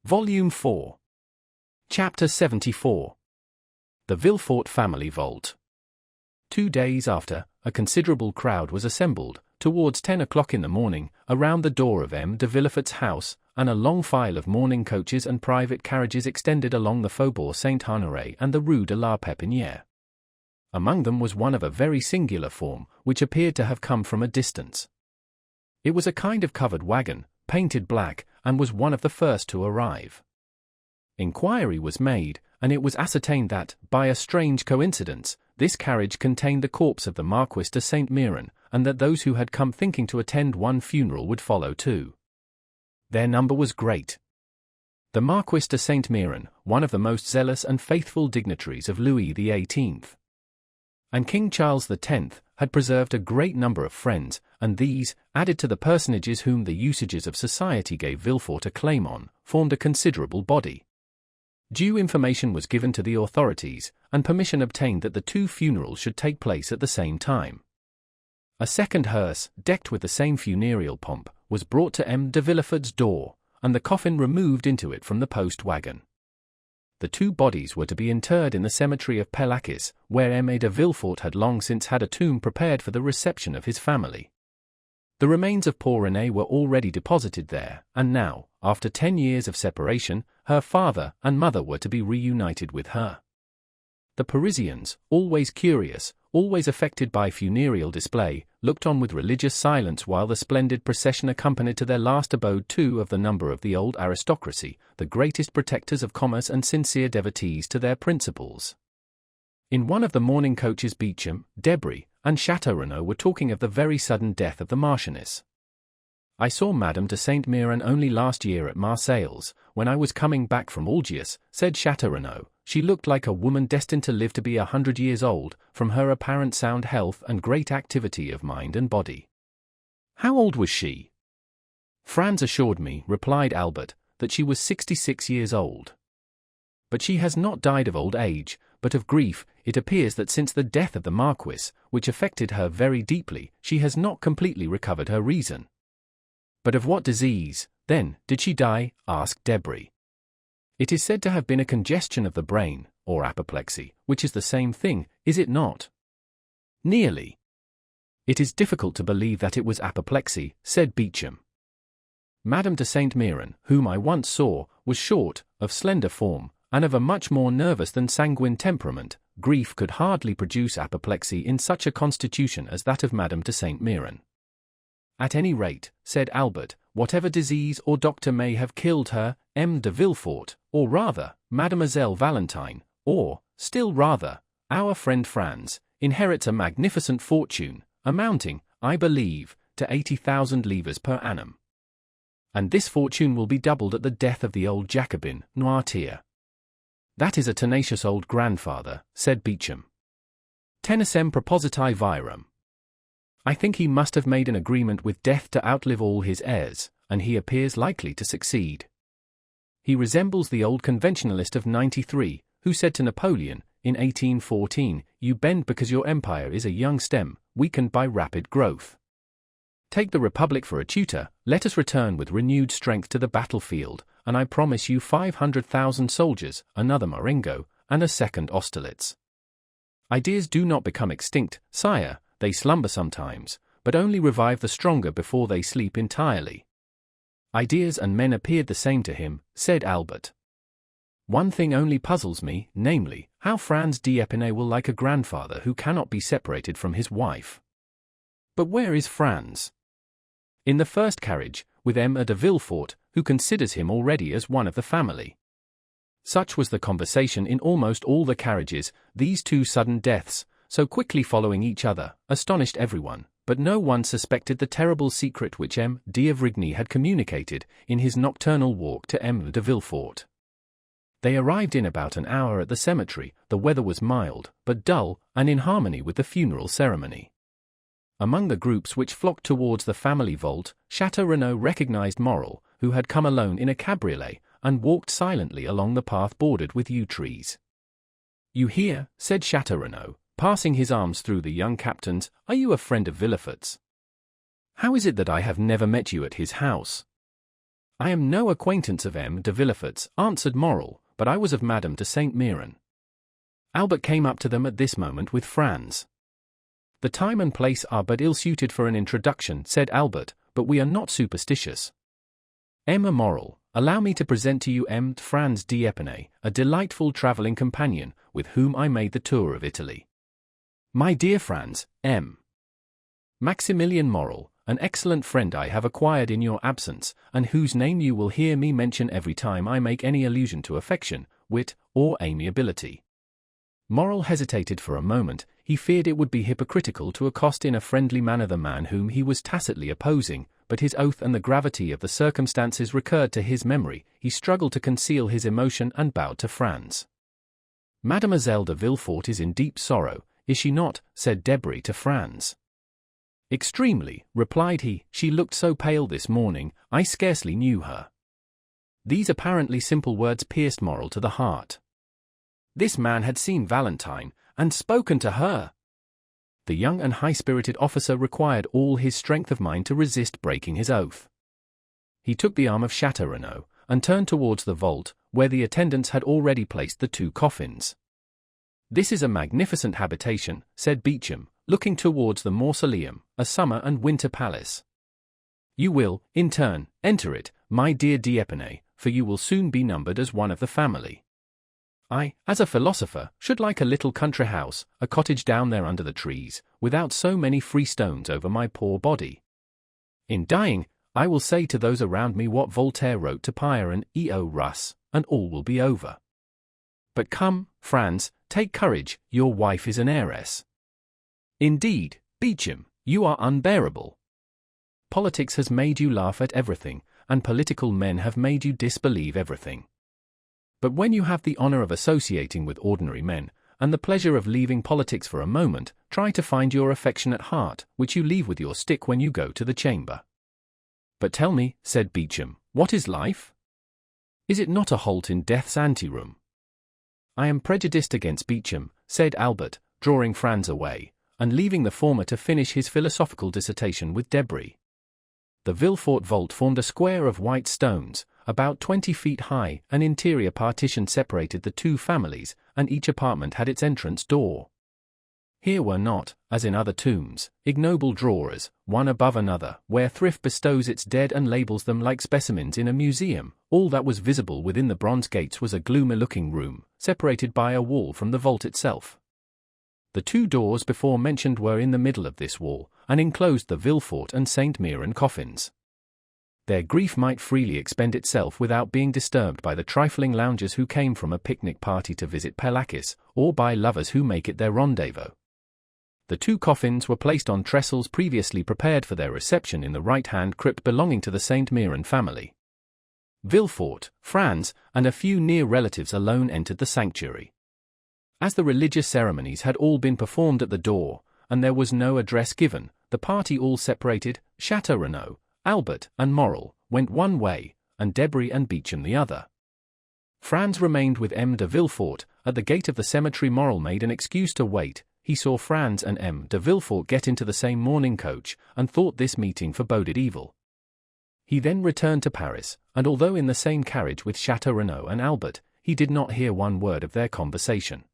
Volume 4. Chapter 74. The Villefort Family Vault. 2 days after, a considerable crowd was assembled, towards 10 o'clock in the morning, around the door of M. de Villefort's house, and a long file of mourning coaches and private carriages extended along the Faubourg Saint-Honoré and the Rue de la Pépinière. Among them was one of a very singular form, which appeared to have come from a distance. It was a kind of covered wagon, painted black, and was one of the first to arrive. Inquiry was made, and it was ascertained that, by a strange coincidence, this carriage contained the corpse of the Marquis de Saint-Méran, and that those who had come thinking to attend one funeral would follow too. Their number was great. The Marquis de Saint-Méran, one of the most zealous and faithful dignitaries of Louis XVIII. And King Charles X, had preserved a great number of friends, and these, added to the personages whom the usages of society gave Villefort a claim on, formed a considerable body. Due information was given to the authorities, and permission obtained that the 2 funerals should take place at the same time. A second hearse, decked with the same funereal pomp, was brought to M. de Villefort's door, and the coffin removed into it from the post-wagon. The 2 bodies were to be interred in the cemetery of Pelaquis, where M. de Villefort had long since had a tomb prepared for the reception of his family. The remains of poor Renée were already deposited there, and now, after 10 years of separation, her father and mother were to be reunited with her. The Parisians, always curious, always affected by funereal display, looked on with religious silence while the splendid procession accompanied to their last abode 2 of the number of the old aristocracy, the greatest protectors of commerce and sincere devotees to their principles. In one of the mourning coaches Beauchamp, Debray, and Château were talking of the very sudden death of the Marchioness. I saw Madame de Saint-Méran only last year at Marseilles, when I was coming back from Algiers, said Château. She looked like a woman destined to live to be 100 years old, from her apparent sound health and great activity of mind and body. How old was she? Franz assured me, replied Albert, that she was 66 years old. But she has not died of old age, but of grief. It appears that since the death of the Marquis, which affected her very deeply, she has not completely recovered her reason. But of what disease, then, did she die? Asked Debray. It is said to have been a congestion of the brain, or apoplexy, which is the same thing, is it not? Nearly. It is difficult to believe that it was apoplexy, said Beauchamp. Madame de Saint-Méran, whom I once saw, was short, of slender form, and of a much more nervous than sanguine temperament. Grief could hardly produce apoplexy in such a constitution as that of Madame de Saint-Méran. At any rate, said Albert, whatever disease or doctor may have killed her, M. de Villefort, or rather, Mademoiselle Valentine, or, still rather, our friend Franz, inherits a magnificent fortune, amounting, I believe, to 80,000 livres per annum. And this fortune will be doubled at the death of the old Jacobin, Noirtier. That is a tenacious old grandfather, said Beauchamp. Tenacem propositi virum. I think he must have made an agreement with death to outlive all his heirs, and he appears likely to succeed. He resembles the old conventionalist of 93, who said to Napoleon, in 1814, "You bend because your empire is a young stem, weakened by rapid growth. Take the Republic for a tutor, let us return with renewed strength to the battlefield, and I promise you 500,000 soldiers, another Marengo, and a second Austerlitz. Ideas do not become extinct, sire. They slumber sometimes, but only revive the stronger before they sleep entirely." Ideas and men appeared the same to him, said Albert. One thing only puzzles me, namely, how Franz d'Épinay will like a grandfather who cannot be separated from his wife. But where is Franz? In the first carriage, with M. de Villefort, who considers him already as one of the family. Such was the conversation in almost all the carriages. These 2 sudden deaths, so quickly following each other, astonished everyone, but no one suspected the terrible secret which M. d'Avrigny had communicated, in his nocturnal walk to M. de Villefort. They arrived in about an hour at the cemetery. The weather was mild, but dull, and in harmony with the funeral ceremony. Among the groups which flocked towards the family vault, Château recognized Morel, who had come alone in a cabriolet, and walked silently along the path bordered with yew trees. "You hear," said Château, passing his arms through the young captain's, "are you a friend of Villefort's? How is it that I have never met you at his house?" I am no acquaintance of M. de Villefort's, answered Morrel, but I was of Madame de Saint Méran. Albert came up to them at this moment with Franz. The time and place are but ill-suited for an introduction, said Albert, but we are not superstitious. Emma Morrel, allow me to present to you M. Franz d'Épinay, a delightful travelling companion, with whom I made the tour of Italy. My dear Franz, M. Maximilian Morrel, an excellent friend I have acquired in your absence, and whose name you will hear me mention every time I make any allusion to affection, wit, or amiability. Morrel hesitated for a moment. He feared it would be hypocritical to accost in a friendly manner the man whom he was tacitly opposing, but his oath and the gravity of the circumstances recurred to his memory. He struggled to conceal his emotion and bowed to Franz. Mademoiselle de Villefort is in deep sorrow, is she not? Said Debray to Franz. Extremely, replied he. She looked so pale this morning, I scarcely knew her. These apparently simple words pierced Morrel to the heart. This man had seen Valentine, and spoken to her. The young and high-spirited officer required all his strength of mind to resist breaking his oath. He took the arm of Château and turned towards the vault, where the attendants had already placed the 2 coffins. This is a magnificent habitation, said Beauchamp, looking towards the mausoleum, a summer and winter palace. You will, in turn, enter it, my dear d'Épinay, for you will soon be numbered as one of the family. I, as a philosopher, should like a little country house, a cottage down there under the trees, without so many free stones over my poor body. In dying, I will say to those around me what Voltaire wrote to Pierre and E.O. Russ, and all will be over. But come, Franz, take courage, your wife is an heiress. Indeed, Beauchamp, you are unbearable. Politics has made you laugh at everything, and political men have made you disbelieve everything. But when you have the honor of associating with ordinary men, and the pleasure of leaving politics for a moment, try to find your affectionate heart, which you leave with your stick when you go to the chamber. But tell me, said Beauchamp, what is life? Is it not a halt in death's anteroom? I am prejudiced against Beauchamp, said Albert, drawing Franz away, and leaving the former to finish his philosophical dissertation with Debray. The Villefort vault formed a square of white stones, about 20 feet high. An interior partition separated the 2 families, and each apartment had its entrance door. Here were not, as in other tombs, ignoble drawers, one above another, where thrift bestows its dead and labels them like specimens in a museum. All that was visible within the bronze gates was a gloomy-looking room, separated by a wall from the vault itself. The 2 doors before mentioned were in the middle of this wall, and enclosed the Villefort and Saint Méran coffins. Their grief might freely expend itself without being disturbed by the trifling loungers who came from a picnic party to visit Pelakis, or by lovers who make it their rendezvous. The 2 coffins were placed on trestles previously prepared for their reception in the right-hand crypt belonging to the Saint Méran family. Villefort, Franz, and a few near relatives alone entered the sanctuary. As the religious ceremonies had all been performed at the door, and there was no address given, the party all separated. Château, Albert, and Morrel went one way, and Debray and Beauchamp the other. Franz remained with M. de Villefort. At the gate of the cemetery Morrel made an excuse to wait. He saw Franz and M. de Villefort get into the same mourning coach, and thought this meeting foreboded evil. He then returned to Paris, and although in the same carriage with Château and Albert, he did not hear one word of their conversation.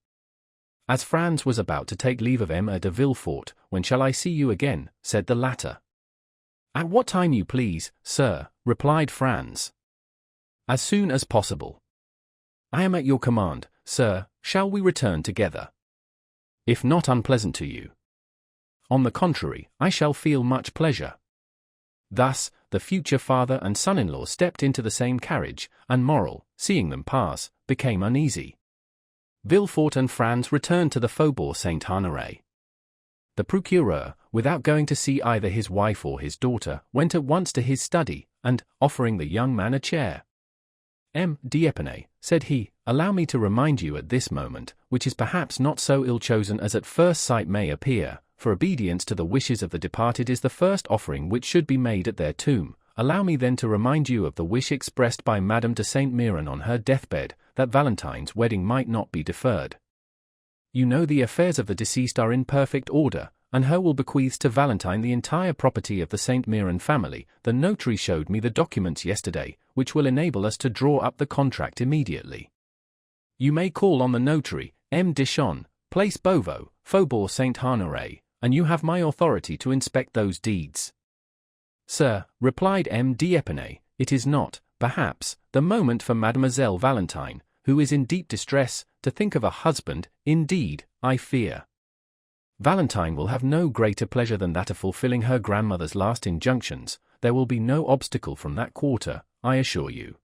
As Franz was about to take leave of M. de Villefort, "When shall I see you again?" said the latter. "At what time you please, sir," replied Franz. "As soon as possible." "I am at your command, sir. Shall we return together?" "If not unpleasant to you." "On the contrary, I shall feel much pleasure." Thus, the future father and son-in-law stepped into the same carriage, and Morrel, seeing them pass, became uneasy. Villefort and Franz returned to the Faubourg Saint-Honoré. The procureur, without going to see either his wife or his daughter, went at once to his study, and, offering the young man a chair, "M. d'Épinay," said he, "allow me to remind you at this moment, which is perhaps not so ill-chosen as at first sight may appear, for obedience to the wishes of the departed is the first offering which should be made at their tomb. Allow me then to remind you of the wish expressed by Madame de Saint Méran on her deathbed, that Valentine's wedding might not be deferred. You know the affairs of the deceased are in perfect order, and her will bequeaths to Valentine the entire property of the Saint Méran family. The notary showed me the documents yesterday, which will enable us to draw up the contract immediately. You may call on the notary, M. Deschamps, Place Beauvau, Faubourg Saint-Honoré, and you have my authority to inspect those deeds. Sir, replied M. d'Épinay, it is not, perhaps, the moment for Mademoiselle Valentine, who is in deep distress, to think of a husband. Indeed, I fear Valentine will have no greater pleasure than that of fulfilling her grandmother's last injunctions. There will be no obstacle from that quarter, I assure you.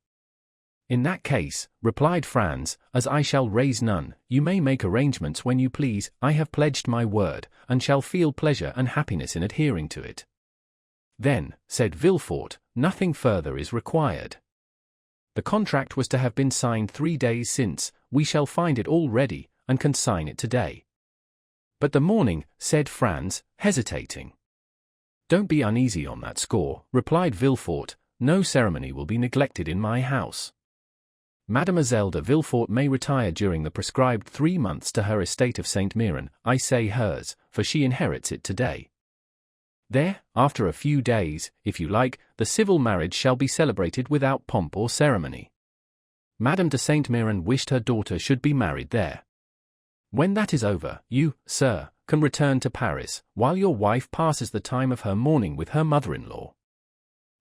In that case, replied Franz, as I shall raise none, you may make arrangements when you please. I have pledged my word, and shall feel pleasure and happiness in adhering to it. Then, said Villefort, nothing further is required. The contract was to have been signed 3 days since. We shall find it all ready, and can sign it today. But the morning, said Franz, hesitating. Don't be uneasy on that score, replied Villefort. No ceremony will be neglected in my house. Mademoiselle de Villefort may retire during the prescribed 3 months to her estate of Saint Méran. I say hers, for she inherits it today. There, after a few days, if you like, the civil marriage shall be celebrated without pomp or ceremony. Madame de Saint Méran wished her daughter should be married there. When that is over, you, sir, can return to Paris, while your wife passes the time of her mourning with her mother-in-law.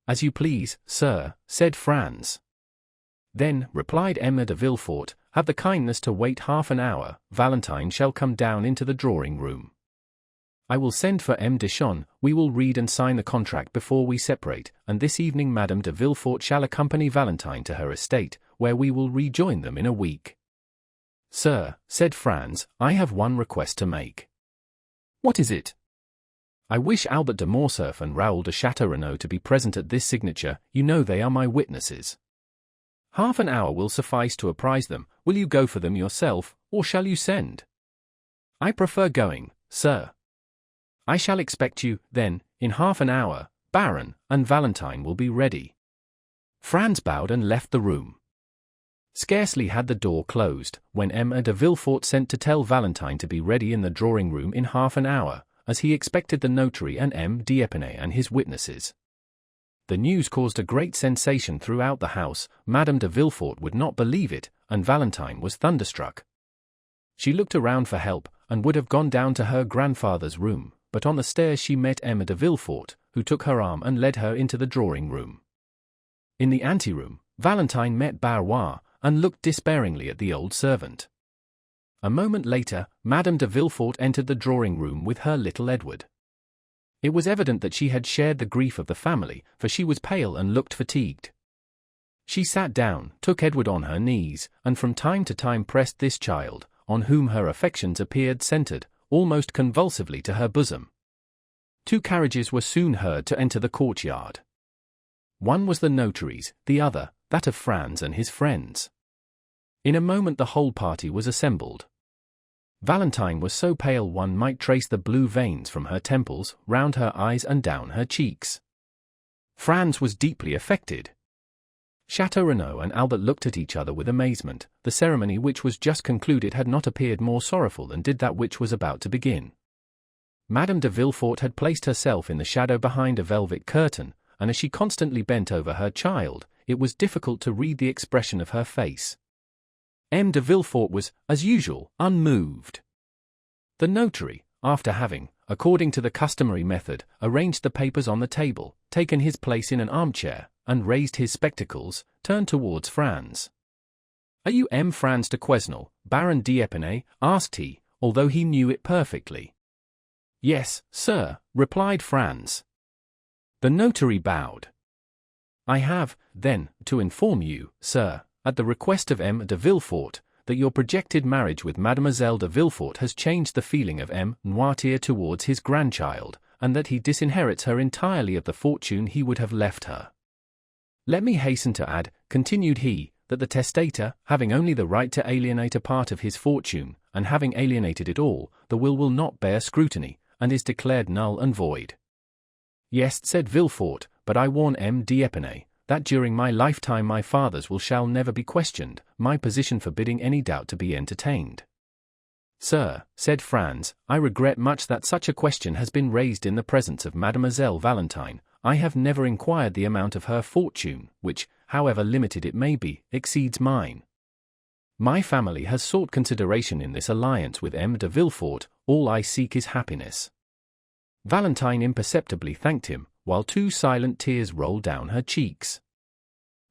As you please, sir, said Franz. Then, replied Emma de Villefort, have the kindness to wait half an hour. Valentine shall come down into the drawing-room. I will send for M. Deschamps. We will read and sign the contract before we separate, and this evening Madame de Villefort shall accompany Valentine to her estate, where we will rejoin them in a week. Sir, said Franz, I have one request to make. What is it? I wish Albert de Morcerf and Raoul de Château to be present at this signature. You know they are my witnesses. Half an hour will suffice to apprise them. Will you go for them yourself, or shall you send? I prefer going, sir. I shall expect you, then, in half an hour, Baron, and Valentine will be ready. Franz bowed and left the room. Scarcely had the door closed, when Emma de Villefort sent to tell Valentine to be ready in the drawing-room in half an hour, as he expected the notary and M. d'Épinay and his witnesses. The news caused a great sensation throughout the house. Madame de Villefort would not believe it, and Valentine was thunderstruck. She looked around for help, and would have gone down to her grandfather's room, but on the stairs she met Emma de Villefort, who took her arm and led her into the drawing-room. In the anteroom, Valentine met Barrois, and looked despairingly at the old servant. A moment later, Madame de Villefort entered the drawing-room with her little Edward. It was evident that she had shared the grief of the family, for she was pale and looked fatigued. She sat down, took Edward on her knees, and from time to time pressed this child, on whom her affections appeared centered, almost convulsively to her bosom. 2 carriages were soon heard to enter the courtyard. One was the notary's, the other, that of Franz and his friends. In a moment the whole party was assembled. Valentine was so pale one might trace the blue veins from her temples, round her eyes and down her cheeks. Franz was deeply affected. Château and Albert looked at each other with amazement. The ceremony which was just concluded had not appeared more sorrowful than did that which was about to begin. Madame de Villefort had placed herself in the shadow behind a velvet curtain, and as she constantly bent over her child, it was difficult to read the expression of her face. M. de Villefort was, as usual, unmoved. The notary, after having, according to the customary method, arranged the papers on the table, taken his place in an armchair, and raised his spectacles, turned towards Franz. Are you M. Franz de Quesnel, Baron d'Épinay? Asked he, although he knew it perfectly. Yes, sir, replied Franz. The notary bowed. I have, then, to inform you, sir, at the request of M. de Villefort, that your projected marriage with Mademoiselle de Villefort has changed the feeling of M. Noirtier towards his grandchild, and that he disinherits her entirely of the fortune he would have left her. Let me hasten to add, continued he, that the testator, having only the right to alienate a part of his fortune, and having alienated it all, the will not bear scrutiny, and is declared null and void. Yes, said Villefort, but I warn M. d'Épinay, that during my lifetime my father's will shall never be questioned, my position forbidding any doubt to be entertained. "Sir," said Franz, "I regret much that such a question has been raised in the presence of Mademoiselle Valentine. I have never inquired the amount of her fortune, which, however limited it may be, exceeds mine. My family has sought consideration in this alliance with M. de Villefort. All I seek is happiness." Valentine imperceptibly thanked him, while 2 silent tears rolled down her cheeks.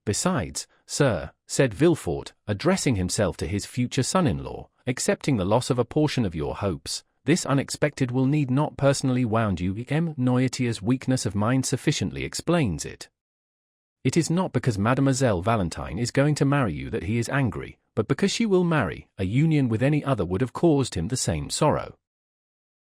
"Besides, sir," said Villefort, addressing himself to his future son-in-law, "accepting the loss of a portion of your hopes, this unexpected will need not personally wound you. M. Noirtier's weakness of mind sufficiently explains it. It is not because Mademoiselle Valentine is going to marry you that he is angry, but because she will marry. A union with any other would have caused him the same sorrow.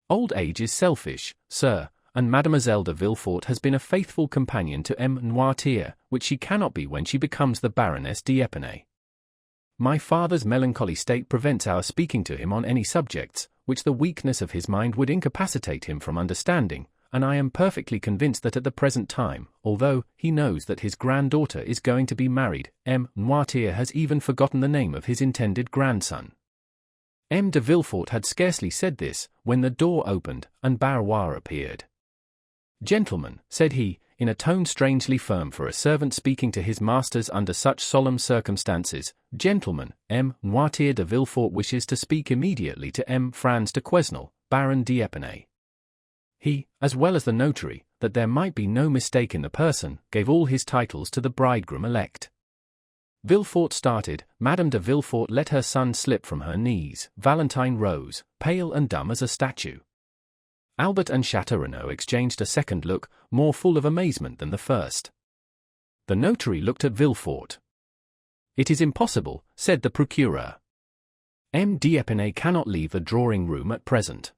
Old age is selfish, sir, and Mademoiselle de Villefort has been a faithful companion to M. Noirtier, which she cannot be when she becomes the Baroness d'Épinay. My father's melancholy state prevents our speaking to him on any subjects, which the weakness of his mind would incapacitate him from understanding, and I am perfectly convinced that at the present time, although he knows that his granddaughter is going to be married, M. Noirtier has even forgotten the name of his intended grandson." M. de Villefort had scarcely said this, when the door opened, and Barrois appeared. "Gentlemen," said he, in a tone strangely firm for a servant speaking to his masters under such solemn circumstances, "gentlemen, M. Noirtier de Villefort wishes to speak immediately to M. Franz de Quesnel, Baron d'Épinay." He, as well as the notary, that there might be no mistake in the person, gave all his titles to the bridegroom-elect. Villefort started, Madame de Villefort let her son slip from her knees, Valentine rose, pale and dumb as a statue. Albert and Château exchanged a second look, more full of amazement than the first. The notary looked at Villefort. "It is impossible," said the procureur. "M. d'Épinay cannot leave the drawing-room at present."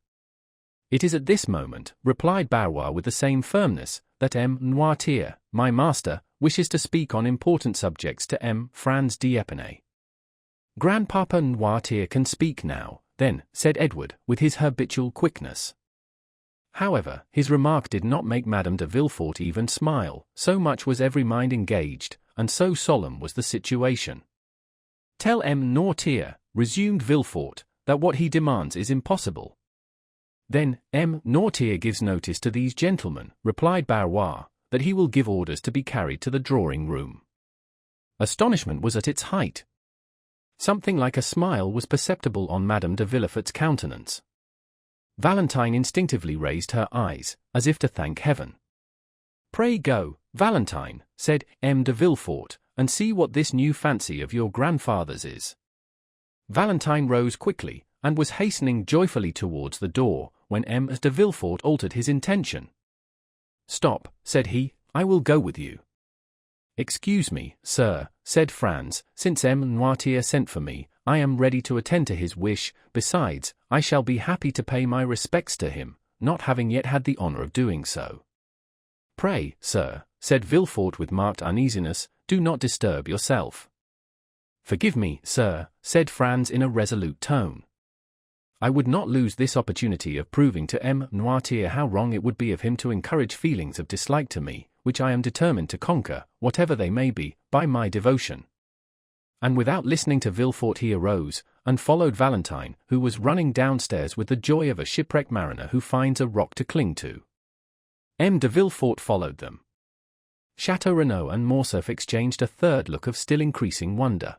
"It is at this moment," replied Barrois with the same firmness, "that M. Noirtier, my master, wishes to speak on important subjects to M. Franz d'Épinay." "Grandpapa Noirtier can speak now, then," said Edward, with his habitual quickness. However, his remark did not make Madame de Villefort even smile, so much was every mind engaged, and so solemn was the situation. "Tell M. Noirtier," resumed Villefort, "that what he demands is impossible." "Then, M. Noirtier gives notice to these gentlemen," replied Barrois, "that he will give orders to be carried to the drawing-room." Astonishment was at its height. Something like a smile was perceptible on Madame de Villefort's countenance. Valentine instinctively raised her eyes, as if to thank heaven. "Pray go, Valentine," said M. de Villefort, "and see what this new fancy of your grandfather's is." Valentine rose quickly, and was hastening joyfully towards the door, when M. de Villefort altered his intention. "Stop," said he, "I will go with you." "Excuse me, sir," said Franz, "since M. Noirtier sent for me, I am ready to attend to his wish. Besides, I shall be happy to pay my respects to him, not having yet had the honor of doing so." "Pray, sir," said Villefort with marked uneasiness, "do not disturb yourself." "Forgive me, sir," said Franz in a resolute tone. "I would not lose this opportunity of proving to M. Noirtier how wrong it would be of him to encourage feelings of dislike to me, which I am determined to conquer, whatever they may be, by my devotion." And without listening to Villefort he arose, and followed Valentine, who was running downstairs with the joy of a shipwrecked mariner who finds a rock to cling to. M. de Villefort followed them. Château and Morcerf exchanged a third look of still increasing wonder.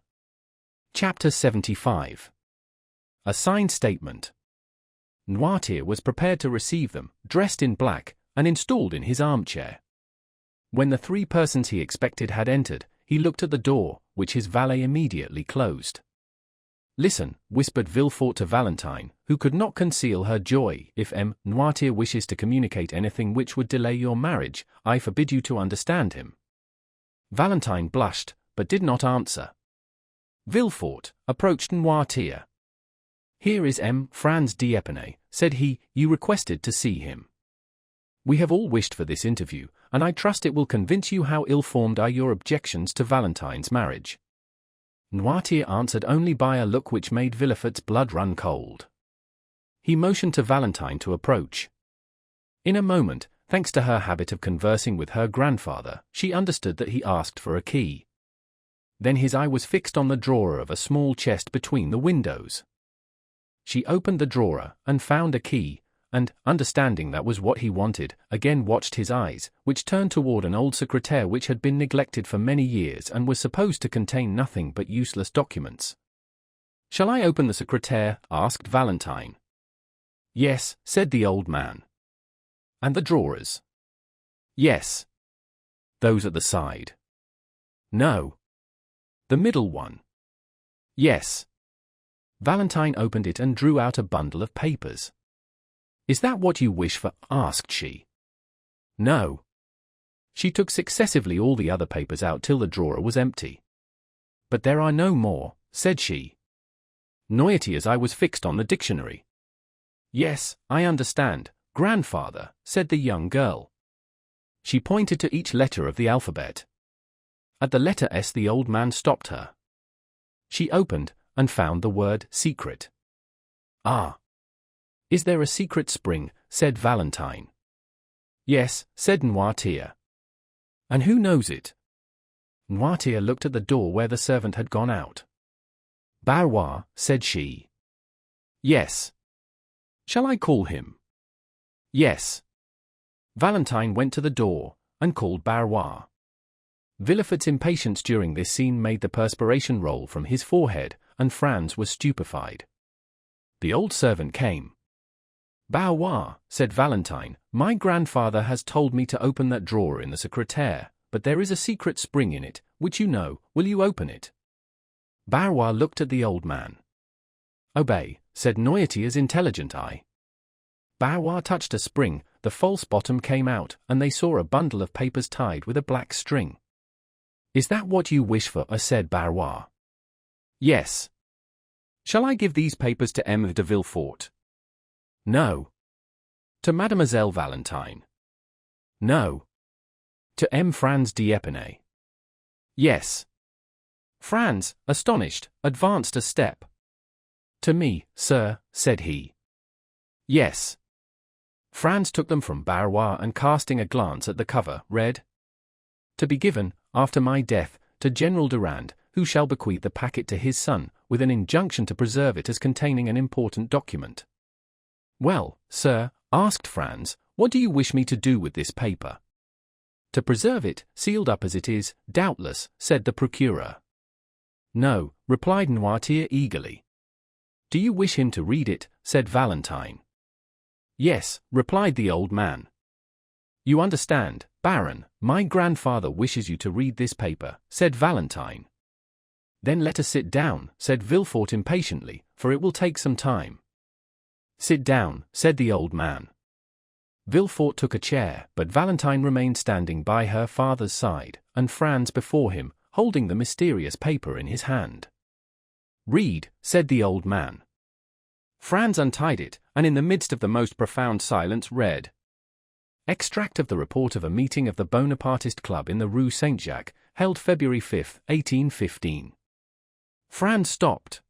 Chapter 75. A signed statement. Noirtier was prepared to receive them, dressed in black, and installed in his armchair. When the 3 persons he expected had entered, he looked at the door, which his valet immediately closed. "Listen," whispered Villefort to Valentine, who could not conceal her joy. "If M. Noirtier wishes to communicate anything which would delay your marriage, I forbid you to understand him." Valentine blushed, but did not answer. Villefort approached Noirtier. "Here is M. Franz d'Épinay," said he, "you requested to see him. We have all wished for this interview, and I trust it will convince you how ill-formed are your objections to Valentine's marriage." Noirtier answered only by a look which made Villefort's blood run cold. He motioned to Valentine to approach. In a moment, thanks to her habit of conversing with her grandfather, she understood that he asked for a key. Then his eye was fixed on the drawer of a small chest between the windows. She opened the drawer and found a key, and, understanding that was what he wanted, again watched his eyes, which turned toward an old secretaire which had been neglected for many years and was supposed to contain nothing but useless documents. "Shall I open the secretaire?" asked Valentine. "Yes," said the old man. "And the drawers?" "Yes." "Those at the side?" "No." "The middle one?" "Yes." Valentine opened it and drew out a bundle of papers. "Is that what you wish for?" asked she. "No." She took successively all the other papers out till the drawer was empty. "But there are no more," said she. "Notorious, I was fixed on the dictionary." "Yes, I understand, grandfather," said the young girl. She pointed to each letter of the alphabet. At the letter S the old man stopped her. She opened, and found the word secret. "Ah! Is there a secret spring?" said Valentine. "Yes," said Noirtier. "And who knows it?" Noirtier looked at the door where the servant had gone out. "Barrois," said she. "Yes." "Shall I call him?" "Yes." Valentine went to the door, and called Barrois. Villefort's impatience during this scene made the perspiration roll from his forehead, and Franz was stupefied. The old servant came. "Barrois," said Valentine, "my grandfather has told me to open that drawer in the secretaire, but there is a secret spring in it, which you know. Will you open it?" Barrois looked at the old man. "Obey," said Noirtier's intelligent eye. Barrois touched a spring, the false bottom came out, and they saw a bundle of papers tied with a black string. "Is that what you wish for?" said Barrois. "Yes." "Shall I give these papers to M. de Villefort?" "No." "To Mademoiselle Valentine?" "No." "To M. Franz d'Épinay?" "Yes." Franz, astonished, advanced a step. "To me, sir," said he. "Yes." Franz took them from Barrois and casting a glance at the cover, read, "To be given, after my death, to General Durand, who shall bequeath the packet to his son, with an injunction to preserve it as containing an important document." "Well, sir," asked Franz, "what do you wish me to do with this paper?" "To preserve it, sealed up as it is, doubtless," said the procureur. "No," replied Noirtier eagerly. "Do you wish him to read it?" said Valentine. "Yes," replied the old man. "You understand, Baron, my grandfather wishes you to read this paper," said Valentine. "Then let us sit down," said Villefort impatiently, "for it will take some time." "Sit down," said the old man. Villefort took a chair, but Valentine remained standing by her father's side, and Franz before him, holding the mysterious paper in his hand. "Read," said the old man. Franz untied it, and in the midst of the most profound silence read, "Extract of the report of a meeting of the Bonapartist Club in the Rue Saint-Jacques, held February 5, 1815. Franz stopped.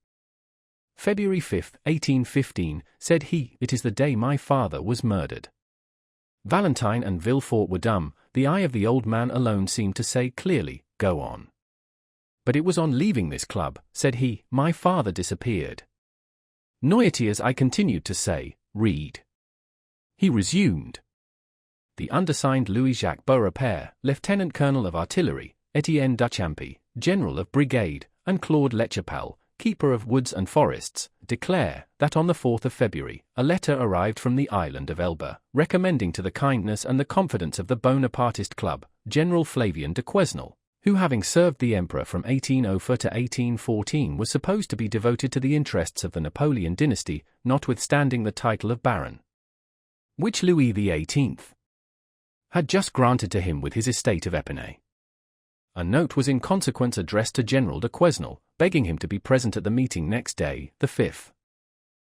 "February 5, 1815, said he, it is the day my father was murdered." Valentine and Villefort were dumb, the eye of the old man alone seemed to say clearly, "Go on." "But it was on leaving this club," said he, "my father disappeared." "Noirtiers," I continued to say, "read." He resumed. "The undersigned Louis-Jacques Beaurepaire, Lieutenant Colonel of Artillery, Etienne Duchampy, General of Brigade, and Claude Lechapelle, Keeper of Woods and Forests, declare that on the 4th of February, a letter arrived from the island of Elba, recommending to the kindness and the confidence of the Bonapartist Club, General Flavien de Quesnel, who having served the Emperor from 1804 to 1814 was supposed to be devoted to the interests of the Napoleon dynasty, notwithstanding the title of Baron, which Louis XVIII had just granted to him with his estate of Épinay. A note was in consequence addressed to General de Quesnel, begging him to be present at the meeting next day, the 5th.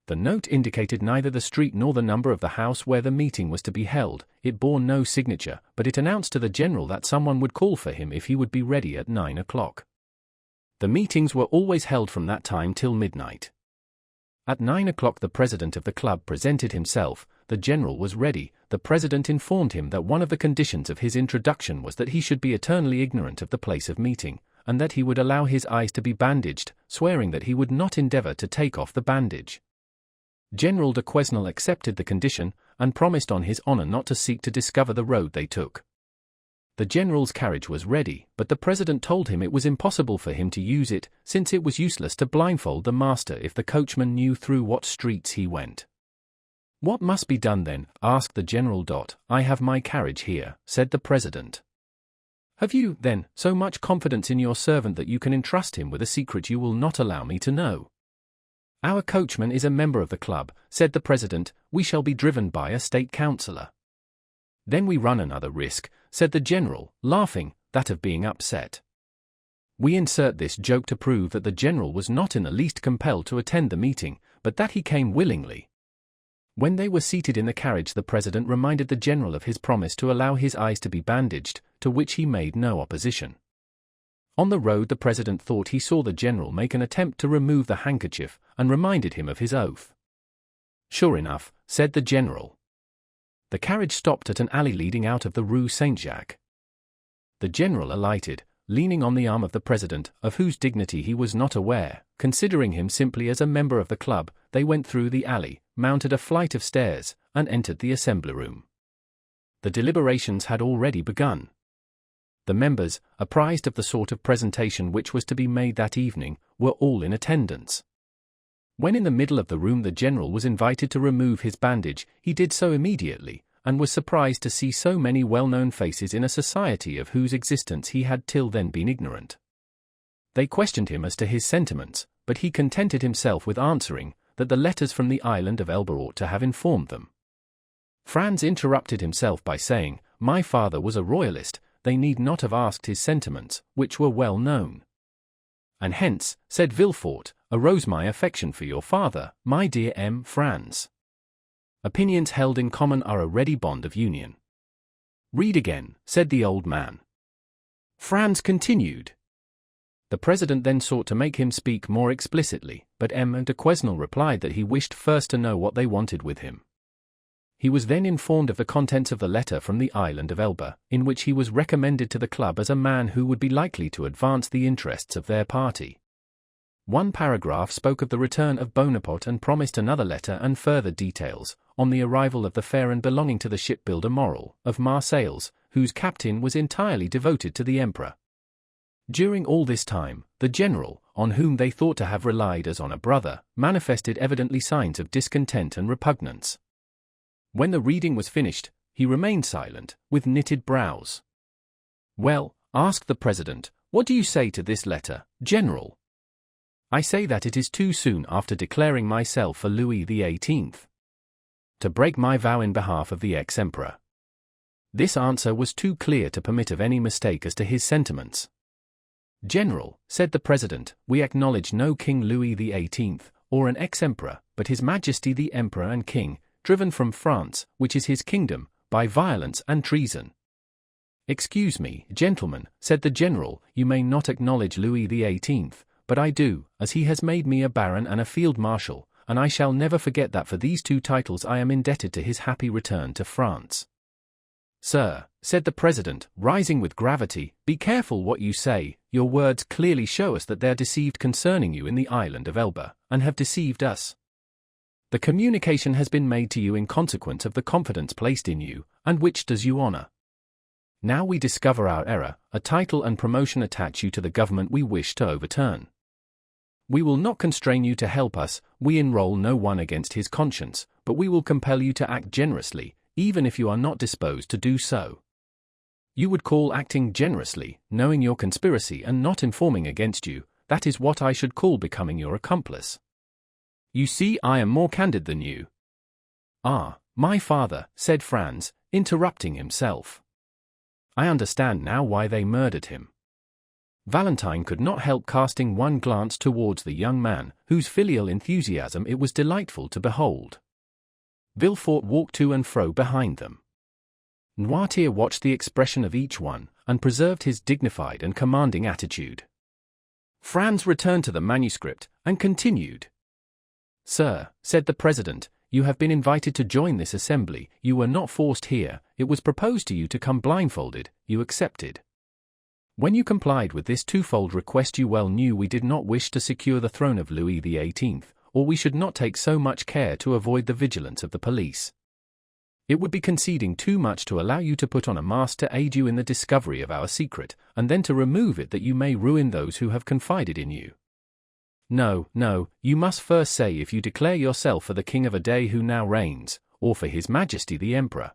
The note indicated neither the street nor the number of the house where the meeting was to be held, it bore no signature, but it announced to the general that someone would call for him if he would be ready at 9 o'clock. The meetings were always held from that time till midnight. At 9 o'clock the president of the club presented himself, the general was ready, the president informed him that one of the conditions of his introduction was that he should be eternally ignorant of the place of meeting, and that he would allow his eyes to be bandaged, swearing that he would not endeavor to take off the bandage. General de Quesnel accepted the condition, and promised on his honor not to seek to discover the road they took. The general's carriage was ready, but the president told him it was impossible for him to use it, since it was useless to blindfold the master if the coachman knew through what streets he went. "What must be done then?" asked the general. "I have my carriage here," said the president. "Have you, then, so much confidence in your servant that you can entrust him with a secret you will not allow me to know?" "Our coachman is a member of the club," said the president. "We shall be driven by a state councillor." "Then we run another risk," said the general, laughing, "that of being upset." We insert this joke to prove that the general was not in the least compelled to attend the meeting, but that he came willingly. When they were seated in the carriage, the president reminded the general of his promise to allow his eyes to be bandaged, to which he made no opposition. On the road the president thought he saw the general make an attempt to remove the handkerchief, and reminded him of his oath. "Sure enough," said the general. The carriage stopped at an alley leading out of the Rue Saint-Jacques. The general alighted, leaning on the arm of the president, of whose dignity he was not aware, considering him simply as a member of the club. They went through the alley, mounted a flight of stairs, and entered the assembly room. The deliberations had already begun. The members, apprised of the sort of presentation which was to be made that evening, were all in attendance. When in the middle of the room the general was invited to remove his bandage, he did so immediately, and was surprised to see so many well-known faces in a society of whose existence he had till then been ignorant. They questioned him as to his sentiments, but he contented himself with answering that the letters from the island of Elba ought to have informed them. Franz interrupted himself by saying, "My father was a royalist, they need not have asked his sentiments, which were well known." "And hence," said Villefort, "arose my affection for your father, my dear M. Franz. Opinions held in common are a ready bond of union." "Read again," said the old man. Franz continued. The president then sought to make him speak more explicitly, but M. de Quesnel replied that he wished first to know what they wanted with him. He was then informed of the contents of the letter from the island of Elba, in which he was recommended to the club as a man who would be likely to advance the interests of their party. One paragraph spoke of the return of Bonaparte and promised another letter and further details, on the arrival of the Pharaon belonging to the shipbuilder Morel, of Marseilles, whose captain was entirely devoted to the emperor. During all this time, the general, on whom they thought to have relied as on a brother, manifested evidently signs of discontent and repugnance. When the reading was finished, he remained silent, with knitted brows. "Well," asked the president, "what do you say to this letter, General?" "I say that it is too soon after declaring myself for Louis XVIII. to break my vow in behalf of the ex-emperor." This answer was too clear to permit of any mistake as to his sentiments. "General," said the president, "we acknowledge no King Louis XVIII, or an ex-emperor, but His Majesty the Emperor and King, driven from France, which is his kingdom, by violence and treason." "Excuse me, gentlemen," said the general, "you may not acknowledge Louis XVIII, but I do, as he has made me a baron and a field marshal, and I shall never forget that for these two titles I am indebted to his happy return to France." "Sir," said the president, rising with gravity, "be careful what you say. Your words clearly show us that they are deceived concerning you in the island of Elba, and have deceived us. The communication has been made to you in consequence of the confidence placed in you, and which does you honor. Now we discover our error, a title and promotion attach you to the government we wish to overturn. We will not constrain you to help us, we enroll no one against his conscience, but we will compel you to act generously, even if you are not disposed to do so. You would call acting generously, knowing your conspiracy and not informing against you, that is what I should call becoming your accomplice. You see I am more candid than you." "Ah, my father," said Franz, interrupting himself. "I understand now why they murdered him." Valentine could not help casting one glance towards the young man, whose filial enthusiasm it was delightful to behold. Villefort walked to and fro behind them. Noirtier watched the expression of each one, and preserved his dignified and commanding attitude. Franz returned to the manuscript, and continued. "Sir," said the president, "you have been invited to join this assembly, you were not forced here, it was proposed to you to come blindfolded, you accepted. When you complied with this twofold request you well knew we did not wish to secure the throne of Louis XVIII, or we should not take so much care to avoid the vigilance of the police. It would be conceding too much to allow you to put on a mask to aid you in the discovery of our secret, and then to remove it that you may ruin those who have confided in you. No, no, you must first say if you declare yourself for the king of a day who now reigns, or for His Majesty the Emperor.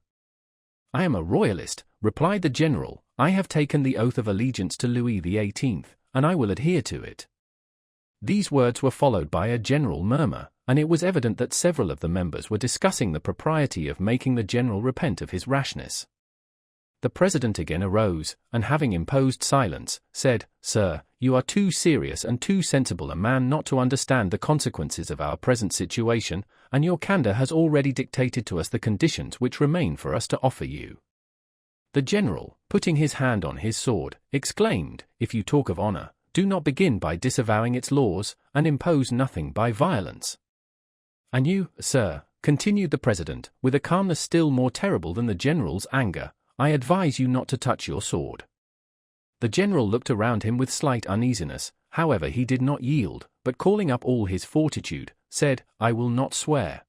I am a royalist, replied the general. I have taken the oath of allegiance to Louis XVIII, and I will adhere to it. These words were followed by a general murmur, and it was evident that several of the members were discussing the propriety of making the general repent of his rashness. The president again arose, and having imposed silence, said, Sir, you are too serious and too sensible a man not to understand the consequences of our present situation, and your candor has already dictated to us the conditions which remain for us to offer you. The general, putting his hand on his sword, exclaimed, If you talk of honor, do not begin by disavowing its laws, and impose nothing by violence. And you, sir, continued the president, with a calmness still more terrible than the general's anger, I advise you not to touch your sword. The general looked around him with slight uneasiness, however he did not yield, but calling up all his fortitude, said, I will not swear.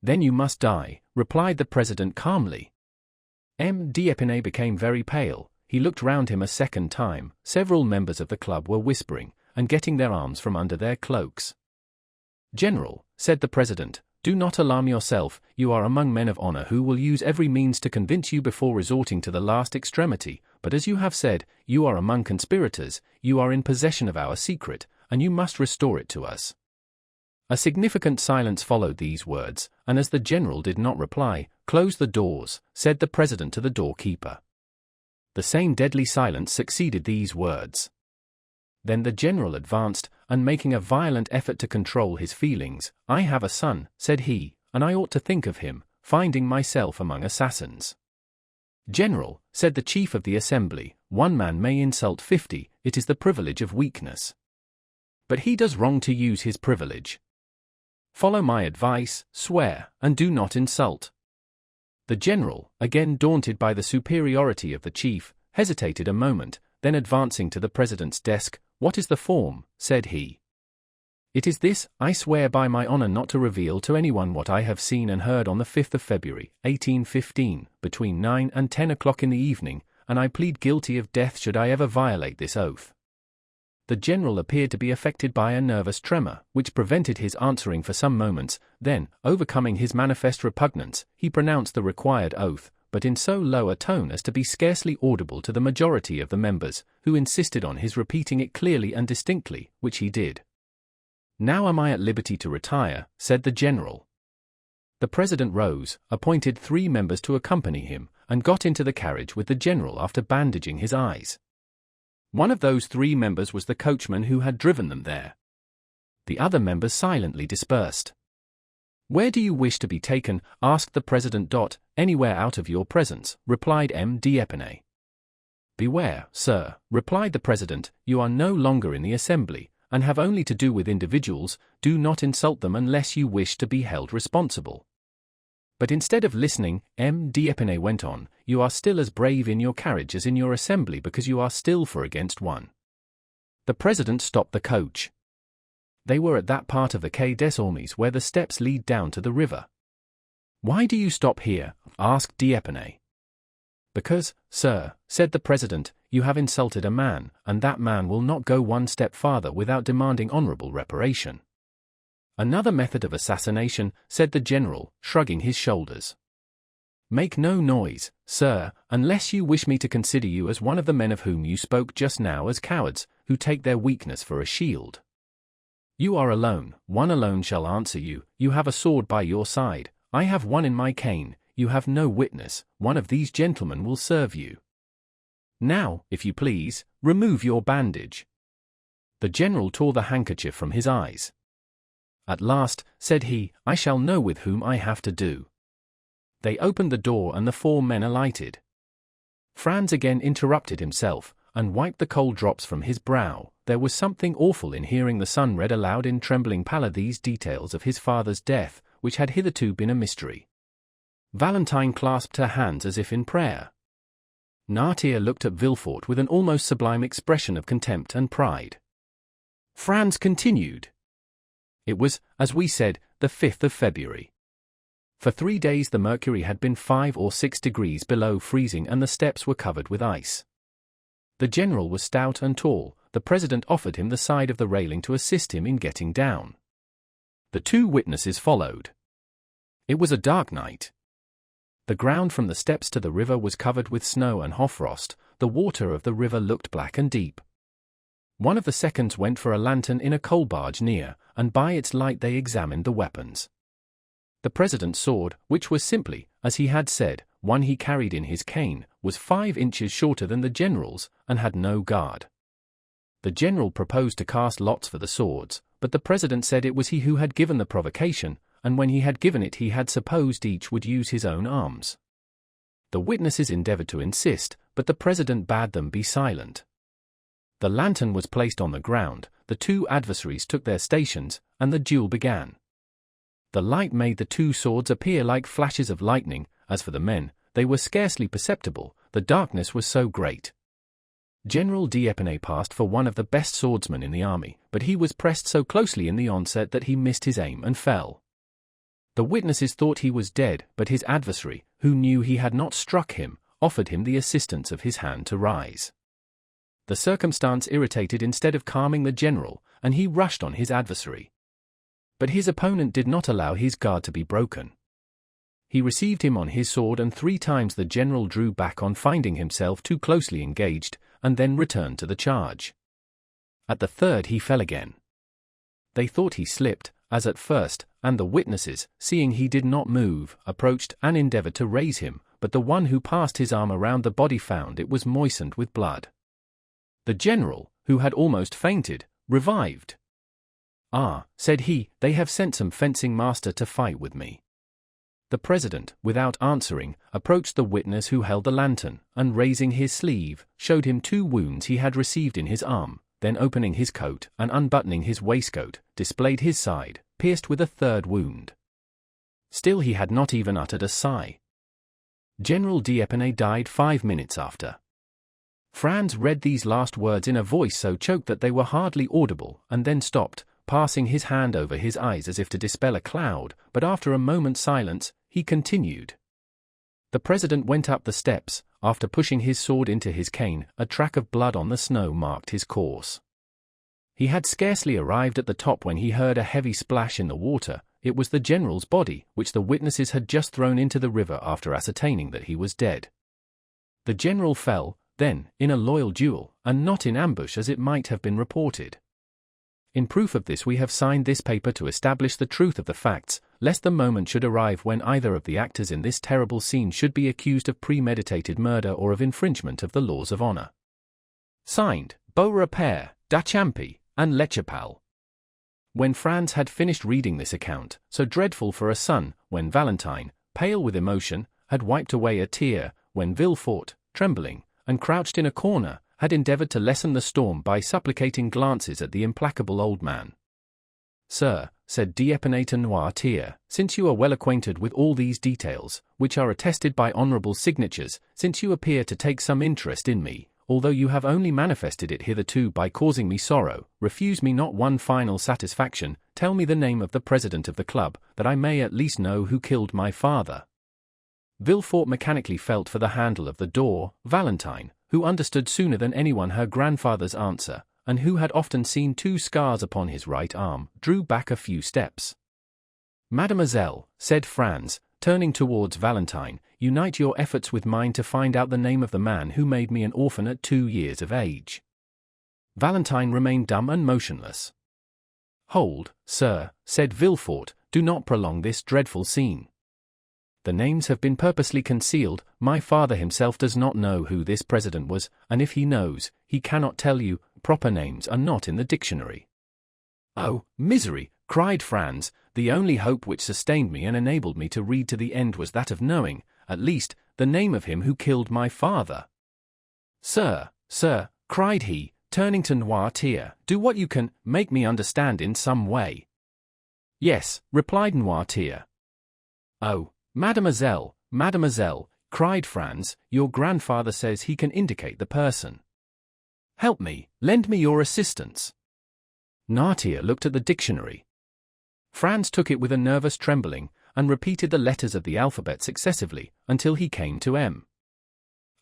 Then you must die, replied the president calmly. M. d'Épinay became very pale. He looked round him a second time. Several members of the club were whispering, and getting their arms from under their cloaks. General, said the president, do not alarm yourself, you are among men of honor who will use every means to convince you before resorting to the last extremity, but as you have said, you are among conspirators, you are in possession of our secret, and you must restore it to us. A significant silence followed these words, and as the general did not reply, close the doors, said the president to the doorkeeper. The same deadly silence succeeded these words. Then the general advanced, and making a violent effort to control his feelings, I have a son, said he, and I ought to think of him, finding myself among assassins. General, said the chief of the assembly, one man may insult 50, it is the privilege of weakness. But he does wrong to use his privilege. Follow my advice, swear, and do not insult. The general, again daunted by the superiority of the chief, hesitated a moment, then advancing to the president's desk, What is the form? Said he. It is this, I swear by my honor not to reveal to anyone what I have seen and heard on the 5th of February, 1815, between 9 and 10 o'clock in the evening, and I plead guilty of death should I ever violate this oath. The general appeared to be affected by a nervous tremor, which prevented his answering for some moments. Then, overcoming his manifest repugnance, he pronounced the required oath, but in so low a tone as to be scarcely audible to the majority of the members, who insisted on his repeating it clearly and distinctly, which he did. Now am I at liberty to retire, said the general. The president rose, appointed 3 members to accompany him, and got into the carriage with the general after bandaging his eyes. One of those 3 members was the coachman who had driven them there. The other members silently dispersed. Where do you wish to be taken? Asked the president. Anywhere out of your presence, replied M. d'Épinay. Beware, sir, replied the president, you are no longer in the assembly, and have only to do with individuals, do not insult them unless you wish to be held responsible. But instead of listening, M. d'Épinay went on, you are still as brave in your carriage as in your assembly because you are still for against one. The president stopped the coach. They were at that part of the Quai des Ormes where the steps lead down to the river. Why do you stop here? Asked d'Épinay. Because, sir, said the president, you have insulted a man, and that man will not go one step farther without demanding honorable reparation. Another method of assassination, said the general, shrugging his shoulders. Make no noise, sir, unless you wish me to consider you as one of the men of whom you spoke just now as cowards, who take their weakness for a shield. You are alone, one alone shall answer you, you have a sword by your side, I have one in my cane, you have no witness, one of these gentlemen will serve you. Now, if you please, remove your bandage. The general tore the handkerchief from his eyes. At last, said he, I shall know with whom I have to do. They opened the door and the 4 men alighted. Franz again interrupted himself, and wiped the cold drops from his brow. There was something awful in hearing the son read aloud in trembling pallor these details of his father's death, which had hitherto been a mystery. Valentine clasped her hands as if in prayer. Noirtier looked at Villefort with an almost sublime expression of contempt and pride. Franz continued. It was, as we said, the 5th of February. For 3 days the mercury had been 5 or 6 degrees below freezing and the steps were covered with ice. The general was stout and tall. The president offered him the side of the railing to assist him in getting down. The 2 witnesses followed. It was a dark night. The ground from the steps to the river was covered with snow and hoarfrost. The water of the river looked black and deep. One of the seconds went for a lantern in a coal barge near, and by its light they examined the weapons. The president's sword, which was simply, as he had said, one he carried in his cane, was 5 inches shorter than the general's, and had no guard. The general proposed to cast lots for the swords, but the president said it was he who had given the provocation, and when he had given it he had supposed each would use his own arms. The witnesses endeavored to insist, but the president bade them be silent. The lantern was placed on the ground, the 2 adversaries took their stations, and the duel began. The light made the 2 swords appear like flashes of lightning. As for the men, they were scarcely perceptible, the darkness was so great. General d'Épinay passed for one of the best swordsmen in the army, but he was pressed so closely in the onset that he missed his aim and fell. The witnesses thought he was dead, but his adversary, who knew he had not struck him, offered him the assistance of his hand to rise. The circumstance irritated instead of calming the general, and he rushed on his adversary. But his opponent did not allow his guard to be broken. He received him on his sword and 3 times the general drew back on finding himself too closely engaged, and then returned to the charge. At the 3rd he fell again. They thought he slipped, as at first, and the witnesses, seeing he did not move, approached and endeavored to raise him, but the one who passed his arm around the body found it was moistened with blood. The general, who had almost fainted, revived. "Ah," said he, "they have sent some fencing master to fight with me." The president, without answering, approached the witness who held the lantern, and raising his sleeve, showed him 2 wounds he had received in his arm, then opening his coat and unbuttoning his waistcoat, displayed his side, pierced with a 3rd wound. Still he had not even uttered a sigh. General d'Épinay died 5 minutes after. Franz read these last words in a voice so choked that they were hardly audible, and then stopped, passing his hand over his eyes as if to dispel a cloud, but after a moment's silence, he continued. The president went up the steps. After pushing his sword into his cane, a track of blood on the snow marked his course. He had scarcely arrived at the top when he heard a heavy splash in the water. It was the general's body, which the witnesses had just thrown into the river after ascertaining that he was dead. The general fell, then, in a loyal duel, and not in ambush as it might have been reported. In proof of this we have signed this paper to establish the truth of the facts, lest the moment should arrive when either of the actors in this terrible scene should be accused of premeditated murder or of infringement of the laws of honor. Signed, Beaurepaire, Duchampi, and Lechapelle. When Franz had finished reading this account, so dreadful for a son, when Valentine, pale with emotion, had wiped away a tear, when Villefort, trembling, and crouched in a corner, had endeavored to lessen the storm by supplicating glances at the implacable old man. "Sir," said d'Épinay to Noirtier, "since you are well acquainted with all these details, which are attested by honorable signatures, since you appear to take some interest in me, although you have only manifested it hitherto by causing me sorrow, refuse me not one final satisfaction, tell me the name of the president of the club, that I may at least know who killed my father." Villefort mechanically felt for the handle of the door. Valentine, who understood sooner than anyone her grandfather's answer, and who had often seen 2 scars upon his right arm, drew back a few steps. "Mademoiselle," said Franz, turning towards Valentine, "unite your efforts with mine to find out the name of the man who made me an orphan at 2 years of age." Valentine remained dumb and motionless. "Hold, sir," said Villefort, "do not prolong this dreadful scene. The names have been purposely concealed. My father himself does not know who this president was, and if he knows, he cannot tell you. Proper names are not in the dictionary." "Oh, misery!" cried Franz. "The only hope which sustained me and enabled me to read to the end was that of knowing, at least, the name of him who killed my father." "Sir, sir," cried he, turning to Noirtier, "do what you can, make me understand in some way." "Yes," replied Noirtier. "Oh, Mademoiselle, Mademoiselle," cried Franz, "your grandfather says he can indicate the person. Help me, lend me your assistance." Noirtier looked at the dictionary. Franz took it with a nervous trembling, and repeated the letters of the alphabet successively, until he came to M.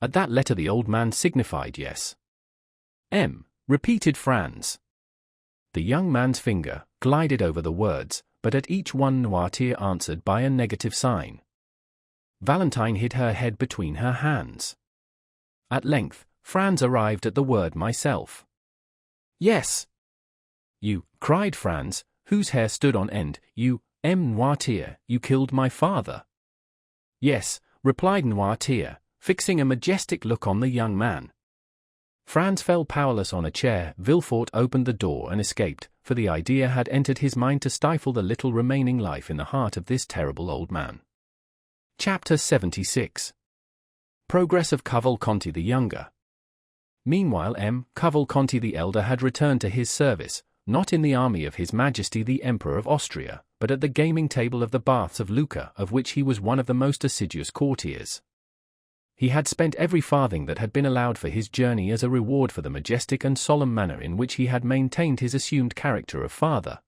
At that letter the old man signified yes. M, repeated Franz. The young man's finger glided over the words, but at each one Noirtier answered by a negative sign. Valentine hid her head between her hands. At length, Franz arrived at the word myself. Yes. You, cried Franz, whose hair stood on end, you, M. Noirtier, you killed my father. Yes, replied Noirtier, fixing a majestic look on the young man. Franz fell powerless on a chair. Villefort opened the door and escaped, for the idea had entered his mind to stifle the little remaining life in the heart of this terrible old man. Chapter 76. Progress of Cavalcanti the Younger. Meanwhile M. Cavalcanti the Elder had returned to his service, not in the army of His Majesty the Emperor of Austria, but at the gaming table of the baths of Lucca, of which he was one of the most assiduous courtiers. He had spent every farthing that had been allowed for his journey as a reward for the majestic and solemn manner in which he had maintained his assumed character of father.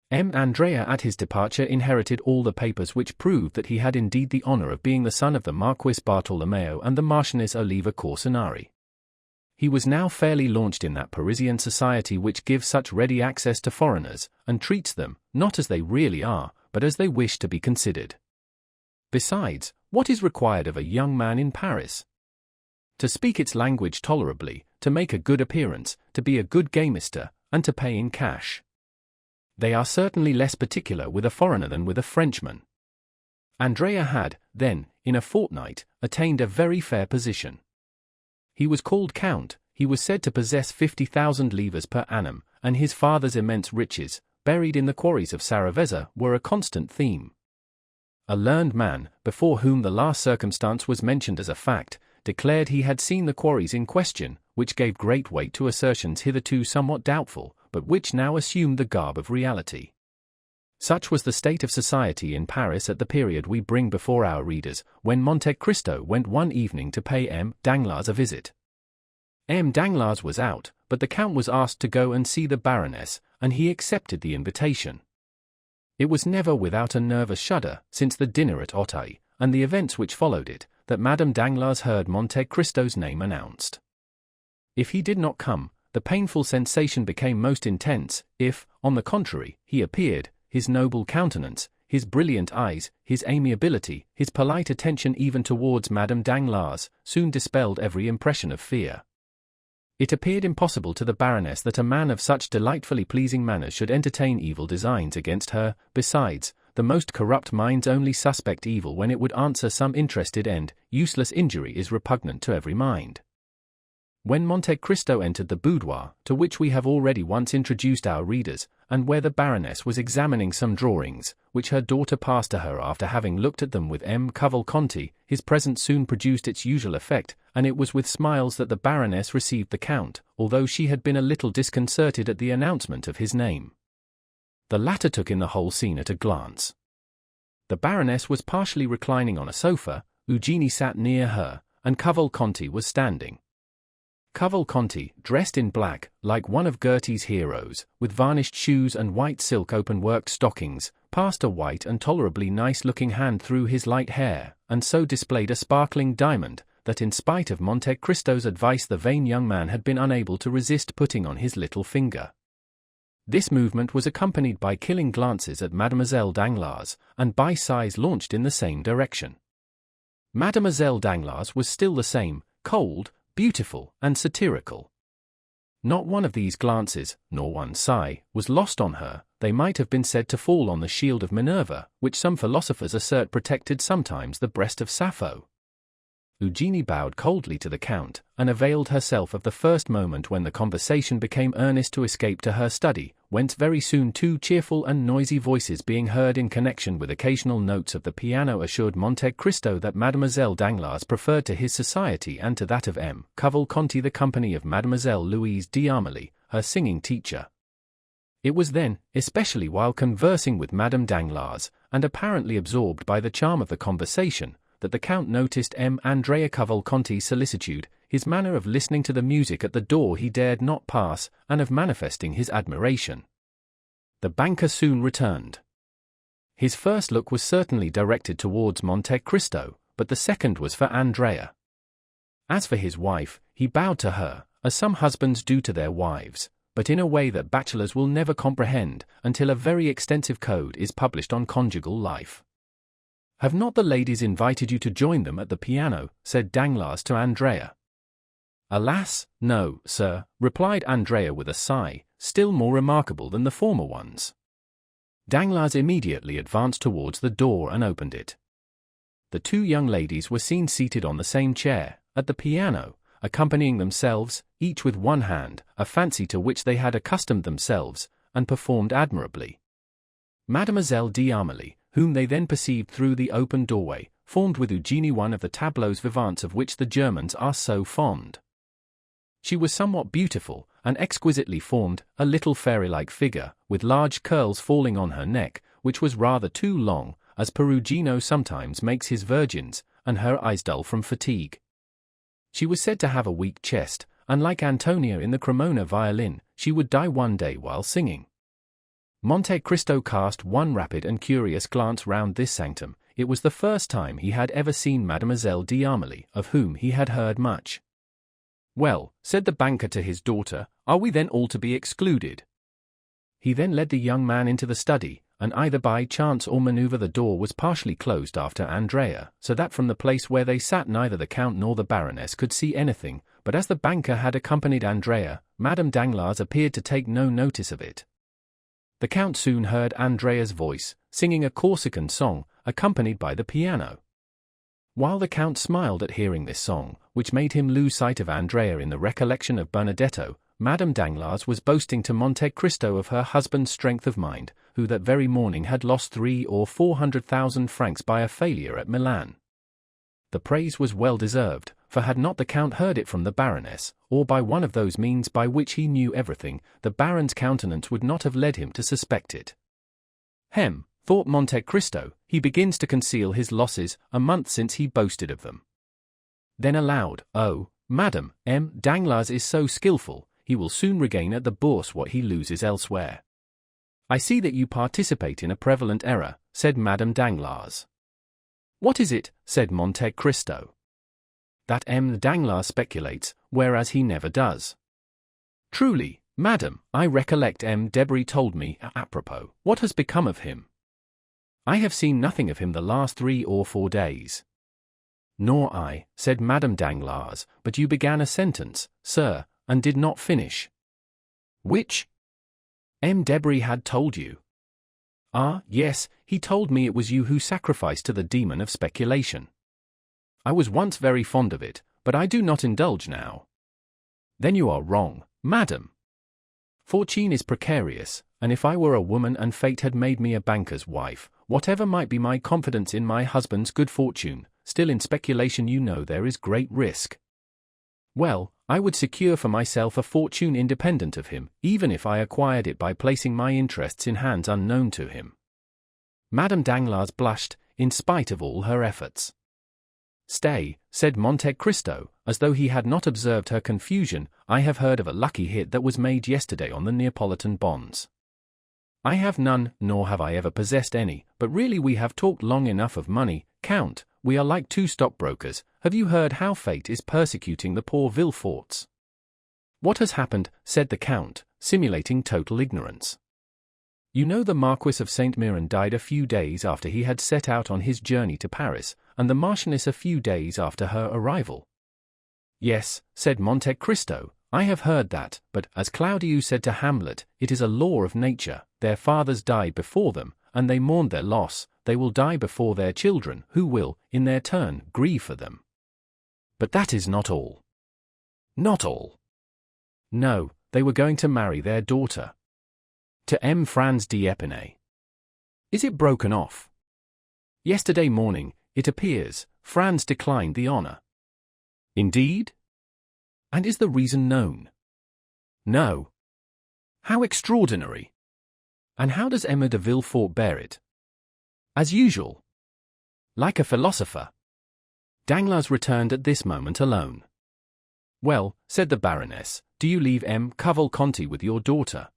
M. Andrea at his departure inherited all the papers which proved that he had indeed the honor of being the son of the Marquis Bartolomeo and the Marchioness Oliva Corsinari. He was now fairly launched in that Parisian society which gives such ready access to foreigners, and treats them, not as they really are, but as they wish to be considered. Besides, what is required of a young man in Paris? To speak its language tolerably, to make a good appearance, to be a good gamester, and to pay in cash. They are certainly less particular with a foreigner than with a Frenchman. Andrea had, then, in a fortnight, attained a very fair position. He was called Count, he was said to possess 50,000 livres per annum, and his father's immense riches, buried in the quarries of Saravezza, were a constant theme. A learned man, before whom the last circumstance was mentioned as a fact, declared he had seen the quarries in question, which gave great weight to assertions hitherto somewhat doubtful, but which now assumed the garb of reality. Such was the state of society in Paris at the period we bring before our readers, when Monte Cristo went one evening to pay M. Danglars a visit. M. Danglars was out, but the Count was asked to go and see the Baroness, and he accepted the invitation. It was never without a nervous shudder, since the dinner at Auteuil, and the events which followed it, that Madame Danglars heard Monte Cristo's name announced. If he did not come, the painful sensation became most intense. If, on the contrary, he appeared, his noble countenance, his brilliant eyes, his amiability, his polite attention even towards Madame Danglars, soon dispelled every impression of fear. It appeared impossible to the Baroness that a man of such delightfully pleasing manners should entertain evil designs against her. Besides, the most corrupt minds only suspect evil when it would answer some interested end. Useless injury is repugnant to every mind. When Monte Cristo entered the boudoir, to which we have already once introduced our readers, and where the Baroness was examining some drawings, which her daughter passed to her after having looked at them with M. Cavalcanti, his presence soon produced its usual effect, and it was with smiles that the Baroness received the Count, although she had been a little disconcerted at the announcement of his name. The latter took in the whole scene at a glance. The Baroness was partially reclining on a sofa, Eugénie sat near her, and Cavalcanti was standing. Cavalcanti, dressed in black, like one of Goethe's heroes, with varnished shoes and white silk open-worked stockings, passed a white and tolerably nice-looking hand through his light hair, and so displayed a sparkling diamond, that in spite of Monte Cristo's advice the vain young man had been unable to resist putting on his little finger. This movement was accompanied by killing glances at Mademoiselle Danglars, and by sighs launched in the same direction. Mademoiselle Danglars was still the same, cold, beautiful, and satirical. Not one of these glances, nor one sigh, was lost on her. They might have been said to fall on the shield of Minerva, which some philosophers assert protected sometimes the breast of Sappho. Eugénie bowed coldly to the Count, and availed herself of the first moment when the conversation became earnest to escape to her study, whence very soon two cheerful and noisy voices being heard in connection with occasional notes of the piano assured Monte Cristo that Mademoiselle Danglars preferred to his society and to that of M. Cavalcanti the company of Mademoiselle Louise d'Armilly, her singing teacher. It was then, especially while conversing with Madame Danglars, and apparently absorbed by the charm of the conversation, that the Count noticed M. Andrea Cavalcanti's solicitude, his manner of listening to the music at the door he dared not pass, and of manifesting his admiration. The banker soon returned. His first look was certainly directed towards Monte Cristo, but the second was for Andrea. As for his wife, he bowed to her, as some husbands do to their wives, but in a way that bachelors will never comprehend until a very extensive code is published on conjugal life. "Have not the ladies invited you to join them at the piano?" said Danglars to Andrea. "Alas, no, sir," replied Andrea with a sigh, still more remarkable than the former ones. Danglars immediately advanced towards the door and opened it. The two young ladies were seen seated on the same chair, at the piano, accompanying themselves, each with one hand, a fancy to which they had accustomed themselves, and performed admirably. Mademoiselle d'Armilly, whom they then perceived through the open doorway, formed with Eugénie one of the tableaux vivants of which the Germans are so fond. She was somewhat beautiful, and exquisitely formed, a little fairy-like figure, with large curls falling on her neck, which was rather too long, as Perugino sometimes makes his virgins, and her eyes dull from fatigue. She was said to have a weak chest, and like Antonio in the Cremona violin, she would die one day while singing. Monte Cristo cast one rapid and curious glance round this sanctum. It was the first time he had ever seen Mademoiselle d'Armilly, of whom he had heard much. "Well," said the banker to his daughter, "are we then all to be excluded?" He then led the young man into the study, and either by chance or maneuver the door was partially closed after Andrea, so that from the place where they sat neither the Count nor the Baroness could see anything, but as the banker had accompanied Andrea, Madame Danglars appeared to take no notice of it. The Count soon heard Andrea's voice, singing a Corsican song, accompanied by the piano. While the Count smiled at hearing this song, which made him lose sight of Andrea in the recollection of Benedetto, Madame Danglars was boasting to Monte Cristo of her husband's strength of mind, who that very morning had lost 300,000 or 400,000 francs by a failure at Milan. The praise was well deserved, for had not the Count heard it from the Baroness, or by one of those means by which he knew everything, the Baron's countenance would not have led him to suspect it. "Hem," thought Monte Cristo, "he begins to conceal his losses, a month since he boasted of them." Then aloud, "Oh, Madame M. Danglars is so skilful, he will soon regain at the Bourse what he loses elsewhere." "I see that you participate in a prevalent error," said Madame Danglars. "What is it?" said Monte Cristo. "That M. Danglars speculates, whereas he never does." "Truly, Madame, I recollect M. Debray told me, apropos, what has become of him?" "I have seen nothing of him the last 3 or 4 days." "Nor I," said Madame Danglars, "but you began a sentence, sir, and did not finish." "Which?" "M. Debray had told you." "Ah, yes, he told me it was you who sacrificed to the demon of speculation." "I was once very fond of it, but I do not indulge now." "Then you are wrong, Madame. Fortune is precarious, and if I were a woman and fate had made me a banker's wife, whatever might be my confidence in my husband's good fortune, still in speculation you know there is great risk. Well, I would secure for myself a fortune independent of him, even if I acquired it by placing my interests in hands unknown to him." Madame Danglars blushed, in spite of all her efforts. "Stay," said Monte Cristo, as though he had not observed her confusion, "I have heard of a lucky hit that was made yesterday on the Neapolitan bonds." "I have none, nor have I ever possessed any, but really we have talked long enough of money, Count. We are like two stockbrokers. Have you heard how fate is persecuting the poor Villeforts?" "What has happened?" said the Count, simulating total ignorance. "You know the Marquis of Saint Méran died a few days after he had set out on his journey to Paris, and the Marchioness a few days after her arrival." "Yes," said Monte Cristo, "I have heard that, but, as Claudius said to Hamlet, it is a law of nature, their fathers died before them, and they mourned their loss, they will die before their children, who will, in their turn, grieve for them." "But that is not all." "Not all?" "No, they were going to marry their daughter to M. Franz d'Épinay." "Is it broken off?" "Yesterday morning, it appears, Franz declined the honor." "Indeed? And is the reason known?" "No." "How extraordinary! And how does Emma de Villefort bear it?" "As usual. Like a philosopher." Danglars returned at this moment alone. "Well," said the Baroness, "do you leave M. Cavalcanti with your daughter?"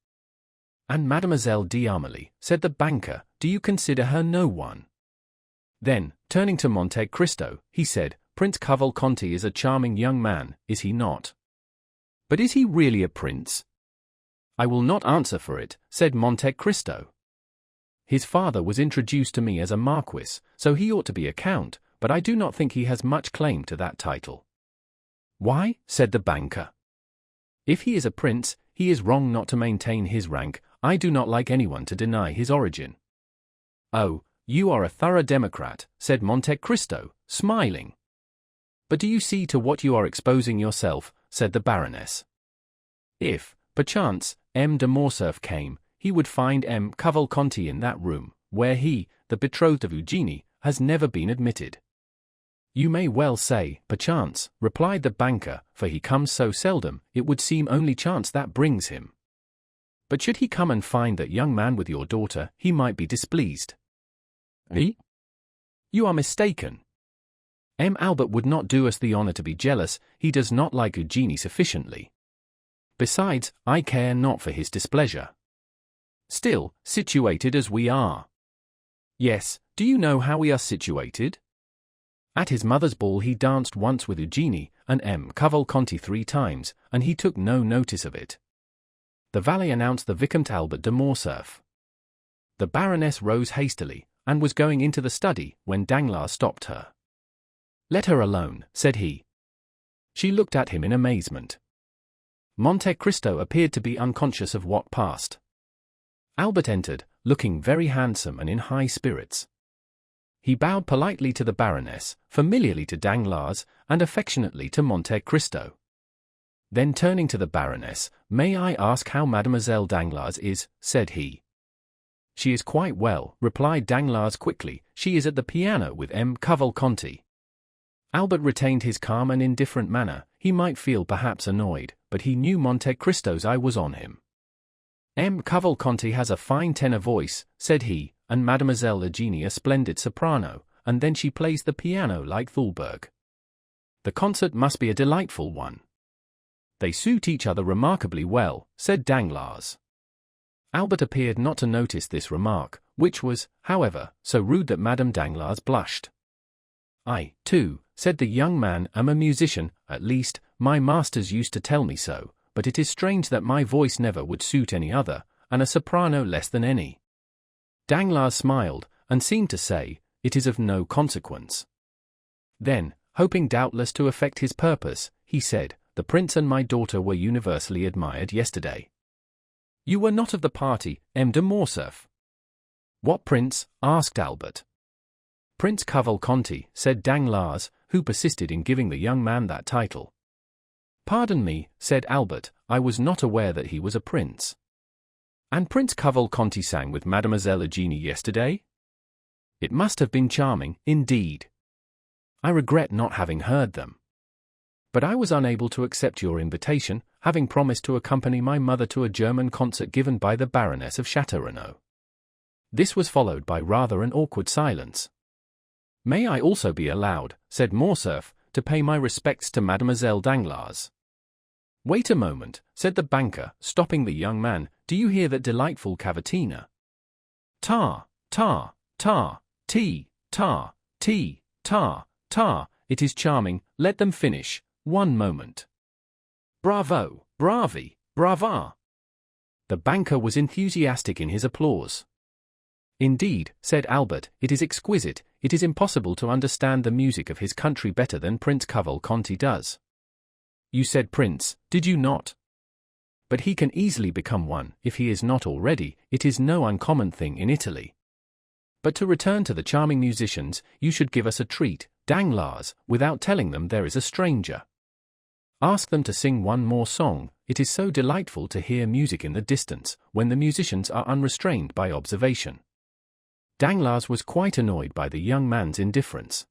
And Mademoiselle d'Armilly, said the banker, do you consider her no one? Then, turning to Monte Cristo, he said, Prince Cavalcanti is a charming young man, is he not? But is he really a prince? I will not answer for it, said Monte Cristo. His father was introduced to me as a marquis, so he ought to be a count, but I do not think he has much claim to that title. Why? Said the banker. If he is a prince, he is wrong not to maintain his rank. I do not like anyone to deny his origin. Oh, you are a thorough democrat, said Monte Cristo, smiling. But do you see to what you are exposing yourself, said the Baroness. If, perchance, M. de Morcerf came, he would find M. Cavalcanti in that room, where he, the betrothed of Eugenie, has never been admitted. You may well say, perchance, replied the banker, for he comes so seldom, it would seem only chance that brings him. But should he come and find that young man with your daughter, he might be displeased. Eh? You are mistaken. M. Albert would not do us the honor to be jealous, he does not like Eugenie sufficiently. Besides, I care not for his displeasure. Still, situated as we are. Yes, do you know how we are situated? At his mother's ball he danced once with Eugenie and M. Cavalcanti 3 times, and he took no notice of it. The valet announced the Vicomte Albert de Morcerf. The Baroness rose hastily, and was going into the study, when Danglars stopped her. Let her alone, said he. She looked at him in amazement. Monte Cristo appeared to be unconscious of what passed. Albert entered, looking very handsome and in high spirits. He bowed politely to the Baroness, familiarly to Danglars, and affectionately to Monte Cristo. Then turning to the Baroness, may I ask how Mademoiselle Danglars is, said he. She is quite well, replied Danglars quickly, she is at the piano with M. Cavalcanti. Albert retained his calm and indifferent manner, he might feel perhaps annoyed, but he knew Monte Cristo's eye was on him. M. Cavalcanti has a fine tenor voice, said he, and Mademoiselle Eugenie a splendid soprano, and then she plays the piano like Thalberg. The concert must be a delightful one. They suit each other remarkably well, said Danglars. Albert appeared not to notice this remark, which was, however, so rude that Madame Danglars blushed. I, too, said the young man, am a musician, at least, my masters used to tell me so, but it is strange that my voice never would suit any other, and a soprano less than any. Danglars smiled, and seemed to say, it is of no consequence. Then, hoping doubtless to effect his purpose, he said, the prince and my daughter were universally admired yesterday. You were not of the party, M. de Morcerf. What prince? Asked Albert. Prince Cavalcanti, said Danglars, who persisted in giving the young man that title. Pardon me, said Albert, I was not aware that he was a prince. And Prince Cavalcanti sang with Mademoiselle Eugenie yesterday? It must have been charming, indeed. I regret not having heard them. But I was unable to accept your invitation, having promised to accompany my mother to a German concert given by the Baroness of Château. This was followed by rather an awkward silence. May I also be allowed, said Morcerf, to pay my respects to Mademoiselle Danglars? Wait a moment, said the banker, stopping the young man, do you hear that delightful cavatina? Ta, ta, ta, ti, ta, ti, ta, ta, it is charming, let them finish, one moment. Bravo, bravi, brava. The banker was enthusiastic in his applause. Indeed, said Albert, it is exquisite, it is impossible to understand the music of his country better than Prince Cavalcanti does. You said prince, did you not? But he can easily become one, if he is not already, it is no uncommon thing in Italy. But to return to the charming musicians, you should give us a treat, Danglars, without telling them there is a stranger. Ask them to sing one more song, it is so delightful to hear music in the distance, when the musicians are unrestrained by observation. Danglars was quite annoyed by the young man's indifference.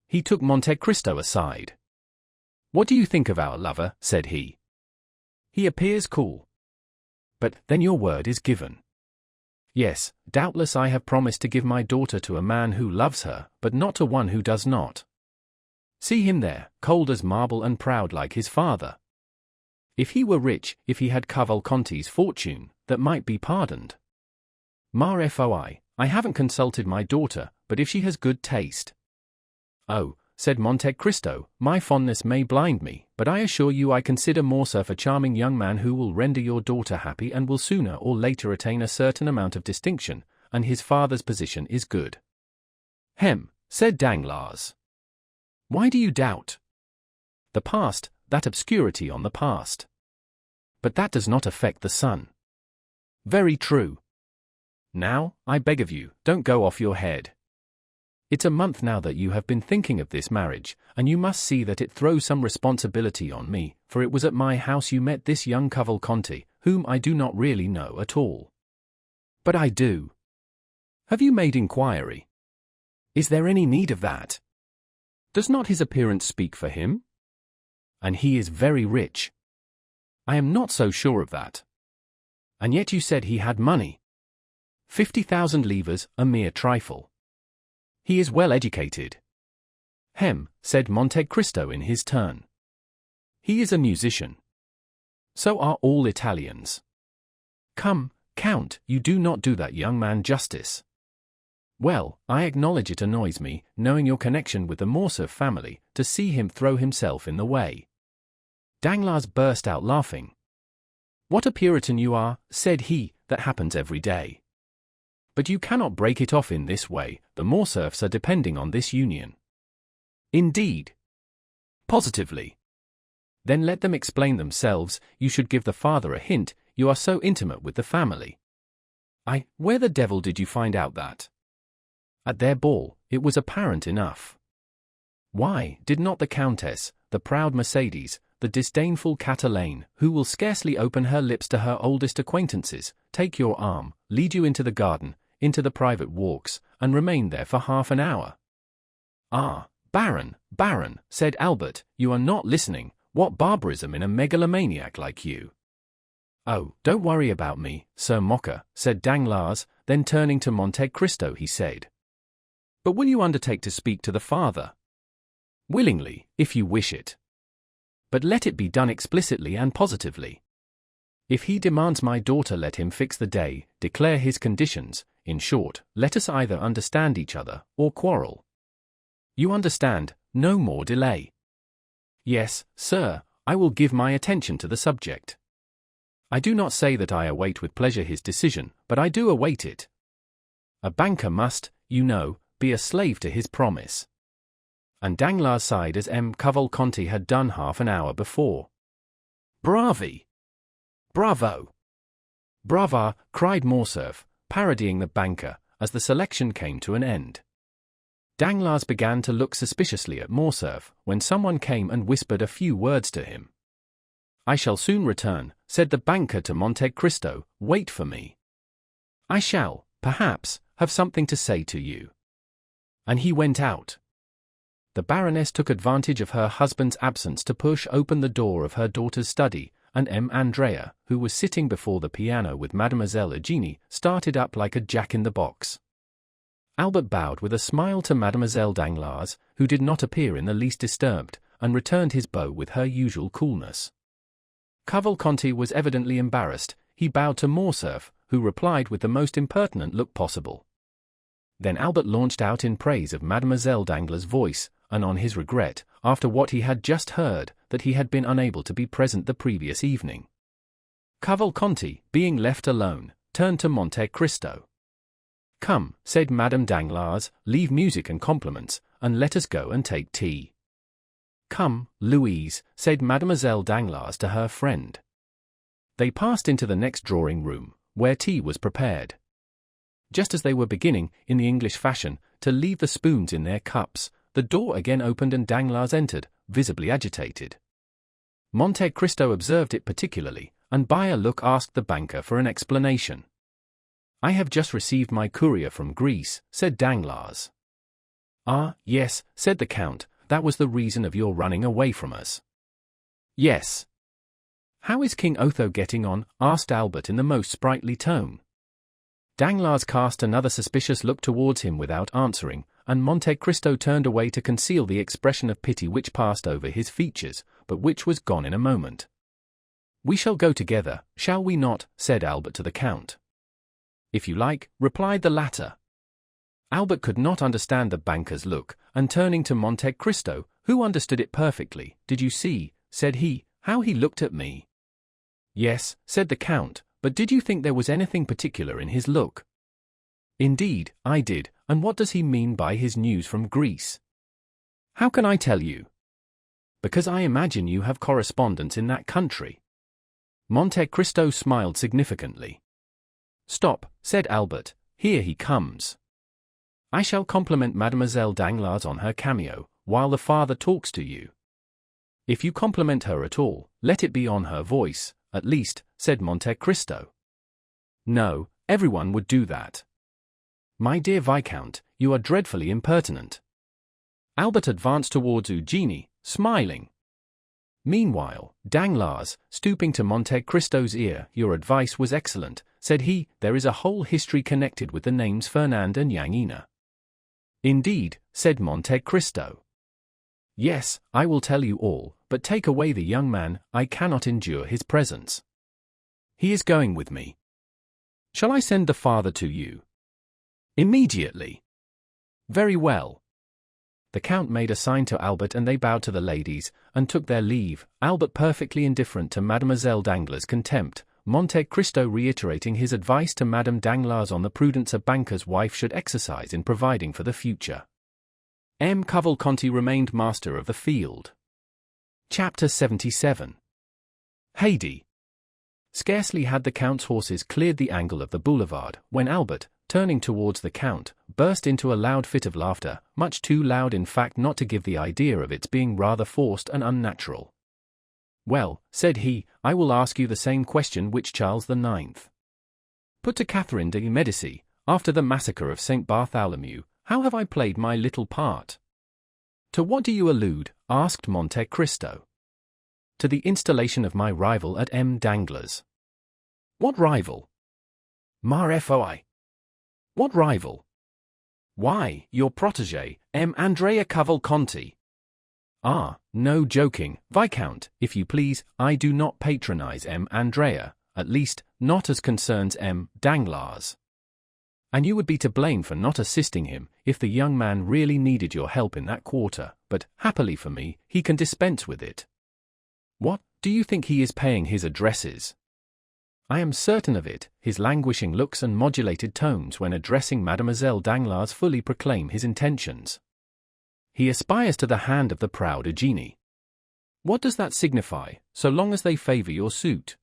He took Monte Cristo aside. What do you think of our lover? Said he. He appears cool. But, then your word is given. Yes, doubtless I have promised to give my daughter to a man who loves her, but not to one who does not. See him there, cold as marble and proud like his father. If he were rich, if he had Cavalcanti's fortune, that might be pardoned. Ma foi, I haven't consulted my daughter, but if she has good taste. Oh, said Monte Cristo, my fondness may blind me, but I assure you I consider Morcerf a charming young man who will render your daughter happy and will sooner or later attain a certain amount of distinction, and his father's position is good. Hem, said Danglars. Why do you doubt? The past, that obscurity on the past. But that does not affect the son. Very true. Now, I beg of you, don't go off your head. It's a month now that you have been thinking of this marriage, and you must see that it throws some responsibility on me, for it was at my house you met this young Cavalcanti, whom I do not really know at all. But I do. Have you made inquiry? Is there any need of that? Does not his appearance speak for him? And he is very rich. I am not so sure of that. And yet you said he had money. 50,000 livres, a mere trifle. He is well educated. Hem, said Monte Cristo in his turn. He is a musician. So are all Italians. Come, Count, you do not do that young man justice. Well, I acknowledge it annoys me, knowing your connection with the Morcerf family, to see him throw himself in the way. Danglars burst out laughing. What a Puritan you are, said he, that happens every day. But you cannot break it off in this way, the Morcerfs are depending on this union. Indeed. Positively. Then let them explain themselves, you should give the father a hint, you are so intimate with the family. Where the devil did you find out that? At their ball, it was apparent enough. Why, did not the Countess, the proud Mercedes, the disdainful Catalane, who will scarcely open her lips to her oldest acquaintances, take your arm, lead you into the garden, into the private walks, and remain there for half an hour? Ah, Baron, said Albert, you are not listening, what barbarism in a megalomaniac like you. Oh, don't worry about me, Sir Mocker, said Danglars, then turning to Monte Cristo he said. But will you undertake to speak to the father? Willingly, if you wish it. But let it be done explicitly and positively. If he demands my daughter, let him fix the day, declare his conditions, in short, let us either understand each other, or quarrel. You understand, no more delay. Yes, sir, I will give my attention to the subject. I do not say that I await with pleasure his decision, but I do await it. A banker must, you know, be a slave to his promise. And Danglars sighed as M. Cavalcanti had done half an hour before. Bravi! Bravo! Brava! Cried Morcerf, parodying the banker, as the selection came to an end. Danglars began to look suspiciously at Morcerf, when someone came and whispered a few words to him. I shall soon return, said the banker to Monte Cristo, wait for me. I shall, perhaps, have something to say to you. And he went out. The Baroness took advantage of her husband's absence to push open the door of her daughter's study, and Andrea, who was sitting before the piano with Mademoiselle Eugénie, started up like a jack-in-the-box. Albert bowed with a smile to Mademoiselle Danglars, who did not appear in the least disturbed, and returned his bow with her usual coolness. Cavalcanti was evidently embarrassed. He bowed to Morcerf, who replied with the most impertinent look possible. Then Albert launched out in praise of Mademoiselle Danglars' voice, and on his regret, after what he had just heard, that he had been unable to be present the previous evening. Cavalcanti, being left alone, turned to Monte Cristo. Come, said Madame Danglars, leave music and compliments, and let us go and take tea. Come, Louise, said Mademoiselle Danglars to her friend. They passed into the next drawing-room, where tea was prepared. Just as they were beginning, in the English fashion, to leave the spoons in their cups, the door again opened and Danglars entered, visibly agitated. Monte Cristo observed it particularly, and by a look asked the banker for an explanation. I have just received my courier from Greece, said Danglars. Ah, yes, said the Count, that was the reason of your running away from us. Yes. How is King Otho getting on? Asked Albert in the most sprightly tone. Danglars cast another suspicious look towards him without answering, and Monte Cristo turned away to conceal the expression of pity which passed over his features, but which was gone in a moment. We shall go together, shall we not? Said Albert to the Count. If you like, replied the latter. Albert could not understand the banker's look, and turning to Monte Cristo, who understood it perfectly, did you see, said he, how he looked at me? Yes, said the Count, but did you think there was anything particular in his look? Indeed, I did, and what does he mean by his news from Greece? How can I tell you? Because I imagine you have correspondents in that country. Monte Cristo smiled significantly. Stop, said Albert, here he comes. I shall compliment Mademoiselle Danglars on her cameo, while the father talks to you. If you compliment her at all, let it be on her voice, at least, said Monte Cristo. No, everyone would do that. My dear Viscount, you are dreadfully impertinent. Albert advanced towards Eugenie, smiling. Meanwhile, Danglars, stooping to Monte Cristo's ear, your advice was excellent, said he, there is a whole history connected with the names Fernand and Yanina. Indeed, said Monte Cristo. Yes, I will tell you all, but take away the young man, I cannot endure his presence. He is going with me. Shall I send the father to you? Immediately. Very well. The Count made a sign to Albert and they bowed to the ladies, and took their leave, Albert perfectly indifferent to Mademoiselle Danglars' contempt, Monte Cristo reiterating his advice to Madame Danglars on the prudence a banker's wife should exercise in providing for the future. M. Cavalcanti remained master of the field. Chapter 77. Haydée. Scarcely had the Count's horses cleared the angle of the boulevard, when Albert, turning towards the Count, burst into a loud fit of laughter, much too loud in fact not to give the idea of its being rather forced and unnatural. Well, said he, I will ask you the same question which Charles IX put to Catherine de' Medici, after the massacre of St. Bartholomew. How have I played my little part? To what do you allude? Asked Monte Cristo. To the installation of my rival at M. Danglars. What rival? Ma foi. What rival? Why, your protégé, M. Andrea Cavalcanti. Ah, no joking, Viscount, if you please, I do not patronize M. Andrea, at least, not as concerns M. Danglars. And you would be to blame for not assisting him, if the young man really needed your help in that quarter, but, happily for me, he can dispense with it. What, do you think he is paying his addresses? I am certain of it, his languishing looks and modulated tones when addressing Mademoiselle Danglars fully proclaim his intentions. He aspires to the hand of the proud Eugenie. What does that signify, so long as they favour your suit?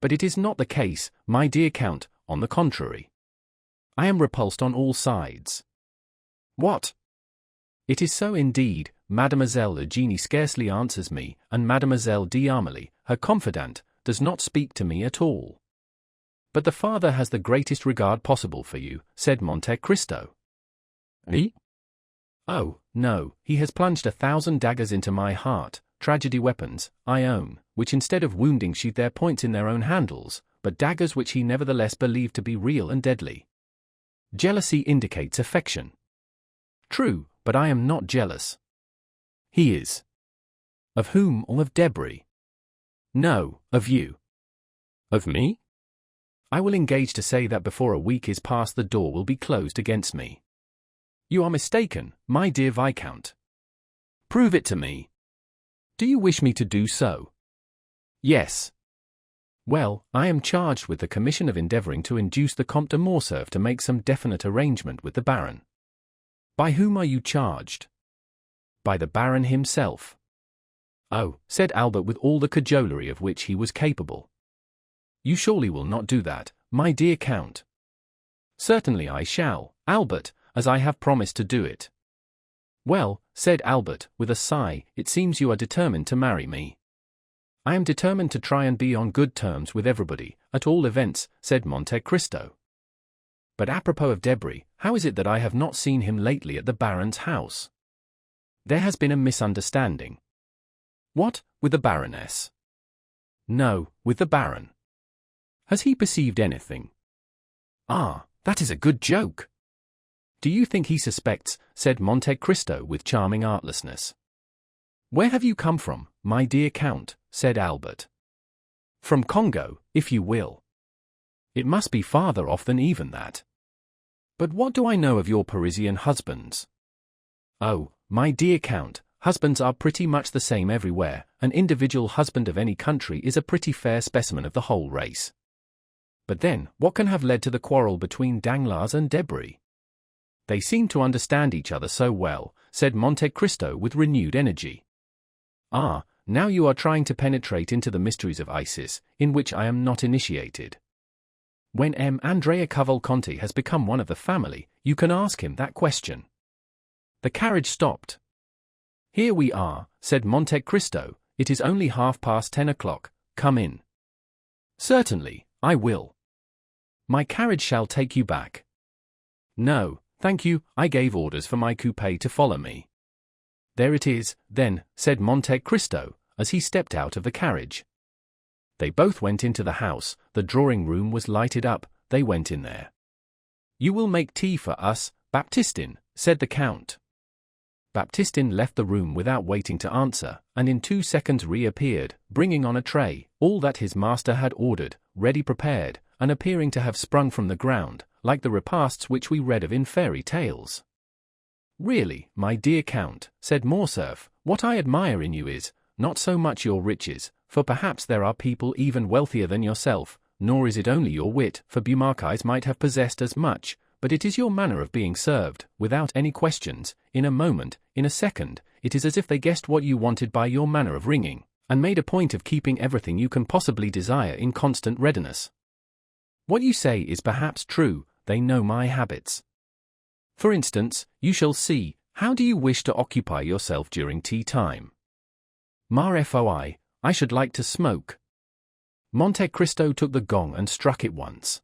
But it is not the case, my dear Count, on the contrary. I am repulsed on all sides. What? It is so indeed, Mademoiselle Eugenie scarcely answers me, and Mademoiselle d'Armilly, her confidante, does not speak to me at all. But the father has the greatest regard possible for you, said Monte Cristo. He? Oh, no, he has plunged 1,000 daggers into my heart, tragedy weapons, I own, which instead of wounding sheathe their points in their own handles, but daggers which he nevertheless believed to be real and deadly. Jealousy indicates affection. True, but I am not jealous. He is. Of whom, or of Debray? No, of you. Of me? I will engage to say that before a week is past the door will be closed against me. You are mistaken, my dear Viscount. Prove it to me. Do you wish me to do so? Yes. Well, I am charged with the commission of endeavouring to induce the Comte de Morcerf to make some definite arrangement with the Baron. By whom are you charged? By the Baron himself. Oh, said Albert with all the cajolery of which he was capable. You surely will not do that, my dear Count. Certainly I shall, Albert, as I have promised to do it. Well, said Albert, with a sigh, it seems you are determined to marry me. I am determined to try and be on good terms with everybody, at all events, said Monte Cristo. But apropos of Debray, how is it that I have not seen him lately at the Baron's house? There has been a misunderstanding. What, with the Baroness? No, with the Baron. Has he perceived anything? Ah, that is a good joke. Do you think he suspects, said Monte Cristo with charming artlessness. Where have you come from, my dear Count, said Albert. From Congo, if you will. It must be farther off than even that. But what do I know of your Parisian husbands? Oh, my dear Count, husbands are pretty much the same everywhere. An individual husband of any country is a pretty fair specimen of the whole race. But then, what can have led to the quarrel between Danglars and Debray? They seem to understand each other so well, said Monte Cristo with renewed energy. Ah, now you are trying to penetrate into the mysteries of Isis, in which I am not initiated. When Andrea Cavalcanti has become one of the family, you can ask him that question. The carriage stopped. Here we are, said Monte Cristo. It is only 10:30. Come in. Certainly, I will. My carriage shall take you back. No, thank you, I gave orders for my coupé to follow me. There it is, then, said Monte Cristo, as he stepped out of the carriage. They both went into the house. The drawing-room was lighted up. They went in there. You will make tea for us, Baptistin, said the Count. Baptistin left the room without waiting to answer, and in 2 seconds reappeared, bringing on a tray all that his master had ordered, ready prepared, and appearing to have sprung from the ground, like the repasts which we read of in fairy tales. Really, my dear Count, said Morcerf, what I admire in you is, not so much your riches, for perhaps there are people even wealthier than yourself, nor is it only your wit, for Beaumarchais might have possessed as much, but it is your manner of being served, without any questions, in a moment, in a second. It is as if they guessed what you wanted by your manner of ringing, and made a point of keeping everything you can possibly desire in constant readiness. What you say is perhaps true, they know my habits. For instance, you shall see, how do you wish to occupy yourself during tea time? Foi, I should like to smoke. Monte Cristo took the gong and struck it once.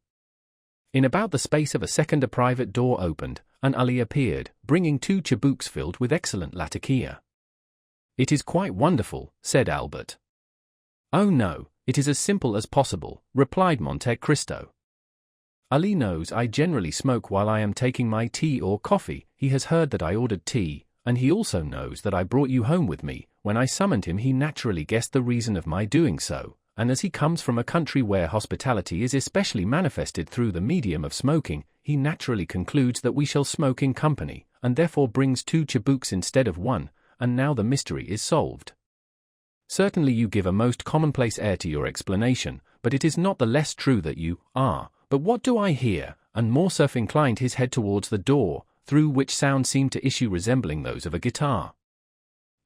In about the space of a second a private door opened, and Ali appeared, bringing 2 chibouks filled with excellent latakia. It is quite wonderful, said Albert. Oh no, it is as simple as possible, replied Monte Cristo. Ali knows I generally smoke while I am taking my tea or coffee. He has heard that I ordered tea, and he also knows that I brought you home with me. When I summoned him he naturally guessed the reason of my doing so, and as he comes from a country where hospitality is especially manifested through the medium of smoking, he naturally concludes that we shall smoke in company, and therefore brings 2 chibouks instead of 1, and now the mystery is solved. Certainly you give a most commonplace air to your explanation, but it is not the less true that you are. But what do I hear? And Morcerf inclined his head towards the door, through which sounds seemed to issue resembling those of a guitar.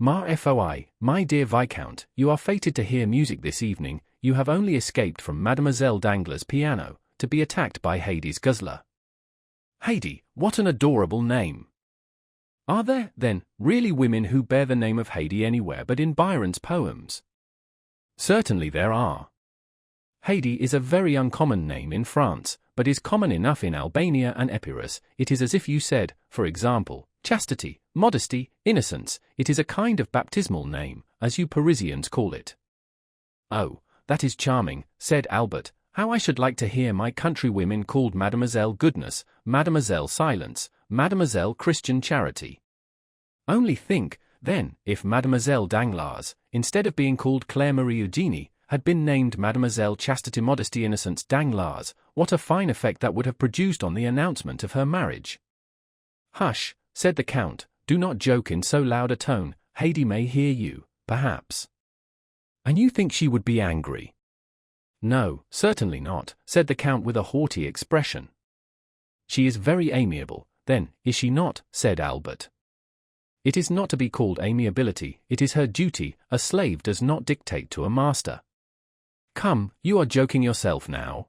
Foi, my dear Viscount, you are fated to hear music this evening. You have only escaped from Mademoiselle Danglars' piano, to be attacked by Haydée's guzzler. Haydée, what an adorable name! Are there, then, really women who bear the name of Haydée anywhere but in Byron's poems? Certainly there are. Haydée is a very uncommon name in France, but is common enough in Albania and Epirus. It is as if you said, for example, chastity, modesty, innocence. It is a kind of baptismal name, as you Parisians call it. Oh, that is charming, said Albert. How I should like to hear my countrywomen called Mademoiselle Goodness, Mademoiselle Silence, Mademoiselle Christian Charity. Only think, then, if Mademoiselle Danglars, instead of being called Claire Marie Eugenie, had been named Mademoiselle Chastity Modesty Innocence Danglars, what a fine effect that would have produced on the announcement of her marriage. Hush, said the Count, do not joke in so loud a tone. Haydée may hear you, perhaps. And you think she would be angry? No, certainly not, said the Count with a haughty expression. She is very amiable, then, is she not? Said Albert. It is not to be called amiability, it is her duty. A slave does not dictate to a master. Come, you are joking yourself now.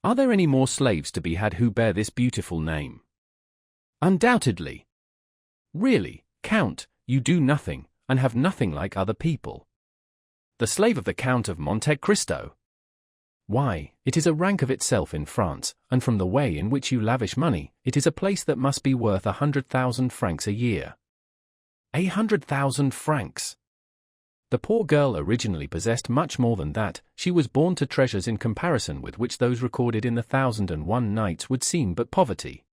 Are there any more slaves to be had who bear this beautiful name? Undoubtedly. Really, Count, you do nothing, and have nothing like other people. The slave of the Count of Monte Cristo. Why, it is a rank of itself in France, and from the way in which you lavish money, it is a place that must be worth 100,000 francs a year. 100,000 francs! The poor girl originally possessed much more than that. She was born to treasures in comparison with which those recorded in the 1001 Nights would seem but poverty.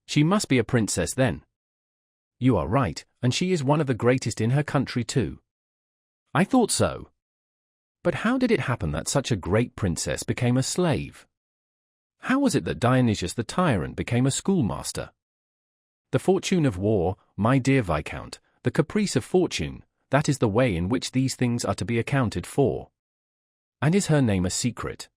She must be a princess then. You are right, and she is one of the greatest in her country too. I thought so. But how did it happen that such a great princess became a slave? How was it that Dionysius the tyrant became a schoolmaster? The fortune of war, my dear Viscount, the caprice of fortune, that is the way in which these things are to be accounted for. And is her name a secret?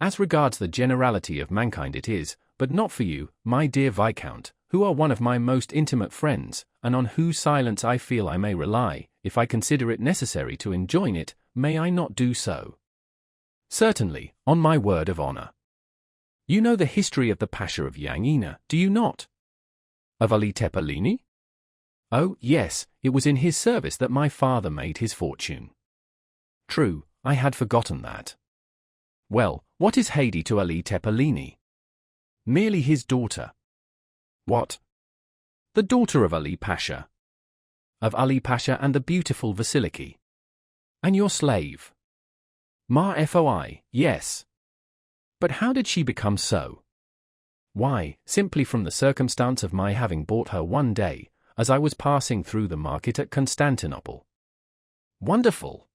As regards the generality of mankind it is, but not for you, my dear Viscount, who are one of my most intimate friends, and on whose silence I feel I may rely, if I consider it necessary to enjoin it, may I not do so? Certainly, on my word of honor. You know the history of the Pasha of Yangina, do you not? Of Ali Tepelini? Oh, yes, it was in his service that my father made his fortune. True, I had forgotten that. Well, what is Haydée to Ali Tepelini? Merely his daughter. What? The daughter of Ali Pasha. Of Ali Pasha and the beautiful Vasiliki. And your slave. Foi, yes. But how did she become so? Why, simply from the circumstance of my having bought her one day, as I was passing through the market at Constantinople. Wonderful!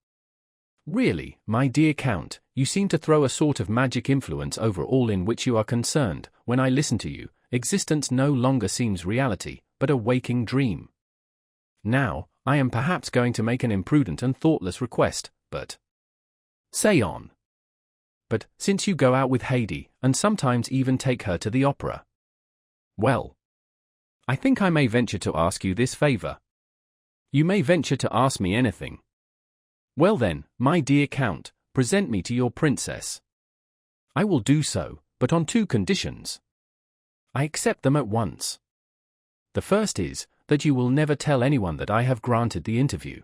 Really, my dear Count, you seem to throw a sort of magic influence over all in which you are concerned. When I listen to you, existence no longer seems reality, but a waking dream. Now, I am perhaps going to make an imprudent and thoughtless request, but... Say on. But, since you go out with Haydée, and sometimes even take her to the opera. Well, I think I may venture to ask you this favor. You may venture to ask me anything. Well then, my dear Count, present me to your princess. I will do so, but on 2 conditions. I accept them at once. The first is, that you will never tell anyone that I have granted the interview.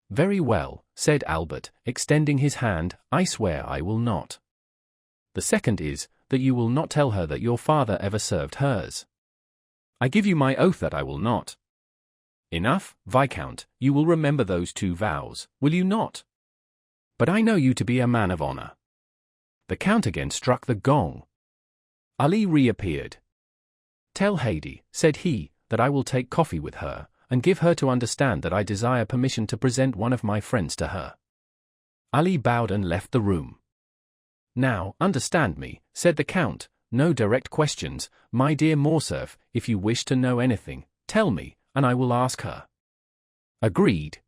Very well, said Albert, extending his hand, I swear I will not. The second is, that you will not tell her that your father ever served hers. I give you my oath that I will not. Enough, Viscount, you will remember those 2 vows, will you not? But I know you to be a man of honor. The Count again struck the gong. Ali reappeared. Tell Haydée, said he, that I will take coffee with her, and give her to understand that I desire permission to present one of my friends to her. Ali bowed and left the room. Now, understand me, said the Count, no direct questions, my dear Morcerf, if you wish to know anything, tell me, and I will ask her. Agreed.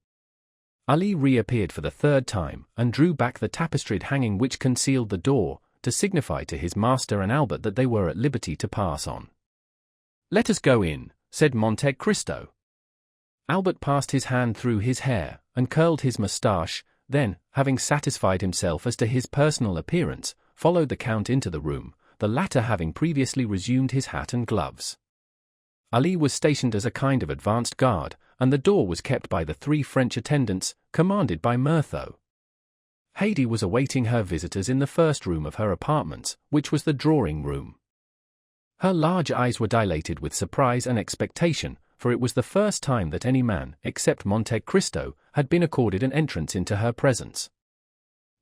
Ali reappeared for the 3rd time, and drew back the tapestried hanging which concealed the door, to signify to his master and Albert that they were at liberty to pass on. Let us go in, said Monte Cristo. Albert passed his hand through his hair, and curled his moustache, then, having satisfied himself as to his personal appearance, followed the Count into the room, the latter having previously resumed his hat and gloves. Ali was stationed as a kind of advanced guard, and the door was kept by the 3 French attendants, commanded by Murtho. Haydée was awaiting her visitors in the first room of her apartments, which was the drawing-room. Her large eyes were dilated with surprise and expectation, for it was the first time that any man, except Monte Cristo, had been accorded an entrance into her presence.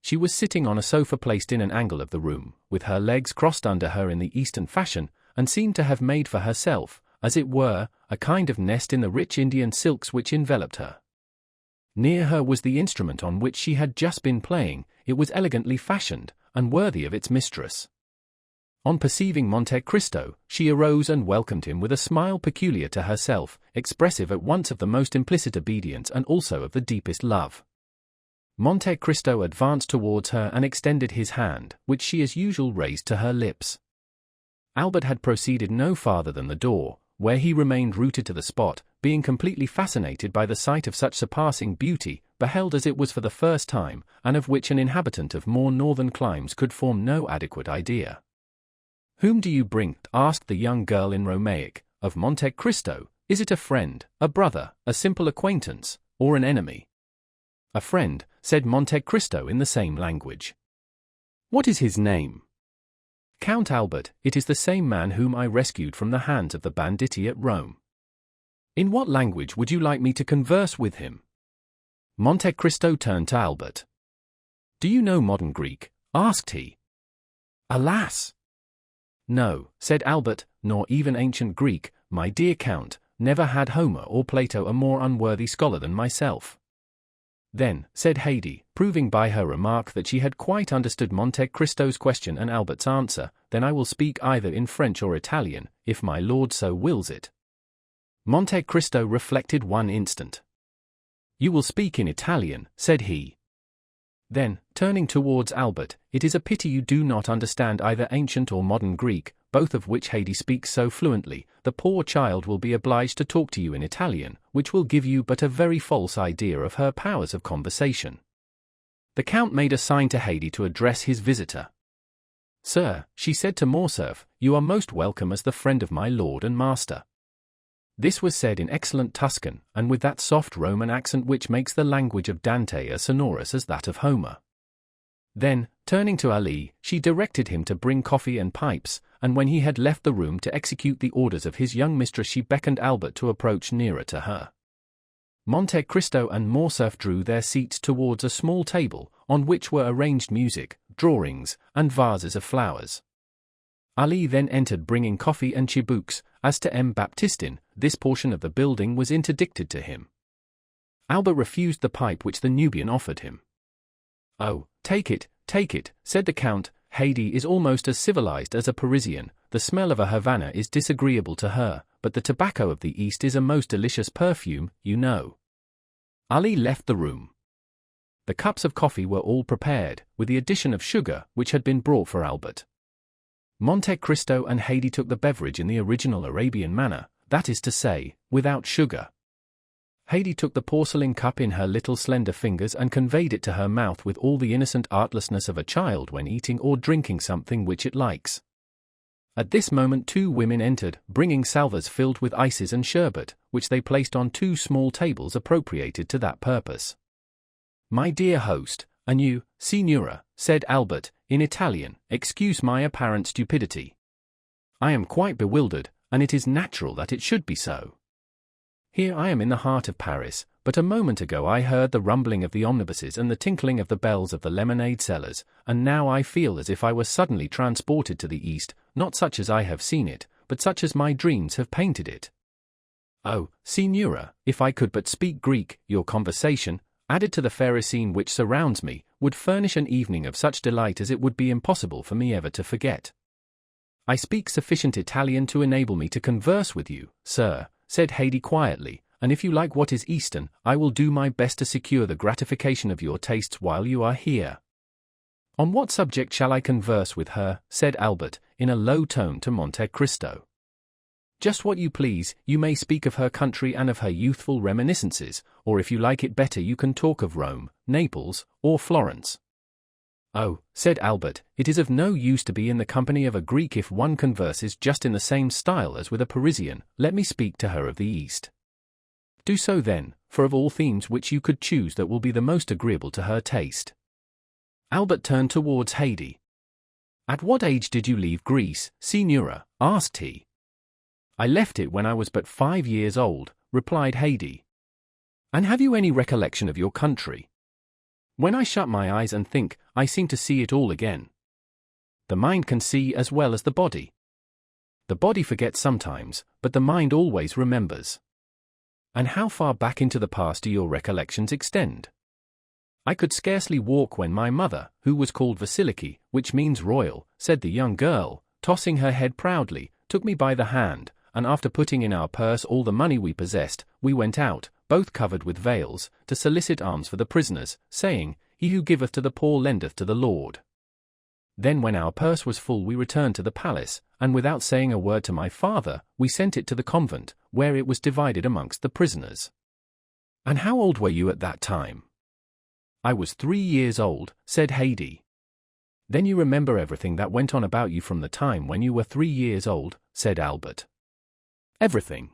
She was sitting on a sofa placed in an angle of the room, with her legs crossed under her in the Eastern fashion, and seemed to have made for herself, as it were, a kind of nest in the rich Indian silks which enveloped her. Near her was the instrument on which she had just been playing. It was elegantly fashioned, and worthy of its mistress. On perceiving Monte Cristo, she arose and welcomed him with a smile peculiar to herself, expressive at once of the most implicit obedience and also of the deepest love. Monte Cristo advanced towards her and extended his hand, which she as usual raised to her lips. Albert had proceeded no farther than the door, where he remained rooted to the spot, being completely fascinated by the sight of such surpassing beauty, beheld as it was for the first time, and of which an inhabitant of more northern climes could form no adequate idea. "Whom do you bring?" asked the young girl in Romaic, of Monte Cristo. "Is it a friend, a brother, a simple acquaintance, or an enemy?" "A friend," said Monte Cristo in the same language. "What is his name?" "Count Albert. It is the same man whom I rescued from the hands of the banditti at Rome." "In what language would you like me to converse with him?" Monte Cristo turned to Albert. "Do you know modern Greek?" asked he. "Alas! No," said Albert, "nor even ancient Greek, my dear Count. Never had Homer or Plato a more unworthy scholar than myself." Then, said Haydée, proving by her remark that she had quite understood Monte Cristo's question and Albert's answer, then I will speak either in French or Italian, if my lord so wills it. Monte Cristo reflected one instant. You will speak in Italian, said he. Then, turning towards Albert, it is a pity you do not understand either ancient or modern Greek, both of which Haydée speaks so fluently. The poor child will be obliged to talk to you in Italian, which will give you but a very false idea of her powers of conversation. The Count made a sign to Haydée to address his visitor. Sir, she said to Morcerf, you are most welcome as the friend of my lord and master. This was said in excellent Tuscan, and with that soft Roman accent which makes the language of Dante as sonorous as that of Homer. Then, turning to Ali, she directed him to bring coffee and pipes, and when he had left the room to execute the orders of his young mistress, she beckoned Albert to approach nearer to her. Monte Cristo and Morcerf drew their seats towards a small table, on which were arranged music, drawings, and vases of flowers. Ali then entered bringing coffee and chibouques. As to M. Baptistin, this portion of the building was interdicted to him. Albert refused the pipe which the Nubian offered him. Oh, take it, said the Count. Haydée is almost as civilized as a Parisian. The smell of a Havana is disagreeable to her, but the tobacco of the East is a most delicious perfume, you know. Ali left the room. The cups of coffee were all prepared, with the addition of sugar, which had been brought for Albert. Monte Cristo and Haydée took the beverage in the original Arabian manner, that is to say, without sugar. Haydée took the porcelain cup in her little slender fingers and conveyed it to her mouth with all the innocent artlessness of a child when eating or drinking something which it likes. At this moment 2 women entered, bringing salvers filled with ices and sherbet, which they placed on 2 small tables appropriated to that purpose. My dear host, and you, Signora, said Albert, in Italian, excuse my apparent stupidity. I am quite bewildered, and it is natural that it should be so. Here I am in the heart of Paris, but a moment ago I heard the rumbling of the omnibuses and the tinkling of the bells of the lemonade sellers, and now I feel as if I were suddenly transported to the East, not such as I have seen it, but such as my dreams have painted it. Oh, Signora, if I could but speak Greek, your conversation, added to the fair scene which surrounds me, would furnish an evening of such delight as it would be impossible for me ever to forget. I speak sufficient Italian to enable me to converse with you, sir, said Haydée quietly, and if you like what is Eastern, I will do my best to secure the gratification of your tastes while you are here. On what subject shall I converse with her? Said Albert, in a low tone to Monte Cristo. Just what you please. You may speak of her country and of her youthful reminiscences, or if you like it better you can talk of Rome, Naples, or Florence. Oh, said Albert, it is of no use to be in the company of a Greek if one converses just in the same style as with a Parisian. Let me speak to her of the East. Do so then, for of all themes which you could choose that will be the most agreeable to her taste. Albert turned towards Haydée. At what age did you leave Greece, Signora? Asked he. I left it when I was but 5 years old, replied Haydée. And have you any recollection of your country? When I shut my eyes and think, I seem to see it all again. The mind can see as well as the body. The body forgets sometimes, but the mind always remembers. And how far back into the past do your recollections extend? I could scarcely walk when my mother, who was called Vasiliki, which means royal, said the young girl, tossing her head proudly, took me by the hand, and after putting in our purse all the money we possessed, we went out, both covered with veils, to solicit alms for the prisoners, saying, He who giveth to the poor lendeth to the Lord. Then when our purse was full we returned to the palace, and without saying a word to my father, we sent it to the convent, where it was divided amongst the prisoners. And how old were you at that time? I was 3 years old, said Haydée. Then you remember everything that went on about you from the time when you were 3 years old, said Albert. Everything.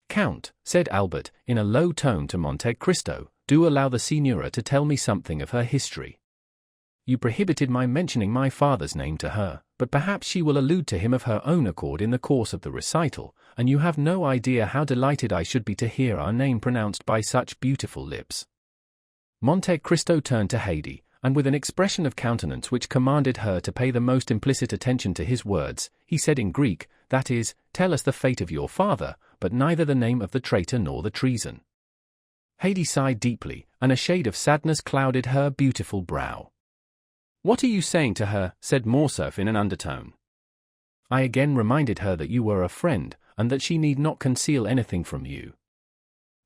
Count, said Albert, in a low tone to Monte Cristo, do allow the Signora to tell me something of her history. You prohibited my mentioning my father's name to her, but perhaps she will allude to him of her own accord in the course of the recital, and you have no idea how delighted I should be to hear our name pronounced by such beautiful lips. Monte Cristo turned to Haydée, and with an expression of countenance which commanded her to pay the most implicit attention to his words, he said in Greek, that is, tell us the fate of your father, but neither the name of the traitor nor the treason. Haydée sighed deeply, and a shade of sadness clouded her beautiful brow. "What are you saying to her?" said Morcerf in an undertone. "I again reminded her that you were a friend, and that she need not conceal anything from you."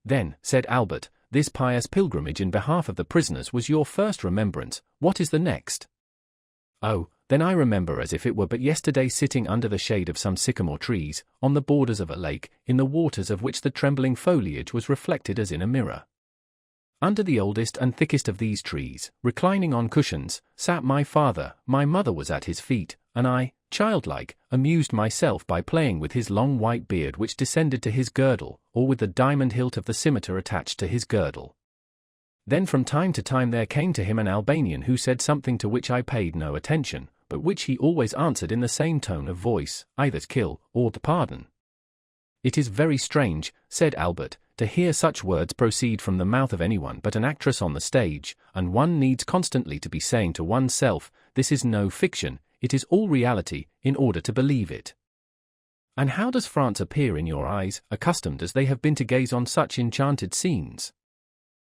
"Then," said Albert, "this pious pilgrimage in behalf of the prisoners was your first remembrance. What is the next?" "Oh, then I remember as if it were but yesterday sitting under the shade of some sycamore trees, on the borders of a lake, in the waters of which the trembling foliage was reflected as in a mirror. Under the oldest and thickest of these trees, reclining on cushions, sat my father, my mother was at his feet, and I, childlike, amused myself by playing with his long white beard which descended to his girdle, or with the diamond hilt of the scimitar attached to his girdle. Then from time to time there came to him an Albanian who said something to which I paid no attention, but which he always answered in the same tone of voice, either to kill, or to pardon." "It is very strange," said Albert, "to hear such words proceed from the mouth of anyone but an actress on the stage, and one needs constantly to be saying to oneself, 'This is no fiction, it is all reality,' in order to believe it. And how does France appear in your eyes, accustomed as they have been to gaze on such enchanted scenes?"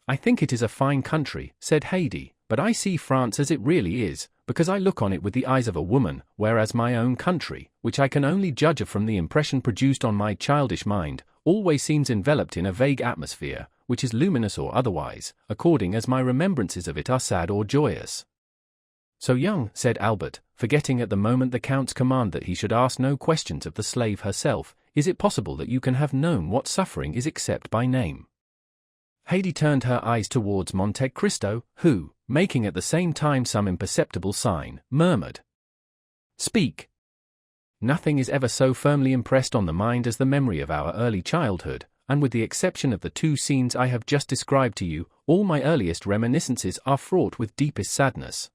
"I think it is a fine country," said Haydée, "but I see France as it really is, because I look on it with the eyes of a woman, whereas my own country, which I can only judge of from the impression produced on my childish mind, always seems enveloped in a vague atmosphere, which is luminous or otherwise, according as my remembrances of it are sad or joyous." "So young," said Albert, forgetting at the moment the Count's command that he should ask no questions of the slave herself, "is it possible that you can have known what suffering is except by name?" Haydée turned her eyes towards Monte Cristo, who, making at the same time some imperceptible sign, murmured, "Speak." Nothing is ever so firmly impressed on the mind as the memory of our early childhood, and with the exception of the two scenes I have just described to you, all my earliest reminiscences are fraught with deepest sadness.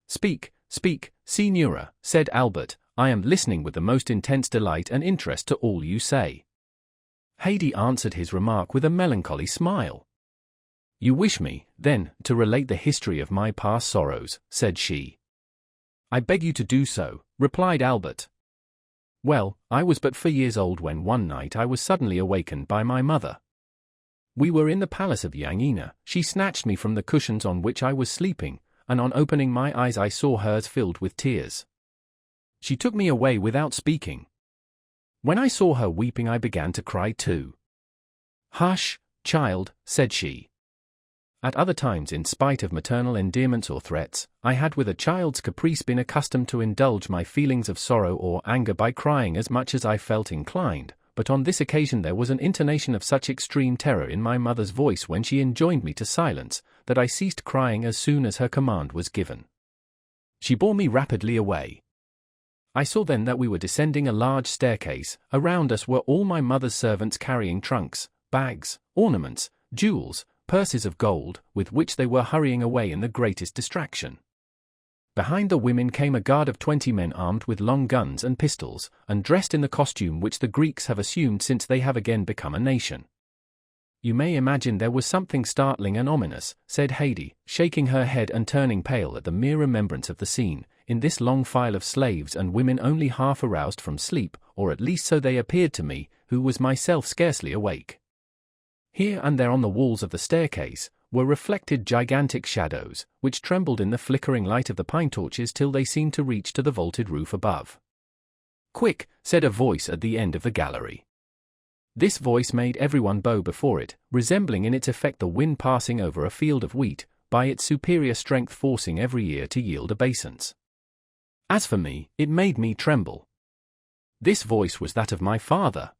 "Speak, speak, Signora," said Albert, "I am listening with the most intense delight and interest to all you say." Haydée answered his remark with a melancholy smile. "You wish me, then, to relate the history of my past sorrows," said she. "I beg you to do so," replied Albert. "Well, I was but 4 years old when one night I was suddenly awakened by my mother. We were in the palace of Yangina, she snatched me from the cushions on which I was sleeping, and on opening my eyes I saw hers filled with tears. She took me away without speaking. When I saw her weeping I began to cry too. 'Hush, child,' said she. At other times, in spite of maternal endearments or threats, I had with a child's caprice been accustomed to indulge my feelings of sorrow or anger by crying as much as I felt inclined, but on this occasion there was an intonation of such extreme terror in my mother's voice when she enjoined me to silence, that I ceased crying as soon as her command was given. She bore me rapidly away. I saw then that we were descending a large staircase. Around us were all my mother's servants carrying trunks, bags, ornaments, jewels, purses of gold, with which they were hurrying away in the greatest distraction. Behind the women came a guard of 20 men armed with long guns and pistols, and dressed in the costume which the Greeks have assumed since they have again become a nation. You may imagine there was something startling and ominous, said Haydée, shaking her head and turning pale at the mere remembrance of the scene, in this long file of slaves and women only half aroused from sleep, or at least so they appeared to me, who was myself scarcely awake. Here and there on the walls of the staircase were reflected gigantic shadows, which trembled in the flickering light of the pine torches till they seemed to reach to the vaulted roof above. "Quick," said a voice at the end of the gallery. This voice made everyone bow before it, resembling in its effect the wind passing over a field of wheat, by its superior strength forcing every ear to yield obeisance. As for me, it made me tremble. This voice was that of my father.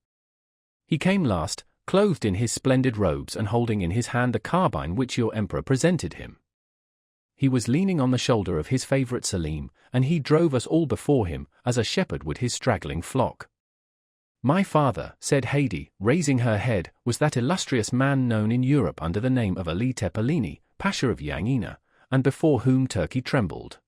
He came last, clothed in his splendid robes and holding in his hand the carbine which your emperor presented him. He was leaning on the shoulder of his favorite Selim, and he drove us all before him, as a shepherd would his straggling flock. My father, said Haydée, raising her head, was that illustrious man known in Europe under the name of Ali Tepelini, Pasha of Yangina, and before whom Turkey trembled.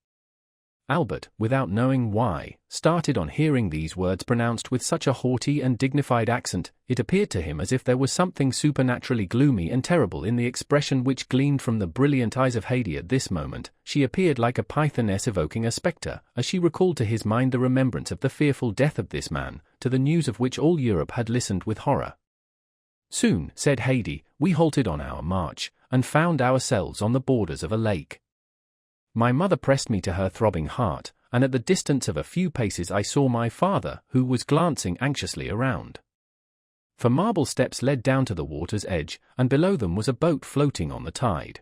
Albert, without knowing why, started on hearing these words pronounced with such a haughty and dignified accent. It appeared to him as if there was something supernaturally gloomy and terrible in the expression which gleamed from the brilliant eyes of Haydée at this moment. She appeared like a pythoness evoking a spectre, as she recalled to his mind the remembrance of the fearful death of this man, to the news of which all Europe had listened with horror. Soon, said Haydée, we halted on our march, and found ourselves on the borders of a lake. My mother pressed me to her throbbing heart, and at the distance of a few paces I saw my father, who was glancing anxiously around. For marble steps led down to the water's edge, and below them was a boat floating on the tide.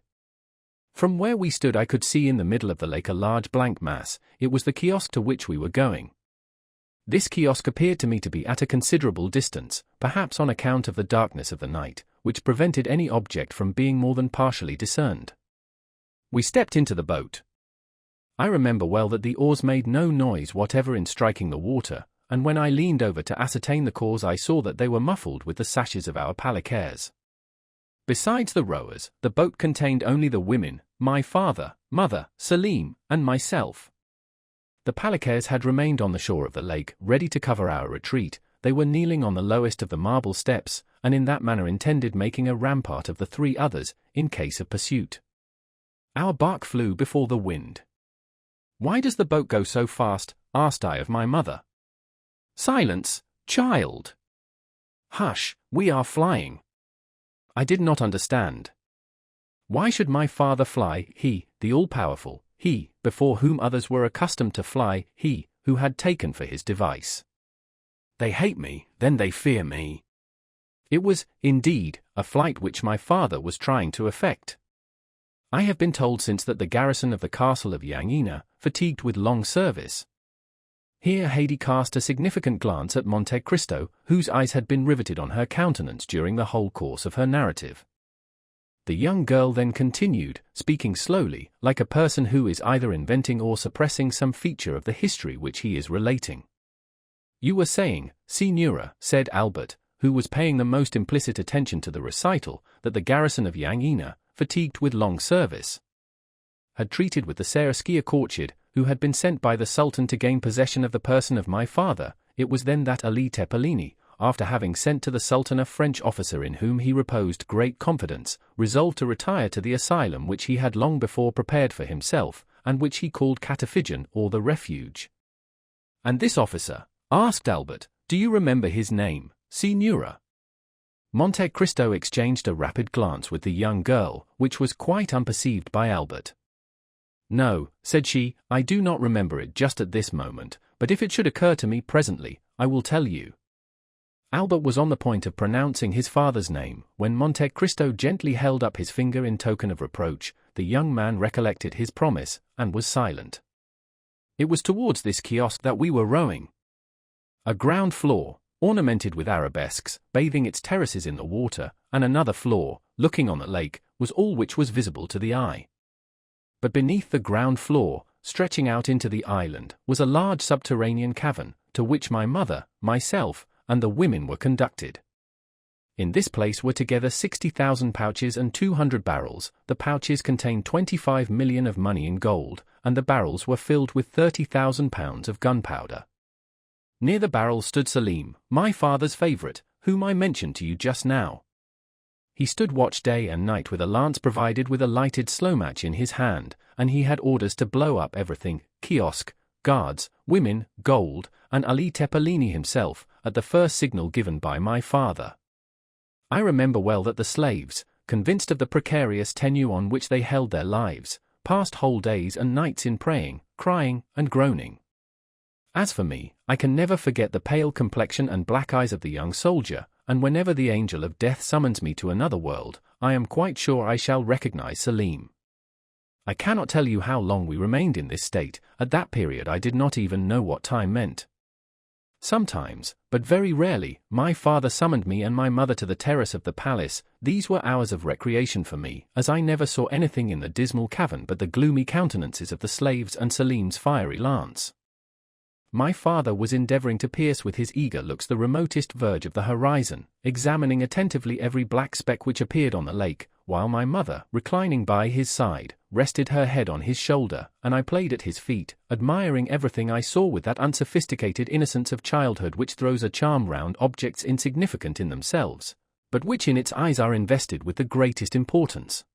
From where we stood I could see in the middle of the lake a large blank mass. It was the kiosk to which we were going. This kiosk appeared to me to be at a considerable distance, perhaps on account of the darkness of the night, which prevented any object from being more than partially discerned. We stepped into the boat. I remember well that the oars made no noise whatever in striking the water, and when I leaned over to ascertain the cause I saw that they were muffled with the sashes of our palanquins. Besides the rowers, the boat contained only the women, my father, mother, Selim, and myself. The palanquins had remained on the shore of the lake, ready to cover our retreat. They were kneeling on the lowest of the marble steps, and in that manner intended making a rampart of the three others, in case of pursuit. Our bark flew before the wind. "Why does the boat go so fast?" asked I of my mother. "Silence, child!" "Hush, we are flying." I did not understand. Why should my father fly, he, the all-powerful, he, before whom others were accustomed to fly, he, who had taken for his device? "They hate me, then they fear me." It was, indeed, a flight which my father was trying to effect. I have been told since that the garrison of the castle of Yangina, fatigued with long service. Here Haydée cast a significant glance at Monte Cristo, whose eyes had been riveted on her countenance during the whole course of her narrative. The young girl then continued, speaking slowly, like a person who is either inventing or suppressing some feature of the history which he is relating. "You were saying, Signora," said Albert, who was paying the most implicit attention to the recital, that the garrison of Yangina, fatigued with long service, had treated with the Seraskier Korchid, who had been sent by the Sultan to gain possession of the person of my father. It was then that Ali Tepelini, after having sent to the Sultan a French officer in whom he reposed great confidence, resolved to retire to the asylum which he had long before prepared for himself, and which he called Cataphigian, or the Refuge. "And this officer?" asked Albert. "Do you remember his name, Signora?" Monte Cristo exchanged a rapid glance with the young girl, which was quite unperceived by Albert. "No," said she, "I do not remember it just at this moment, but if it should occur to me presently, I will tell you." Albert was on the point of pronouncing his father's name, when Monte Cristo gently held up his finger in token of reproach. The young man recollected his promise, and was silent. It was towards this kiosk that we were rowing. A ground floor, ornamented with arabesques, bathing its terraces in the water, and another floor, looking on the lake, was all which was visible to the eye. But beneath the ground floor, stretching out into the island, was a large subterranean cavern, to which my mother, myself, and the women were conducted. In this place were together 60,000 pouches and 200 barrels. The pouches contained 25 million of money in gold, and the barrels were filled with 30,000 pounds of gunpowder. Near the barrels stood Selim, my father's favorite, whom I mentioned to you just now. He stood watch day and night with a lance provided with a lighted slow match in his hand, and he had orders to blow up everything, kiosk, guards, women, gold, and Ali Tepelini himself, at the first signal given by my father. I remember well that the slaves, convinced of the precarious tenure on which they held their lives, passed whole days and nights in praying, crying, and groaning. As for me, I can never forget the pale complexion and black eyes of the young soldier, and whenever the angel of death summons me to another world, I am quite sure I shall recognize Selim. I cannot tell you how long we remained in this state. At that period I did not even know what time meant. Sometimes, but very rarely, my father summoned me and my mother to the terrace of the palace. These were hours of recreation for me, as I never saw anything in the dismal cavern but the gloomy countenances of the slaves and Selim's fiery lance. My father was endeavoring to pierce with his eager looks the remotest verge of the horizon, examining attentively every black speck which appeared on the lake, while my mother, reclining by his side, rested her head on his shoulder, and I played at his feet, admiring everything I saw with that unsophisticated innocence of childhood which throws a charm round objects insignificant in themselves, but which in its eyes are invested with the greatest importance.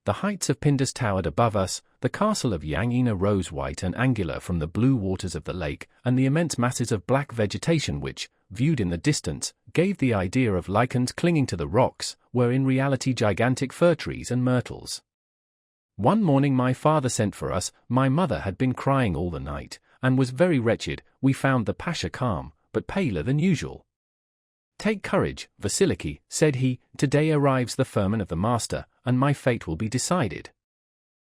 The heights of Pindus towered above us, the castle of Yangina rose white and angular from the blue waters of the lake, and the immense masses of black vegetation which, viewed in the distance, gave the idea of lichens clinging to the rocks, were in reality gigantic fir trees and myrtles. One morning my father sent for us. My mother had been crying all the night, and was very wretched. We found the Pasha calm, but paler than usual. "Take courage, Vasiliki," said he, "today arrives the firman of the master, and my fate will be decided.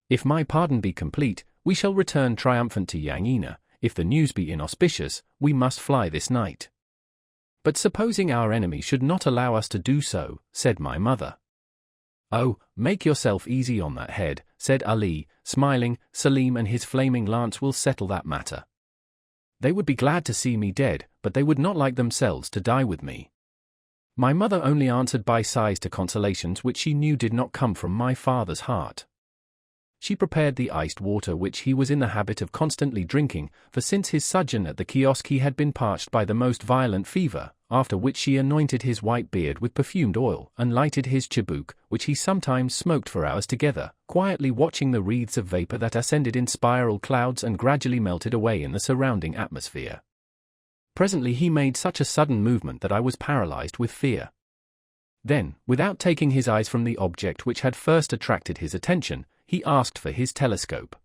If my pardon be complete, we shall return triumphant to Yangina. If the news be inauspicious, we must fly this night." "But supposing our enemy should not allow us to do so," said my mother. "Oh, make yourself easy on that head," said Ali, smiling. "Selim and his flaming lance will settle that matter. They would be glad to see me dead, but they would not like themselves to die with me." My mother only answered by sighs to consolations which she knew did not come from my father's heart. She prepared the iced water which he was in the habit of constantly drinking, for since his sojourn at the kiosk he had been parched by the most violent fever, after which she anointed his white beard with perfumed oil and lighted his chibuk, which he sometimes smoked for hours together, quietly watching the wreaths of vapor that ascended in spiral clouds and gradually melted away in the surrounding atmosphere. Presently he made such a sudden movement that I was paralyzed with fear. Then, without taking his eyes from the object which had first attracted his attention, he asked for his telescope.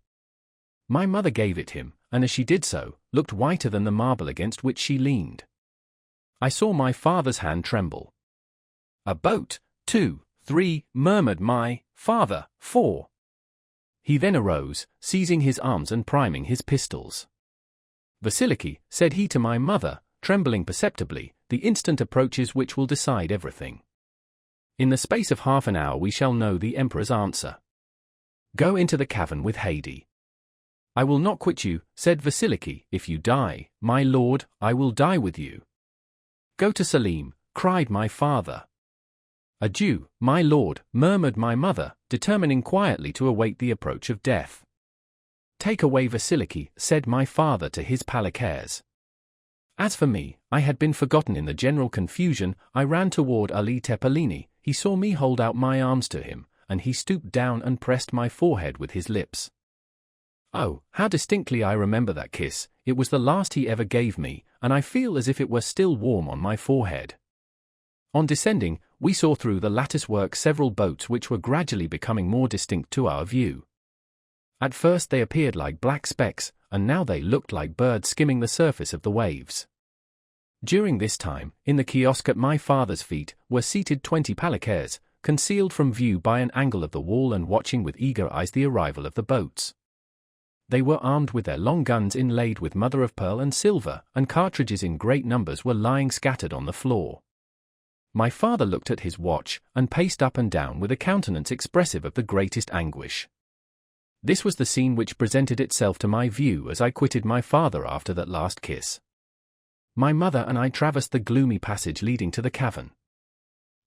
My mother gave it him, and as she did so, looked whiter than the marble against which she leaned. I saw my father's hand tremble. "A boat, 2, 3, murmured my father, 4. He then arose, seizing his arms and priming his pistols. "Vasiliki," said he to my mother, trembling perceptibly, "the instant approaches which will decide everything. In the space of half an hour we shall know the emperor's answer. Go into the cavern with Haydée." "I will not quit you," said Vasiliki. "If you die, my lord, I will die with you." "Go to Selim," cried my father. "Adieu, my lord," murmured my mother, determining quietly to await the approach of death. "Take away Vasiliki," said my father to his palanquins. As for me, I had been forgotten in the general confusion. I ran toward Ali Tepelini. He saw me hold out my arms to him, and he stooped down and pressed my forehead with his lips. Oh, how distinctly I remember that kiss. It was the last he ever gave me, and I feel as if it were still warm on my forehead. On descending, we saw through the lattice-work several boats which were gradually becoming more distinct to our view. At first they appeared like black specks, and now they looked like birds skimming the surface of the waves. During this time, in the kiosk at my father's feet, were seated 20 palanquins, concealed from view by an angle of the wall and watching with eager eyes the arrival of the boats. They were armed with their long guns inlaid with mother-of-pearl and silver, and cartridges in great numbers were lying scattered on the floor. My father looked at his watch, and paced up and down with a countenance expressive of the greatest anguish. This was the scene which presented itself to my view as I quitted my father after that last kiss. My mother and I traversed the gloomy passage leading to the cavern.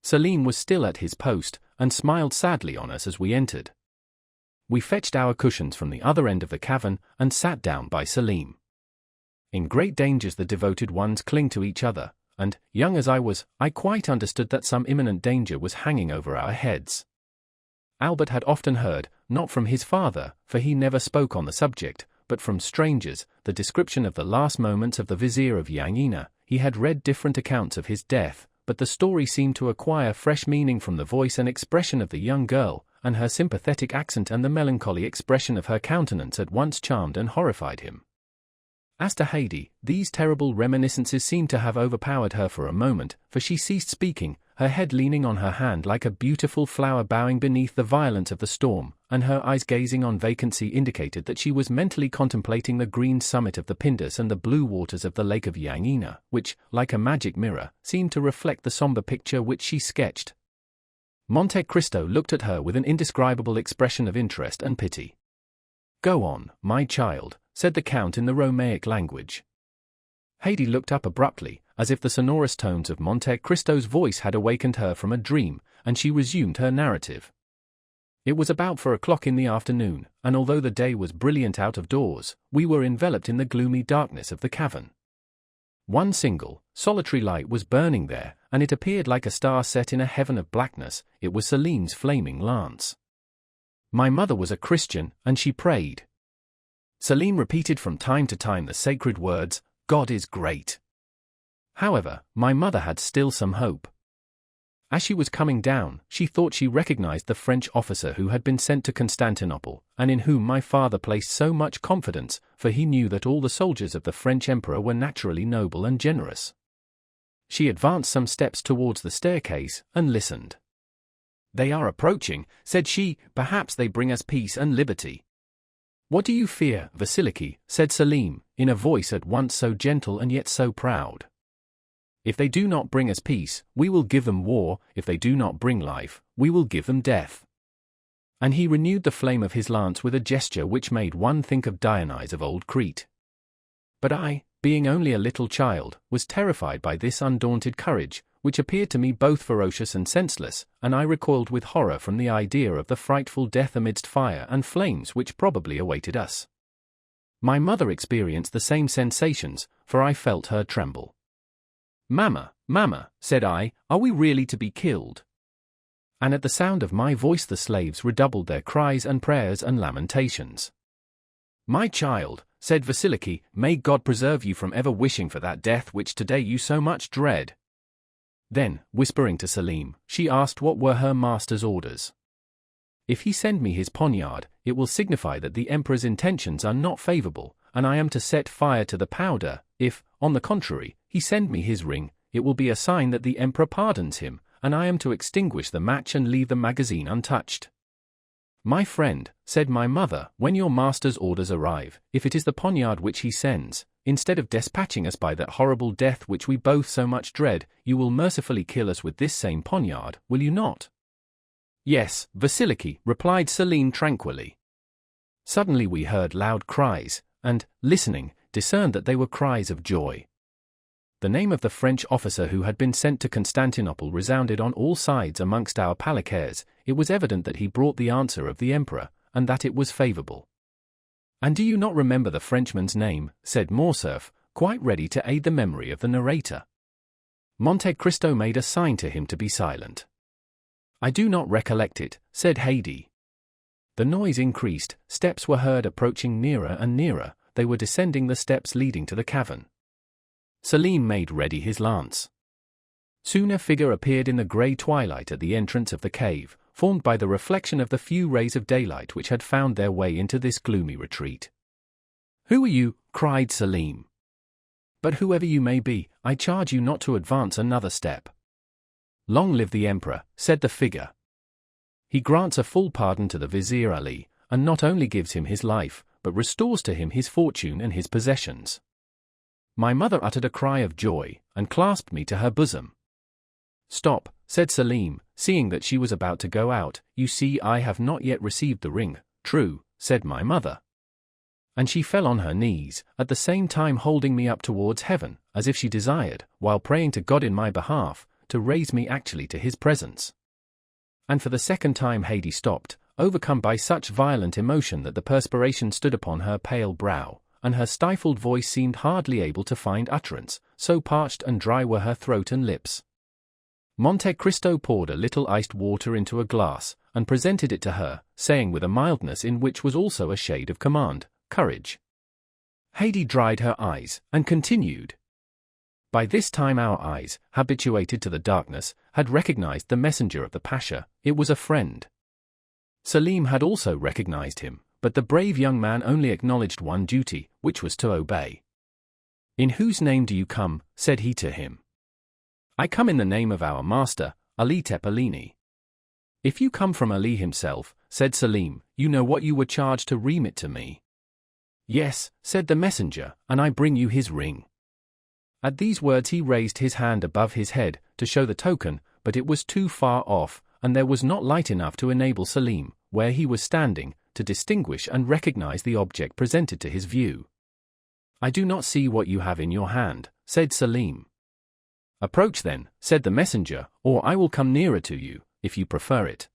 Selim was still at his post, and smiled sadly on us as we entered. We fetched our cushions from the other end of the cavern, and sat down by Selim. In great dangers the devoted ones cling to each other, and, young as I was, I quite understood that some imminent danger was hanging over our heads. Albert had often heard, not from his father, for he never spoke on the subject, but from strangers, the description of the last moments of the vizier of Yangina. He had read different accounts of his death, but the story seemed to acquire fresh meaning from the voice and expression of the young girl, and her sympathetic accent and the melancholy expression of her countenance at once charmed and horrified him. As to Haydée, these terrible reminiscences seemed to have overpowered her for a moment, for she ceased speaking, her head leaning on her hand like a beautiful flower bowing beneath the violence of the storm, and her eyes gazing on vacancy indicated that she was mentally contemplating the green summit of the Pindus and the blue waters of the lake of Yangina, which, like a magic mirror, seemed to reflect the somber picture which she sketched. Monte Cristo looked at her with an indescribable expression of interest and pity. "Go on, my child," said the Count in the Romaic language. Haydée looked up abruptly, as if the sonorous tones of Monte Cristo's voice had awakened her from a dream, and she resumed her narrative. It was about 4 o'clock in the afternoon, and although the day was brilliant out of doors, we were enveloped in the gloomy darkness of the cavern. One single, solitary light was burning there, and it appeared like a star set in a heaven of blackness. It was Selim's flaming lance. My mother was a Christian, and she prayed. Selim repeated from time to time the sacred words, "God is great." However, my mother had still some hope. As she was coming down, she thought she recognized the French officer who had been sent to Constantinople, and in whom my father placed so much confidence, for he knew that all the soldiers of the French emperor were naturally noble and generous. She advanced some steps towards the staircase, and listened. "They are approaching," said she, "perhaps they bring us peace and liberty." "What do you fear, Vasiliki?" said Selim, in a voice at once so gentle and yet so proud. "If they do not bring us peace, we will give them war; if they do not bring life, we will give them death." And he renewed the flame of his lance with a gesture which made one think of Dionysus of old Crete. But I, being only a little child, was terrified by this undaunted courage, which appeared to me both ferocious and senseless, and I recoiled with horror from the idea of the frightful death amidst fire and flames which probably awaited us. My mother experienced the same sensations, for I felt her tremble. "Mamma, mamma," said I, "are we really to be killed?" And at the sound of my voice the slaves redoubled their cries and prayers and lamentations. "My child," said Vasiliki, "may God preserve you from ever wishing for that death which today you so much dread." Then, whispering to Selim, she asked what were her master's orders. "If he send me his poniard, it will signify that the emperor's intentions are not favorable, and I am to set fire to the powder. If, on the contrary, he send me his ring, it will be a sign that the emperor pardons him, and I am to extinguish the match and leave the magazine untouched." "My friend," said my mother, "when your master's orders arrive, if it is the poniard which he sends, instead of dispatching us by that horrible death which we both so much dread, you will mercifully kill us with this same poniard, will you not?" "Yes, Vasiliki," replied Selim tranquilly. Suddenly we heard loud cries, and, listening, discerned that they were cries of joy. The name of the French officer who had been sent to Constantinople resounded on all sides amongst our palanquins. It was evident that he brought the answer of the emperor, and that it was favorable. "And do you not remember the Frenchman's name?" said Morcerf, quite ready to aid the memory of the narrator. Monte Cristo made a sign to him to be silent. "I do not recollect it," said Haydée. The noise increased, steps were heard approaching nearer and nearer, they were descending the steps leading to the cavern. Selim made ready his lance. Soon a figure appeared in the grey twilight at the entrance of the cave, formed by the reflection of the few rays of daylight which had found their way into this gloomy retreat. "Who are you?" cried Selim. "But whoever you may be, I charge you not to advance another step." "Long live the emperor," said the figure. "He grants a full pardon to the Vizier Ali, and not only gives him his life, but restores to him his fortune and his possessions." My mother uttered a cry of joy, and clasped me to her bosom. "Stop," said Selim, seeing that she was about to go out, "you see I have not yet received the ring." "True," said my mother. And she fell on her knees, at the same time holding me up towards heaven, as if she desired, while praying to God in my behalf, to raise me actually to his presence. And for the second time Haydée stopped, overcome by such violent emotion that the perspiration stood upon her pale brow, and her stifled voice seemed hardly able to find utterance, so parched and dry were her throat and lips. Monte Cristo poured a little iced water into a glass, and presented it to her, saying with a mildness in which was also a shade of command, "Courage." Haydée dried her eyes, and continued. By this time our eyes, habituated to the darkness, had recognized the messenger of the Pasha. It was a friend. Selim had also recognized him, but the brave young man only acknowledged one duty, which was to obey. "In whose name do you come?" said he to him. "I come in the name of our master, Ali Tepelini." "If you come from Ali himself," said Selim, "you know what you were charged to remit to me." "Yes," said the messenger, "and I bring you his ring." At these words he raised his hand above his head, to show the token, but it was too far off, and there was not light enough to enable Selim, where he was standing, to distinguish and recognize the object presented to his view. "I do not see what you have in your hand," said Selim. "Approach then," said the messenger, "or I will come nearer to you, if you prefer it."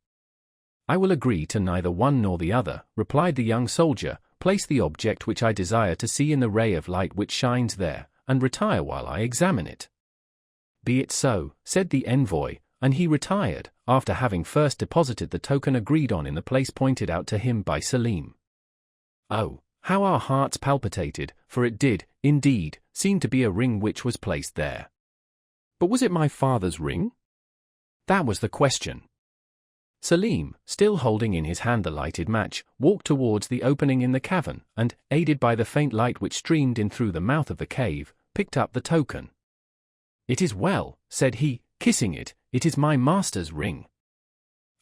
"I will agree to neither one nor the other," replied the young soldier. "Place the object which I desire to see in the ray of light which shines there, and retire while I examine it." "Be it so," said the envoy, and he retired, after having first deposited the token agreed on in the place pointed out to him by Selim. Oh, how our hearts palpitated, for it did, indeed, seem to be a ring which was placed there. But was it my father's ring? That was the question. Selim, still holding in his hand the lighted match, walked towards the opening in the cavern, and, aided by the faint light which streamed in through the mouth of the cave, picked up the token. "It is well," said he, kissing it, "it is my master's ring."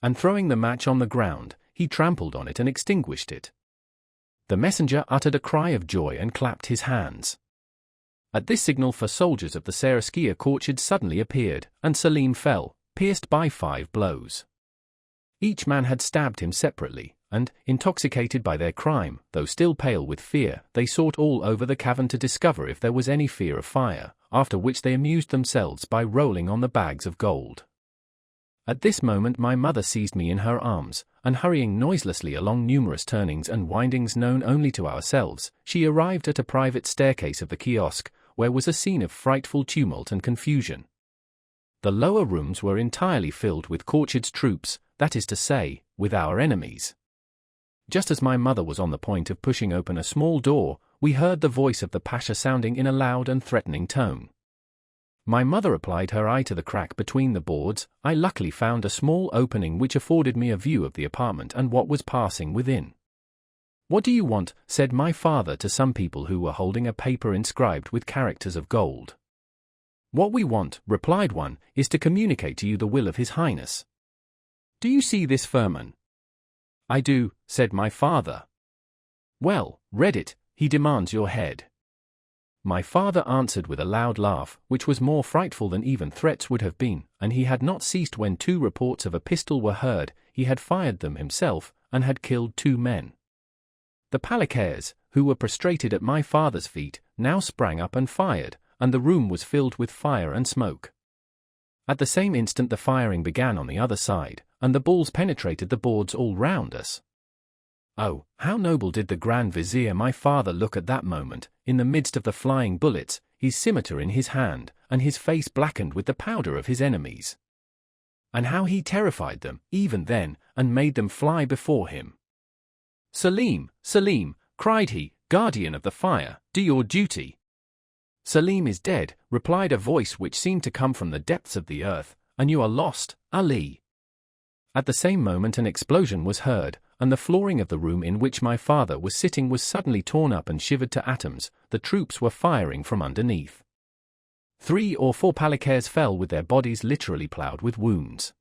And throwing the match on the ground, he trampled on it and extinguished it. The messenger uttered a cry of joy and clapped his hands. At this signal for soldiers of the Seraskier courtiers suddenly appeared, and Selim fell, pierced by 5 blows. Each man had stabbed him separately, and, intoxicated by their crime, though still pale with fear, they sought all over the cavern to discover if there was any fear of fire, after which they amused themselves by rolling on the bags of gold. At this moment my mother seized me in her arms, and hurrying noiselessly along numerous turnings and windings known only to ourselves, she arrived at a private staircase of the kiosk, where was a scene of frightful tumult and confusion. The lower rooms were entirely filled with courtiers' troops, that is to say, with our enemies. Just as my mother was on the point of pushing open a small door, we heard the voice of the Pasha sounding in a loud and threatening tone. My mother applied her eye to the crack between the boards. I luckily found a small opening which afforded me a view of the apartment and what was passing within. "What do you want?" said my father to some people who were holding a paper inscribed with characters of gold. "What we want," replied one, "is to communicate to you the will of His Highness." "Do you see this firman?" "I do," said my father. "Well, read it. He demands your head." My father answered with a loud laugh, which was more frightful than even threats would have been, and he had not ceased when 2 reports of a pistol were heard. He had fired them himself, and had killed 2 men. The Palicaires, who were prostrated at my father's feet, now sprang up and fired, and the room was filled with fire and smoke. At the same instant the firing began on the other side, and the balls penetrated the boards all round us. Oh, how noble did the Grand Vizier my father look at that moment, in the midst of the flying bullets, his scimitar in his hand, and his face blackened with the powder of his enemies. And how he terrified them, even then, and made them fly before him. "Selim, Selim," cried he, "guardian of the fire, do your duty." "Selim is dead," replied a voice which seemed to come from the depths of the earth, "and you are lost, Ali." At the same moment an explosion was heard, and the flooring of the room in which my father was sitting was suddenly torn up and shivered to atoms. The troops were firing from underneath. 3 or 4 Palicaires fell with their bodies literally ploughed with wounds.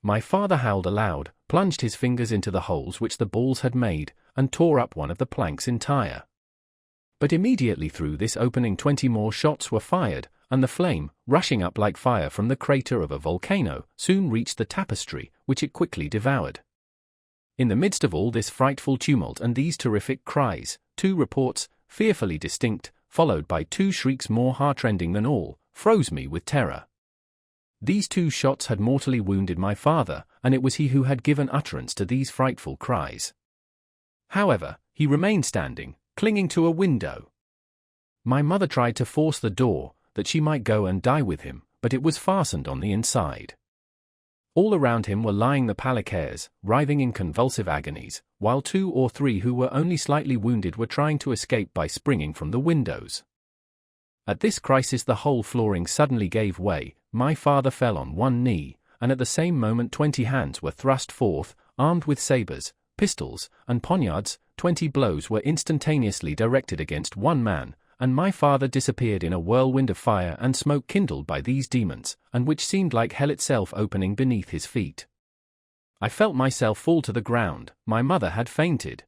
My father howled aloud, plunged his fingers into the holes which the balls had made, and tore up one of the planks entire. But immediately through this opening 20 more shots were fired, and the flame, rushing up like fire from the crater of a volcano, soon reached the tapestry, which it quickly devoured. In the midst of all this frightful tumult and these terrific cries, 2 reports, fearfully distinct, followed by 2 shrieks more heartrending than all, froze me with terror. These 2 shots had mortally wounded my father, and it was he who had given utterance to these frightful cries. However, he remained standing, clinging to a window. My mother tried to force the door, that she might go and die with him, but it was fastened on the inside. All around him were lying the Palicaires, writhing in convulsive agonies, while 2 or 3 who were only slightly wounded were trying to escape by springing from the windows. At this crisis the whole flooring suddenly gave way, my father fell on one knee, and at the same moment 20 hands were thrust forth, armed with sabres, pistols, and poniards. 20 blows were instantaneously directed against one man, and my father disappeared in a whirlwind of fire and smoke kindled by these demons, and which seemed like hell itself opening beneath his feet. I felt myself fall to the ground. My mother had fainted.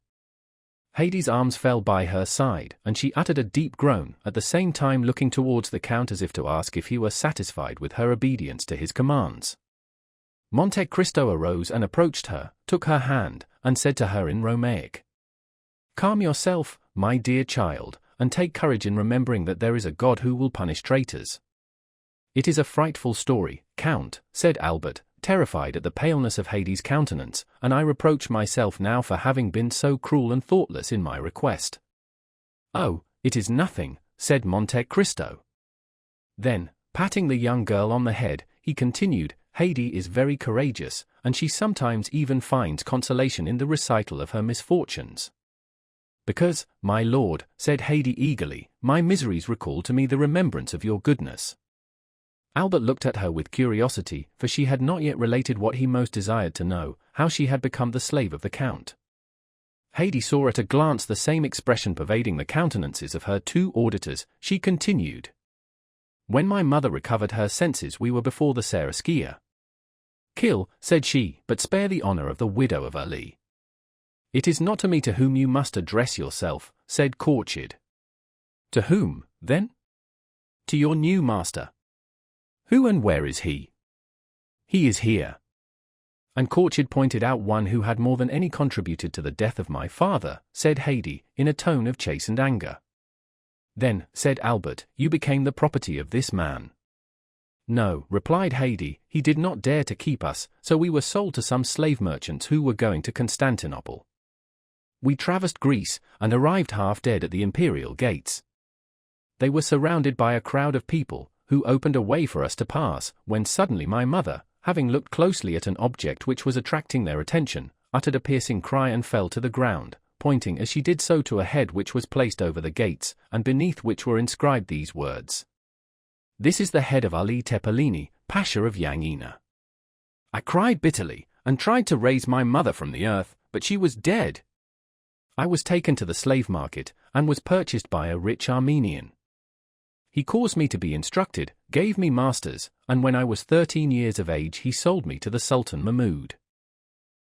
Hades' arms fell by her side, and she uttered a deep groan, at the same time looking towards the Count as if to ask if he were satisfied with her obedience to his commands. Monte Cristo arose and approached her, took her hand, and said to her in Romaic, "Calm yourself, my dear child, and take courage in remembering that there is a God who will punish traitors." "It is a frightful story, Count," said Albert, terrified at the paleness of Hades' countenance, "and I reproach myself now for having been so cruel and thoughtless in my request." "Oh, it is nothing," said Monte Cristo. Then, patting the young girl on the head, he continued, "Hades is very courageous, and she sometimes even finds consolation in the recital of her misfortunes." "Because, my lord," said Hades eagerly, "my miseries recall to me the remembrance of your goodness." Albert looked at her with curiosity, for she had not yet related what he most desired to know, how she had become the slave of the Count. Haydée saw at a glance the same expression pervading the countenances of her two auditors. She continued. When my mother recovered her senses we were before the Seraskier. Kill, said she, but spare the honor of the widow of Ali. It is not to me to whom you must address yourself, said Courchid. To whom, then? To your new master. Who and where is he? He is here. And Courchid pointed out one who had more than any contributed to the death of my father, said Haydée, in a tone of chastened anger. Then, said Albert, you became the property of this man. No, replied Haydée, he did not dare to keep us, so we were sold to some slave merchants who were going to Constantinople. We traversed Greece, and arrived half dead at the imperial gates. They were surrounded by a crowd of people, who opened a way for us to pass, when suddenly my mother, having looked closely at an object which was attracting their attention, uttered a piercing cry and fell to the ground, pointing as she did so to a head which was placed over the gates, and beneath which were inscribed these words. This is the head of Ali Tepelini, Pasha of Yangina. I cried bitterly, and tried to raise my mother from the earth, but she was dead. I was taken to the slave market, and was purchased by a rich Armenian. He caused me to be instructed, gave me masters, and when I was 13 years of age he sold me to the Sultan Mahmud.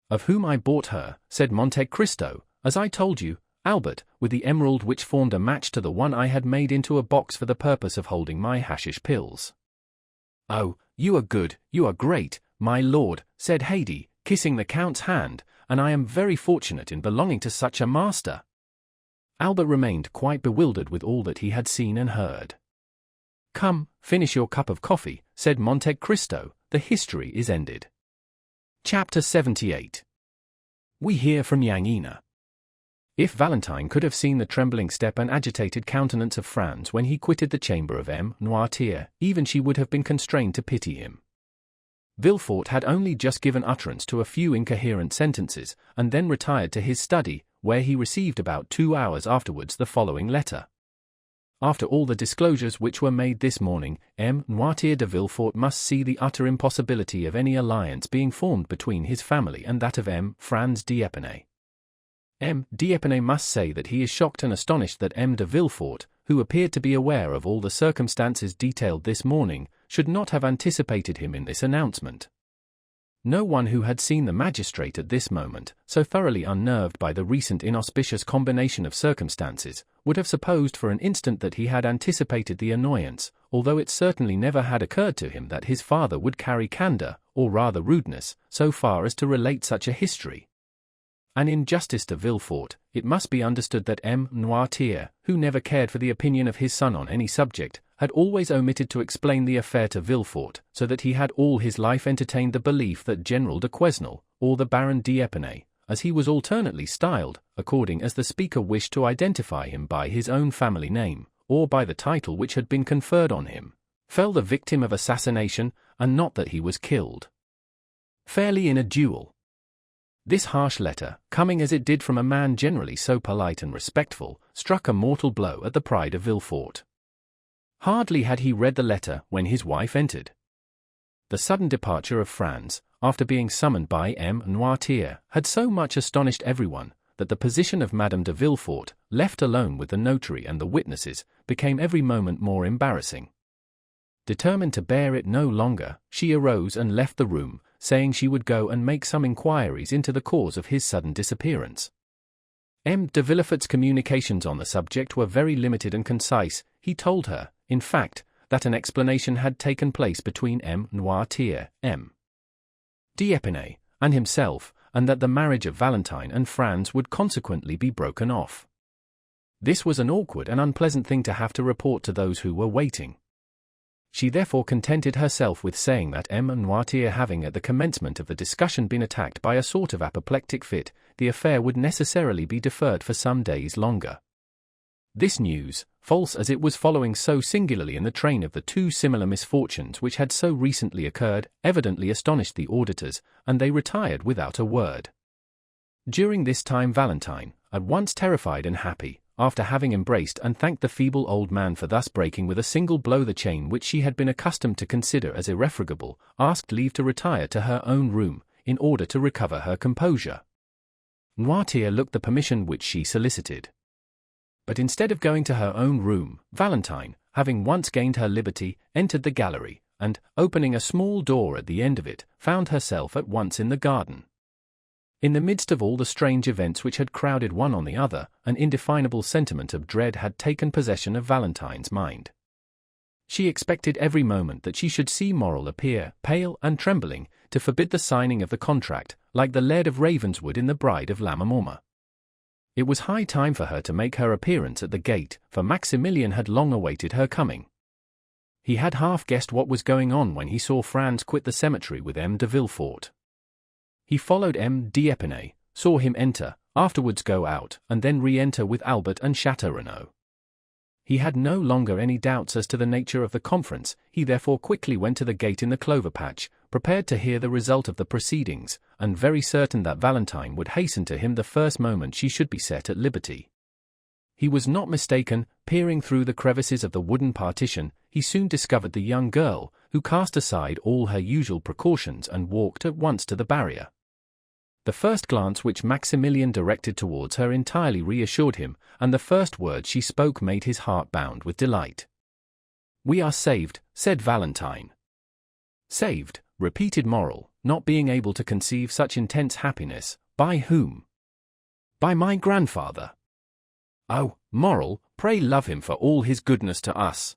Of whom I bought her, said Monte Cristo, as I told you, Albert, with the emerald which formed a match to the one I had made into a box for the purpose of holding my hashish pills. Oh, you are good, you are great, my lord, said Haydée, kissing the Count's hand, and I am very fortunate in belonging to such a master. Albert remained quite bewildered with all that he had seen and heard. Come, finish your cup of coffee, said Monte Cristo, the history is ended. Chapter 78. We hear from Yangina. If Valentine could have seen the trembling step and agitated countenance of Franz when he quitted the chamber of M. Noirtier, even she would have been constrained to pity him. Villefort had only just given utterance to a few incoherent sentences, and then retired to his study, where he received about 2 hours afterwards the following letter. After all the disclosures which were made this morning, M. Noirtier de Villefort must see the utter impossibility of any alliance being formed between his family and that of M. Franz d'Épinay. M. d'Épinay must say that he is shocked and astonished that M. de Villefort, who appeared to be aware of all the circumstances detailed this morning, should not have anticipated him in this announcement. No one who had seen the magistrate at this moment, so thoroughly unnerved by the recent inauspicious combination of circumstances, would have supposed for an instant that he had anticipated the annoyance, although it certainly never had occurred to him that his father would carry candour, or rather rudeness, so far as to relate such a history. And in justice to Villefort, it must be understood that M. Noirtier, who never cared for the opinion of his son on any subject, had always omitted to explain the affair to Villefort, so that he had all his life entertained the belief that General de Quesnel, or the Baron d'Épinay, as he was alternately styled, according as the speaker wished to identify him by his own family name, or by the title which had been conferred on him, fell the victim of assassination, and not that he was killed fairly in a duel. This harsh letter, coming as it did from a man generally so polite and respectful, struck a mortal blow at the pride of Villefort. Hardly had he read the letter when his wife entered. The sudden departure of Franz, after being summoned by M. Noirtier, had so much astonished everyone, that the position of Madame de Villefort, left alone with the notary and the witnesses, became every moment more embarrassing. Determined to bear it no longer, she arose and left the room, saying she would go and make some inquiries into the cause of his sudden disappearance. M. de Villefort's communications on the subject were very limited and concise. He told her, in fact, that an explanation had taken place between M. Noirtier, M. d'Épinay, and himself, and that the marriage of Valentine and Franz would consequently be broken off. This was an awkward and unpleasant thing to have to report to those who were waiting. She therefore contented herself with saying that M. Noirtier having at the commencement of the discussion been attacked by a sort of apoplectic fit, the affair would necessarily be deferred for some days longer. This news, false as it was following so singularly in the train of the two similar misfortunes which had so recently occurred, evidently astonished the auditors, and they retired without a word. During this time Valentine, at once terrified and happy, after having embraced and thanked the feeble old man for thus breaking with a single blow the chain which she had been accustomed to consider as irrefragable, asked leave to retire to her own room, in order to recover her composure. Noirtier looked the permission which she solicited. But instead of going to her own room, Valentine, having once gained her liberty, entered the gallery, and, opening a small door at the end of it, found herself at once in the garden. In the midst of all the strange events which had crowded one on the other, an indefinable sentiment of dread had taken possession of Valentine's mind. She expected every moment that she should see Morrel appear, pale and trembling, to forbid the signing of the contract, like the Laird of Ravenswood in The Bride of Lammermoor. It was high time for her to make her appearance at the gate, for Maximilian had long awaited her coming. He had half guessed what was going on when he saw Franz quit the cemetery with M. de Villefort. He followed M. d'Épinay, saw him enter, afterwards go out, and then re-enter with Albert and Château. He had no longer any doubts as to the nature of the conference. He therefore quickly went to the gate in the clover patch, prepared to hear the result of the proceedings, and very certain that Valentine would hasten to him the first moment she should be set at liberty. He was not mistaken. Peering through the crevices of the wooden partition, he soon discovered the young girl, who cast aside all her usual precautions and walked at once to the barrier. The first glance which Maximilian directed towards her entirely reassured him, and the first words she spoke made his heart bound with delight. "We are saved," said Valentine. "Saved," repeated Morrel, not being able to conceive such intense happiness. "By whom?" "By my grandfather." "Oh, Morrel, pray love him for all his goodness to us."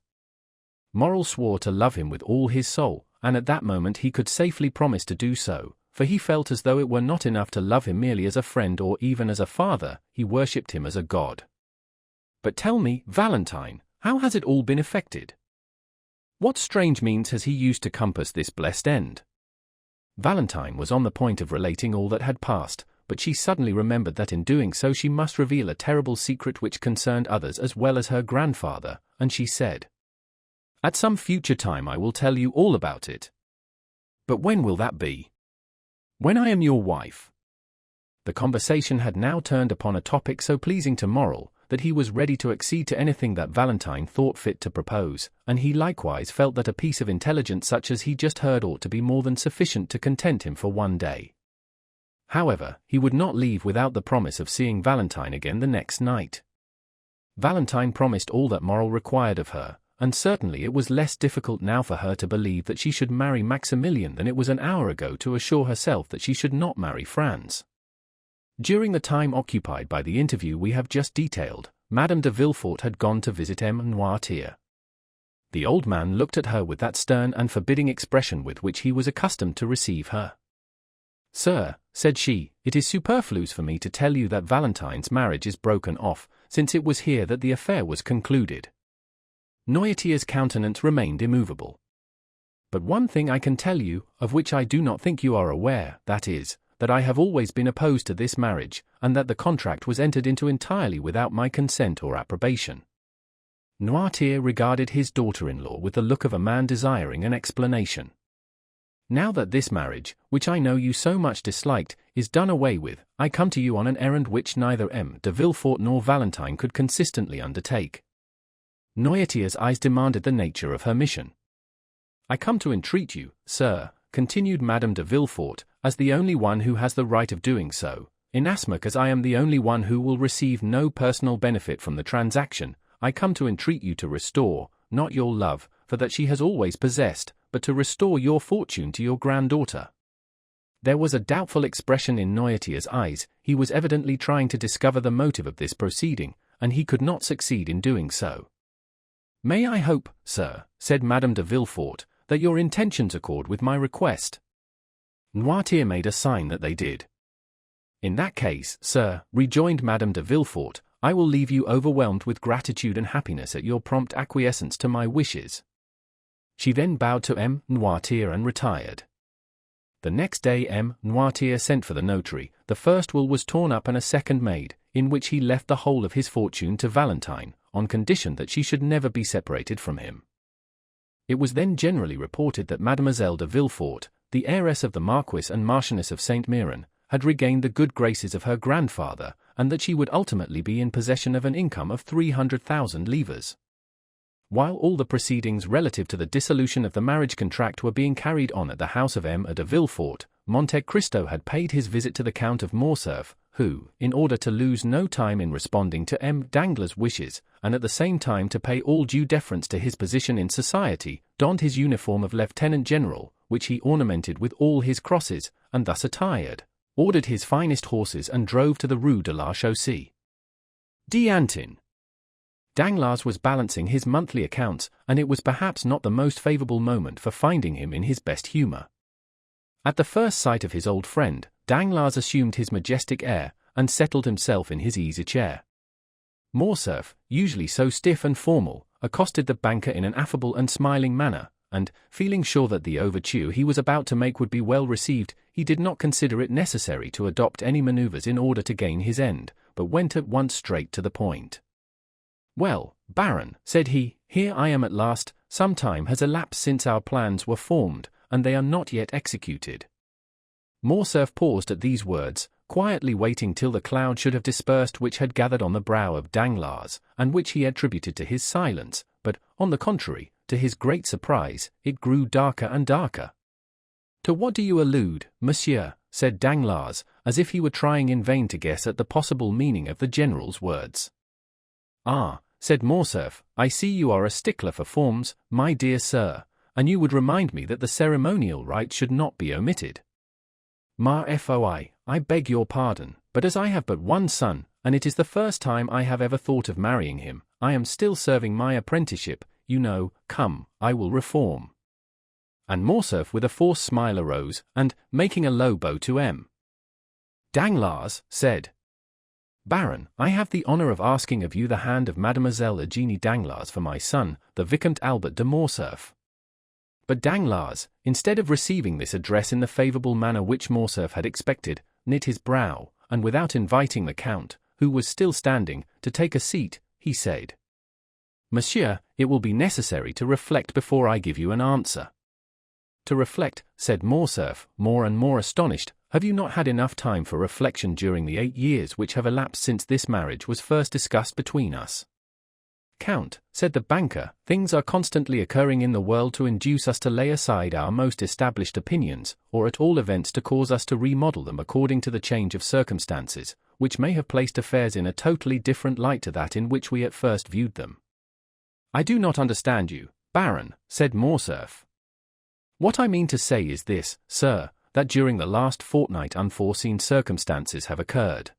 Morrel swore to love him with all his soul, and at that moment he could safely promise to do so, for he felt as though it were not enough to love him merely as a friend or even as a father, he worshipped him as a god. "But tell me, Valentine, how has it all been effected? What strange means has he used to compass this blessed end?" Valentine was on the point of relating all that had passed, but she suddenly remembered that in doing so she must reveal a terrible secret which concerned others as well as her grandfather, and she said, "At some future time I will tell you all about it." "But when will that be?" "When I am your wife." The conversation had now turned upon a topic so pleasing to Morrel, that he was ready to accede to anything that Valentine thought fit to propose, and he likewise felt that a piece of intelligence such as he just heard ought to be more than sufficient to content him for one day. However, he would not leave without the promise of seeing Valentine again the next night. Valentine promised all that Morrel required of her, and certainly it was less difficult now for her to believe that she should marry Maximilian than it was an hour ago to assure herself that she should not marry Franz. During the time occupied by the interview we have just detailed, Madame de Villefort had gone to visit M. Noirtier. The old man looked at her with that stern and forbidding expression with which he was accustomed to receive her. "Sir," said she, "it is superfluous for me to tell you that Valentine's marriage is broken off, since it was here that the affair was concluded." Noirtier's countenance remained immovable. "But one thing I can tell you, of which I do not think you are aware, that is, that I have always been opposed to this marriage, and that the contract was entered into entirely without my consent or approbation." Noirtier regarded his daughter-in-law with the look of a man desiring an explanation. "Now that this marriage, which I know you so much disliked, is done away with, I come to you on an errand which neither M. de Villefort nor Valentine could consistently undertake." Noirtier's eyes demanded the nature of her mission. "I come to entreat you, sir," continued Madame de Villefort, "as the only one who has the right of doing so, inasmuch as I am the only one who will receive no personal benefit from the transaction, I come to entreat you to restore, not your love, for that she has always possessed, but to restore your fortune to your granddaughter." There was a doubtful expression in Noirtier's eyes. He was evidently trying to discover the motive of this proceeding, and he could not succeed in doing so. "May I hope, sir," said Madame de Villefort, "that your intentions accord with my request?" Noirtier made a sign that they did. "In that case, sir," rejoined Madame de Villefort, "I will leave you overwhelmed with gratitude and happiness at your prompt acquiescence to my wishes." She then bowed to M. Noirtier and retired. The next day M. Noirtier sent for the notary. The first will was torn up and a second made, in which he left the whole of his fortune to Valentine, on condition that she should never be separated from him. It was then generally reported that Mademoiselle de Villefort, the heiress of the Marquis and Marchioness of Saint Méran, had regained the good graces of her grandfather, and that she would ultimately be in possession of an income of 300,000 livres. While all the proceedings relative to the dissolution of the marriage contract were being carried on at the house of M. de Villefort, Monte Cristo had paid his visit to the Count of Morcerf, who, in order to lose no time in responding to M. Danglars' wishes, and at the same time to pay all due deference to his position in society, donned his uniform of lieutenant general, which he ornamented with all his crosses, and thus attired, ordered his finest horses and drove to the Rue de la Chaussée d'Antin. Danglars was balancing his monthly accounts, and it was perhaps not the most favorable moment for finding him in his best humor. At the first sight of his old friend, Danglars assumed his majestic air, and settled himself in his easy chair. Morcerf, usually so stiff and formal, accosted the banker in an affable and smiling manner, and, feeling sure that the overture he was about to make would be well received, he did not consider it necessary to adopt any maneuvers in order to gain his end, but went at once straight to the point. "Well, Baron," said he, "here I am at last. Some time has elapsed since our plans were formed, and they are not yet executed." Morcerf paused at these words, quietly waiting till the cloud should have dispersed which had gathered on the brow of Danglars, and which he attributed to his silence, but, on the contrary, to his great surprise, it grew darker and darker. "To what do you allude, monsieur?" said Danglars, as if he were trying in vain to guess at the possible meaning of the general's words. "Ah," said Morcerf, "I see you are a stickler for forms, my dear sir, and you would remind me that the ceremonial rite should not be omitted. Ma foi, I beg your pardon, but as I have but one son, and it is the first time I have ever thought of marrying him, I am still serving my apprenticeship, you know. Come, I will reform." And Morcerf with a forced smile arose, and, making a low bow to M. Danglars, said, "Baron, I have the honor of asking of you the hand of Mademoiselle Eugénie Danglars for my son, the Vicomte Albert de Morcerf." But Danglars, instead of receiving this address in the favorable manner which Morcerf had expected, knit his brow, and without inviting the Count, who was still standing, to take a seat, he said, "Monsieur, it will be necessary to reflect before I give you an answer." "To reflect," said Morcerf, more and more astonished. "Have you not had enough time for reflection during the 8 years which have elapsed since this marriage was first discussed between us?" "Count," said the banker, "things are constantly occurring in the world to induce us to lay aside our most established opinions, or at all events to cause us to remodel them according to the change of circumstances, which may have placed affairs in a totally different light to that in which we at first viewed them." "I do not understand you, Baron," said Morcerf. "What I mean to say is this, sir, that during the last fortnight unforeseen circumstances have occurred."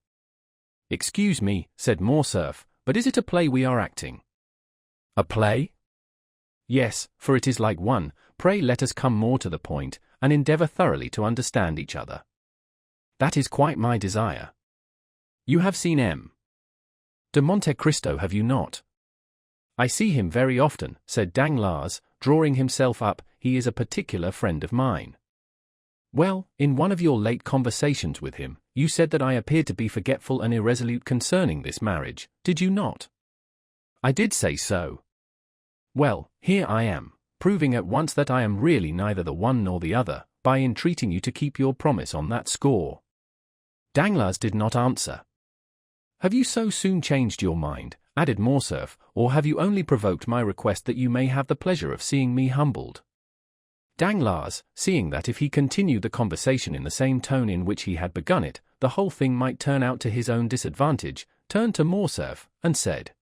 "Excuse me," said Morcerf, "but is it a play we are acting?" "A play?" "Yes, for it is like one. Pray let us come more to the point, and endeavor thoroughly to understand each other." "That is quite my desire." "You have seen M. de Monte Cristo, have you not?" "I see him very often," said Danglars, drawing himself up. "He is a particular friend of mine." "Well, in one of your late conversations with him, you said that I appeared to be forgetful and irresolute concerning this marriage, did you not?" "I did say so." "Well, here I am, proving at once that I am really neither the one nor the other, by entreating you to keep your promise on that score." Danglars did not answer. "Have you so soon changed your mind," added Morcerf, "or have you only provoked my request that you may have the pleasure of seeing me humbled?" Danglars, seeing that if he continued the conversation in the same tone in which he had begun it, the whole thing might turn out to his own disadvantage, turned to Morcerf, and said,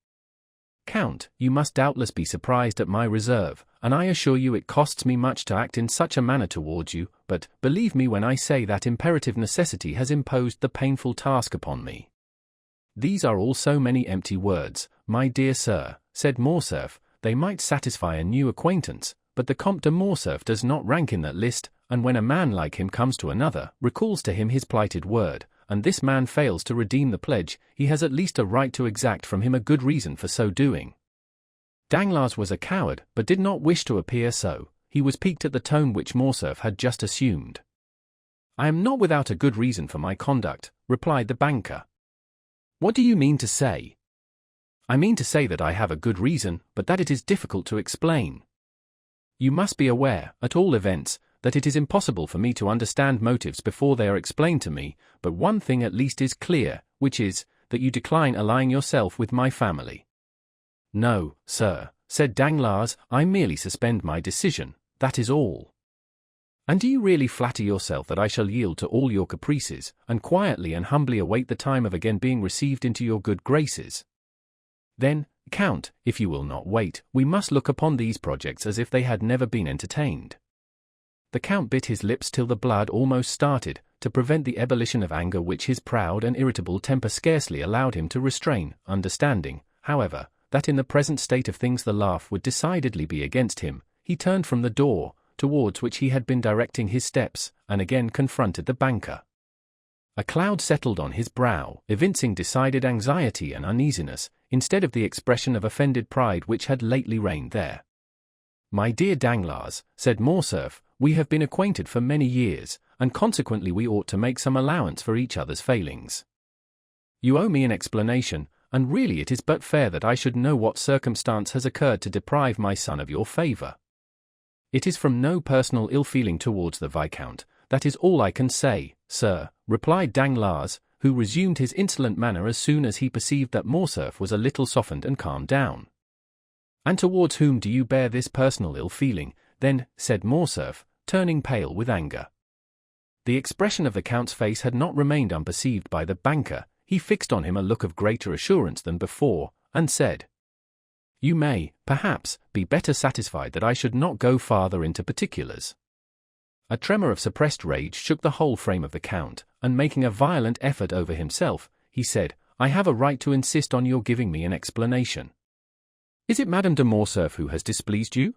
"Count, you must doubtless be surprised at my reserve, and I assure you it costs me much to act in such a manner towards you, but, believe me when I say that imperative necessity has imposed the painful task upon me." "These are all so many empty words, my dear sir," said Morcerf. "They might satisfy a new acquaintance, but the Comte de Morcerf does not rank in that list, and when a man like him comes to another, recalls to him his plighted word, and this man fails to redeem the pledge, he has at least a right to exact from him a good reason for so doing." Danglars was a coward, but did not wish to appear so. He was piqued at the tone which Morcerf had just assumed. "I am not without a good reason for my conduct," replied the banker. "What do you mean to say?" "I mean to say that I have a good reason, but that it is difficult to explain. You must be aware, at all events, that it is impossible for me to understand motives before they are explained to me, but one thing at least is clear, which is, that you decline allying yourself with my family." "No, sir," said Danglars, "I merely suspend my decision, that is all." "And do you really flatter yourself that I shall yield to all your caprices, and quietly and humbly await the time of again being received into your good graces? Then, Count, if you will not wait, we must look upon these projects as if they had never been entertained." The Count bit his lips till the blood almost started, to prevent the ebullition of anger which his proud and irritable temper scarcely allowed him to restrain, understanding, however, that in the present state of things the laugh would decidedly be against him. He turned from the door, towards which he had been directing his steps, and again confronted the banker. A cloud settled on his brow, evincing decided anxiety and uneasiness, instead of the expression of offended pride which had lately reigned there. "My dear Danglars," said Morcerf, "we have been acquainted for many years, and consequently we ought to make some allowance for each other's failings. You owe me an explanation, and really it is but fair that I should know what circumstance has occurred to deprive my son of your favor." "It is from no personal ill-feeling towards the Viscount, that is all I can say, sir," replied Danglars, who resumed his insolent manner as soon as he perceived that Morcerf was a little softened and calmed down. "And towards whom do you bear this personal ill-feeling, then?" said Morcerf, turning pale with anger. The expression of the Count's face had not remained unperceived by the banker. He fixed on him a look of greater assurance than before, and said, "You may, perhaps, be better satisfied that I should not go farther into particulars." A tremor of suppressed rage shook the whole frame of the Count, and making a violent effort over himself, he said, "I have a right to insist on your giving me an explanation. Is it Madame de Morcerf who has displeased you?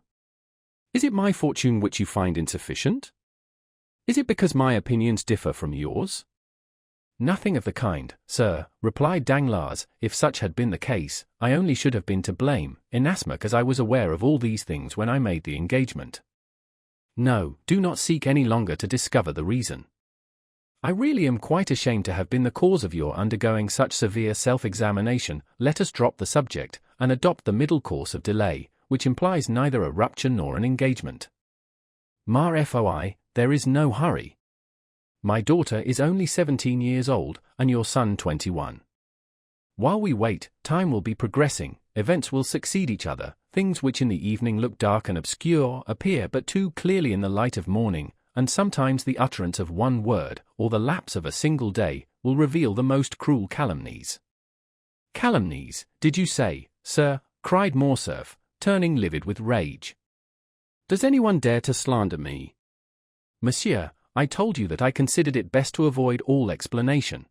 Is it my fortune which you find insufficient? Is it because my opinions differ from yours?" "Nothing of the kind, sir," replied Danglars. "If such had been the case, I only should have been to blame, inasmuch as I was aware of all these things when I made the engagement. No, do not seek any longer to discover the reason. I really am quite ashamed to have been the cause of your undergoing such severe self-examination. Let us drop the subject, and adopt the middle course of delay, which implies neither a rupture nor an engagement. Foi, there is no hurry. My daughter is only 17 years old, and your son 21. While we wait, time will be progressing, events will succeed each other, things which in the evening look dark and obscure appear but too clearly in the light of morning, and sometimes the utterance of one word, or the lapse of a single day, will reveal the most cruel calumnies." "Calumnies, did you say, sir?" cried Morcerf, turning livid with rage. "Does anyone dare to slander me? Monsieur, I told you that I considered it best to avoid all explanation.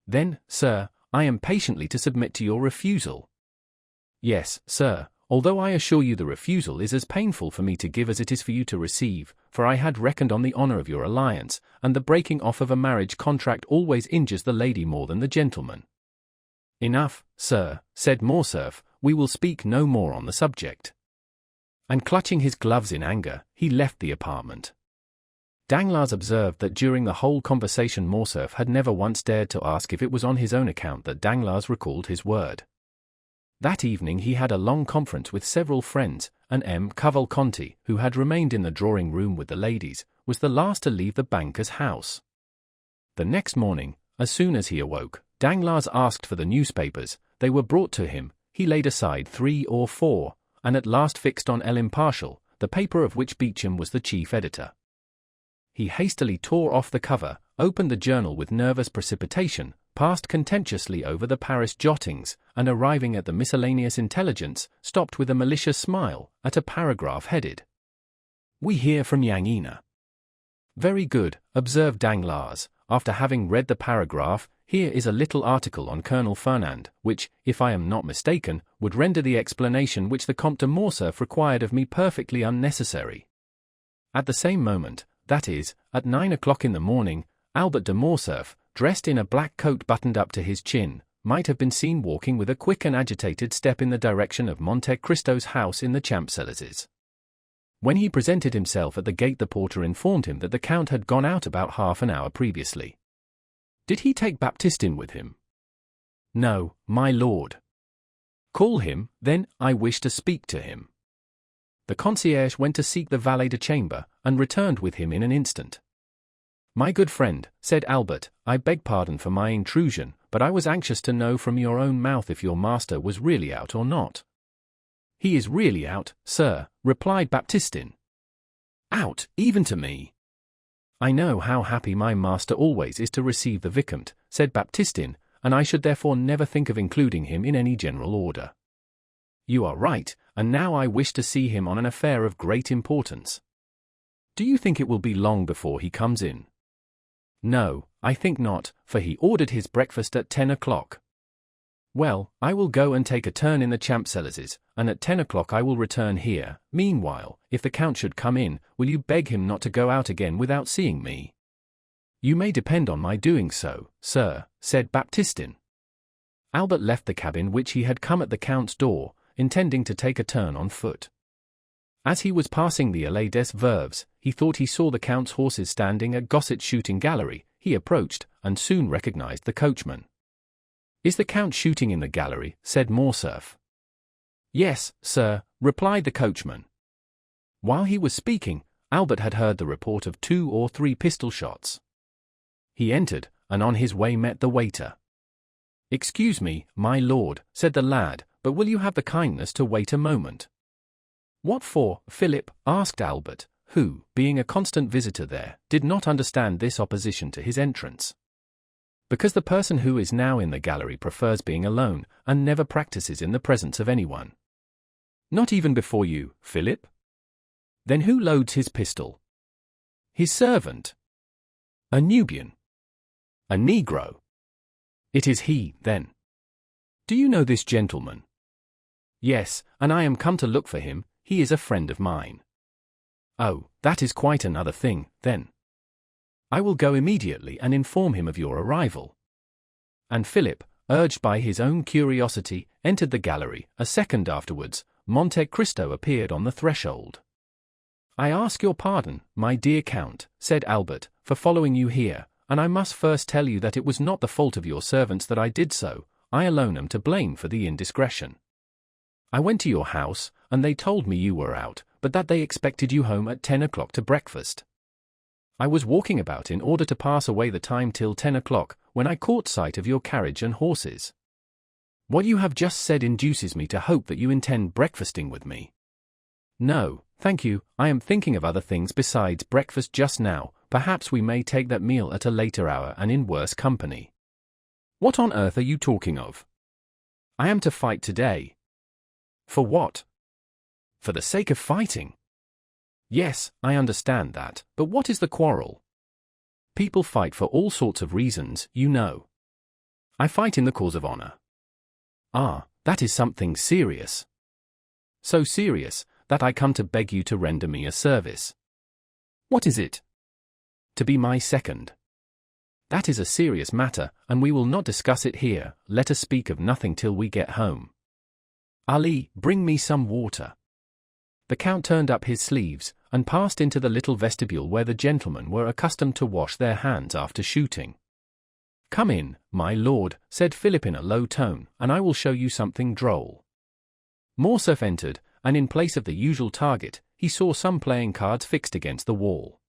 Then, sir, I am patiently to submit to your refusal." "Yes, sir, although I assure you the refusal is as painful for me to give as it is for you to receive, for I had reckoned on the honor of your alliance, and the breaking off of a marriage contract always injures the lady more than the gentleman." "Enough, sir," said Morcerf, "we will speak no more on the subject." And clutching his gloves in anger, he left the apartment. Danglars observed that during the whole conversation Morcerf had never once dared to ask if it was on his own account that Danglars recalled his word. That evening he had a long conference with several friends, and M. Cavalcanti, who had remained in the drawing-room with the ladies, was the last to leave the banker's house. The next morning, as soon as he awoke, Danglars asked for the newspapers. They were brought to him. He laid aside 3 or 4, and at last fixed on L'Impartial, the paper of which Beauchamp was the chief editor. He hastily tore off the cover, opened the journal with nervous precipitation, passed contemptuously over the Paris jottings, and arriving at the miscellaneous intelligence, stopped with a malicious smile at a paragraph headed, "We hear from Yanina." "Very good," observed Danglars. After having read the paragraph, "Here is a little article on Colonel Fernand, which, if I am not mistaken, would render the explanation which the Comte de Morcerf required of me perfectly unnecessary." At the same moment, that is, at 9 o'clock in the morning, Albert de Morcerf, dressed in a black coat buttoned up to his chin, might have been seen walking with a quick and agitated step in the direction of Monte Cristo's house in the Champs-Élysées. When he presented himself at the gate, the porter informed him that the Count had gone out about half an hour previously. "Did he take Baptistin with him?" "No, my lord." "Call him, then, I wish to speak to him." The concierge went to seek the valet de chambre, and returned with him in an instant. My good friend, said Albert, I beg pardon for my intrusion, but I was anxious to know from your own mouth if your master was really out or not. He is really out, sir, replied Baptistin. Out, even to me. I know how happy my master always is to receive the Vicomte, said Baptistin, and I should therefore never think of including him in any general order. You are right, and now I wish to see him on an affair of great importance. Do you think it will be long before he comes in? No, I think not, for he ordered his breakfast at 10 o'clock. Well, I will go and take a turn in the Champsellises, and at 10 o'clock I will return here. Meanwhile, if the Count should come in, will you beg him not to go out again without seeing me? You may depend on my doing so, sir, said Baptistin. Albert left the cabin which he had come at the Count's door, intending to take a turn on foot. As he was passing the Allée des Veuves, he thought he saw the Count's horses standing at Gosset's shooting gallery. He approached, and soon recognized the coachman. Is the Count shooting in the gallery? Said Morcerf. Yes, sir, replied the coachman. While he was speaking, Albert had heard the report of 2 or 3 pistol shots. He entered, and on his way met the waiter. Excuse me, my lord, said the lad, but will you have the kindness to wait a moment? What for, Philip? Asked Albert, who, being a constant visitor there, did not understand this opposition to his entrance. Because the person who is now in the gallery prefers being alone, and never practices in the presence of anyone. Not even before you, Philip? Then who loads his pistol? His servant. A Nubian. A Negro. It is he, then. Do you know this gentleman? Yes, and I am come to look for him. He is a friend of mine. Oh, that is quite another thing, then. I will go immediately and inform him of your arrival. And Philip, urged by his own curiosity, entered the gallery. A second afterwards, Monte Cristo appeared on the threshold. I ask your pardon, my dear Count, said Albert, for following you here, and I must first tell you that it was not the fault of your servants that I did so. I alone am to blame for the indiscretion. I went to your house, and they told me you were out, but that they expected you home at 10 o'clock to breakfast. I was walking about in order to pass away the time till 10 o'clock, when I caught sight of your carriage and horses. What you have just said induces me to hope that you intend breakfasting with me. No, thank you, I am thinking of other things besides breakfast just now. Perhaps we may take that meal at a later hour and in worse company. What on earth are you talking of? I am to fight today. For what? For the sake of fighting. Yes, I understand that, but what is the quarrel? People fight for all sorts of reasons, you know. I fight in the cause of honor. Ah, that is something serious. So serious, that I come to beg you to render me a service. What is it? To be my second. That is a serious matter, and we will not discuss it here. Let us speak of nothing till we get home. Ali, bring me some water. The Count turned up his sleeves, and passed into the little vestibule where the gentlemen were accustomed to wash their hands after shooting. Come in, my lord, said Philip in a low tone, and I will show you something droll. Morcerf entered, and in place of the usual target, he saw some playing cards fixed against the wall.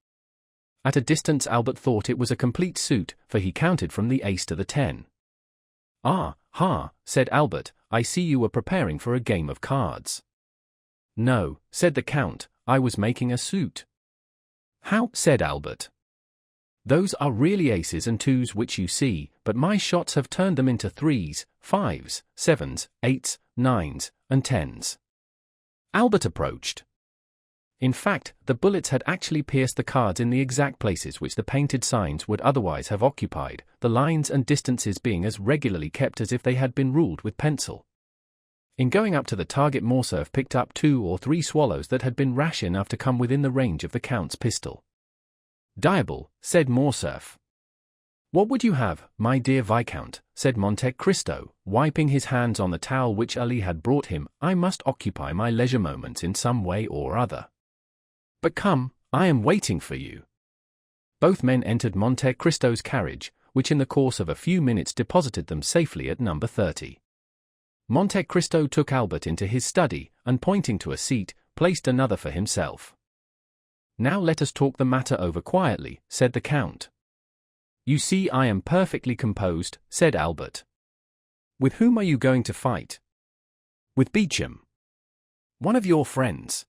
At a distance Albert thought it was a complete suit, for he counted from the ace to the 10. Ah, ha, said Albert, I see you were preparing for a game of cards. No, said the Count, I was making a suit. How? Said Albert. Those are really aces and 2s which you see, but my shots have turned them into 3s, 5s, 7s, 8s, 9s, and 10s. Albert approached. In fact, the bullets had actually pierced the cards in the exact places which the painted signs would otherwise have occupied, the lines and distances being as regularly kept as if they had been ruled with pencil. In going up to the target, Morcerf picked up 2 or 3 swallows that had been rash enough to come within the range of the Count's pistol. Diable, said Morcerf. What would you have, my dear Viscount, said Monte Cristo, wiping his hands on the towel which Ali had brought him. I must occupy my leisure moments in some way or other. But come, I am waiting for you. Both men entered Monte Cristo's carriage, which in the course of a few minutes deposited them safely at number 30. Monte Cristo took Albert into his study, and pointing to a seat, placed another for himself. Now let us talk the matter over quietly, said the Count. "You see, I am perfectly composed," said Albert. "With whom are you going to fight?" "With Beauchamp." "One of your friends?"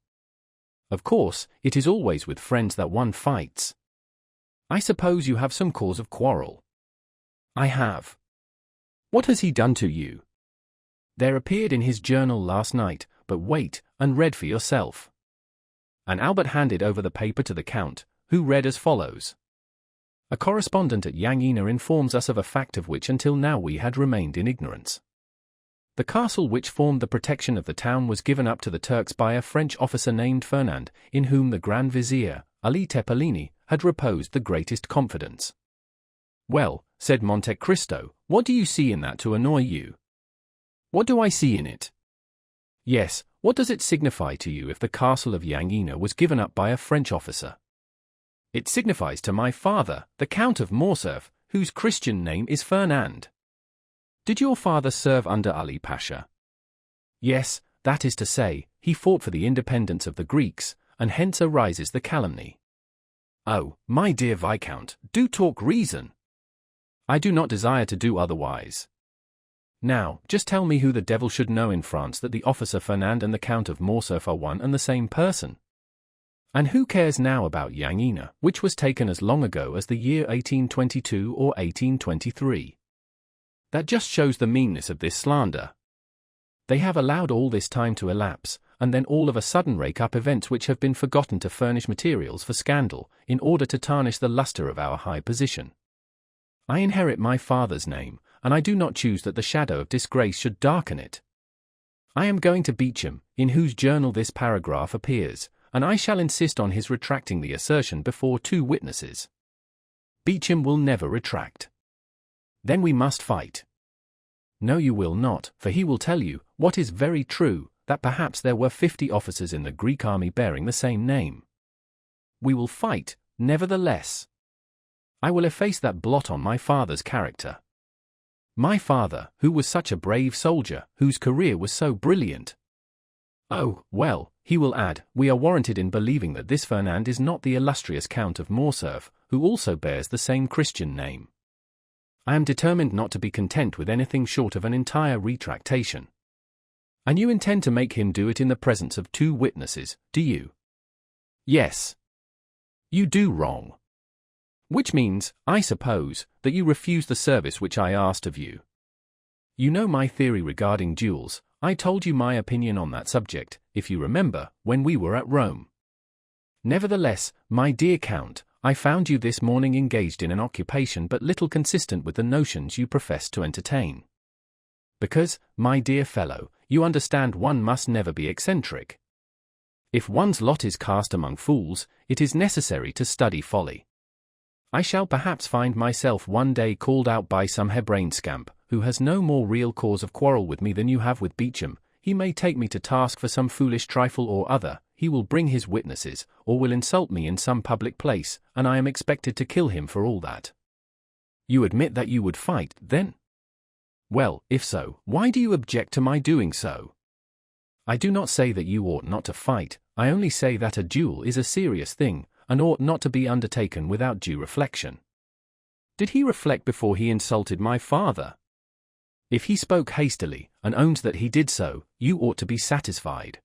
"Of course, it is always with friends that one fights." "I suppose you have some cause of quarrel." "I have." "What has he done to you?" "There appeared in his journal last night, but wait, and read for yourself." And Albert handed over the paper to the Count, who read as follows. "A correspondent at Yanina informs us of a fact of which until now we had remained in ignorance. The castle which formed the protection of the town was given up to the Turks by a French officer named Fernand, in whom the Grand Vizier, Ali Tepelini, had reposed the greatest confidence." "Well," said Monte Cristo, "what do you see in that to annoy you?" "What do I see in it?" "Yes, what does it signify to you if the castle of Yanina was given up by a French officer?" "It signifies to my father, the Count of Morcerf, whose Christian name is Fernand." "Did your father serve under Ali Pasha?" "Yes, that is to say, he fought for the independence of the Greeks, and hence arises the calumny." "Oh, my dear Viscount, do talk reason." "I do not desire to do otherwise. Now, just tell me who the devil should know in France that the officer Fernand and the Count of Morcerf are one and the same person? And who cares now about Yanina, which was taken as long ago as the year 1822 or 1823? That just shows the meanness of this slander. They have allowed all this time to elapse, and then all of a sudden rake up events which have been forgotten to furnish materials for scandal, in order to tarnish the luster of our high position. I inherit my father's name, and I do not choose that the shadow of disgrace should darken it. I am going to Beauchamp, in whose journal this paragraph appears, and I shall insist on his retracting the assertion before 2 witnesses. Beauchamp will never retract. Then we must fight. No, you will not, for he will tell you, what is very true, that perhaps there were 50 officers in the Greek army bearing the same name. We will fight, nevertheless. I will efface that blot on my father's character. My father, who was such a brave soldier, whose career was so brilliant. Oh, well, he will add, we are warranted in believing that this Fernand is not the illustrious Count of Morcerf, who also bears the same Christian name. I am determined not to be content with anything short of an entire retractation. And you intend to make him do it in the presence of 2 witnesses, do you? Yes. You do wrong. Which means, I suppose, that you refuse the service which I asked of you. You know my theory regarding duels. I told you my opinion on that subject, if you remember, when we were at Rome. Nevertheless, my dear Count, I found you this morning engaged in an occupation but little consistent with the notions you profess to entertain. Because, my dear fellow, you understand one must never be eccentric. If one's lot is cast among fools, it is necessary to study folly. I shall perhaps find myself one day called out by some harebrained scamp, who has no more real cause of quarrel with me than you have with Beauchamp. He may take me to task for some foolish trifle or other, he will bring his witnesses, or will insult me in some public place, and I am expected to kill him for all that. You admit that you would fight, then? Well, if so, why do you object to my doing so? I do not say that you ought not to fight, I only say that a duel is a serious thing, and ought not to be undertaken without due reflection. Did he reflect before he insulted my father? If he spoke hastily, and owns that he did so, you ought to be satisfied.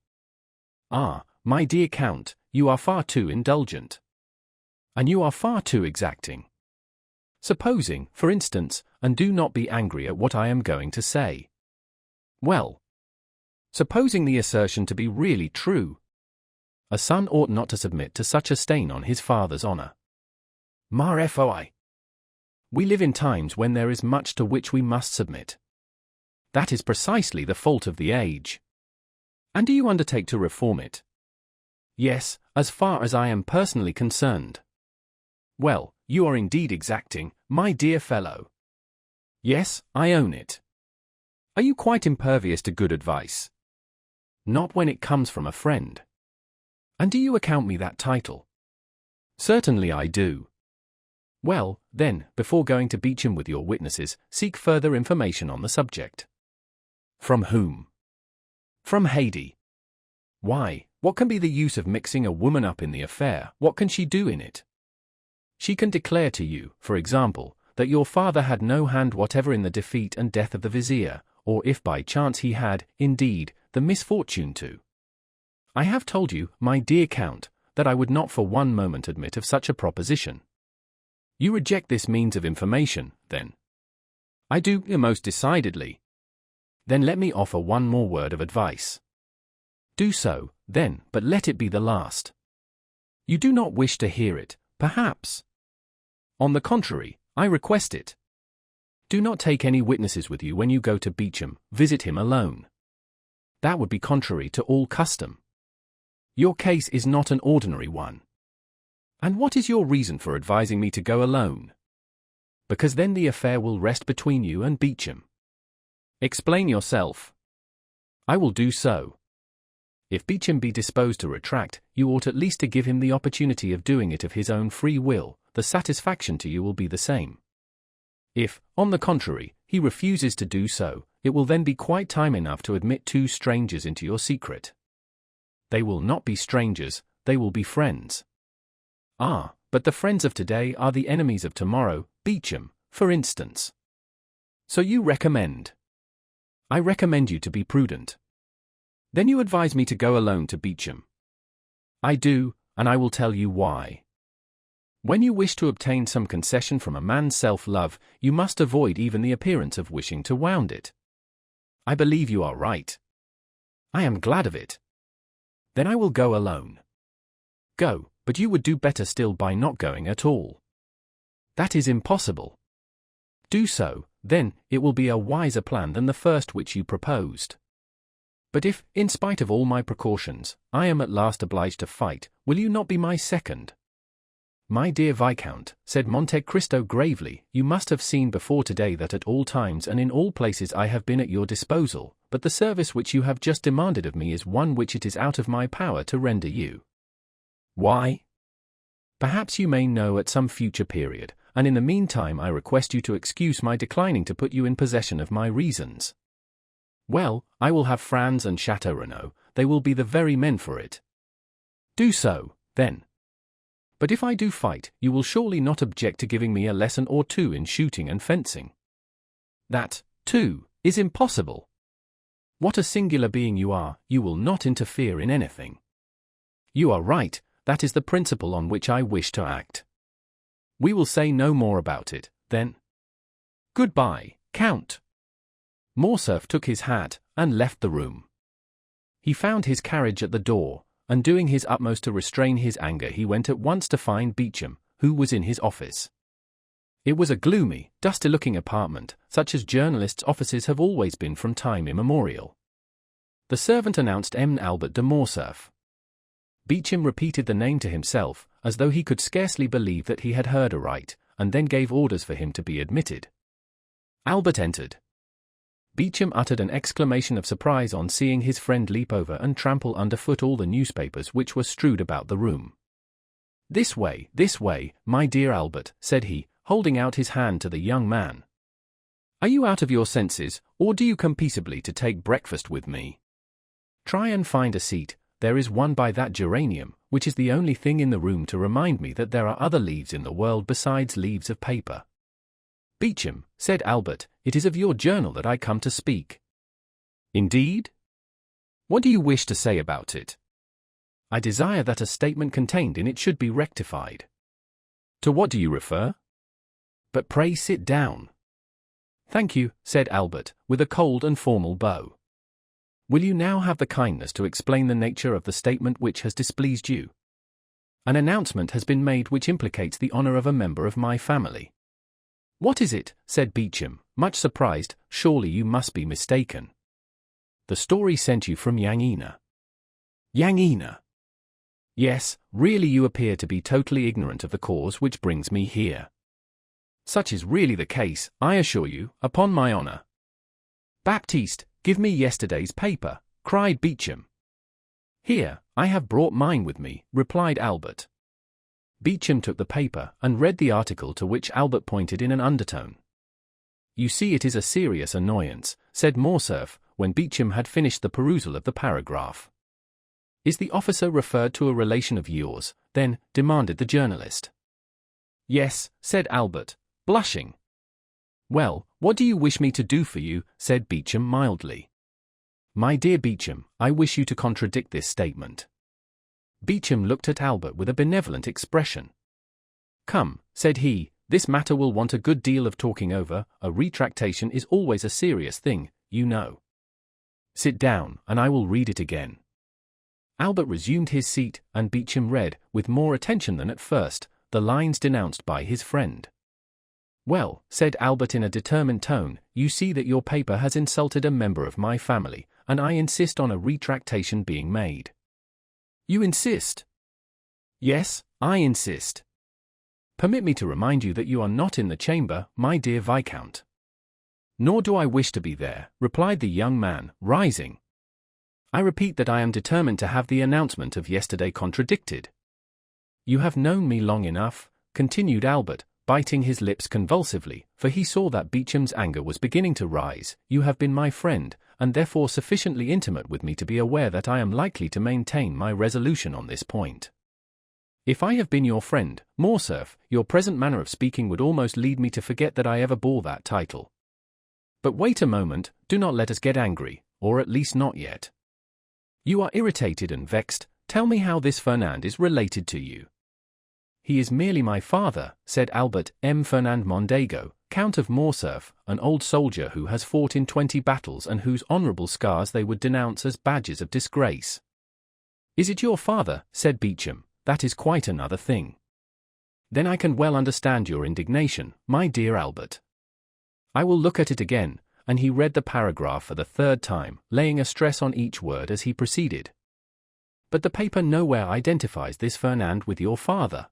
Ah, my dear Count, you are far too indulgent. And you are far too exacting. Supposing, for instance, and do not be angry at what I am going to say. Well, supposing the assertion to be really true, a son ought not to submit to such a stain on his father's honor. Ma foi. We live in times when there is much to which we must submit. That is precisely the fault of the age. And do you undertake to reform it? Yes, as far as I am personally concerned. Well, you are indeed exacting, my dear fellow. Yes, I own it. Are you quite impervious to good advice? Not when it comes from a friend. And do you account me that title? Certainly I do. Well, then, before going to Beauchamp with your witnesses, seek further information on the subject. From whom? From Haydée. Why, what can be the use of mixing a woman up in the affair? What can she do in it? She can declare to you, for example, that your father had no hand whatever in the defeat and death of the vizier, or if by chance he had, indeed, the misfortune to. I have told you, my dear Count, that I would not for one moment admit of such a proposition. You reject this means of information, then? I do, most decidedly. Then let me offer one more word of advice. Do so, then, but let it be the last. You do not wish to hear it, perhaps. On the contrary, I request it. Do not take any witnesses with you when you go to Beauchamp. Visit him alone. That would be contrary to all custom. Your case is not an ordinary one. And what is your reason for advising me to go alone? Because then the affair will rest between you and Beauchamp. Explain yourself. I will do so. If Beauchamp be disposed to retract, you ought at least to give him the opportunity of doing it of his own free will. The satisfaction to you will be the same. If, on the contrary, he refuses to do so, it will then be quite time enough to admit two strangers into your secret. They will not be strangers, they will be friends. Ah, but the friends of today are the enemies of tomorrow, Beauchamp, for instance. So you recommend. I recommend you to be prudent. Then you advise me to go alone to Beauchamp. I do, and I will tell you why. When you wish to obtain some concession from a man's self-love, you must avoid even the appearance of wishing to wound it. I believe you are right. I am glad of it. Then I will go alone. Go, but you would do better still by not going at all. That is impossible. Do so, then, it will be a wiser plan than the first which you proposed. But if, in spite of all my precautions, I am at last obliged to fight, will you not be my second? My dear Viscount, said Monte Cristo gravely, you must have seen before today that at all times and in all places I have been at your disposal, but the service which you have just demanded of me is one which it is out of my power to render you. Why? Perhaps you may know at some future period, and in the meantime I request you to excuse my declining to put you in possession of my reasons. Well, I will have Franz and Château, they will be the very men for it. Do so, then. But if I do fight, you will surely not object to giving me a lesson or two in shooting and fencing. That, too, is impossible. What a singular being you are, you will not interfere in anything. You are right, that is the principle on which I wish to act. We will say no more about it, then. Goodbye, Count. Morcerf took his hat and left the room. He found his carriage at the door, and doing his utmost to restrain his anger he went at once to find Beauchamp, who was in his office. It was a gloomy, dusty-looking apartment, such as journalists' offices have always been from time immemorial. The servant announced M. Albert de Morcerf. Beauchamp repeated the name to himself, as though he could scarcely believe that he had heard aright, and then gave orders for him to be admitted. Albert entered. Beauchamp uttered an exclamation of surprise on seeing his friend leap over and trample underfoot all the newspapers which were strewed about the room. This way, my dear Albert," said he, holding out his hand to the young man. "Are you out of your senses, or do you come peaceably to take breakfast with me? Try and find a seat. There is one by that geranium, which is the only thing in the room to remind me that there are other leaves in the world besides leaves of paper." "Beauchamp," said Albert, "it is of your journal that I come to speak." "Indeed? What do you wish to say about it?" "I desire that a statement contained in it should be rectified." "To what do you refer?" "But pray sit down." "Thank you," said Albert, with a cold and formal bow. "Will you now have the kindness to explain the nature of the statement which has displeased you? An announcement has been made which implicates the honor of a member of my family." "What is it?" said Beauchamp, much surprised. "Surely you must be mistaken. The story sent you from Yanina." "Yanina?" "Yes, really you appear to be totally ignorant of the cause which brings me here." "Such is really the case, I assure you, upon my honor." "Baptiste, give me yesterday's paper," cried Beauchamp. "Here, I have brought mine with me," replied Albert. Beauchamp took the paper and read the article, to which Albert pointed in an undertone. "You see it is a serious annoyance," said Morcerf, when Beauchamp had finished the perusal of the paragraph. "Is the officer referred to a relation of yours, then?" demanded the journalist. "Yes," said Albert, blushing. "Well, what do you wish me to do for you?" said Beauchamp mildly. "My dear Beauchamp, I wish you to contradict this statement." Beauchamp looked at Albert with a benevolent expression. "Come," said he, "this matter will want a good deal of talking over. A retractation is always a serious thing, you know. Sit down, and I will read it again." Albert resumed his seat, and Beauchamp read, with more attention than at first, the lines denounced by his friend. "Well," said Albert in a determined tone, "you see that your paper has insulted a member of my family, and I insist on a retractation being made." "You insist?" "Yes, I insist." "Permit me to remind you that you are not in the chamber, my dear Viscount." "Nor do I wish to be there," replied the young man, rising. "I repeat that I am determined to have the announcement of yesterday contradicted." "You have known me long enough," continued Albert, biting his lips convulsively, for he saw that Beauchamp's anger was beginning to rise. "You have been my friend, and therefore sufficiently intimate with me to be aware that I am likely to maintain my resolution on this point. If I have been your friend, Morcerf, your present manner of speaking would almost lead me to forget that I ever bore that title. But wait a moment, do not let us get angry, or at least not yet. You are irritated and vexed. Tell me how this Fernand is related to you." "He is merely my father," said Albert M. Fernand Mondego, Count of Morcerf, an old soldier who has fought in 20 battles and whose honorable scars they would denounce as badges of disgrace. "Is it your father?" said Beauchamp. "That is quite another thing." "Then I can well understand your indignation, my dear Albert. I will look at it again," and he read the paragraph for the third time, laying a stress on each word as he proceeded. "But the paper nowhere identifies this Fernand with your father."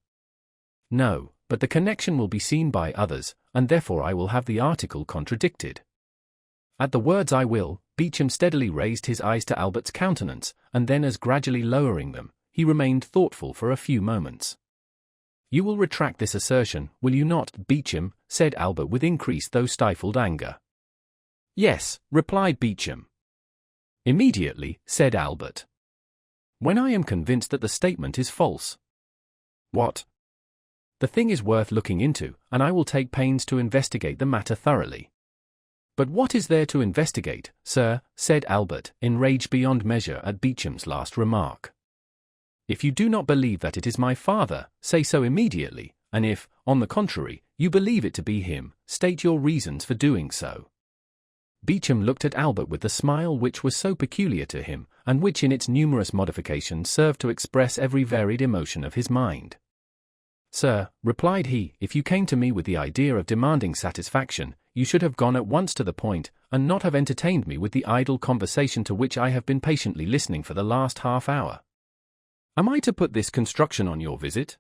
"No, but the connection will be seen by others, and therefore I will have the article contradicted." At the words "I will," Beauchamp steadily raised his eyes to Albert's countenance, and then as gradually lowering them, he remained thoughtful for a few moments. "You will retract this assertion, will you not, Beauchamp?" said Albert with increased though stifled anger. "Yes," replied Beauchamp. "Immediately," said Albert. "When I am convinced that the statement is false." "What?" "The thing is worth looking into, and I will take pains to investigate the matter thoroughly." "But what is there to investigate, sir?" said Albert, enraged beyond measure at Beauchamp's last remark. "If you do not believe that it is my father, say so immediately, and if, on the contrary, you believe it to be him, state your reasons for doing so." Beauchamp looked at Albert with the smile which was so peculiar to him, and which in its numerous modifications served to express every varied emotion of his mind. "Sir," replied he, "if you came to me with the idea of demanding satisfaction, you should have gone at once to the point, and not have entertained me with the idle conversation to which I have been patiently listening for the last half-hour. Am I to put this construction on your visit?"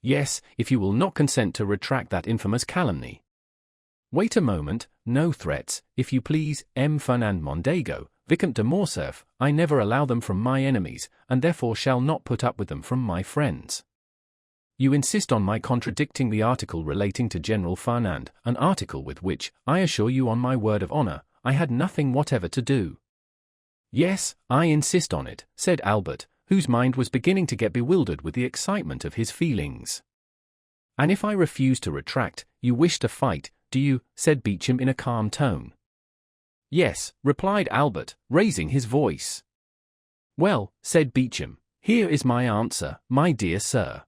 "Yes, if you will not consent to retract that infamous calumny." "Wait a moment, no threats, if you please, M. Fernand Mondego, Vicomte de Morcerf. I never allow them from my enemies, and therefore shall not put up with them from my friends. You insist on my contradicting the article relating to General Fernand, an article with which, I assure you on my word of honor, I had nothing whatever to do." "Yes, I insist on it," said Albert, whose mind was beginning to get bewildered with the excitement of his feelings. "And if I refuse to retract, you wish to fight, do you?" said Beauchamp in a calm tone. "Yes," replied Albert, raising his voice. "Well," said Beauchamp, "here is my answer, my dear sir.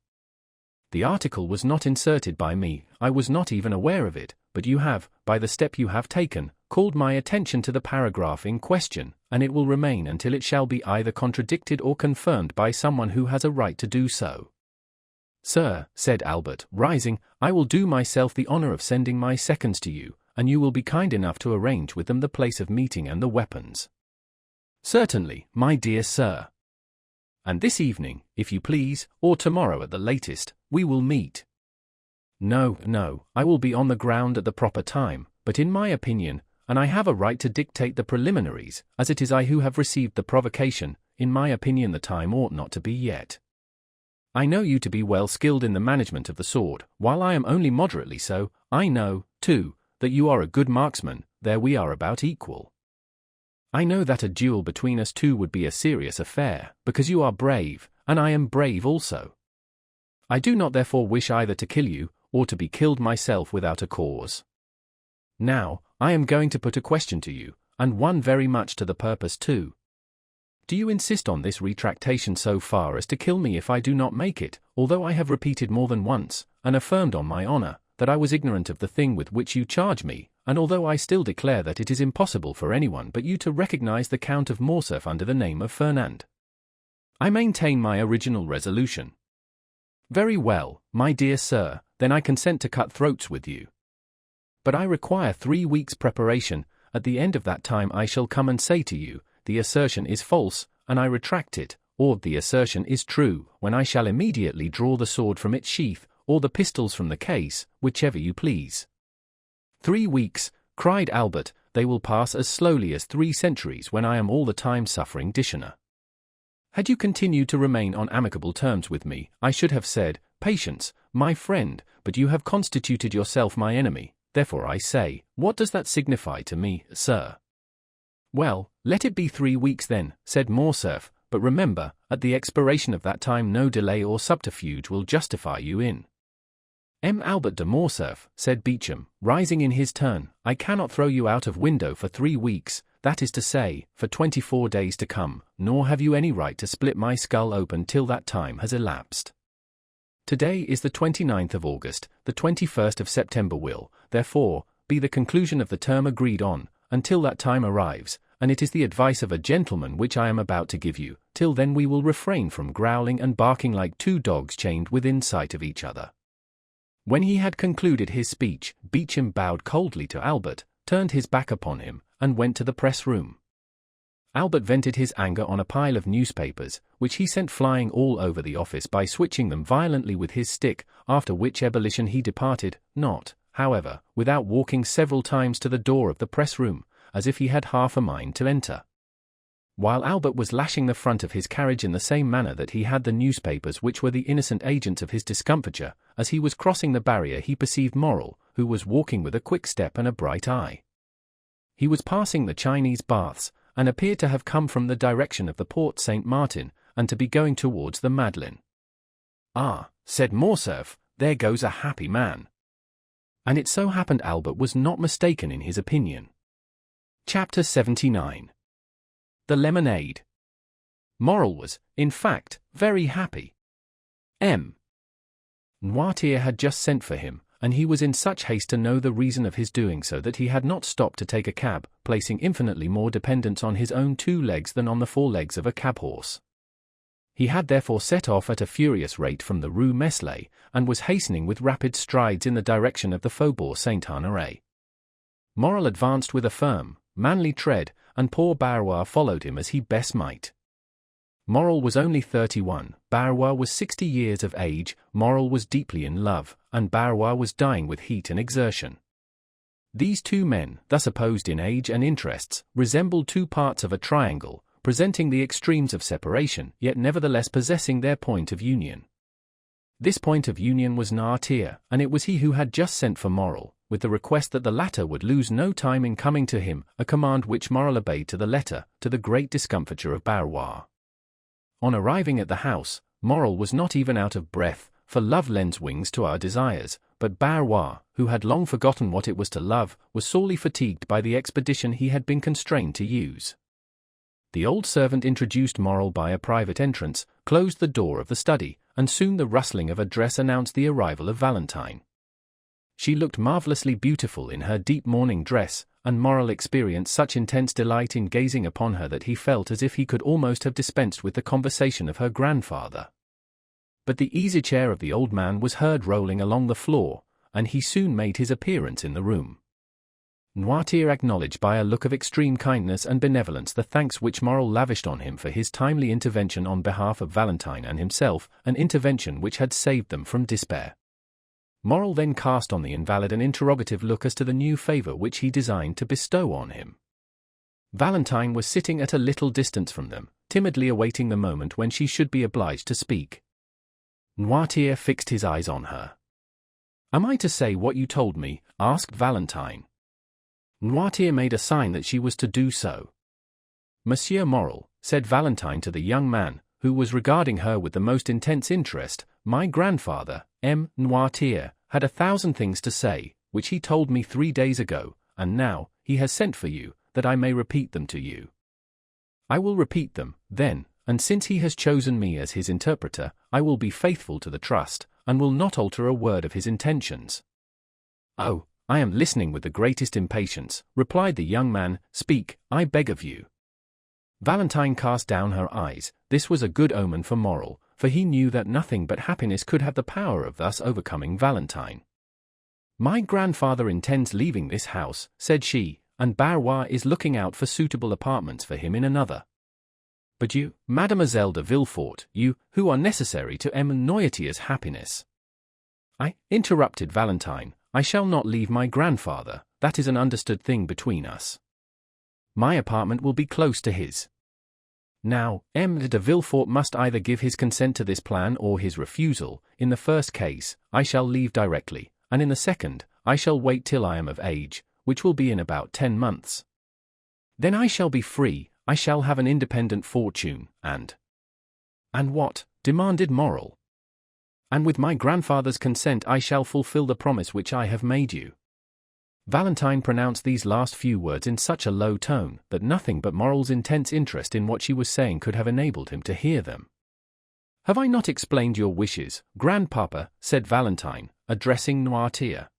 The article was not inserted by me, I was not even aware of it, but you have, by the step you have taken, called my attention to the paragraph in question, and it will remain until it shall be either contradicted or confirmed by someone who has a right to do so." "Sir," said Albert, rising, "I will do myself the honor of sending my seconds to you, and you will be kind enough to arrange with them the place of meeting and the weapons." "Certainly, my dear sir." "And this evening, if you please, or tomorrow at the latest, we will meet." "No, no, I will be on the ground at the proper time, but in my opinion, and I have a right to dictate the preliminaries, as it is I who have received the provocation, in my opinion the time ought not to be yet. I know you to be well skilled in the management of the sword, while I am only moderately so. I know, too, that you are a good marksman, there we are about equal. I know that a duel between us two would be a serious affair, because you are brave, and I am brave also. I do not therefore wish either to kill you, or to be killed myself without a cause. Now, I am going to put a question to you, and one very much to the purpose too. Do you insist on this retractation so far as to kill me if I do not make it, although I have repeated more than once, and affirmed on my honor, that I was ignorant of the thing with which you charge me, and although I still declare that it is impossible for anyone but you to recognize the Count of Morcerf under the name of Fernand? I maintain my original resolution. Very well, my dear sir, then I consent to cut throats with you. But I require 3 weeks' preparation. At the end of that time I shall come and say to you, the assertion is false, and I retract it, or the assertion is true, when I shall immediately draw the sword from its sheath, or the pistols from the case, whichever you please. 3 weeks, cried Albert, they will pass as slowly as 3 centuries when I am all the time suffering dishonor. Had you continued to remain on amicable terms with me, I should have said, patience, my friend, but you have constituted yourself my enemy, therefore I say, what does that signify to me, sir? Well, let it be 3 weeks then, said Morcerf, but remember, at the expiration of that time no delay or subterfuge will justify you in. Albert de Morcerf, said Beauchamp, rising in his turn, I cannot throw you out of window for 3 weeks, that is to say, for 24 days to come, nor have you any right to split my skull open till that time has elapsed. Today is the 29th of August, the 21st of September will, therefore, be the conclusion of the term agreed on, until that time arrives, and it is the advice of a gentleman which I am about to give you, till then we will refrain from growling and barking like 2 dogs chained within sight of each other. When he had concluded his speech, Beauchamp bowed coldly to Albert, turned his back upon him, and went to the press room. Albert vented his anger on a pile of newspapers, which he sent flying all over the office by switching them violently with his stick, after which ebullition he departed, not, however, without walking several times to the door of the press room, as if he had half a mind to enter. While Albert was lashing the front of his carriage in the same manner that he had the newspapers which were the innocent agents of his discomfiture, as he was crossing the barrier he perceived Morrel, who was walking with a quick step and a bright eye. He was passing the Chinese baths, and appeared to have come from the direction of the Porte Saint-Martin, and to be going towards the Madeleine. Ah, said Morcerf, there goes a happy man. And it so happened Albert was not mistaken in his opinion. Chapter 79. The Lemonade. Morrel was, in fact, very happy. Noirtier had just sent for him, and he was in such haste to know the reason of his doing so that he had not stopped to take a cab, placing infinitely more dependence on his own 2 legs than on the 4 legs of a cab-horse. He had therefore set off at a furious rate from the Rue Meslay, and was hastening with rapid strides in the direction of the Faubourg Saint-Honoré. Morrel advanced with a firm, manly tread, and poor Barrois followed him as he best might. Morrel was only 31, Barrois was 60 years of age, Morrel was deeply in love, and Barrois was dying with heat and exertion. These 2 men, thus opposed in age and interests, resembled 2 parts of a triangle, presenting the extremes of separation, yet nevertheless possessing their point of union. This point of union was Noirtier, and it was he who had just sent for Morrel, with the request that the latter would lose no time in coming to him, a command which Morrel obeyed to the letter, to the great discomfiture of Barrois. On arriving at the house, Morrel was not even out of breath, for love lends wings to our desires, but Barrois, who had long forgotten what it was to love, was sorely fatigued by the expedition he had been constrained to use. The old servant introduced Morrel by a private entrance, closed the door of the study, and soon the rustling of a dress announced the arrival of Valentine. She looked marvelously beautiful in her deep mourning dress, and Morrel experienced such intense delight in gazing upon her that he felt as if he could almost have dispensed with the conversation of her grandfather. But the easy chair of the old man was heard rolling along the floor, and he soon made his appearance in the room. Noirtier acknowledged by a look of extreme kindness and benevolence the thanks which Morrel lavished on him for his timely intervention on behalf of Valentine and himself, an intervention which had saved them from despair. Morrel then cast on the invalid an interrogative look as to the new favor which he designed to bestow on him. Valentine was sitting at a little distance from them, timidly awaiting the moment when she should be obliged to speak. Noirtier fixed his eyes on her. "Am I to say what you told me?" asked Valentine. Noirtier made a sign that she was to do so. "Monsieur Morrel," said Valentine to the young man, who was regarding her with the most intense interest, "my grandfather, Noirtier, had 1,000 things to say, which he told me 3 days ago, and now, he has sent for you, that I may repeat them to you. I will repeat them, then, and since he has chosen me as his interpreter, I will be faithful to the trust, and will not alter a word of his intentions. Oh, I am listening with the greatest impatience, replied the young man. Speak, I beg of you. Valentine cast down her eyes. This was a good omen for Morel, for he knew that nothing but happiness could have the power of thus overcoming Valentine. My grandfather intends leaving this house, said she, and Barrois is looking out for suitable apartments for him in another. But you, Mademoiselle de Villefort, you, who are necessary to Noirtier's happiness. I, interrupted Valentine, I shall not leave my grandfather, that is an understood thing between us. My apartment will be close to his. Now, M. de Villefort must either give his consent to this plan or his refusal. In the first case, I shall leave directly, and in the second, I shall wait till I am of age, which will be in about 10 months. Then I shall be free, I shall have an independent fortune, and what? Demanded Morel. And with my grandfather's consent I shall fulfill the promise which I have made you. Valentine pronounced these last few words in such a low tone that nothing but Morel's intense interest in what she was saying could have enabled him to hear them. Have I not explained your wishes, grandpapa? Said Valentine, addressing Noirtier.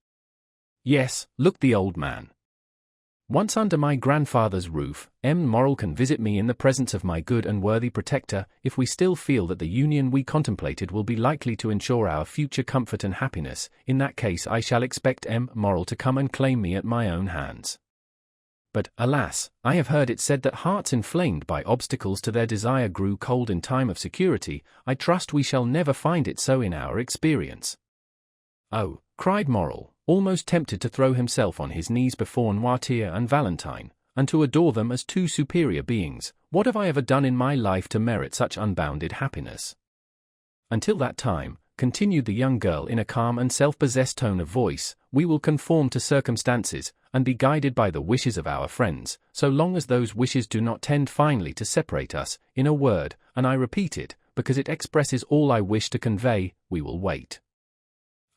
Yes, looked the old man. Once under my grandfather's roof, Morel can visit me in the presence of my good and worthy protector, if we still feel that the union we contemplated will be likely to ensure our future comfort and happiness. In that case I shall expect Morel to come and claim me at my own hands. But, alas, I have heard it said that hearts inflamed by obstacles to their desire grew cold in time of security. I trust we shall never find it so in our experience. Oh, cried Morel, almost tempted to throw himself on his knees before Noirtier and Valentine, and to adore them as two superior beings. What have I ever done in my life to merit such unbounded happiness? Until that time, continued the young girl in a calm and self-possessed tone of voice, we will conform to circumstances, and be guided by the wishes of our friends, so long as those wishes do not tend finally to separate us. In a word, and I repeat it, because it expresses all I wish to convey, we will wait.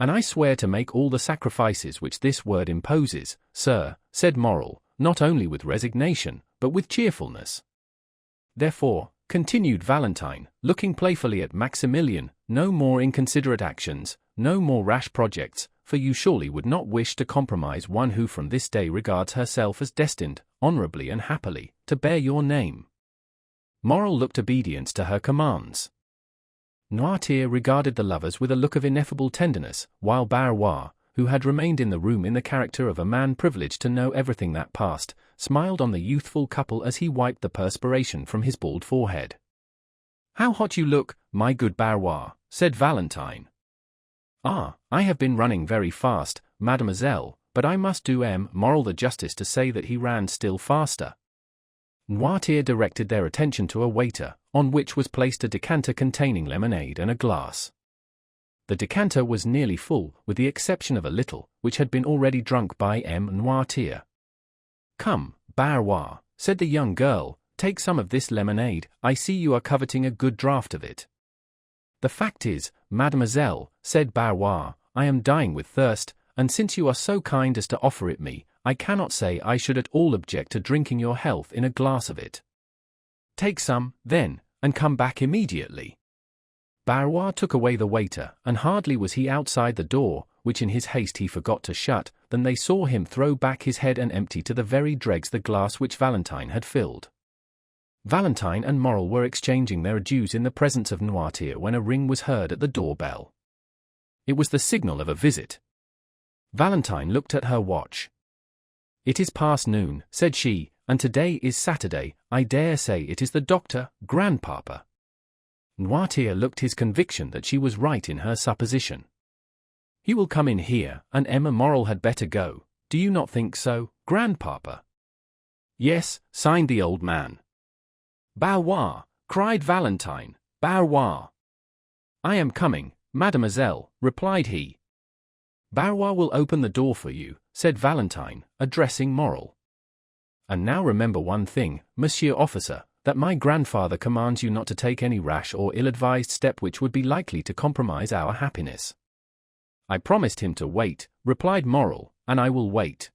And I swear to make all the sacrifices which this word imposes, sir, said Morel, not only with resignation, but with cheerfulness. Therefore, continued Valentine, looking playfully at Maximilian, no more inconsiderate actions, no more rash projects, for you surely would not wish to compromise one who from this day regards herself as destined, honorably and happily, to bear your name. Morel looked obedience to her commands. Noirtier regarded the lovers with a look of ineffable tenderness, while Barrois, who had remained in the room in the character of a man privileged to know everything that passed, smiled on the youthful couple as he wiped the perspiration from his bald forehead. How hot you look, my good Barrois, said Valentine. Ah, I have been running very fast, mademoiselle, but I must do Morel the justice to say that he ran still faster. Noirtier directed their attention to a waiter, on which was placed a decanter containing lemonade and a glass. The decanter was nearly full, with the exception of a little, which had been already drunk by Noirtier. Come, Barrois, said the young girl, take some of this lemonade, I see you are coveting a good draught of it. The fact is, mademoiselle, said Barrois, I am dying with thirst, and since you are so kind as to offer it me, I cannot say I should at all object to drinking your health in a glass of it. Take some, then, and come back immediately. Barrois took away the waiter, and hardly was he outside the door, which in his haste he forgot to shut, than they saw him throw back his head and empty to the very dregs the glass which Valentine had filled. Valentine and Morel were exchanging their adieus in the presence of Noirtier when a ring was heard at the door-bell. It was the signal of a visit. Valentine looked at her watch. It is past noon, said she, and today is Saturday. I dare say it is the doctor, grandpapa. Noirtier looked his conviction that she was right in her supposition. He will come in here, and Morel had better go. Do you not think so, grandpapa? Yes, signed the old man. Barrois, cried Valentine, Barrois. I am coming, mademoiselle, replied he. Barrois will open the door for you, said Valentine, addressing Morel. And now remember one thing, monsieur officer, that my grandfather commands you not to take any rash or ill-advised step which would be likely to compromise our happiness. I promised him to wait, replied Morel, and I will wait.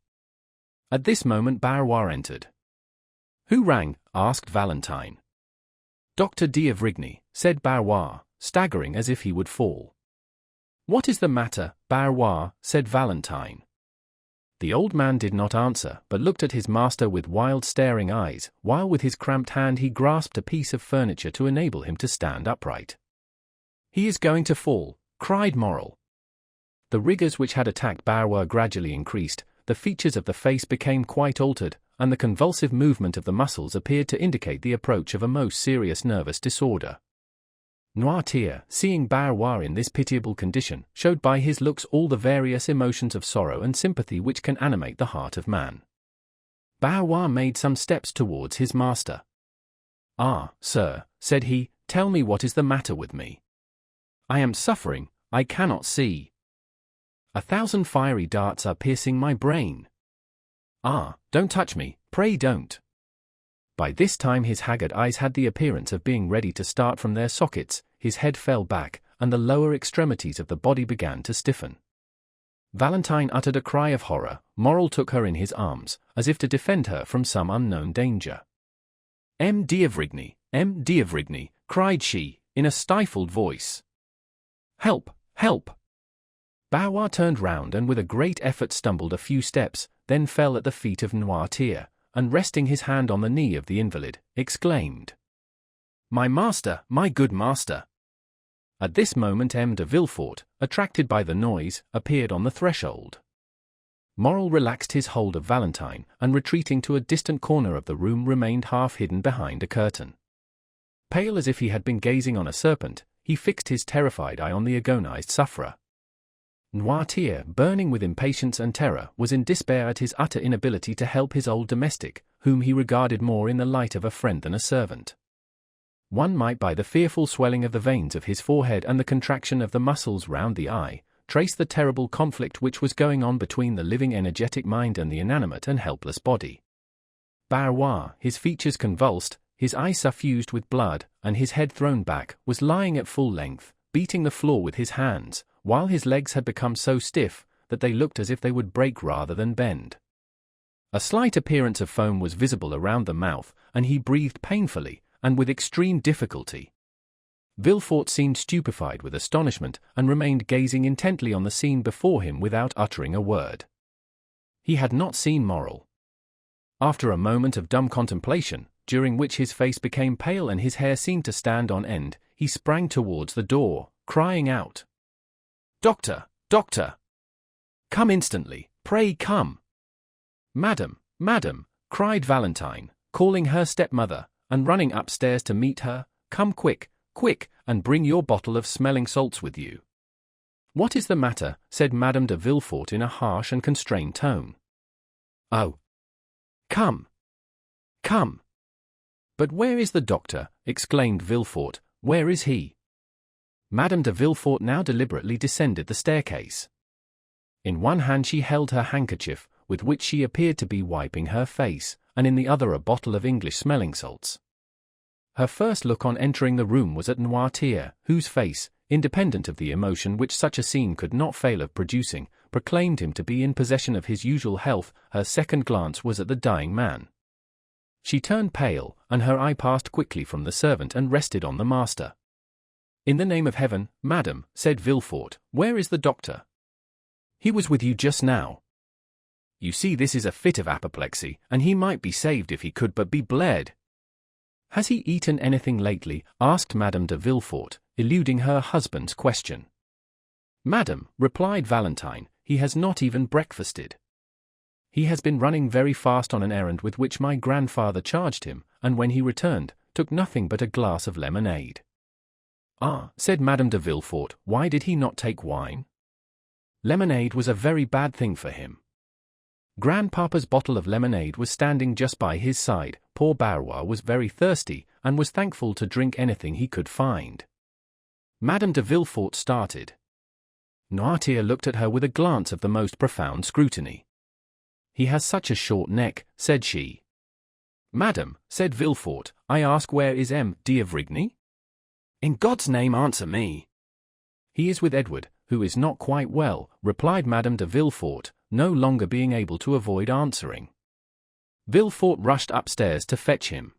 At this moment Barrois entered. "Who rang?" asked Valentine. "Dr. d'Avrigny," said Barrois, staggering as if he would fall. "What is the matter, Barrois?" said Valentine. The old man did not answer, but looked at his master with wild staring eyes, while with his cramped hand he grasped a piece of furniture to enable him to stand upright. "He is going to fall," cried Morrel. The rigors which had attacked Barrois gradually increased, the features of the face became quite altered, and the convulsive movement of the muscles appeared to indicate the approach of a most serious nervous disorder. Noirtier, seeing Barrois in this pitiable condition, showed by his looks all the various emotions of sorrow and sympathy which can animate the heart of man. Barrois made some steps towards his master. "Ah, sir," said he, "tell me what is the matter with me. I am suffering, I cannot see. 1,000 fiery darts are piercing my brain. Ah, don't touch me, pray don't." By this time his haggard eyes had the appearance of being ready to start from their sockets, his head fell back, and the lower extremities of the body began to stiffen. Valentine uttered a cry of horror. Morrel took her in his arms, as if to defend her from some unknown danger. "M. d'Avrigny, M. d'Avrigny," cried she, in a stifled voice. "Help! Help!" Barrois turned round and with a great effort stumbled a few steps, then fell at the feet of Noirtier, and resting his hand on the knee of the invalid, exclaimed, "My master, my good master!" At this moment M. de Villefort, attracted by the noise, appeared on the threshold. Morrel relaxed his hold of Valentine, and retreating to a distant corner of the room remained half hidden behind a curtain. Pale as if he had been gazing on a serpent, he fixed his terrified eye on the agonized sufferer. Noirtier, burning with impatience and terror, was in despair at his utter inability to help his old domestic, whom he regarded more in the light of a friend than a servant. One might, by the fearful swelling of the veins of his forehead and the contraction of the muscles round the eye, trace the terrible conflict which was going on between the living energetic mind and the inanimate and helpless body. Barrois, his features convulsed, his eyes suffused with blood, and his head thrown back, was lying at full length, beating the floor with his hands, while his legs had become so stiff that they looked as if they would break rather than bend. A slight appearance of foam was visible around the mouth, and he breathed painfully, and with extreme difficulty. Villefort seemed stupefied with astonishment, and remained gazing intently on the scene before him without uttering a word. He had not seen Morrel. After a moment of dumb contemplation, during which his face became pale and his hair seemed to stand on end, he sprang towards the door, crying out, "Doctor! Doctor! Come instantly, pray come!" "Madam, madam," cried Valentine, calling her stepmother, and running upstairs to meet her, "come quick, quick, and bring your bottle of smelling salts with you." "What is the matter?" said Madame de Villefort in a harsh and constrained tone. "Oh! Come! Come!" "But where is the doctor?" exclaimed Villefort. "Where is he?" Madame de Villefort now deliberately descended the staircase. In one hand she held her handkerchief, with which she appeared to be wiping her face, and in the other a bottle of English smelling salts. Her first look on entering the room was at Noirtier, whose face, independent of the emotion which such a scene could not fail of producing, proclaimed him to be in possession of his usual health. Her second glance was at the dying man. She turned pale, and her eye passed quickly from the servant and rested on the master. "In the name of heaven, madam," said Villefort, "where is the doctor?" "He was with you just now. You see, this is a fit of apoplexy, and he might be saved if he could but be bled." "Has he eaten anything lately?" asked Madame de Villefort, eluding her husband's question. "Madam," replied Valentine, "he has not even breakfasted. He has been running very fast on an errand with which my grandfather charged him, and when he returned, took nothing but a glass of lemonade." "Ah," said Madame de Villefort, "why did he not take wine?" "Lemonade was a very bad thing for him." Grandpapa's bottle of lemonade was standing just by his side. Poor Barrois was very thirsty, and was thankful to drink anything he could find. Madame de Villefort started. Noirtier looked at her with a glance of the most profound scrutiny. "He has such a short neck," said she. "Madam," said Villefort, "I ask where is M. d'Avrigny?" "In God's name answer me." "He is with Edward, who is not quite well," replied Madame de Villefort, no longer being able to avoid answering. Villefort rushed upstairs to fetch him.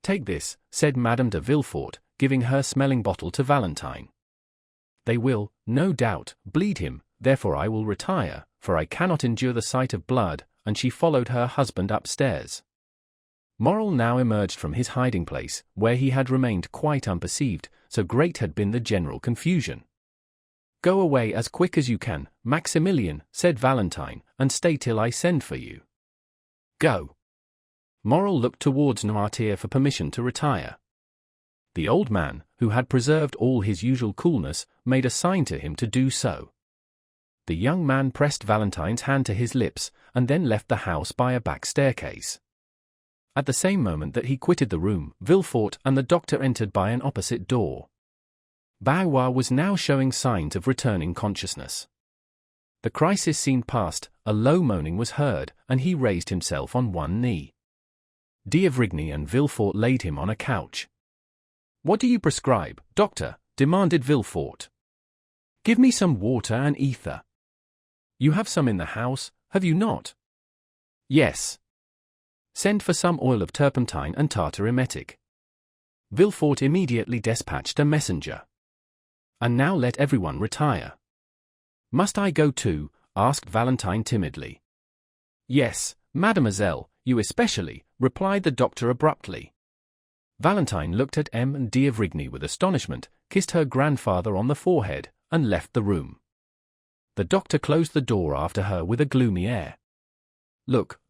"Take this," said Madame de Villefort, giving her smelling bottle to Valentine. "They will, no doubt, bleed him, therefore I will retire, for I cannot endure the sight of blood," and she followed her husband upstairs. Morrel now emerged from his hiding-place, where he had remained quite unperceived, so great had been the general confusion. "Go away as quick as you can, Maximilian," said Valentine, "and stay till I send for you. Go." Morrel looked towards Noirtier for permission to retire. The old man, who had preserved all his usual coolness, made a sign to him to do so. The young man pressed Valentine's hand to his lips, and then left the house by a back staircase. At the same moment that he quitted the room, Villefort and the doctor entered by an opposite door. Barrois was now showing signs of returning consciousness. The crisis seemed past, a low moaning was heard, and he raised himself on one knee. D'Avrigny and Villefort laid him on a couch. "What do you prescribe, doctor?" demanded Villefort. "Give me some water and ether." "You have some in the house, have you not?" "Yes." "Send for some oil of turpentine and tartar emetic." Villefort immediately dispatched a messenger. "And now let everyone retire." "Must I go too?" asked Valentine timidly. "Yes, mademoiselle, you especially," replied the doctor abruptly. Valentine looked at M. D'Avrigny with astonishment, kissed her grandfather on the forehead, and left the room. The doctor closed the door after her with a gloomy air. Look,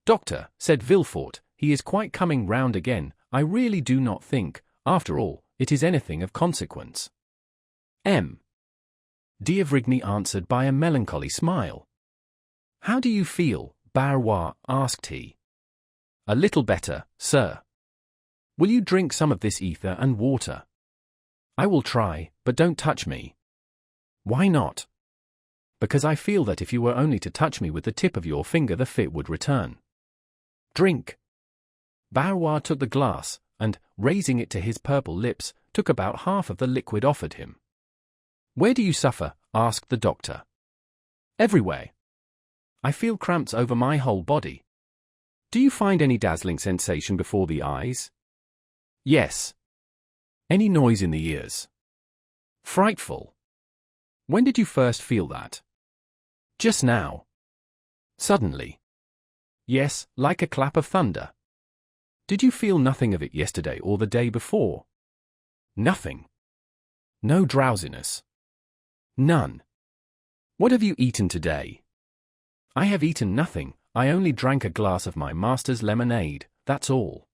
doctor," said Villefort, "he is quite coming round again. I really do not think, after all, it is anything of consequence." M. D'Avrigny answered by a melancholy smile. "How do you feel, Barrois?" asked he. "A little better, sir." "Will you drink some of this ether and water?" "I will try, but don't touch me." "Why not?" "Because I feel that if you were only to touch me with the tip of your finger the fit would return." "Drink." Barrois took the glass, and, raising it to his purple lips, took about half of the liquid offered him. "Where do you suffer?" asked the doctor. "Everywhere. I feel cramps over my whole body." "Do you find any dazzling sensation before the eyes?" "Yes." "Any noise in the ears?" "Frightful." "When did you first feel that?" "Just now." "Suddenly?" "Yes, like a clap of thunder." "Did you feel nothing of it yesterday or the day before?" "Nothing." "No drowsiness?" "None." "What have you eaten today?" "I have eaten nothing, I only drank a glass of my master's lemonade, that's all."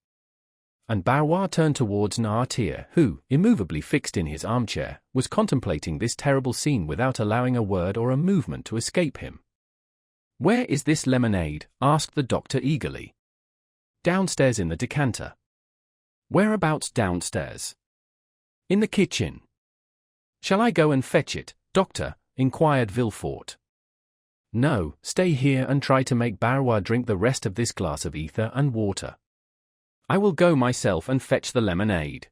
And Barrois turned towards Noirtier, who, immovably fixed in his armchair, was contemplating this terrible scene without allowing a word or a movement to escape him. "Where is this lemonade?" asked the doctor eagerly. "Downstairs in the decanter." "Whereabouts downstairs?" "In the kitchen." "Shall I go and fetch it, doctor?" inquired Villefort. "No, stay here and try to make Barrois drink the rest of this glass of ether and water. I will go myself and fetch the lemonade."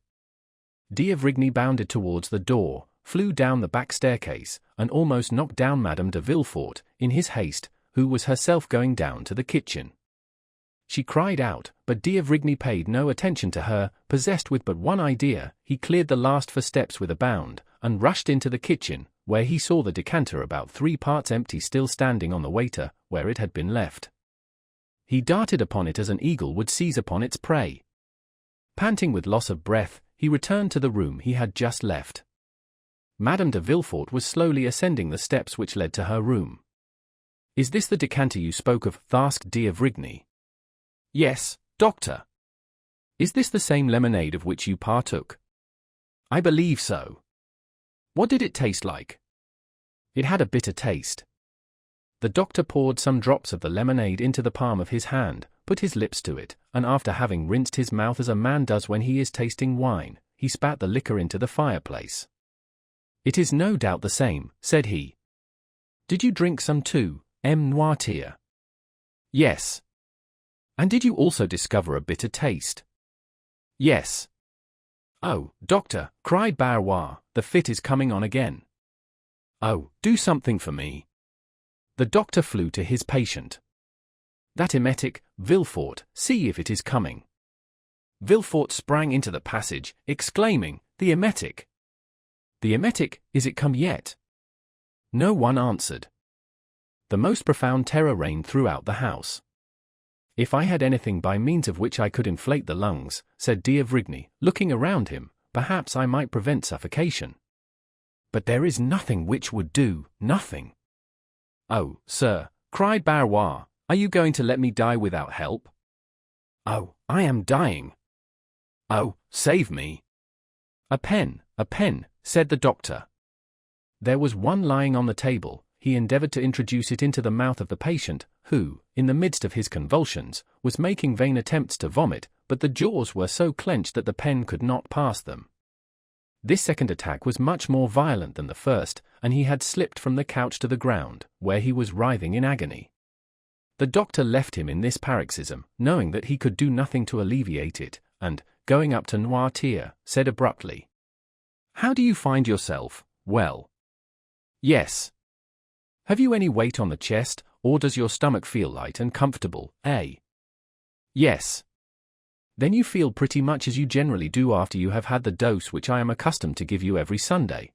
D'Avrigny bounded towards the door, flew down the back staircase, and almost knocked down Madame de Villefort, in his haste, who was herself going down to the kitchen. She cried out, but D'Avrigny paid no attention to her. Possessed with but one idea, he cleared the last 4 steps with a bound, and rushed into the kitchen, where he saw the decanter about 3 parts empty still standing on the waiter, where it had been left. He darted upon it as an eagle would seize upon its prey. Panting with loss of breath, he returned to the room he had just left. Madame de Villefort was slowly ascending the steps which led to her room. "Is this the decanter you spoke of?" asked D'Avrigny. "Yes, doctor." "Is this the same lemonade of which you partook?" "I believe so." "What did it taste like?" "It had a bitter taste." The doctor poured some drops of the lemonade into the palm of his hand, put his lips to it, and after having rinsed his mouth as a man does when he is tasting wine, he spat the liquor into the fireplace. "It is no doubt the same," said he. "Did you drink some too, M. Noirtier?" "Yes." "And did you also discover a bitter taste?" "Yes." "Oh, doctor," cried Barrois, "the fit is coming on again." "Oh, do something for me." The doctor flew to his patient. "That emetic," Villefort, see if it is coming." Villefort sprang into the passage, exclaiming, "The emetic! The emetic, is it come yet?" No one answered. The most profound terror reigned throughout the house. "If I had anything by means of which I could inflate the lungs," said d'Avrigny, looking around him, "perhaps I might prevent suffocation. But there is nothing which would do, nothing." "Oh, sir," cried Barrois, "are you going to let me die without help?" "Oh, I am dying. Oh, save me." A pen," said the doctor. There was one lying on the table. He endeavored to introduce it into the mouth of the patient, who, in the midst of his convulsions, was making vain attempts to vomit, but the jaws were so clenched that the pen could not pass them. This second attack was much more violent than the first, and he had slipped from the couch to the ground, where he was writhing in agony. The doctor left him in this paroxysm, knowing that he could do nothing to alleviate it, and, going up to Noirtier, said abruptly, "How do you find yourself? Well?" "Yes." "Have you any weight on the chest, or does your stomach feel light and comfortable, eh?" "Yes." "Then you feel pretty much as you generally do after you have had the dose which I am accustomed to give you every Sunday."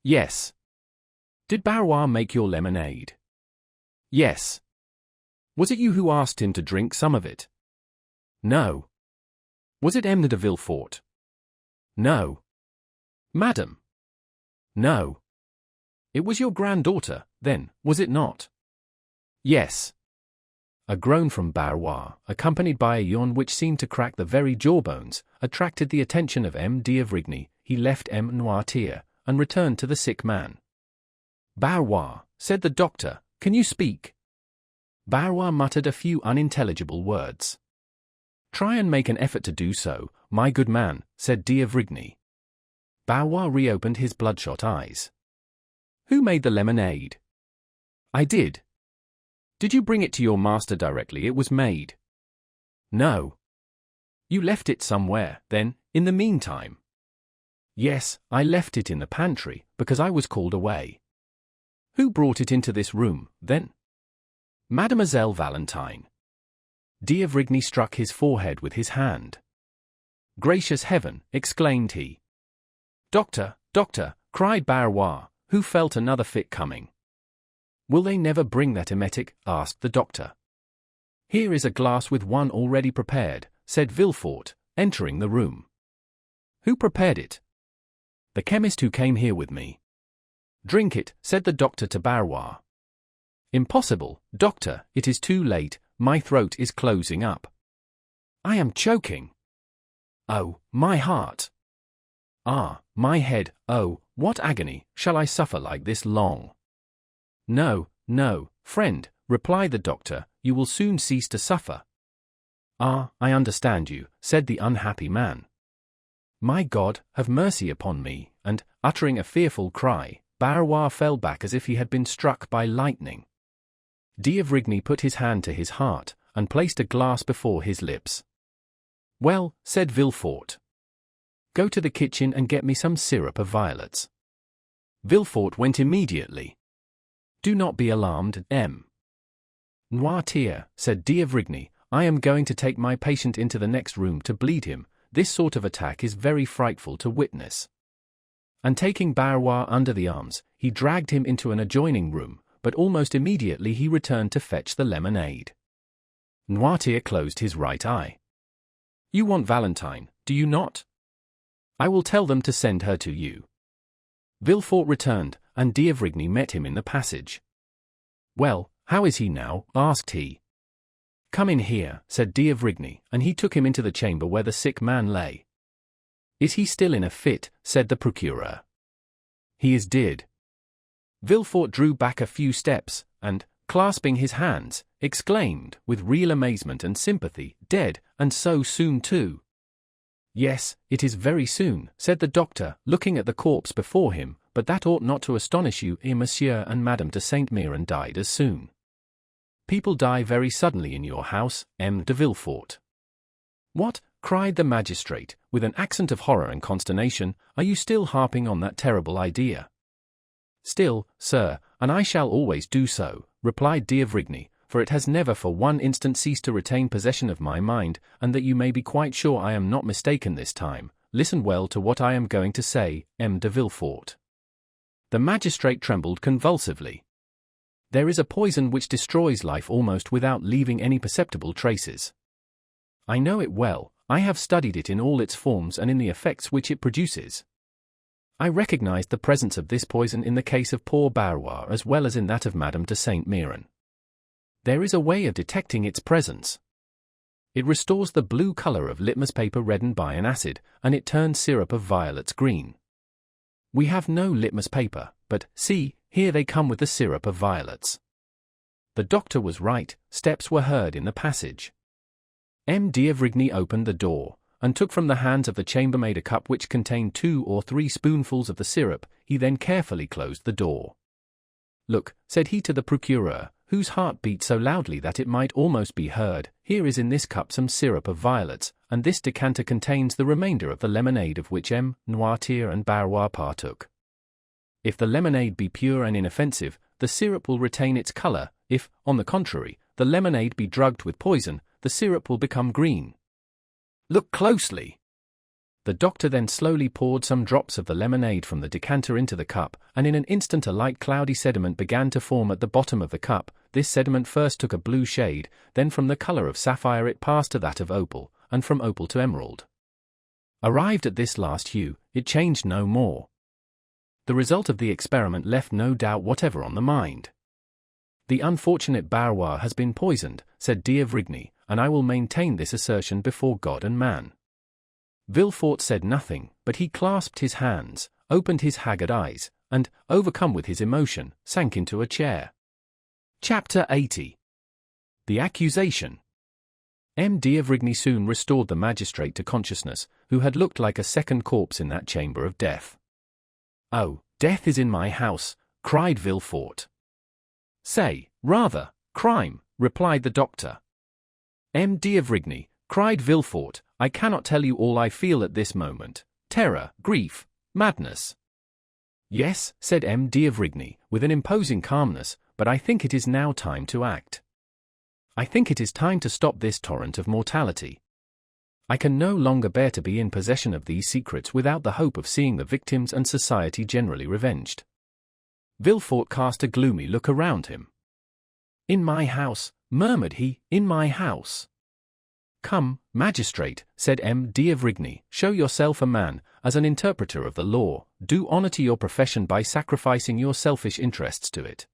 "Yes." "Did Barrois make your lemonade?" "Yes." "Was it you who asked him to drink some of it?" "No." "Was it Edmond de Villefort?" "No." "Madame?" "No." "It was your granddaughter, then, was it not?" "Yes." A groan from Barrois, accompanied by a yawn which seemed to crack the very jawbones, attracted the attention of M. d'Avrigny. He left M. Noirtier, and returned to the sick man. "Barrois," said the doctor, "can you speak?" Barrois muttered a few unintelligible words. "Try and make an effort to do so, my good man," said d'Avrigny. Barrois reopened his bloodshot eyes. "Who made the lemonade?" "I did." "Did you bring it to your master directly it was made?" "No." "You left it somewhere, then, in the meantime?" "Yes, I left it in the pantry, because I was called away." "Who brought it into this room, then?" "Mademoiselle Valentine." D'Avrigny struck his forehead with his hand. "Gracious heaven!" exclaimed he. "Doctor, doctor!" cried Barrois, who felt another fit coming. "Will they never bring that emetic?" asked the doctor. "Here is a glass with one already prepared," said Villefort, entering the room. "Who prepared it?" "The chemist who came here with me." "Drink it," said the doctor to Barrois. "Impossible, doctor, it is too late, my throat is closing up. I am choking. Oh, my heart. Ah, my head, oh, what agony, shall I suffer like this long?" "No, no, friend," replied the doctor, "you will soon cease to suffer." "Ah, I understand you," said the unhappy man. "My God, have mercy upon me," and, uttering a fearful cry, Barrois fell back as if he had been struck by lightning. D'Avrigny put his hand to his heart, and placed a glass before his lips. "Well," said Villefort, "go to the kitchen and get me some syrup of violets." Villefort went immediately. "Do not be alarmed, M. Noirtier," said d'Avrigny, "I am going to take my patient into the next room to bleed him. This sort of attack is very frightful to witness." And taking Barrois under the arms, he dragged him into an adjoining room, but almost immediately he returned to fetch the lemonade. Noirtier closed his right eye. "You want Valentine, do you not? I will tell them to send her to you." Villefort returned, and d'Avrigny met him in the passage. "Well, how is he now?" asked he. "Come in here," said d'Avrigny, and he took him into the chamber where the sick man lay. "Is he still in a fit?" said the procureur. "He is dead." Villefort drew back a few steps, and, clasping his hands, exclaimed, with real amazement and sympathy, "Dead, and so soon too!" "Yes, it is very soon," said the doctor, looking at the corpse before him, "but that ought not to astonish you. Monsieur and Madame de Saint-Méran died as soon. People die very suddenly in your house, M. de Villefort." "What?" cried the magistrate, with an accent of horror and consternation, "are you still harping on that terrible idea?" "Still, sir, and I shall always do so," replied d'Avrigny, for it has never for one instant ceased to retain possession of my mind, and that you may be quite sure I am not mistaken this time, listen well to what I am going to say, M. de Villefort." The magistrate trembled convulsively. "There is a poison which destroys life almost without leaving any perceptible traces. I know it well, I have studied it in all its forms and in the effects which it produces. I recognized the presence of this poison in the case of poor Barrois as well as in that of Madame de Saint Méran. There is a way of detecting its presence. It restores the blue color of litmus paper reddened by an acid, and it turns syrup of violets green. We have no litmus paper, but, see, here they come with the syrup of violets." The doctor was right, steps were heard in the passage. M. d'Avrigny opened the door, and took from the hands of the chambermaid a cup which contained 2 or 3 spoonfuls of the syrup. He then carefully closed the door. "Look," said he to the procureur, whose heart beat so loudly that it might almost be heard, "here is in this cup some syrup of violets, and this decanter contains the remainder of the lemonade of which M. Noirtier and Barrois partook. If the lemonade be pure and inoffensive, the syrup will retain its color. If, on the contrary, the lemonade be drugged with poison, the syrup will become green. Look closely." The doctor then slowly poured some drops of the lemonade from the decanter into the cup, and in an instant a light cloudy sediment began to form at the bottom of the cup. This sediment first took a blue shade, then from the color of sapphire it passed to that of opal, and from opal to emerald. Arrived at this last hue, it changed no more. The result of the experiment left no doubt whatever on the mind. "The unfortunate Barrois has been poisoned," said d'Avrigny, "and I will maintain this assertion before God and man." Villefort said nothing, but he clasped his hands, opened his haggard eyes, and, overcome with his emotion, sank into a chair. Chapter 80. The Accusation. M. d'Avrigny soon restored the magistrate to consciousness, who had looked like a second corpse in that chamber of death. "Oh, death is in my house," cried Villefort. "Say, rather, crime," replied the doctor. "M. d'Avrigny," cried Villefort, "I cannot tell you all I feel at this moment. Terror, grief, madness." "Yes," said M. d'Avrigny, with an imposing calmness, "but I think it is now time to act. I think it is time to stop this torrent of mortality. I can no longer bear to be in possession of these secrets without the hope of seeing the victims and society generally revenged." Villefort cast a gloomy look around him. "In my house," murmured he, "in my house." "Come, magistrate," said M. d'Avrigny, "show yourself a man, as an interpreter of the law. Do honor to your profession by sacrificing your selfish interests to it."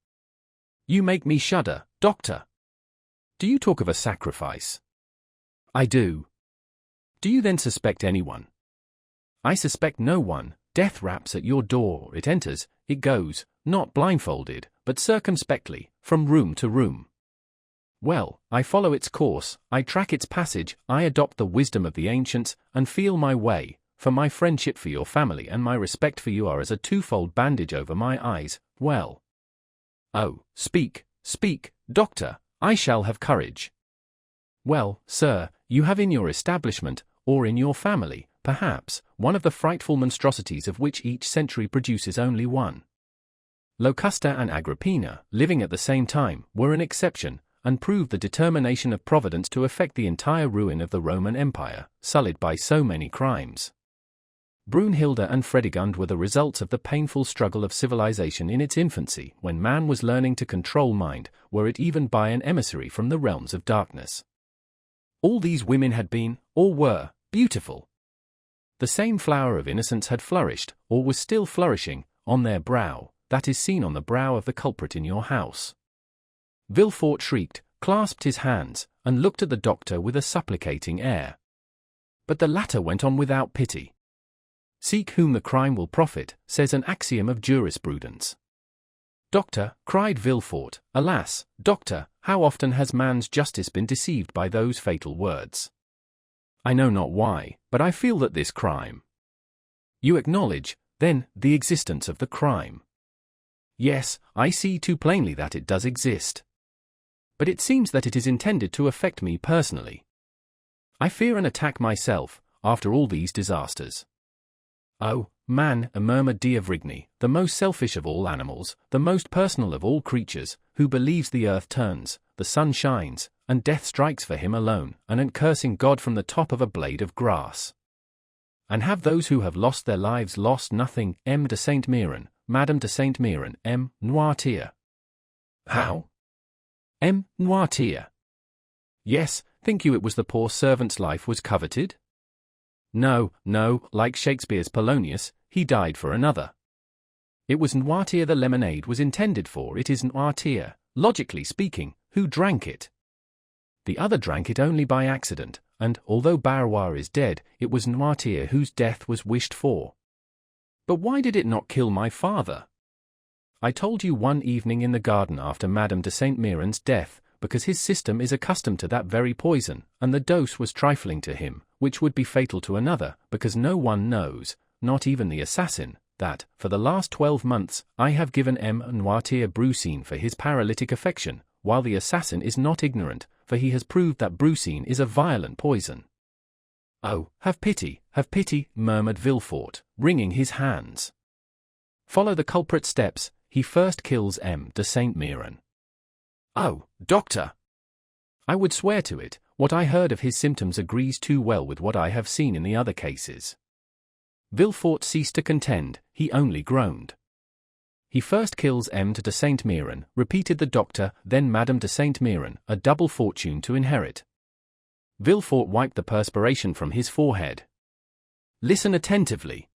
"You make me shudder, doctor." "Do you talk of a sacrifice?" "I do." "Do you then suspect anyone?" "I suspect no one. Death raps at your door, it enters, it goes, not blindfolded, but circumspectly, from room to room. Well, I follow its course, I track its passage, I adopt the wisdom of the ancients, and feel my way, for my friendship for your family and my respect for you are as a twofold bandage over my eyes. Well. Oh, speak, speak, doctor, I shall have courage. Well, sir, you have in your establishment, or in your family, perhaps, one of the frightful monstrosities of which each century produces only one. Locusta and Agrippina, living at the same time, were an exception, and proved the determination of Providence to effect the entire ruin of the Roman Empire, sullied by so many crimes. Brunhilde and Fredegund were the results of the painful struggle of civilization in its infancy, when man was learning to control mind, were it even by an emissary from the realms of darkness. All these women had been, or were, beautiful. The same flower of innocence had flourished, or was still flourishing, on their brow, that is seen on the brow of the culprit in your house. Villefort shrieked, clasped his hands, and looked at the doctor with a supplicating air. But the latter went on without pity. "Seek whom the crime will profit," says an axiom of jurisprudence. "Doctor," cried Villefort, "alas, doctor, how often has man's justice been deceived by those fatal words? I know not why, but I feel that this crime—" "You acknowledge, then, the existence of the crime?" "Yes, I see too plainly that it does exist. But it seems that it is intended to affect me personally. I fear an attack myself, after all these disasters." "Oh, man, murmured D'Avrigny, the most selfish of all animals, the most personal of all creatures, who believes the earth turns, the sun shines, and death strikes for him alone, and cursing God from the top of a blade of grass. And have those who have lost their lives lost nothing? M. de Saint Méran, Madame de Saint Méran, M. Noirtier. How? M. Noirtier. Yes, think you it was the poor servant's life was coveted? No, no, like Shakespeare's Polonius, he died for another. It was Noirtier the lemonade was intended for. It is Noirtier, logically speaking, who drank it. The other drank it only by accident, and, although Barrois is dead, it was Noirtier whose death was wished for. But why did it not kill my father? I told you one evening in the garden after Madame de Saint Méran's death, because his system is accustomed to that very poison, and the dose was trifling to him, which would be fatal to another, because no one knows, not even the assassin, that, for the last 12 months, I have given M. Noirtier brucine for his paralytic affection, while the assassin is not ignorant, for he has proved that brucine is a violent poison. Oh, have pity, murmured Villefort, wringing his hands. Follow the culprit's steps. He first kills M. de Saint Méran. Oh, doctor! I would swear to it, what I heard of his symptoms agrees too well with what I have seen in the other cases. Villefort ceased to contend, he only groaned. He first kills M. de Saint Méran, repeated the doctor, then Madame de Saint Méran, a double fortune to inherit. Villefort wiped the perspiration from his forehead. Listen attentively.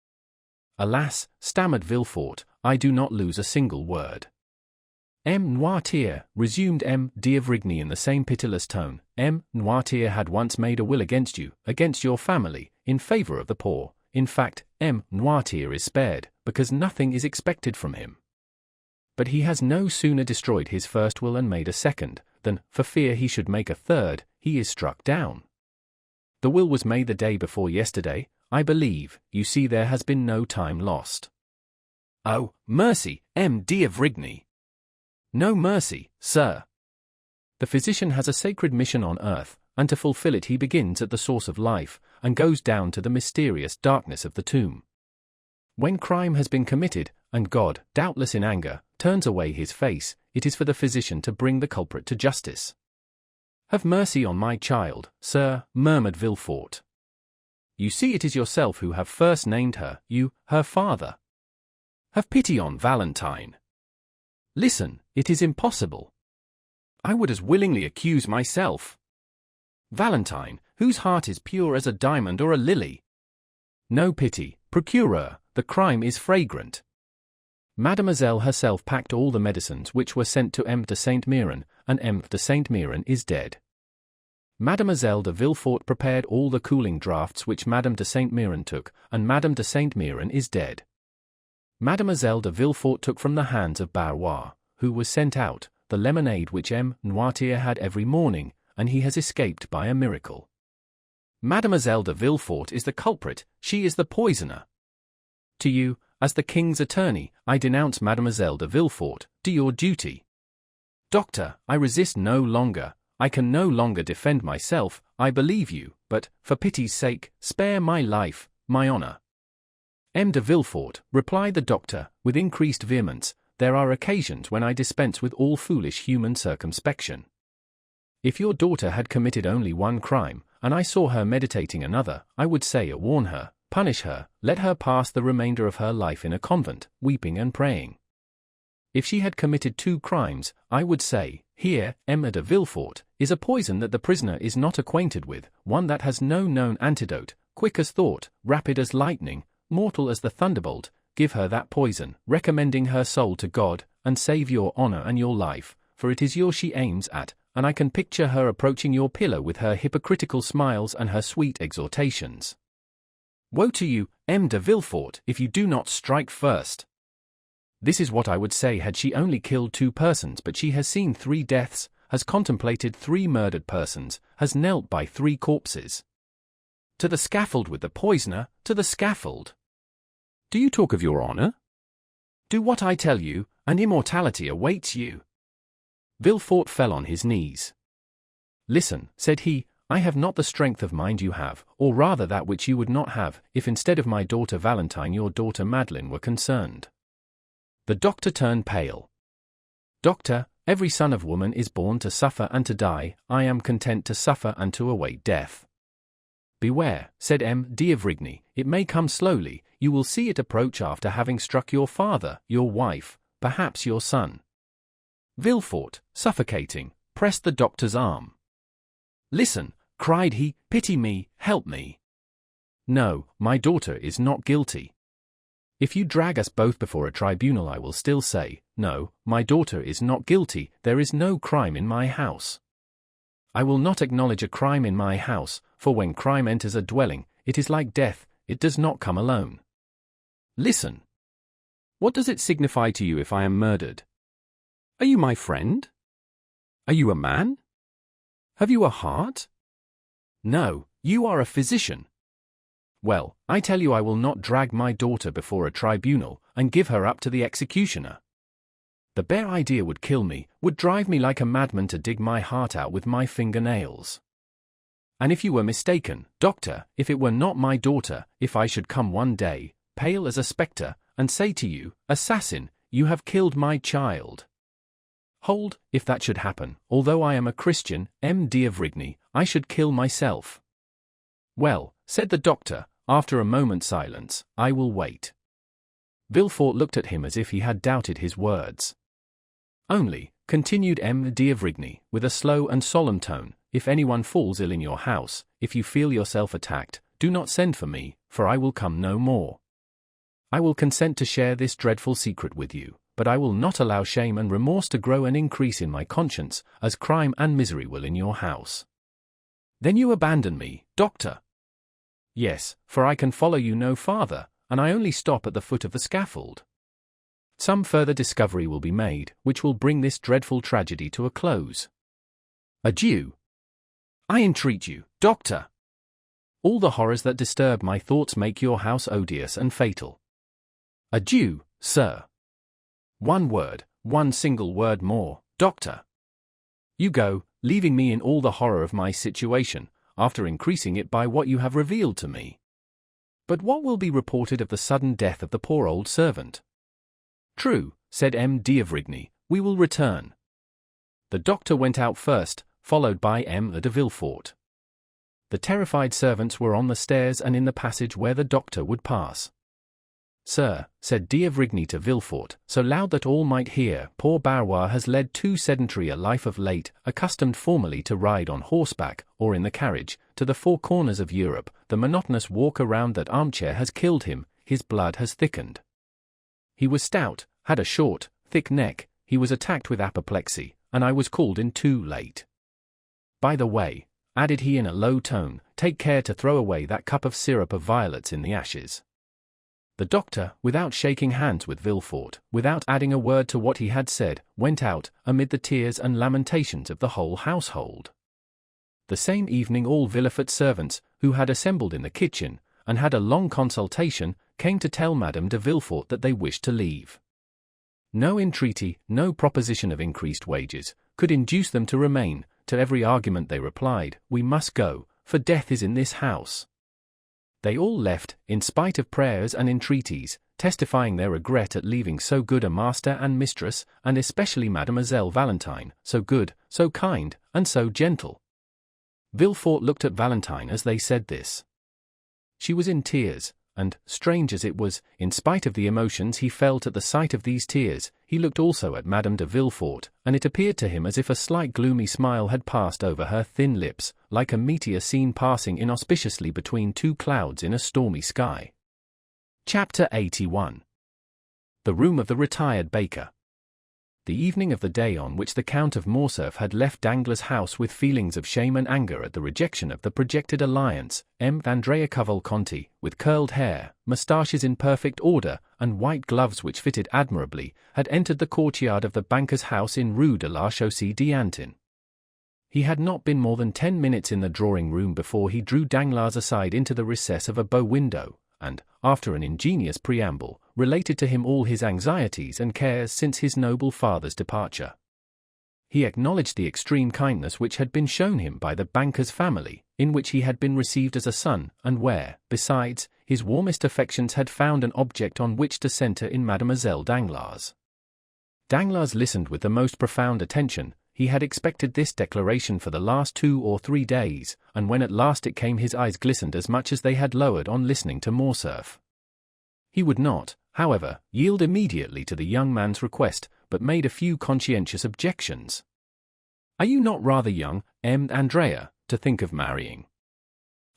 Alas, stammered Villefort, I do not lose a single word. M. Noirtier, resumed M. D'Avrigny in the same pitiless tone, M. Noirtier had once made a will against you, against your family, in favor of the poor. In fact, M. Noirtier is spared, because nothing is expected from him. But he has no sooner destroyed his first will and made a second, than, for fear he should make a third, he is struck down. The will was made the day before yesterday, I believe. You see there has been no time lost. Oh, mercy, M. D'Avrigny! No mercy, sir. The physician has a sacred mission on earth, and to fulfill it he begins at the source of life, and goes down to the mysterious darkness of the tomb. When crime has been committed, and God, doubtless in anger, turns away his face, it is for the physician to bring the culprit to justice. Have mercy on my child, sir, murmured Villefort. You see it is yourself who have first named her, you, her father. Have pity on Valentine. Listen, it is impossible. I would as willingly accuse myself. Valentine, whose heart is pure as a diamond or a lily. No pity, procureur, the crime is flagrant. Mademoiselle herself packed all the medicines which were sent to M. de Saint Méran, and M. de Saint Méran is dead. Mademoiselle de Villefort prepared all the cooling draughts which Madame de Saint Méran took, and Madame de Saint Méran is dead. Mademoiselle de Villefort took from the hands of Barrois, who was sent out, the lemonade which M. Noirtier had every morning, and he has escaped by a miracle. Mademoiselle de Villefort is the culprit, she is the poisoner. To you, as the king's attorney, I denounce Mademoiselle de Villefort, do your duty. Doctor, I resist no longer, I can no longer defend myself, I believe you, but, for pity's sake, spare my life, my honor. M. de Villefort, replied the doctor, with increased vehemence, there are occasions when I dispense with all foolish human circumspection. If your daughter had committed only one crime, and I saw her meditating another, I would say warn her, punish her, let her pass the remainder of her life in a convent, weeping and praying. If she had committed 2 crimes, I would say, here, M. de Villefort, is a poison that the prisoner is not acquainted with, one that has no known antidote, quick as thought, rapid as lightning, mortal as the thunderbolt, give her that poison, recommending her soul to God, and save your honor and your life, for it is yours she aims at, and I can picture her approaching your pillow with her hypocritical smiles and her sweet exhortations. Woe to you, M. de Villefort, if you do not strike first. This is what I would say had she only killed 2 persons, but she has seen 3 deaths, has contemplated 3 murdered persons, has knelt by 3 corpses. To the scaffold with the poisoner, to the scaffold. Do you talk of your honor? Do what I tell you, and immortality awaits you. Villefort fell on his knees. Listen, said he, I have not the strength of mind you have, or rather that which you would not have, if instead of my daughter Valentine your daughter Madeleine were concerned. The doctor turned pale. Doctor, every son of woman is born to suffer and to die. I am content to suffer and to await death. Beware, said M. d'Avrigny, it may come slowly, you will see it approach after having struck your father, your wife, perhaps your son. Villefort, suffocating, pressed the doctor's arm. Listen, cried he, pity me, help me. No, my daughter is not guilty. If you drag us both before a tribunal I will still say, no, my daughter is not guilty, there is no crime in my house. I will not acknowledge a crime in my house, for when crime enters a dwelling, it is like death, it does not come alone. Listen. What does it signify to you if I am murdered? Are you my friend? Are you a man? Have you a heart? No, you are a physician. Well, I tell you I will not drag my daughter before a tribunal, and give her up to the executioner. The bare idea would kill me, would drive me like a madman to dig my heart out with my fingernails. And if you were mistaken, doctor, if it were not my daughter, if I should come one day, pale as a spectre, and say to you, assassin, you have killed my child. Hold, if that should happen, although I am a Christian, M. d'Avrigny, I should kill myself. Well, said the doctor, after a moment's silence, I will wait. Villefort looked at him as if he had doubted his words. Only, continued M. d'Avrigny, with a slow and solemn tone, if anyone falls ill in your house, if you feel yourself attacked, do not send for me, for I will come no more. I will consent to share this dreadful secret with you, but I will not allow shame and remorse to grow and increase in my conscience, as crime and misery will in your house. Then you abandon me, doctor? Yes, for I can follow you no farther, and I only stop at the foot of the scaffold. Some further discovery will be made, which will bring this dreadful tragedy to a close. Adieu. I entreat you, doctor. All the horrors that disturb my thoughts make your house odious and fatal. Adieu, sir. One word, one single word more, doctor. You go, leaving me in all the horror of my situation, after increasing it by what you have revealed to me. But what will be reported of the sudden death of the poor old servant? True, said M. d'Avrigny, we will return. The doctor went out first, followed by M. de Villefort. The terrified servants were on the stairs and in the passage where the doctor would pass. Sir, said d'Avrigny to Villefort, so loud that all might hear, poor Barrois has led too sedentary a life of late, accustomed formerly to ride on horseback, or in the carriage, to the four corners of Europe, the monotonous walk around that armchair has killed him, his blood has thickened. He was stout, had a short, thick neck, he was attacked with apoplexy, and I was called in too late. By the way, added he in a low tone, take care to throw away that cup of syrup of violets in the ashes. The doctor, without shaking hands with Villefort, without adding a word to what he had said, went out, amid the tears and lamentations of the whole household. The same evening all Villefort's servants, who had assembled in the kitchen, and had a long consultation, came to tell Madame de Villefort that they wished to leave. No entreaty, no proposition of increased wages, could induce them to remain. To every argument they replied, we must go, for death is in this house. They all left, in spite of prayers and entreaties, testifying their regret at leaving so good a master and mistress, and especially Mademoiselle Valentine, so good, so kind, and so gentle. Villefort looked at Valentine as they said this. She was in tears, and, strange as it was, in spite of the emotions he felt at the sight of these tears, he looked also at Madame de Villefort, and it appeared to him as if a slight gloomy smile had passed over her thin lips, like a meteor seen passing inauspiciously between two clouds in a stormy sky. Chapter 81. The room of the retired baker. The evening of the day on which the Count of Morcerf had left Danglars' house with feelings of shame and anger at the rejection of the projected alliance, M. Andrea Cavalcanti, with curled hair, moustaches in perfect order, and white gloves which fitted admirably, had entered the courtyard of the banker's house in Rue de la Chaussée-d'Antin. He had not been more than 10 minutes in the drawing-room before he drew Danglars aside into the recess of a bow window, and, after an ingenious preamble, related to him all his anxieties and cares since his noble father's departure. he acknowledged the extreme kindness which had been shown him by the banker's family, in which he had been received as a son, and where, besides, his warmest affections had found an object on which to centre in Mademoiselle Danglars. Danglars listened with the most profound attention. He had expected this declaration for the last 2 or 3 days, and when at last it came his eyes glistened as much as they had lowered on listening to Morcerf. He would not, however, yield immediately to the young man's request, but made a few conscientious objections. "Are you not rather young, Andrea, to think of marrying?"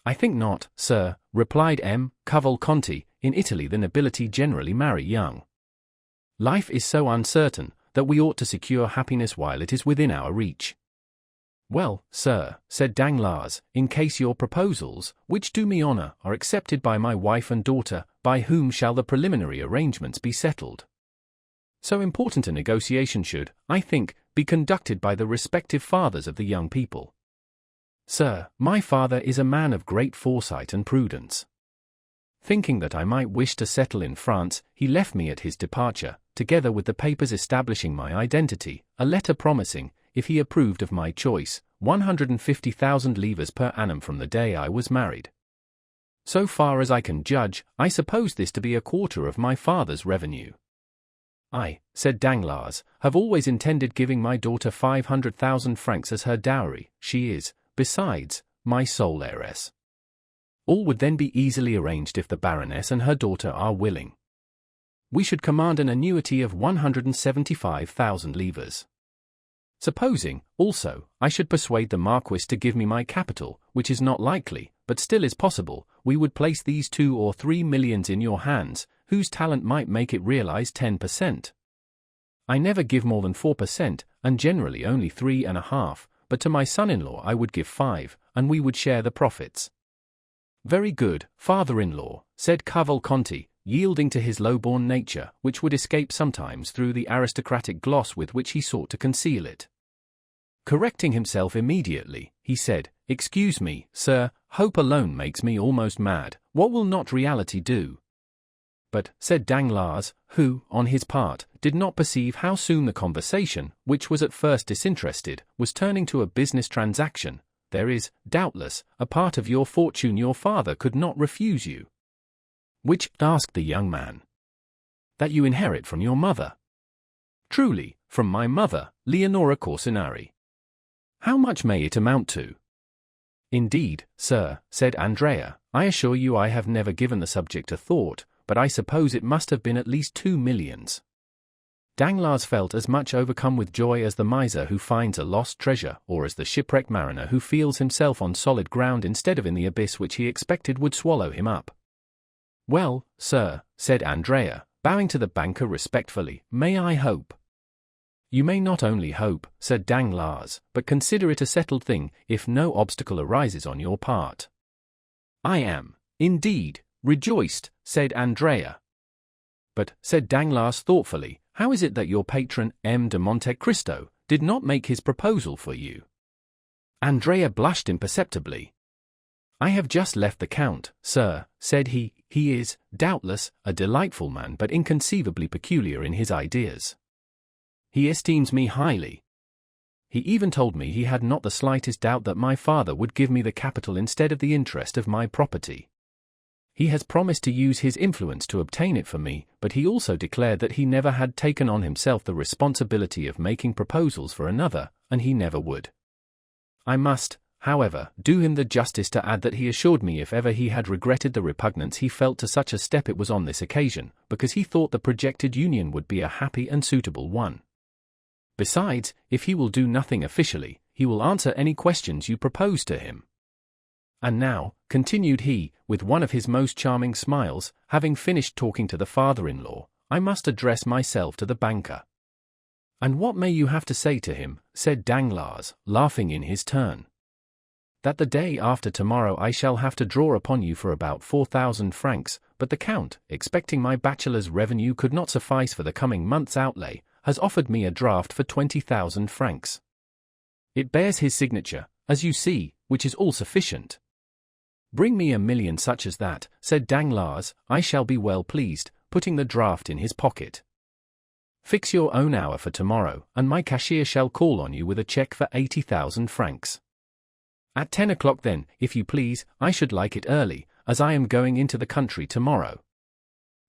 "I think not, sir," replied Cavalcanti. "In Italy the nobility generally marry young. Life is so uncertain that we ought to secure happiness while it is within our reach." "Well, sir," said Danglars, "in case your proposals, which do me honor, are accepted by my wife and daughter, by whom shall the preliminary arrangements be settled?" "So important a negotiation should, I think, be conducted by the respective fathers of the young people." "Sir, my father is a man of great foresight and prudence. Thinking that I might wish to settle in France, he left me at his departure, together with the papers establishing my identity, a letter promising, if he approved of my choice, 150,000 livres per annum from the day I was married. So far as I can judge, I suppose this to be a quarter of my father's revenue." "I," said Danglars, "have always intended giving my daughter 500,000 francs as her dowry. She is, besides, my sole heiress. All would then be easily arranged if the Baroness and her daughter are willing. We should command an annuity of 175,000 livres. Supposing, also, I should persuade the Marquis to give me my capital, which is not likely, but still is possible, we would place these 2 or 3 millions in your hands, whose talent might make it realize 10%. I never give more than 4%, and generally only 3.5%, but to my son-in-law I would give 5%, and we would share the profits." "Very good, father-in-law," said Cavalcanti, yielding to his low-born nature, which would escape sometimes through the aristocratic gloss with which he sought to conceal it. Correcting himself immediately, he said, "Excuse me, sir, hope alone makes me almost mad. What will not reality do?" "But," said Danglars, who, on his part, did not perceive how soon the conversation, which was at first disinterested, was turning to a business transaction, "there is, doubtless, a part of your fortune your father could not refuse you." "Which?" asked the young man. "That you inherit from your mother." "Truly, from my mother, Leonora Corsinari." "How much may it amount to?" "Indeed, sir," said Andrea, "I assure you I have never given the subject a thought, but I suppose it must have been at least 2 millions. Danglars felt as much overcome with joy as the miser who finds a lost treasure, or as the shipwrecked mariner who feels himself on solid ground instead of in the abyss which he expected would swallow him up. "Well, sir," said Andrea, bowing to the banker respectfully, "may I hope?" "You may not only hope," said Danglars, "but consider it a settled thing, if no obstacle arises on your part." "I am, indeed, rejoiced," said Andrea. "But," said Danglars thoughtfully, "how is it that your patron, de Monte Cristo, did not make his proposal for you?" Andrea blushed imperceptibly. "I have just left the Count, sir," said he. "He is, doubtless, a delightful man but inconceivably peculiar in his ideas. He esteems me highly. He even told me he had not the slightest doubt that my father would give me the capital instead of the interest of my property. He has promised to use his influence to obtain it for me, but he also declared that he never had taken on himself the responsibility of making proposals for another, and he never would. I must, however, do him the justice to add that he assured me if ever he had regretted the repugnance he felt to such a step it was on this occasion, because he thought the projected union would be a happy and suitable one. Besides, if he will do nothing officially, he will answer any questions you propose to him. And now," continued he, with one of his most charming smiles, having finished talking to the father-in-law, "I must address myself to the banker." "And what may you have to say to him?" said Danglars, laughing in his turn. "That the day after tomorrow I shall have to draw upon you for about 4,000 francs, but the Count, expecting my bachelor's revenue could not suffice for the coming month's outlay, has offered me a draft for 20,000 francs. It bears his signature, as you see, which is all sufficient. Bring me 1,000,000 such as that," said Danglars, "I shall be well pleased," putting the draft in his pocket. Fix your own hour for tomorrow, and my cashier shall call on you with a check for 80,000 francs. At 10 o'clock then, if you please. I should like it early, as I am going into the country tomorrow.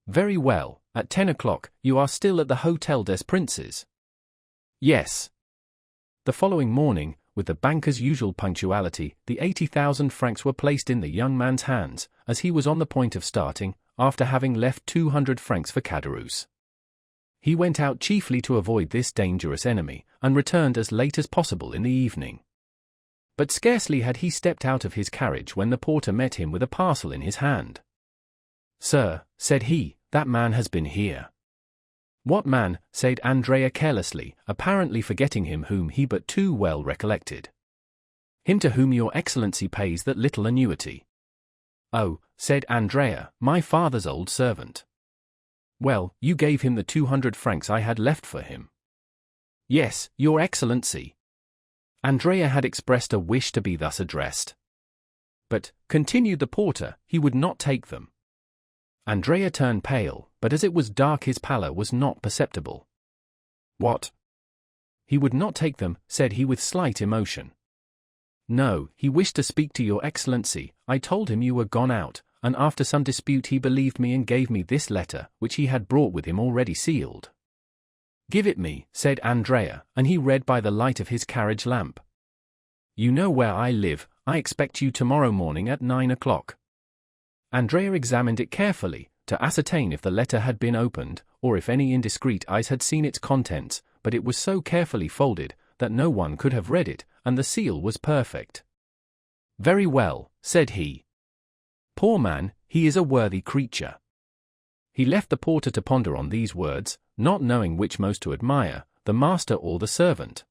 Very well, at 10 o'clock, you are still at the Hôtel des Princes? Yes. The following morning, with the banker's usual punctuality, the 80,000 francs were placed in the young man's hands, as he was on the point of starting, after having left 200 francs for Caderousse. He went out chiefly to avoid this dangerous enemy, and returned as late as possible in the evening. But scarcely had he stepped out of his carriage when the porter met him with a parcel in his hand. "Sir," said he, "that man has been here." "What man?" said Andrea carelessly, apparently forgetting him whom he but too well recollected. "Him to whom your Excellency pays that little annuity." "Oh," said Andrea, "my father's old servant." "Well, you gave him the 200 francs I had left for him." "Yes, your Excellency." Andrea had expressed a wish to be thus addressed. "But," continued the porter, "he would not take them." Andrea turned pale, but as it was dark his pallor was not perceptible. "What? He would not take them," said he with slight emotion. "No, he wished to speak to your Excellency. I told him you were gone out, and after some dispute he believed me and gave me this letter, which he had brought with him already sealed." "Give it me," said Andrea, and he read by the light of his carriage lamp. "You know where I live. I expect you tomorrow morning at 9 o'clock. Andrea examined it carefully, to ascertain if the letter had been opened, or if any indiscreet eyes had seen its contents, but it was so carefully folded, that no one could have read it, and the seal was perfect. "Very well," said he. "Poor man, he is a worthy creature." He left the porter to ponder on these words, not knowing which most to admire, the master or the servant.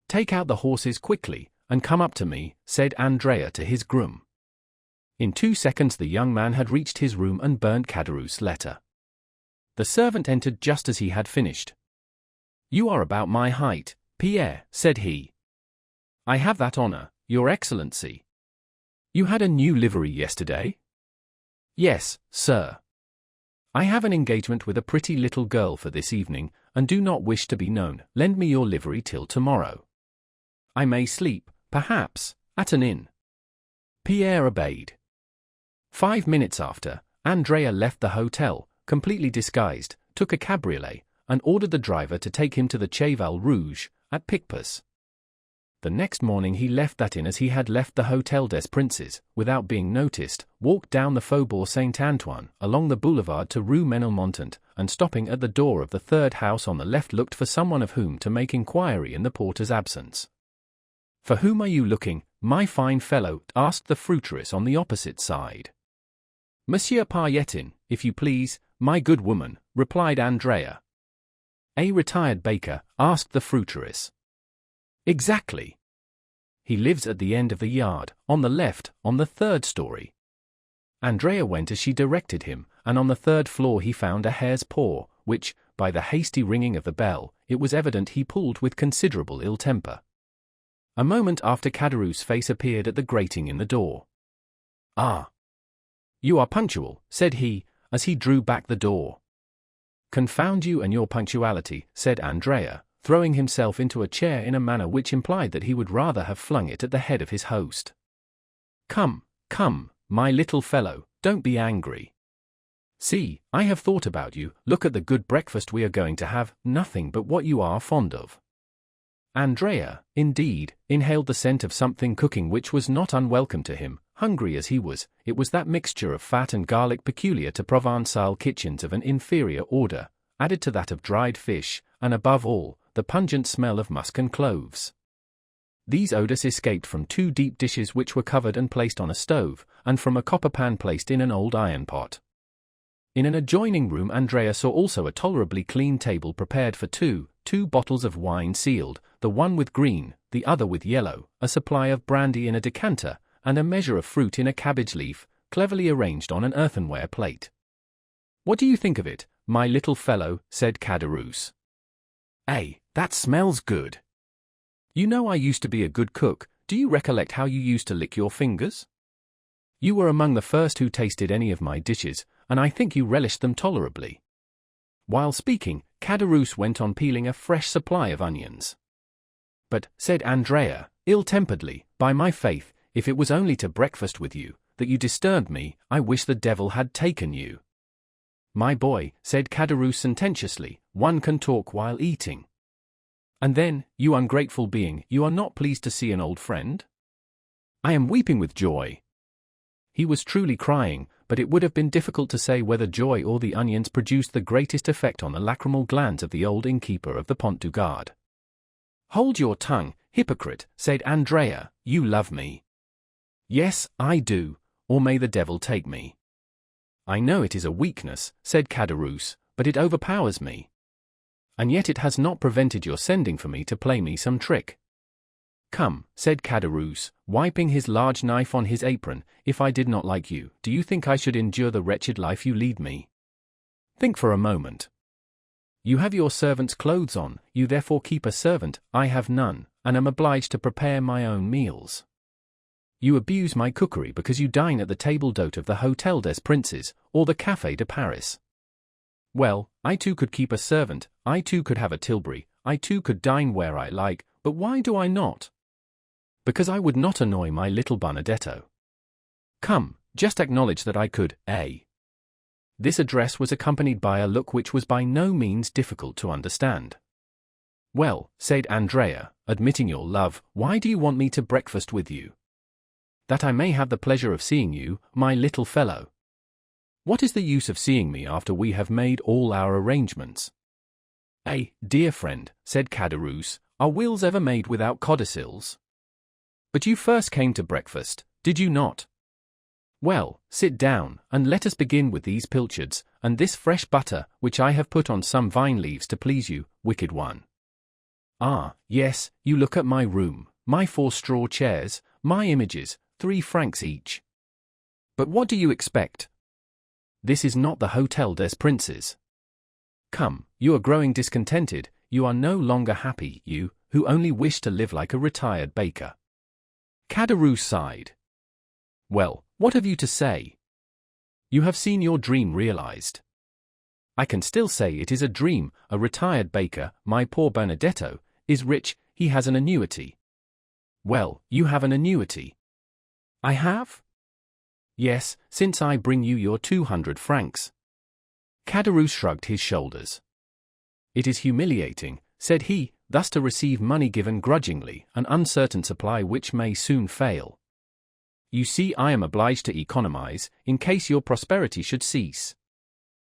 "Take out the horses quickly, and come up to me," said Andrea to his groom. In 2 seconds the young man had reached his room and burnt Caderousse's letter. The servant entered just as he had finished. "You are about my height, Pierre," said he. "I have that honor, your Excellency." "You had a new livery yesterday?" "Yes, sir." "I have an engagement with a pretty little girl for this evening, and do not wish to be known. Lend me your livery till tomorrow. I may sleep, perhaps, at an inn." Pierre obeyed. 5 minutes after, Andrea left the hotel, completely disguised, took a cabriolet, and ordered the driver to take him to the Cheval Rouge, at Picpus. The next morning he left that inn as he had left the Hôtel des Princes, without being noticed, walked down the Faubourg Saint-Antoine, along the boulevard to Rue Menilmontant, and stopping at the door of the third house on the left looked for someone of whom to make inquiry in the porter's absence. "For whom are you looking, my fine fellow?" asked the fruiteress on the opposite side. "Monsieur Parietin, if you please, my good woman," replied Andrea. "A retired baker?" asked the fruiteress. "Exactly. He lives at the end of the yard, on the left, on the 3rd story." Andrea went as she directed him, and on the 3rd floor he found a hare's paw, which, by the hasty ringing of the bell, it was evident he pulled with considerable ill temper. A moment after Caderousse's face appeared at the grating in the door. "Ah! You are punctual," said he, as he drew back the door. "Confound you and your punctuality," said Andrea, throwing himself into a chair in a manner which implied that he would rather have flung it at the head of his host. "Come, come, my little fellow, don't be angry. See, I have thought about you. Look at the good breakfast we are going to have, nothing but what you are fond of." Andrea, indeed, inhaled the scent of something cooking which was not unwelcome to him. Hungry as he was, it was that mixture of fat and garlic peculiar to Provençal kitchens of an inferior order, added to that of dried fish, and above all, the pungent smell of musk and cloves. These odors escaped from 2 deep dishes which were covered and placed on a stove, and from a copper pan placed in an old iron pot. In an adjoining room Andrea saw also a tolerably clean table prepared for two bottles of wine sealed, the one with green, the other with yellow, a supply of brandy in a decanter, and a measure of fruit in a cabbage leaf, cleverly arranged on an earthenware plate. "What do you think of it, my little fellow?" said Caderousse. That smells good. You know I used to be a good cook. Do you recollect how you used to lick your fingers? You were among the first who tasted any of my dishes, and I think you relished them tolerably." While speaking, Caderousse went on peeling a fresh supply of onions. "But," said Andrea, ill-temperedly, "by my faith, if it was only to breakfast with you, that you disturbed me, I wish the devil had taken you." "My boy," said Caderousse sententiously, "one can talk while eating." "And then, you ungrateful being, you are not pleased to see an old friend?" "I am weeping with joy." He was truly crying, but it would have been difficult to say whether joy or the onions produced the greatest effect on the lacrimal glands of the old innkeeper of the Pont du Gard. "Hold your tongue, hypocrite," said Andrea, "you love me." "Yes, I do, or may the devil take me." "I know it is a weakness," said Caderousse, "but it overpowers me. And yet it has not prevented your sending for me to play me some trick." "Come," said Caderousse, wiping his large knife on his apron, "if I did not like you, do you think I should endure the wretched life you lead me? Think for a moment. You have your servant's clothes on, you therefore keep a servant, I have none, and am obliged to prepare my own meals. You abuse my cookery because you dine at the table d'hôte of the Hôtel des Princes, or the Café de Paris. Well, I too could keep a servant, I too could have a tilbury, I too could dine where I like, but why do I not? Because I would not annoy my little Benedetto. Come, just acknowledge that I could, eh?" This address was accompanied by a look which was by no means difficult to understand. "Well," said Andrea, "admitting your love, why do you want me to breakfast with you?" "That I may have the pleasure of seeing you, my little fellow." "What is the use of seeing me after we have made all our arrangements?" "Eh, dear friend," said Caderousse, "are wills ever made without codicils? But you first came to breakfast, did you not? Well, sit down, and let us begin with these pilchards, and this fresh butter, which I have put on some vine leaves to please you, wicked one. Ah, yes, you look at my room, my 4 straw chairs, my images, 3 francs each. But what do you expect? This is not the Hôtel des Princes. Come, you are growing discontented, you are no longer happy, you, who only wish to live like a retired baker." Caderousse sighed. "Well, what have you to say? You have seen your dream realized." "I can still say it is a dream, a retired baker, my poor Benedetto, is rich, he has an annuity." "Well, you have an annuity." "I have?" "Yes, since I bring you your 200 francs. Caderousse shrugged his shoulders. "It is humiliating," said he, "thus to receive money given grudgingly, an uncertain supply which may soon fail. You see, I am obliged to economize, in case your prosperity should cease.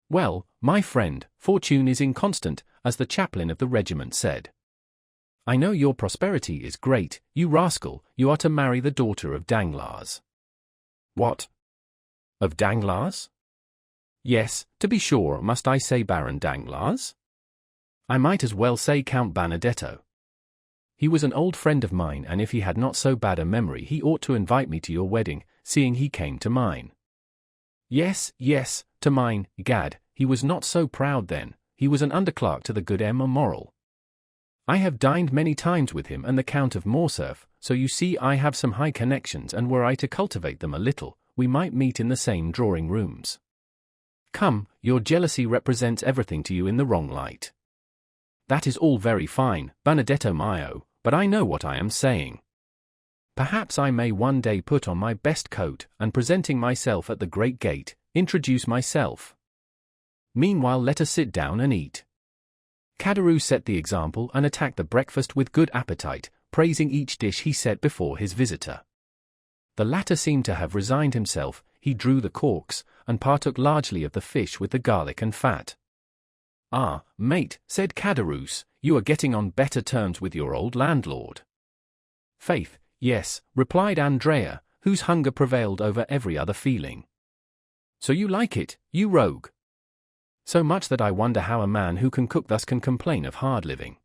Well, my friend, fortune is inconstant, as the chaplain of the regiment said. I know your prosperity is great, you rascal, you are to marry the daughter of Danglars." "What? Of Danglars?" "Yes, to be sure, must I say Baron Danglars? I might as well say Count Benedetto. He was an old friend of mine, and if he had not so bad a memory he ought to invite me to your wedding, seeing he came to mine." Yes, to mine, gad, he was not so proud then, he was an underclerk to the good M. Morrel. I have dined many times with him and the Count of Morcerf, so you see I have some high connections, and were I to cultivate them a little, we might meet in the same drawing-rooms. Come, your jealousy represents everything to you in the wrong light. That is all very fine, Benedetto mio, but I know what I am saying. Perhaps I may one day put on my best coat, and presenting myself at the great gate, introduce myself. Meanwhile let us sit down and eat. Caderousse set the example and attacked the breakfast with good appetite, praising each dish he set before his visitor. The latter seemed to have resigned himself, he drew the corks, and partook largely of the fish with the garlic and fat. "Ah, mate," said Caderousse, "you are getting on better terms with your old landlord." "Faith, yes," replied Andrea, whose hunger prevailed over every other feeling. "So you like it, you rogue?" "So much that I wonder how a man who can cook thus can complain of hard living."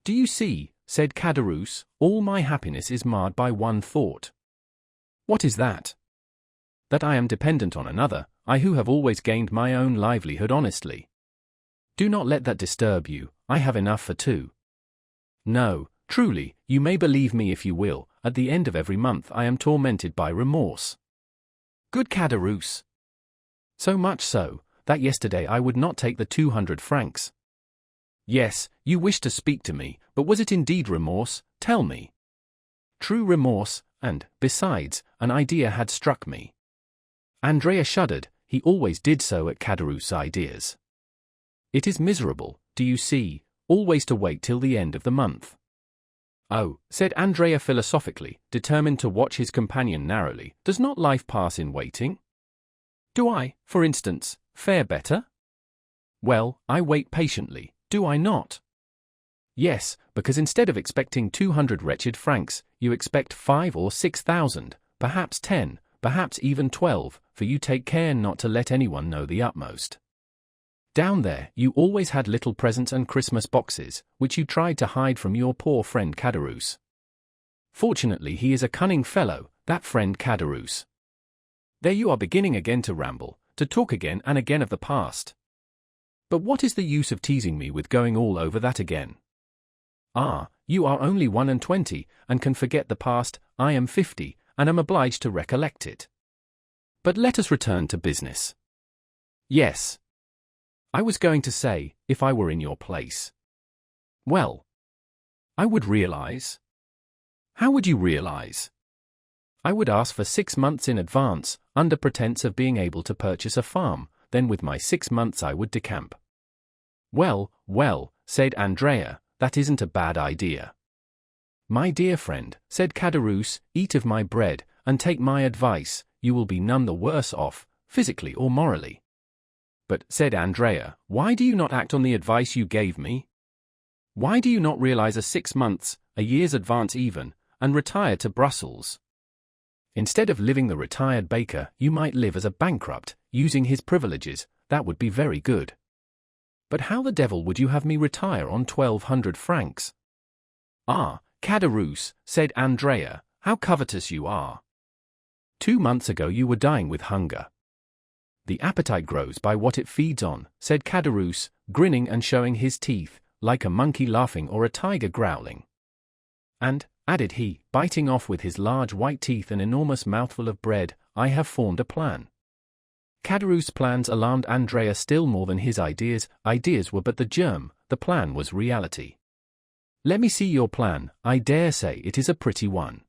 "Do you see," said Caderousse, "all my happiness is marred by one thought." "What is that?" "That I am dependent on another, I who have always gained my own livelihood honestly." "Do not let that disturb you, I have enough for 2. No, truly, you may believe me if you will, at the end of every month I am tormented by remorse." "Good Caderousse." "So much so, that yesterday I would not take the 200 francs. Yes, you wished to speak to me, but was it indeed remorse? Tell me. True remorse, and, besides, an idea had struck me. Andrea shuddered. He always did so at Caderousse's ideas. It is miserable, do you see, always to wait till the end of the month. Oh, said Andrea philosophically, determined to watch his companion narrowly, does not life pass in waiting? Do I, for instance, fare better? Well, I wait patiently, do I not? Yes, because instead of expecting 200 wretched francs, you expect 5 or 6,000, perhaps 10, perhaps even 12, for you take care not to let anyone know the utmost. Down there, you always had little presents and Christmas boxes, which you tried to hide from your poor friend Caderousse. Fortunately, he is a cunning fellow, that friend Caderousse. There you are beginning again to ramble, to talk again and again of the past. But what is the use of teasing me with going all over that again? Ah, you are only 21, and can forget the past. I am 50, and am obliged to recollect it. But let us return to business. Yes. I was going to say, if I were in your place. Well, I would realize. How would you realize? I would ask for 6 months in advance, under pretense of being able to purchase a farm, then with my 6 months I would decamp. Well, well, said Andrea, that isn't a bad idea. My dear friend, said Caderousse, eat of my bread, and take my advice, you will be none the worse off, physically or morally. But, said Andrea, why do you not act on the advice you gave me? Why do you not realize a 6 months, a year's advance even, and retire to Brussels? Instead of living the retired baker, you might live as a bankrupt, using his privileges. That would be very good. But how the devil would you have me retire on 1,200 francs? Ah, Caderousse, said Andrea, how covetous you are. 2 months ago you were dying with hunger. The appetite grows by what it feeds on, said Caderousse, grinning and showing his teeth, like a monkey laughing or a tiger growling. And, added he, biting off with his large white teeth an enormous mouthful of bread, I have formed a plan. Caderousse's plans alarmed Andrea still more than his ideas. Ideas were but the germ, the plan was reality. Let me see your plan, I dare say it is a pretty one.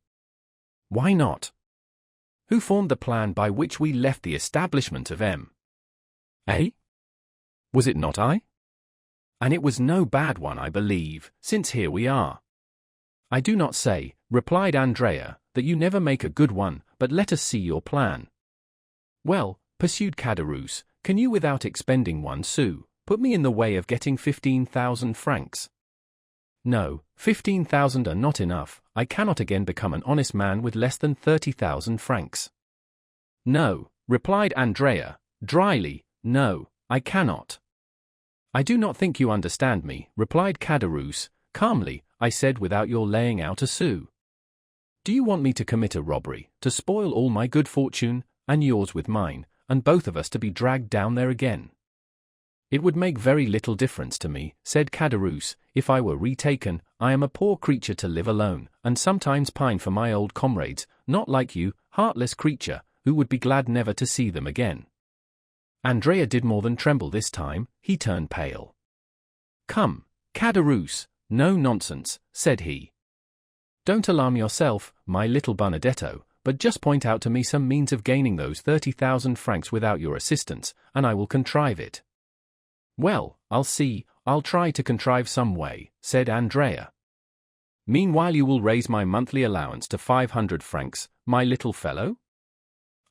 Why not? Who formed the plan by which we left the establishment of M? Eh? Was it not I? And it was no bad one, I believe, since here we are. I do not say, replied Andrea, that you never make a good one, but let us see your plan. Well, pursued Caderousse, can you without expending 1 sou, put me in the way of getting 15,000 francs? No, 15,000 are not enough, I cannot again become an honest man with less than 30,000 francs. No, replied Andrea, dryly, no, I cannot. I do not think you understand me, replied Caderousse, calmly, I said without your laying out a sou. Do you want me to commit a robbery, to spoil all my good fortune, and yours with mine, and both of us to be dragged down there again? It would make very little difference to me, said Caderousse, if I were retaken. I am a poor creature to live alone, and sometimes pine for my old comrades, not like you, heartless creature, who would be glad never to see them again. Andrea did more than tremble this time, he turned pale. Come, Caderousse, no nonsense, said he. Don't alarm yourself, my little Benedetto, but just point out to me some means of gaining those 30,000 francs without your assistance, and I will contrive it. Well, I'll see, I'll try to contrive some way, said Andrea. Meanwhile you will raise my monthly allowance to 500 francs, my little fellow?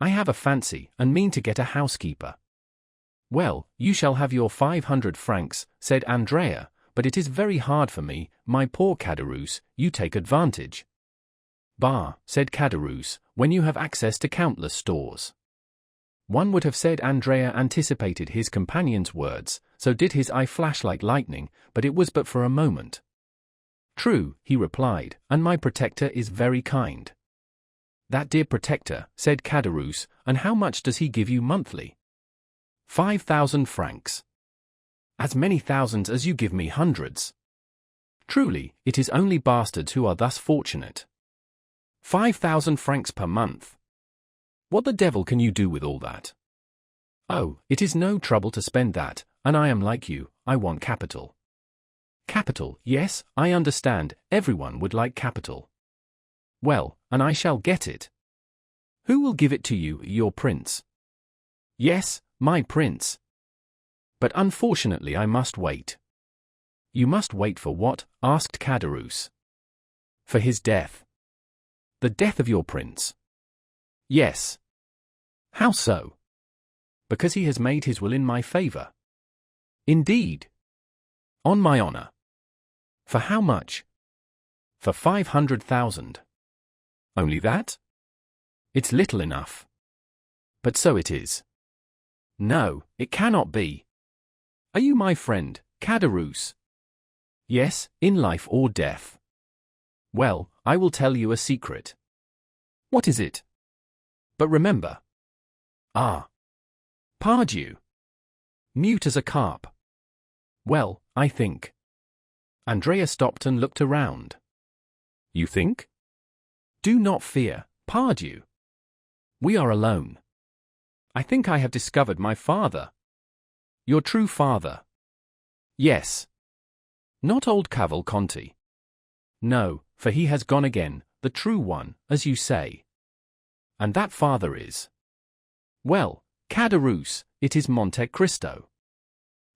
I have a fancy, and mean to get a housekeeper. Well, you shall have your 500 francs, said Andrea, but it is very hard for me, my poor Caderousse, you take advantage. Bah, said Caderousse, when you have access to countless stores. One would have said Andrea anticipated his companion's words, so did his eye flash like lightning, but it was but for a moment. True, he replied, and my protector is very kind. That dear protector, said Caderousse, and how much does he give you monthly? 5,000 francs. As many thousands as you give me hundreds. Truly, it is only bastards who are thus fortunate. 5,000 francs per month. What the devil can you do with all that? Oh, it is no trouble to spend that, and I am like you, I want capital. Capital, yes, I understand, everyone would like capital. Well, and I shall get it. Who will give it to you, your prince? Yes, my prince. But unfortunately I must wait. You must wait for what? Asked Caderousse. For his death. The death of your prince? Yes. How so? Because he has made his will in my favor. Indeed. On my honor. For how much? For 500,000. Only that? It's little enough. But so it is. No, it cannot be. Are you my friend, Caderousse? Yes, in life or death. Well, I will tell you a secret. What is it? But remember. Ah. Pardieu. Mute as a carp. Well, I think. Andrea stopped and looked around. You think? Do not fear, pardieu. We are alone. I think I have discovered my father. Your true father? Yes. Not old Cavalcanti. No, for he has gone again, the true one, as you say. And that father is? Well, Caderousse, it is Monte Cristo.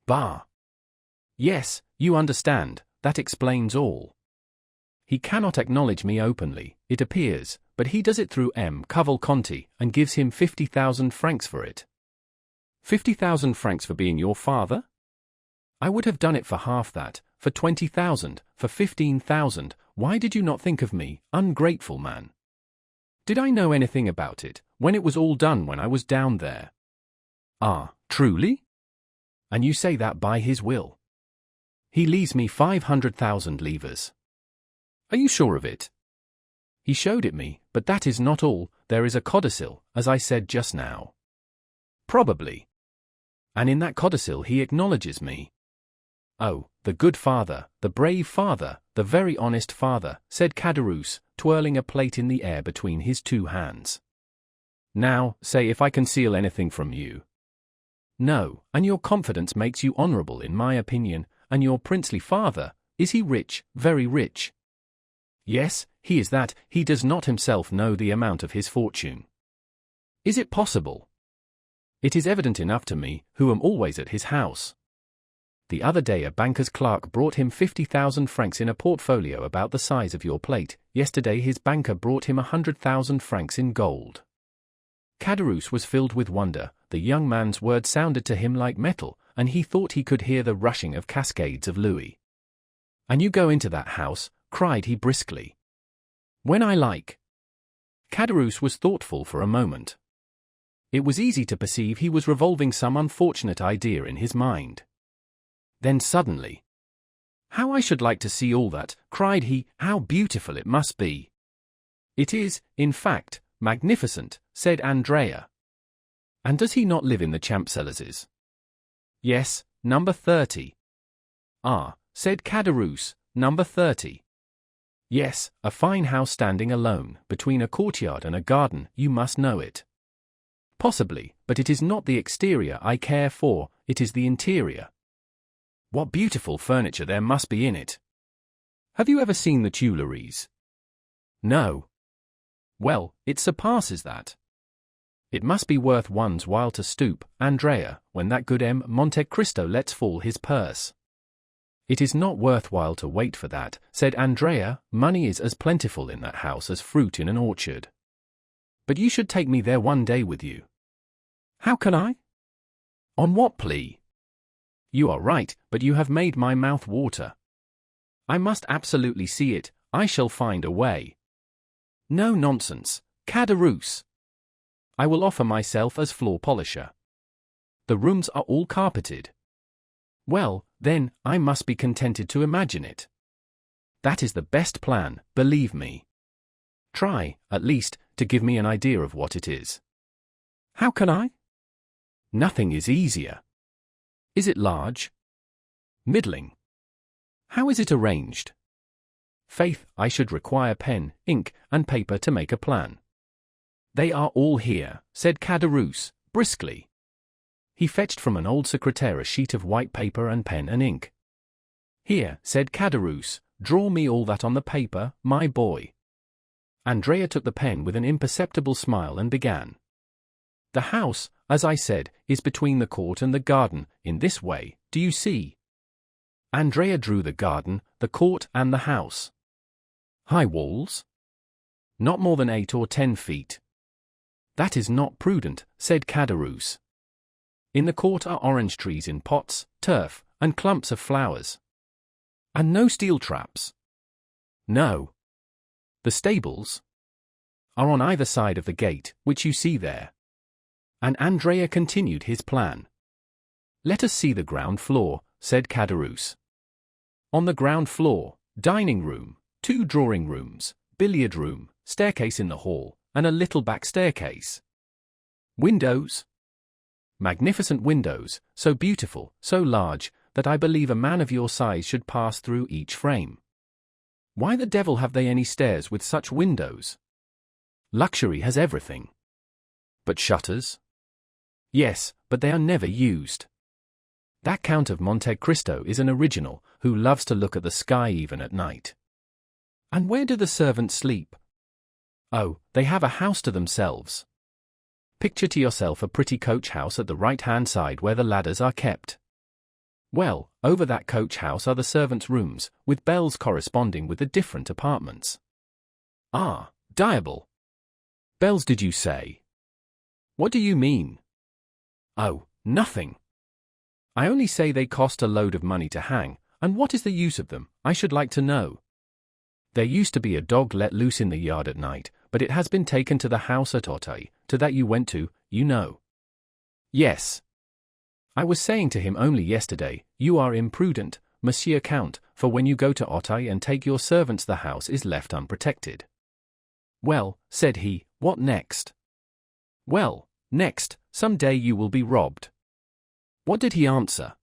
Bah! Yes, you understand, that explains all. He cannot acknowledge me openly, it appears, but he does it through M. Cavalcanti and gives him 50,000 francs for it. 50,000 francs for being your father? I would have done it for half that, for 20,000, for 15,000. Why did you not think of me, ungrateful man? Did I know anything about it, when it was all done when I was down there? Ah, truly? And you say that by his will? He leaves me 500,000 livres. Are you sure of it? He showed it me, but that is not all, there is a codicil, as I said just now. Probably. And in that codicil he acknowledges me. Oh, the good father, the brave father, the very honest father, said Caderousse, twirling a plate in the air between his two hands. Now, say if I conceal anything from you. No, and your confidence makes you honorable in my opinion, and your princely father, is he rich, very rich? Yes, he is that, he does not himself know the amount of his fortune. Is it possible? It is evident enough to me, who am always at his house. The other day a banker's clerk brought him 50,000 francs in a portfolio about the size of your plate. Yesterday his banker brought him 100,000 francs in gold. Caderousse was filled with wonder. The young man's words sounded to him like metal, and he thought he could hear the rushing of cascades of louis. And you go into that house, cried he briskly. When I like. Caderousse was thoughtful for a moment. It was easy to perceive he was revolving some unfortunate idea in his mind. Then suddenly, how I should like to see all that, cried he, how beautiful it must be. It is, in fact, magnificent, said Andrea. And does he not live in the Champs-Élysées? Yes, number 30. Ah, said Caderousse, number 30. Yes, a fine house standing alone, between a courtyard and a garden, you must know it. Possibly, but it is not the exterior I care for, it is the interior. What beautiful furniture there must be in it. Have you ever seen the Tuileries? No. Well, it surpasses that. It must be worth one's while to stoop, Andrea, when that good M. Monte Cristo lets fall his purse. It is not worth while to wait for that, said Andrea, money is as plentiful in that house as fruit in an orchard. But you should take me there one day with you. How can I? On what plea? You are right, but you have made my mouth water. I must absolutely see it, I shall find a way. No nonsense, Caderousse. I will offer myself as floor polisher. The rooms are all carpeted. Well, then, I must be contented to imagine it. That is the best plan, believe me. Try, at least, to give me an idea of what it is. How can I? Nothing is easier. Is it large? Middling. How is it arranged? Faith, I should require pen, ink, and paper to make a plan. They are all here, said Caderousse, briskly. He fetched from an old secretaire a sheet of white paper and pen and ink. Here, said Caderousse, draw me all that on the paper, my boy. Andrea took the pen with an imperceptible smile and began. The house, as I said, is between the court and the garden, in this way, do you see? Andrea drew the garden, the court and the house. High walls? Not more than 8 or 10 feet. That is not prudent, said Caderousse. In the court are orange trees in pots, turf, and clumps of flowers. And no steel traps? No. The stables are on either side of the gate, which you see there. And Andrea continued his plan. Let us see the ground floor, said Caderousse. On the ground floor, dining room, 2 drawing rooms, billiard room, staircase in the hall, and a little back staircase. Windows? Magnificent windows, so beautiful, so large, that I believe a man of your size should pass through each frame. Why the devil have they any stairs with such windows? Luxury has everything. But shutters? Yes, but they are never used. That Count of Monte Cristo is an original, who loves to look at the sky even at night. And where do the servants sleep? Oh, they have a house to themselves. Picture to yourself a pretty coach house at the right-hand side where the ladders are kept. Well, over that coach house are the servants' rooms, with bells corresponding with the different apartments. Ah, diable! Bells, did you say? What do you mean? Oh, nothing. I only say they cost a load of money to hang, and what is the use of them, I should like to know. There used to be a dog let loose in the yard at night, but it has been taken to the house at Auteuil, to that you went to, you know. Yes. I was saying to him only yesterday, you are imprudent, Monsieur Count, for when you go to Auteuil and take your servants the house is left unprotected. Well, said he, what next? Well, next, some day you will be robbed. What did he answer?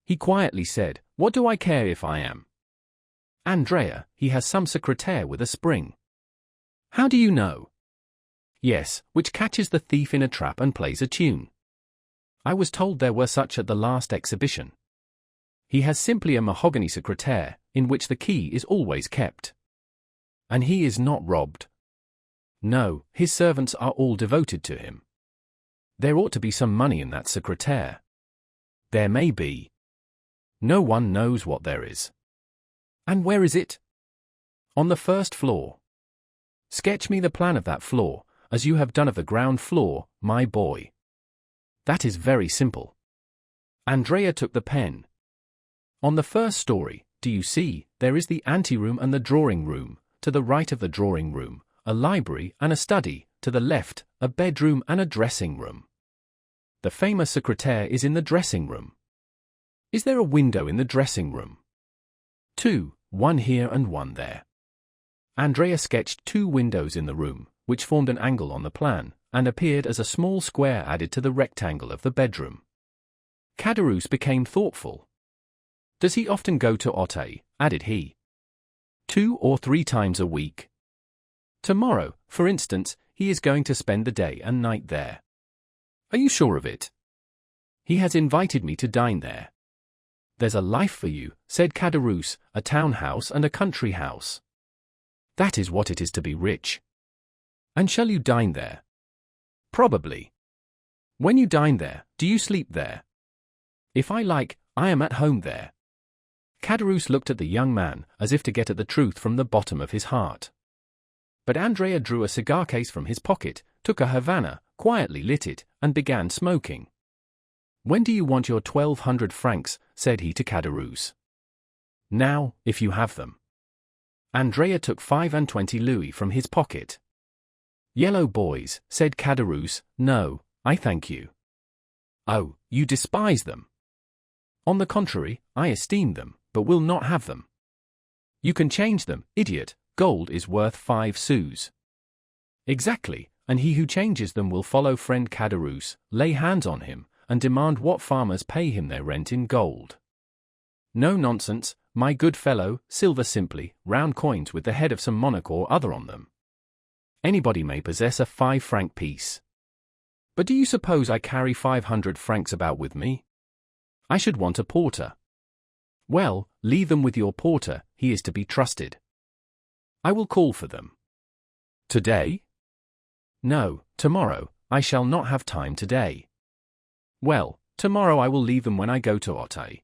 He quietly said, what do I care if I am? Andrea, he has some secretaire with a spring. How do you know? Yes, which catches the thief in a trap and plays a tune. I was told there were such at the last exhibition. He has simply a mahogany secretaire, in which the key is always kept. And he is not robbed. No, his servants are all devoted to him. There ought to be some money in that secretaire. There may be. No one knows what there is. And where is it? On the first floor. Sketch me the plan of that floor, as you have done of the ground floor, my boy. That is very simple. Andrea took the pen. On the first story, do you see, there is the anteroom and the drawing room, to the right of the drawing room, a library and a study, to the left, a bedroom and a dressing room. The famous secretaire is in the dressing room. Is there a window in the dressing room? 2, one here and one there. Andrea sketched 2 windows in the room, which formed an angle on the plan, and appeared as a small square added to the rectangle of the bedroom. Caderousse became thoughtful. Does he often go to Auteuil? Added he. 2 or 3 times a week. Tomorrow, for instance, he is going to spend the day and night there. Are you sure of it? He has invited me to dine there. There's a life for you, said Caderousse, a town house and a country house. That is what it is to be rich. And shall you dine there? Probably. When you dine there, do you sleep there? If I like, I am at home there. Caderousse looked at the young man, as if to get at the truth from the bottom of his heart. But Andrea drew a cigar case from his pocket, took a Havana, quietly lit it, and began smoking. When do you want your 1,200 francs? Said he to Caderousse. Now, if you have them. Andrea took 25 louis from his pocket. Yellow boys, said Caderousse, no, I thank you. Oh, you despise them. On the contrary, I esteem them, but will not have them. You can change them, idiot, gold is worth 5 sous. Exactly, and he who changes them will follow friend Caderousse, lay hands on him, and demand what farmers pay him their rent in gold. No nonsense, my good fellow, silver simply, round coins with the head of some monarch or other on them. Anybody may possess a 5-franc piece. But do you suppose I carry 500 francs about with me? I should want a porter. Well, leave them with your porter, he is to be trusted. I will call for them. Today? No, tomorrow, I shall not have time today. Well, tomorrow I will leave them when I go to Auteuil.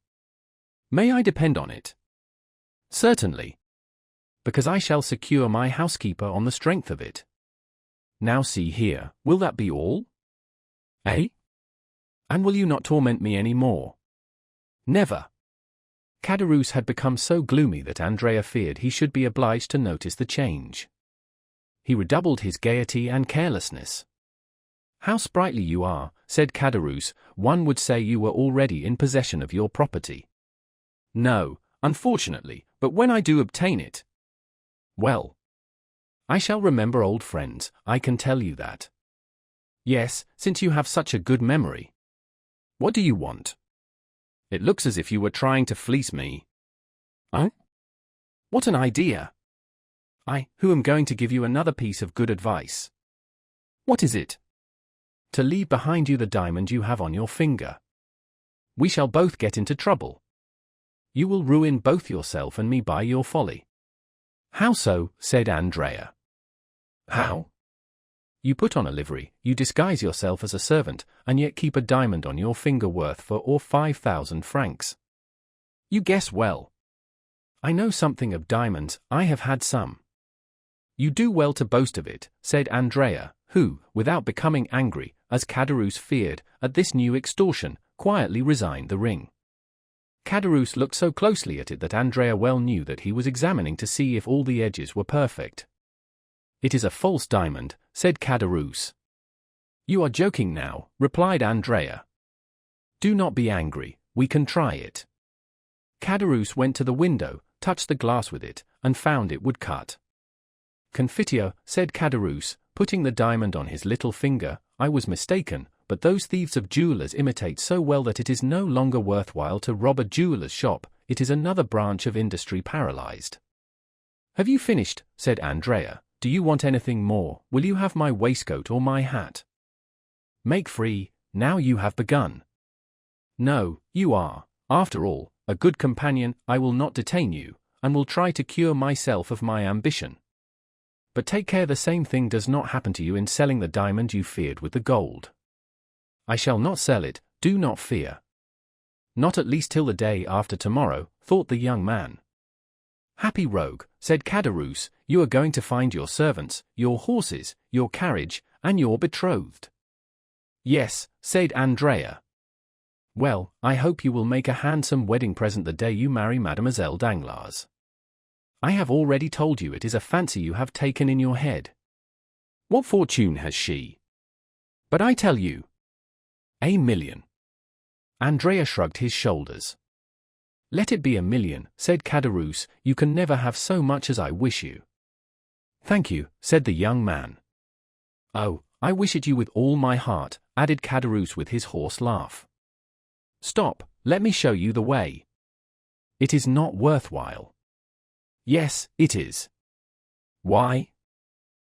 May I depend on it? Certainly. Because I shall secure my housekeeper on the strength of it. Now see here, will that be all? Eh? And will you not torment me any more? Never. Caderousse had become so gloomy that Andrea feared he should be obliged to notice the change. He redoubled his gaiety and carelessness. How sprightly you are, said Caderousse, one would say you were already in possession of your property. No, unfortunately, but when I do obtain it. Well, I shall remember old friends, I can tell you that. Yes, since you have such a good memory. What do you want? It looks as if you were trying to fleece me. Huh? What an idea! I, who am going to give you another piece of good advice. What is it? To leave behind you the diamond you have on your finger. We shall both get into trouble. You will ruin both yourself and me by your folly. How so? Said Andrea. How? You put on a livery, you disguise yourself as a servant, and yet keep a diamond on your finger worth 4 or 5,000 francs. You guess well. I know something of diamonds, I have had some. You do well to boast of it, said Andrea, who, without becoming angry, as Caderousse feared, at this new extortion, quietly resigned the ring. Caderousse looked so closely at it that Andrea well knew that he was examining to see if all the edges were perfect. It is a false diamond, said Caderousse. You are joking now, replied Andrea. Do not be angry, we can try it. Caderousse went to the window, touched the glass with it, and found it would cut. Confiteor, said Caderousse, putting the diamond on his little finger, I was mistaken, but those thieves of jewelers imitate so well that it is no longer worthwhile to rob a jeweler's shop, it is another branch of industry paralyzed. Have you finished? Said Andrea. Do you want anything more? Will you have my waistcoat or my hat? Make free, now you have begun. No, you are, after all, a good companion, I will not detain you, and will try to cure myself of my ambition. But take care the same thing does not happen to you in selling the diamond you feared with the gold. I shall not sell it, do not fear. Not at least till the day after tomorrow, thought the young man. Happy rogue, said Caderousse, you are going to find your servants, your horses, your carriage, and your betrothed. Yes, said Andrea. Well, I hope you will make a handsome wedding present the day you marry Mademoiselle Danglars. I have already told you it is a fancy you have taken in your head. What fortune has she? But I tell you. 1 million. Andrea shrugged his shoulders. Let it be 1 million, said Caderousse, you can never have so much as I wish you. Thank you, said the young man. Oh, I wish it you with all my heart, added Caderousse with his hoarse laugh. Stop, let me show you the way. It is not worthwhile. Yes, it is. Why?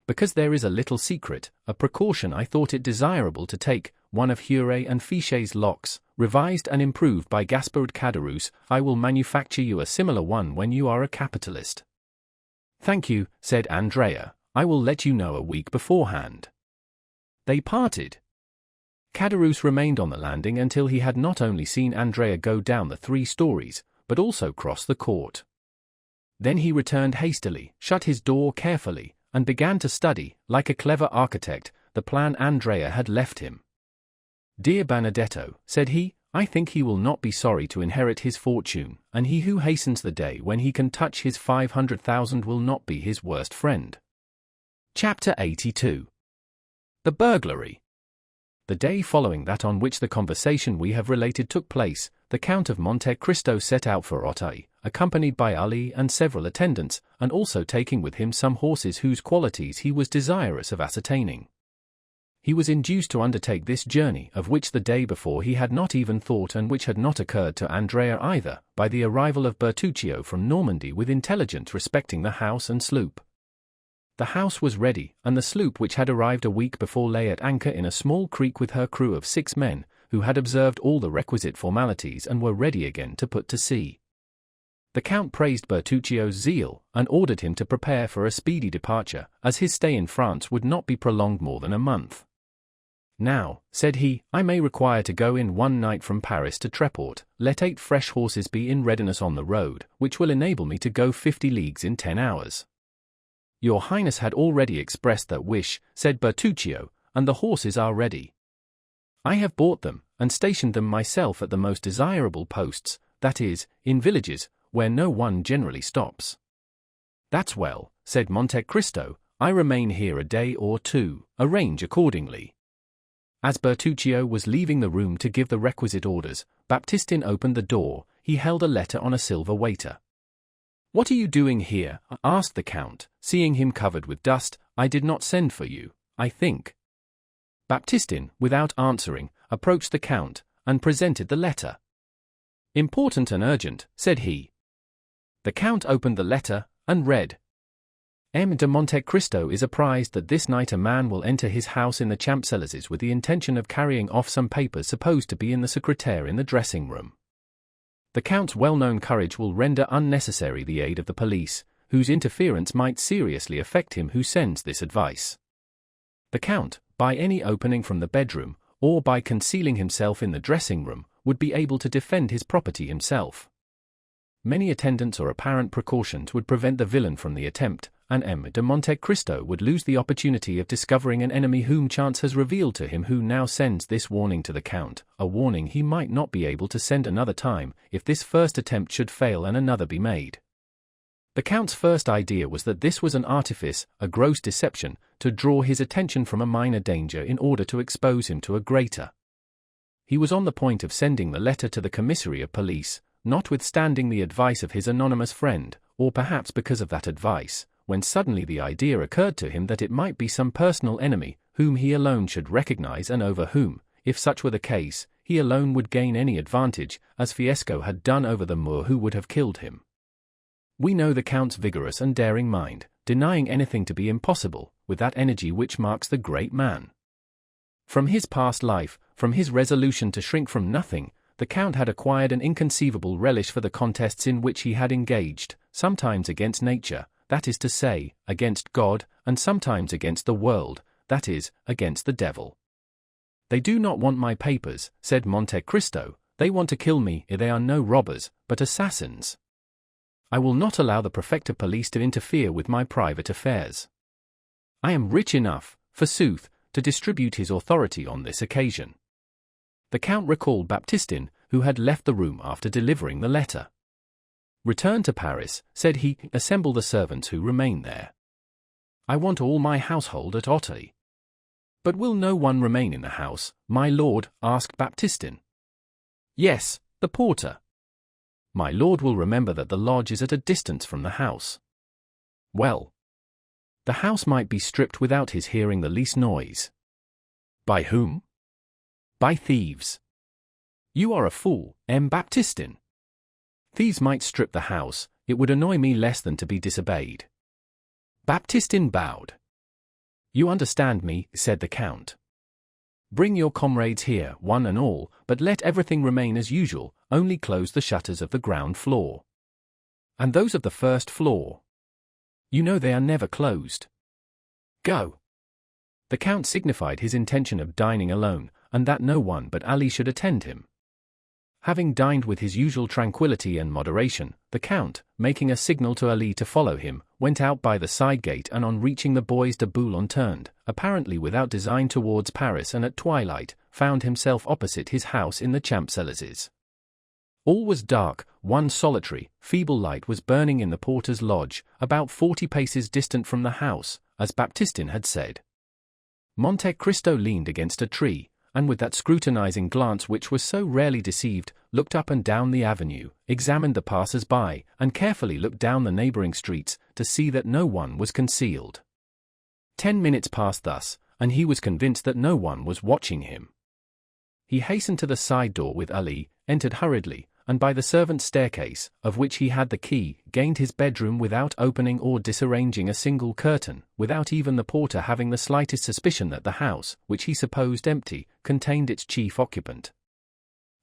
Because there is a little secret, a precaution I thought it desirable to take, one of Huret and Fichet's locks, revised and improved by Gaspard Caderousse. I will manufacture you a similar one when you are a capitalist. Thank you, said Andrea, I will let you know a week beforehand. They parted. Caderousse remained on the landing until he had not only seen Andrea go down the 3 stories, but also cross the court. Then he returned hastily, shut his door carefully, and began to study, like a clever architect, the plan Andrea had left him. Dear Benedetto, said he, I think he will not be sorry to inherit his fortune, and he who hastens the day when he can touch his 500,000 will not be his worst friend. Chapter 82. The burglary. The day following that on which the conversation we have related took place, the Count of Monte Cristo set out for Auteuil, accompanied by Ali and several attendants, and also taking with him some horses whose qualities he was desirous of ascertaining. He was induced to undertake this journey, of which the day before he had not even thought and which had not occurred to Andrea either, by the arrival of Bertuccio from Normandy with intelligence respecting the house and sloop. The house was ready, and the sloop which had arrived a week before lay at anchor in a small creek with her crew of 6 men, who had observed all the requisite formalities and were ready again to put to sea. The Count praised Bertuccio's zeal and ordered him to prepare for a speedy departure, as his stay in France would not be prolonged more than a month. "Now," said he, "I may require to go in one night from Paris to Tréport. Let 8 fresh horses be in readiness on the road, which will enable me to go 50 leagues in 10 hours." "Your Highness had already expressed that wish," said Bertuccio, "and the horses are ready. I have bought them, and stationed them myself at the most desirable posts, that is, in villages, where no one generally stops." "That's well," said Monte Cristo, "I remain here a day or two, arrange accordingly." As Bertuccio was leaving the room to give the requisite orders, Baptistin opened the door. He held a letter on a silver waiter. "What are you doing here?" asked the Count, seeing him covered with dust. "I did not send for you, I think." Baptistin, without answering, approached the Count, and presented the letter. "Important and urgent," said he. The Count opened the letter, and read, "M. de Monte Cristo is apprised that this night a man will enter his house in the Champs-Élysées with the intention of carrying off some papers supposed to be in the secrétaire in the dressing-room. The Count's well-known courage will render unnecessary the aid of the police, whose interference might seriously affect him who sends this advice. The Count, by any opening from the bedroom, or by concealing himself in the dressing-room, would be able to defend his property himself. Many attendants or apparent precautions would prevent the villain from the attempt, and M. de Monte Cristo would lose the opportunity of discovering an enemy whom chance has revealed to him, who now sends this warning to the Count, a warning he might not be able to send another time, if this first attempt should fail and another be made." The Count's first idea was that this was an artifice, a gross deception, to draw his attention from a minor danger in order to expose him to a greater. He was on the point of sending the letter to the commissary of police, notwithstanding the advice of his anonymous friend, or perhaps because of that advice, when suddenly the idea occurred to him that it might be some personal enemy, whom he alone should recognize and over whom, if such were the case, he alone would gain any advantage, as Fiesco had done over the Moor who would have killed him. We know the Count's vigorous and daring mind, denying anything to be impossible, with that energy which marks the great man. From his past life, from his resolution to shrink from nothing, the Count had acquired an inconceivable relish for the contests in which he had engaged, sometimes against nature, that is to say, against God, and sometimes against the world, that is, against the devil. "They do not want my papers," said Monte Cristo, "they want to kill me. They are no robbers, but assassins. I will not allow the prefect of police to interfere with my private affairs. I am rich enough, forsooth, to distribute his authority on this occasion." The Count recalled Baptistin, who had left the room after delivering the letter. "Return to Paris," said he, "assemble the servants who remain there. I want all my household at Auteuil." "But will no one remain in the house, my lord?" asked Baptistin. "Yes, the porter. My lord will remember that the lodge is at a distance from the house." "Well, the house might be stripped without his hearing the least noise." "By whom?" "By thieves." "You are a fool, M. Baptistin. Thieves might strip the house, it would annoy me less than to be disobeyed." Baptistin bowed. "You understand me," said the Count. "Bring your comrades here, one and all, but let everything remain as usual, only close the shutters of the ground floor. And those of the first floor. You know they are never closed. Go." The Count signified his intention of dining alone, and that no one but Ali should attend him. Having dined with his usual tranquillity and moderation, the Count, making a signal to Ali to follow him, went out by the side gate and on reaching the Bois de Boulogne turned, apparently without design, towards Paris, and at twilight, found himself opposite his house in the Champs-Élysées. All was dark. One solitary, feeble light was burning in the porter's lodge, about 40 paces distant from the house, as Baptistin had said. Monte Cristo leaned against a tree, and with that scrutinizing glance which was so rarely deceived, looked up and down the avenue, examined the passers-by, and carefully looked down the neighboring streets, to see that no one was concealed. 10 minutes passed thus, and he was convinced that no one was watching him. He hastened to the side door with Ali, entered hurriedly, and by the servant's staircase, of which he had the key, gained his bedroom without opening or disarranging a single curtain, without even the porter having the slightest suspicion that the house, which he supposed empty, contained its chief occupant.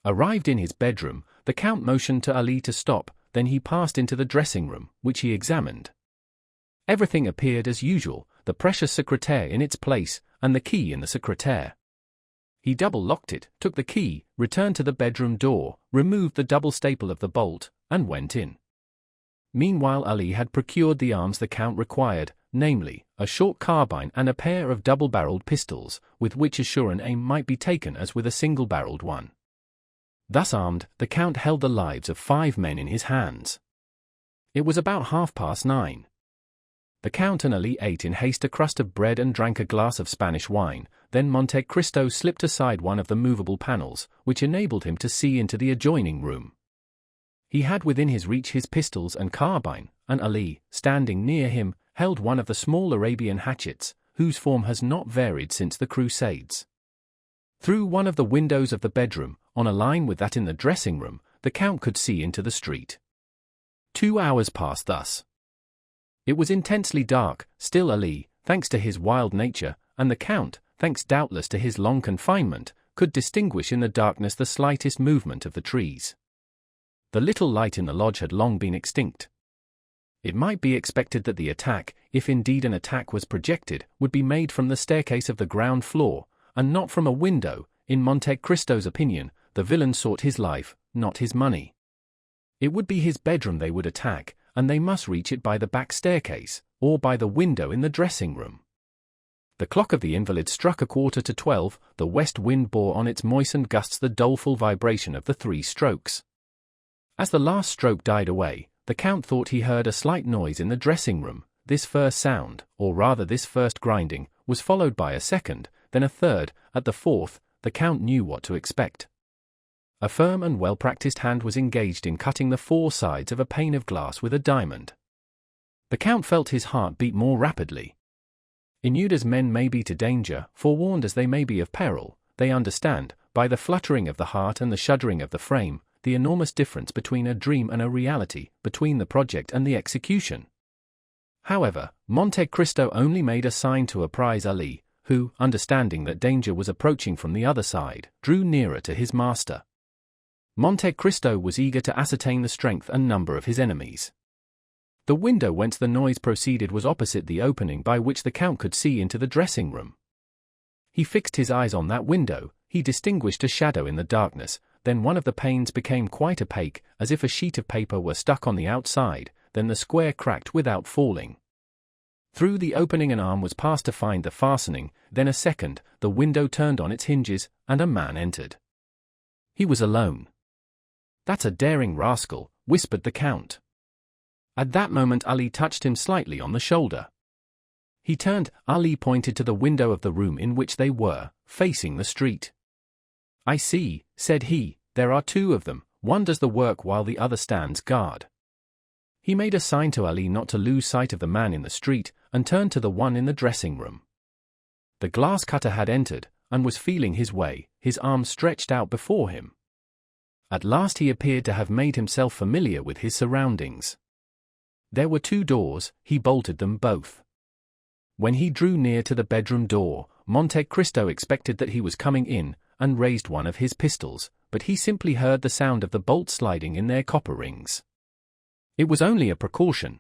Arrived in his bedroom, the Count motioned to Ali to stop, then he passed into the dressing room, which he examined. Everything appeared as usual, the precious secretaire in its place, and the key in the secretaire. He double-locked it, took the key, returned to the bedroom door, removed the double staple of the bolt, and went in. Meanwhile Ali had procured the arms the Count required, namely, a short carbine and a pair of double-barreled pistols, with which as sure an aim might be taken as with a single-barreled one. Thus armed, the Count held the lives of 5 men in his hands. It was about 9:30. The Count and Ali ate in haste a crust of bread and drank a glass of Spanish wine. Then Monte Cristo slipped aside one of the movable panels, which enabled him to see into the adjoining room. He had within his reach his pistols and carbine, and Ali, standing near him, held one of the small Arabian hatchets, whose form has not varied since the Crusades. Through one of the windows of the bedroom, on a line with that in the dressing room, the Count could see into the street. 2 hours passed thus. It was intensely dark. Still Ali, thanks to his wild nature, and the Count, thanks doubtless to his long confinement, could distinguish in the darkness the slightest movement of the trees. The little light in the lodge had long been extinct. It might be expected that the attack, if indeed an attack was projected, would be made from the staircase of the ground floor, and not from a window. In Monte Cristo's opinion, the villain sought his life, not his money. It would be his bedroom they would attack, and they must reach it by the back staircase, or by the window in the dressing room. The clock of the invalid struck 11:45, the west wind bore on its moistened gusts the doleful vibration of the 3 strokes. As the last stroke died away, the Count thought he heard a slight noise in the dressing room. This first sound, or rather this first grinding, was followed by a second, then a third. At the 4th, the Count knew what to expect. A firm and well-practiced hand was engaged in cutting the 4 sides of a pane of glass with a diamond. The Count felt his heart beat more rapidly. Inured as men may be to danger, forewarned as they may be of peril, they understand, by the fluttering of the heart and the shuddering of the frame, the enormous difference between a dream and a reality, between the project and the execution. However, Monte Cristo only made a sign to apprise Ali, who, understanding that danger was approaching from the other side, drew nearer to his master. Monte Cristo was eager to ascertain the strength and number of his enemies. The window whence the noise proceeded was opposite the opening by which the Count could see into the dressing room. He fixed his eyes on that window. He distinguished a shadow in the darkness, then one of the panes became quite opaque, as if a sheet of paper were stuck on the outside, then the square cracked without falling. Through the opening an arm was passed to find the fastening, then a second, the window turned on its hinges, and a man entered. He was alone. "That's a daring rascal," whispered the Count. At that moment Ali touched him slightly on the shoulder. He turned. Ali pointed to the window of the room in which they were, facing the street. "I see," said he, "there are 2 of them, one does the work while the other stands guard." He made a sign to Ali not to lose sight of the man in the street, and turned to the one in the dressing room. The glass cutter had entered, and was feeling his way, his arms stretched out before him. At last he appeared to have made himself familiar with his surroundings. There were 2 doors, he bolted them both. When he drew near to the bedroom door, Monte Cristo expected that he was coming in, and raised one of his pistols, but he simply heard the sound of the bolts sliding in their copper rings. It was only a precaution.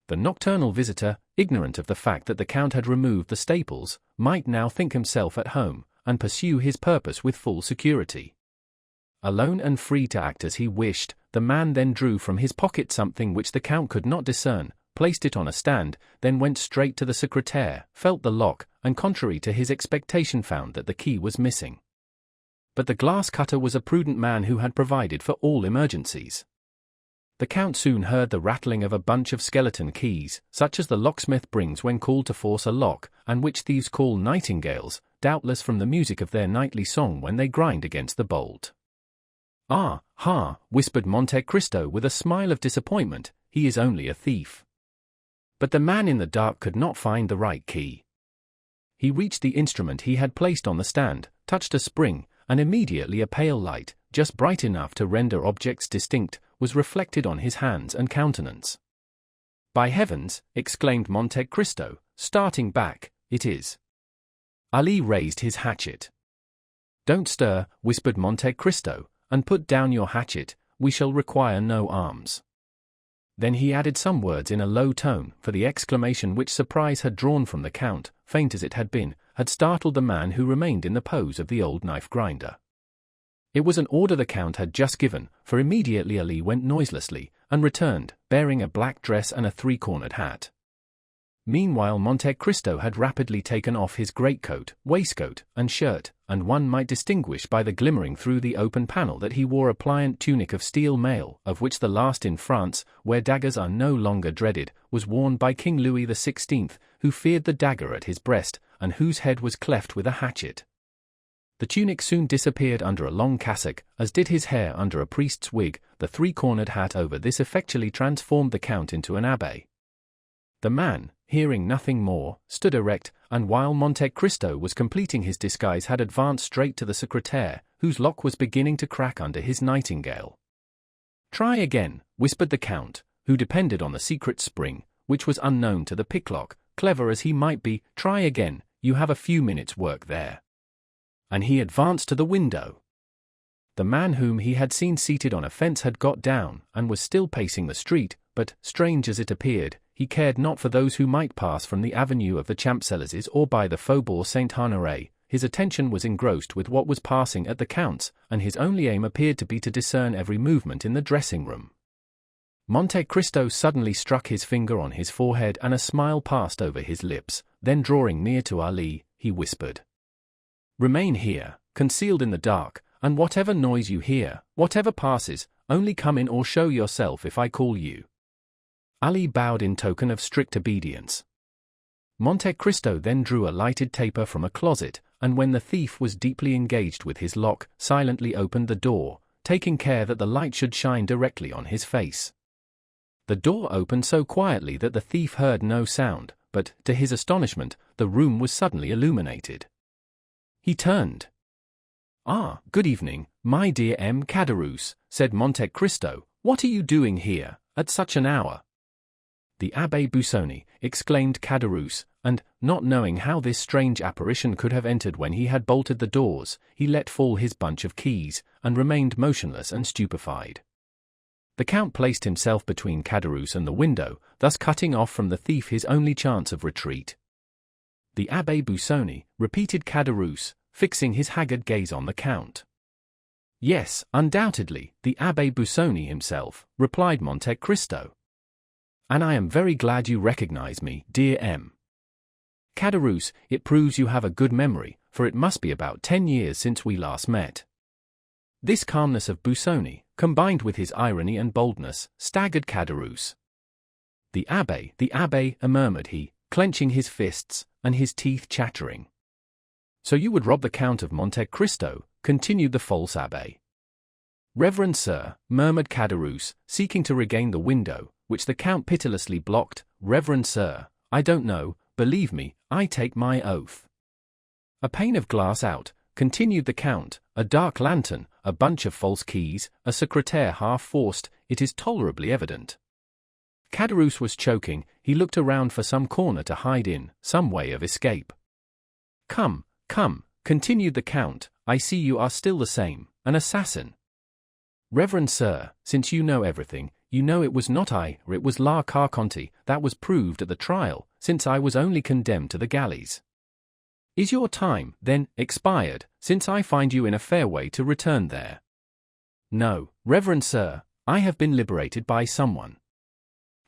The nocturnal visitor, ignorant of the fact that the Count had removed the staples, might now think himself at home, and pursue his purpose with full security. Alone and free to act as he wished, the man then drew from his pocket something which the Count could not discern, placed it on a stand, then went straight to the secretaire, felt the lock, and contrary to his expectation found that the key was missing. But the glass cutter was a prudent man who had provided for all emergencies. The Count soon heard the rattling of a bunch of skeleton keys, such as the locksmith brings when called to force a lock, and which thieves call nightingales, doubtless from the music of their nightly song when they grind against the bolt. "Ah, ha," whispered Monte Cristo with a smile of disappointment, "he is only a thief." But the man in the dark could not find the right key. He reached the instrument he had placed on the stand, touched a spring, and immediately a pale light, just bright enough to render objects distinct, was reflected on his hands and countenance. "By heavens," exclaimed Monte Cristo, starting back, "it is." Ali raised his hatchet. "Don't stir," whispered Monte Cristo, "and put down your hatchet. we shall require no arms." Then he added some words in a low tone, for the exclamation which surprise had drawn from the Count, faint as it had been, had startled the man who remained in the pose of the old knife-grinder. It was an order the Count had just given, for immediately Ali went noiselessly, and returned, bearing a black dress and a three-cornered hat. Meanwhile Monte Cristo had rapidly taken off his greatcoat, waistcoat, and shirt, and one might distinguish by the glimmering through the open panel that he wore a pliant tunic of steel mail, of which the last in France, where daggers are no longer dreaded, was worn by King Louis XVI, who feared the dagger at his breast, and whose head was cleft with a hatchet. The tunic soon disappeared under a long cassock, as did his hair under a priest's wig. The three-cornered hat over this effectually transformed the Count into an abbé. The man, hearing nothing more, stood erect, and while Monte Cristo was completing his disguise had advanced straight to the secrétaire, whose lock was beginning to crack under his nightingale. "Try again," whispered the Count, who depended on the secret spring, which was unknown to the picklock, clever as he might be. "Try again, you have a few minutes' work there." And he advanced to the window. The man whom he had seen seated on a fence had got down, and was still pacing the street, but, strange as it appeared, he cared not for those who might pass from the avenue of the Champs-Élysées or by the Faubourg Saint-Honoré. His attention was engrossed with what was passing at the Count's, and his only aim appeared to be to discern every movement in the dressing-room. Monte Cristo suddenly struck his finger on his forehead and a smile passed over his lips. Then drawing near to Ali, he whispered, "Remain here, concealed in the dark, and whatever noise you hear, whatever passes, only come in or show yourself if I call you." Ali bowed in token of strict obedience. Monte Cristo then drew a lighted taper from a closet, and when the thief was deeply engaged with his lock, silently opened the door, taking care that the light should shine directly on his face. The door opened so quietly that the thief heard no sound, but, to his astonishment, the room was suddenly illuminated. He turned. "Ah, good evening, my dear M. Caderousse," said Monte Cristo. "What are you doing here, at such an hour?" "The Abbé Busoni," exclaimed Caderousse, and, not knowing how this strange apparition could have entered when he had bolted the doors, he let fall his bunch of keys, and remained motionless and stupefied. The Count placed himself between Caderousse and the window, thus cutting off from the thief his only chance of retreat. "The Abbé Busoni," repeated Caderousse, fixing his haggard gaze on the Count. "Yes, undoubtedly, the Abbé Busoni himself," replied Monte Cristo. "And I am very glad you recognize me, dear M. Caderousse. It proves you have a good memory, for it must be about 10 years since we last met." This calmness of Busoni, combined with his irony and boldness, staggered Caderousse. The Abbé," murmured he, clenching his fists, and his teeth chattering. "So you would rob the Count of Monte Cristo," continued the false Abbé. "Reverend sir," murmured Caderousse, seeking to regain the window, which the Count pitilessly blocked. "Reverend sir, I don't know, believe me, I take my oath." "A pane of glass out," continued the Count, "a dark lantern, a bunch of false keys, a secrétaire half forced, it is tolerably evident." Caderousse was choking. He looked around for some corner to hide in, some way of escape. Come, continued the Count, "I see you are still the same, an assassin." "Reverend sir, since you know everything, you know it was not I, or it was La Carconte, that was proved at the trial, since I was only condemned to the galleys. Is your time, then, expired, since I find you in a fair way to return there?" "No, reverend sir, I have been liberated by someone.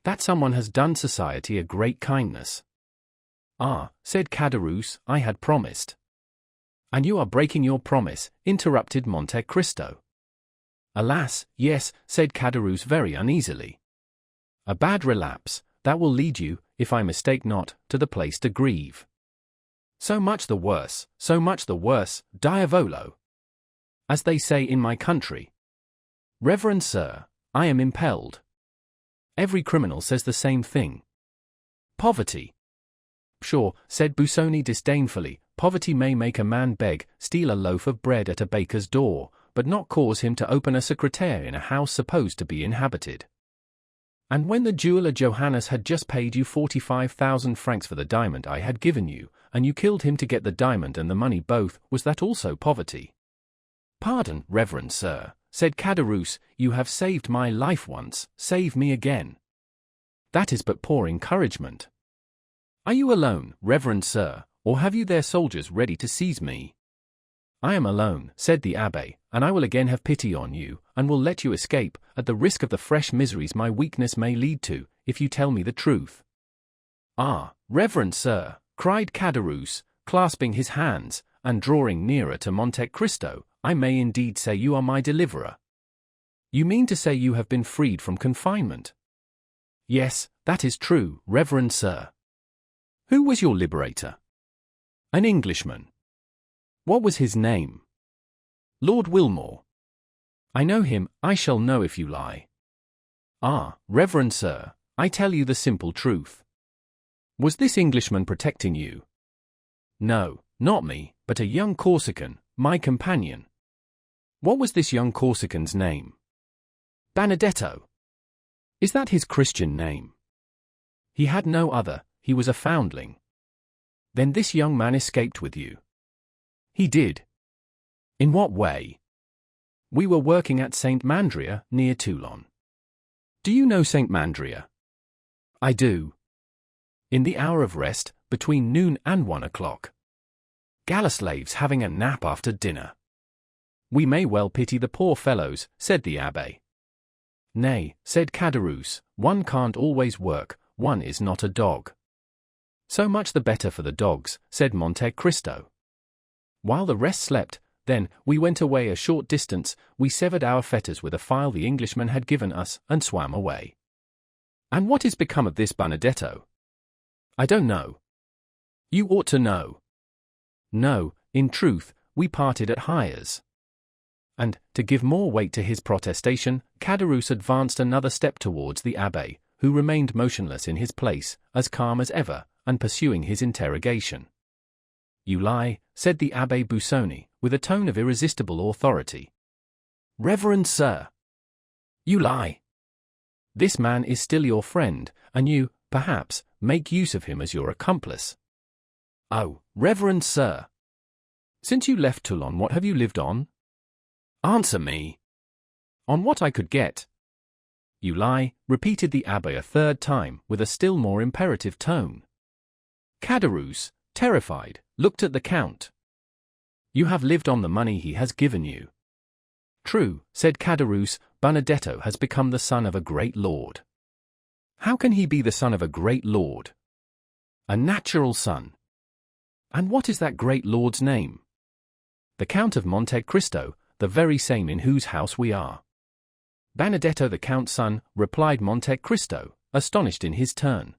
That someone has done society a great kindness." "Ah," said Caderousse, "I had promised." "And you are breaking your promise," interrupted Monte Cristo. "Alas, yes," said Caderousse very uneasily. "A bad relapse, that will lead you, if I mistake not, to the place de Grève." "So much the worse, diavolo! As they say in my country." "Reverend sir, I am impelled. Every criminal says the same thing. Poverty." "Sure," said Busoni disdainfully, "poverty may make a man beg, steal a loaf of bread at a baker's door, but not cause him to open a secrétaire in a house supposed to be inhabited." "And when the jeweler Johannes had just paid you 45,000 francs for the diamond I had given you, and you killed him to get the diamond and the money both, was that also poverty?" "Pardon, reverend sir," said Caderousse, you have saved my life once, save me again. That is but poor encouragement. Are you alone, reverend sir, or have you there soldiers ready to seize me? I am alone, said the abbé, and I will again have pity on you, and will let you escape, at the risk of the fresh miseries my weakness may lead to, if you tell me the truth. Ah, reverend sir, cried Caderousse, clasping his hands, and drawing nearer to Monte Cristo, I may indeed say you are my deliverer. You mean to say you have been freed from confinement? Yes, that is true, reverend sir. Who was your liberator? An Englishman. What was his name? Lord Wilmore. I know him, I shall know if you lie. Ah, reverend sir, I tell you the simple truth. Was this Englishman protecting you? No, not me, but a young Corsican, my companion. What was this young Corsican's name? Benedetto. Is that his Christian name? He had no other, he was a foundling. Then this young man escaped with you? He did. In what way? We were working at St. Mandria, near Toulon. Do you know St. Mandria? I do. In the hour of rest, between noon and 1 o'clock. Galley slaves having a nap after dinner. We may well pity the poor fellows, said the abbé. Nay, said Caderousse, one can't always work, one is not a dog. So much the better for the dogs, said Monte Cristo. While the rest slept, then, we went away a short distance, we severed our fetters with a file the Englishman had given us, and swam away. And what is become of this Benedetto? I don't know. You ought to know. No, in truth, we parted at Hyères. And, to give more weight to his protestation, Caderousse advanced another step towards the abbé, who remained motionless in his place, as calm as ever, and pursuing his interrogation. You lie, said the abbé Busoni, with a tone of irresistible authority. Reverend sir. You lie. This man is still your friend, and you, perhaps, make use of him as your accomplice. Oh, reverend sir. Since you left Toulon, what have you lived on? Answer me. On what I could get. You lie, repeated the abbé a third time, with a still more imperative tone. Caderousse, terrified, looked at the count. You have lived on the money he has given you. True, said Caderousse, Benedetto has become the son of a great lord. How can he be the son of a great lord? A natural son. And what is that great lord's name? The Count of Monte Cristo, the very same in whose house we are. Benedetto the Count's son, replied Monte Cristo, astonished in his turn.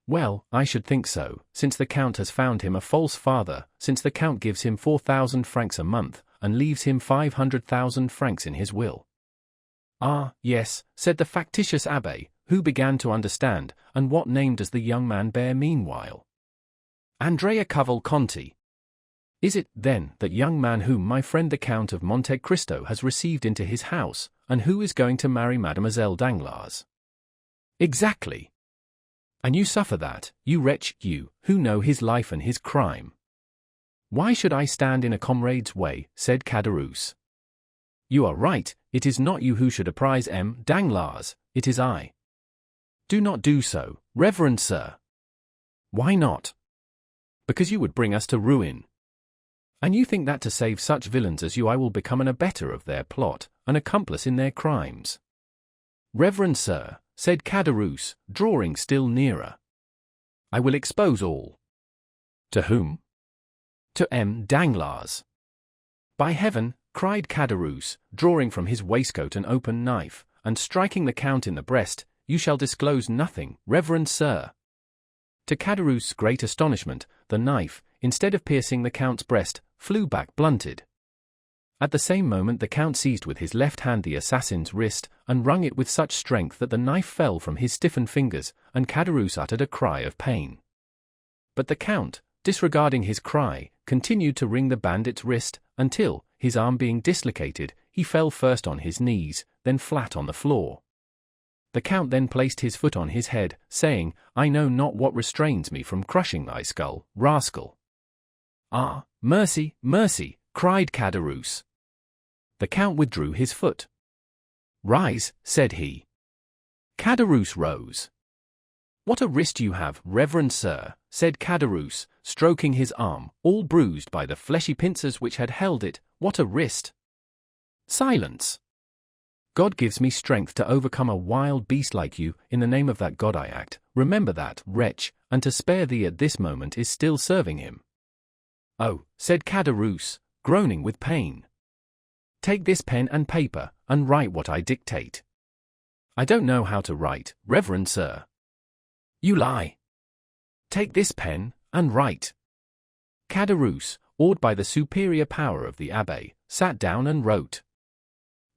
Well, I should think so, since the Count has found him a false father, since the Count gives him 4,000 francs a month, and leaves him 500,000 francs in his will. Ah, yes, said the factitious abbé, who began to understand, and what name does the young man bear meanwhile? Andrea Cavalcanti. Is it, then, that young man whom my friend the Count of Monte Cristo has received into his house, and who is going to marry Mademoiselle Danglars? Exactly. And you suffer that, you wretch, you, who know his life and his crime. Why should I stand in a comrade's way, said Caderousse. You are right, it is not you who should apprise M. Danglars, it is I. Do not do so, reverend sir. Why not? Because you would bring us to ruin. And you think that to save such villains as you I will become an abettor of their plot, an accomplice in their crimes. Reverend sir, said Caderousse, drawing still nearer. I will expose all. To whom? To M. Danglars. By heaven, cried Caderousse, drawing from his waistcoat an open knife, and striking the Count in the breast, you shall disclose nothing, reverend sir. To Caderousse's great astonishment, the knife, instead of piercing the Count's breast, flew back blunted. At the same moment the Count seized with his left hand the assassin's wrist, and wrung it with such strength that the knife fell from his stiffened fingers, and Caderousse uttered a cry of pain. But the Count, disregarding his cry, continued to wring the bandit's wrist, until, his arm being dislocated, he fell first on his knees, then flat on the floor. The Count then placed his foot on his head, saying, I know not what restrains me from crushing thy skull, rascal. Ah, mercy, mercy, cried Caderousse. The Count withdrew his foot. "Rise," said he. Caderousse rose. "What a wrist you have, reverend sir," said Caderousse, stroking his arm, all bruised by the fleshy pincers which had held it. "What a wrist!" "Silence! God gives me strength to overcome a wild beast like you. In the name of that God I act. Remember that, wretch, and to spare thee at this moment is still serving him." "Oh," said Caderousse, groaning with pain. "Take this pen and paper, and write what I dictate." "I don't know how to write, reverend sir." "You lie." "Take this pen, and write." Caderousse, awed by the superior power of the abbé, sat down and wrote.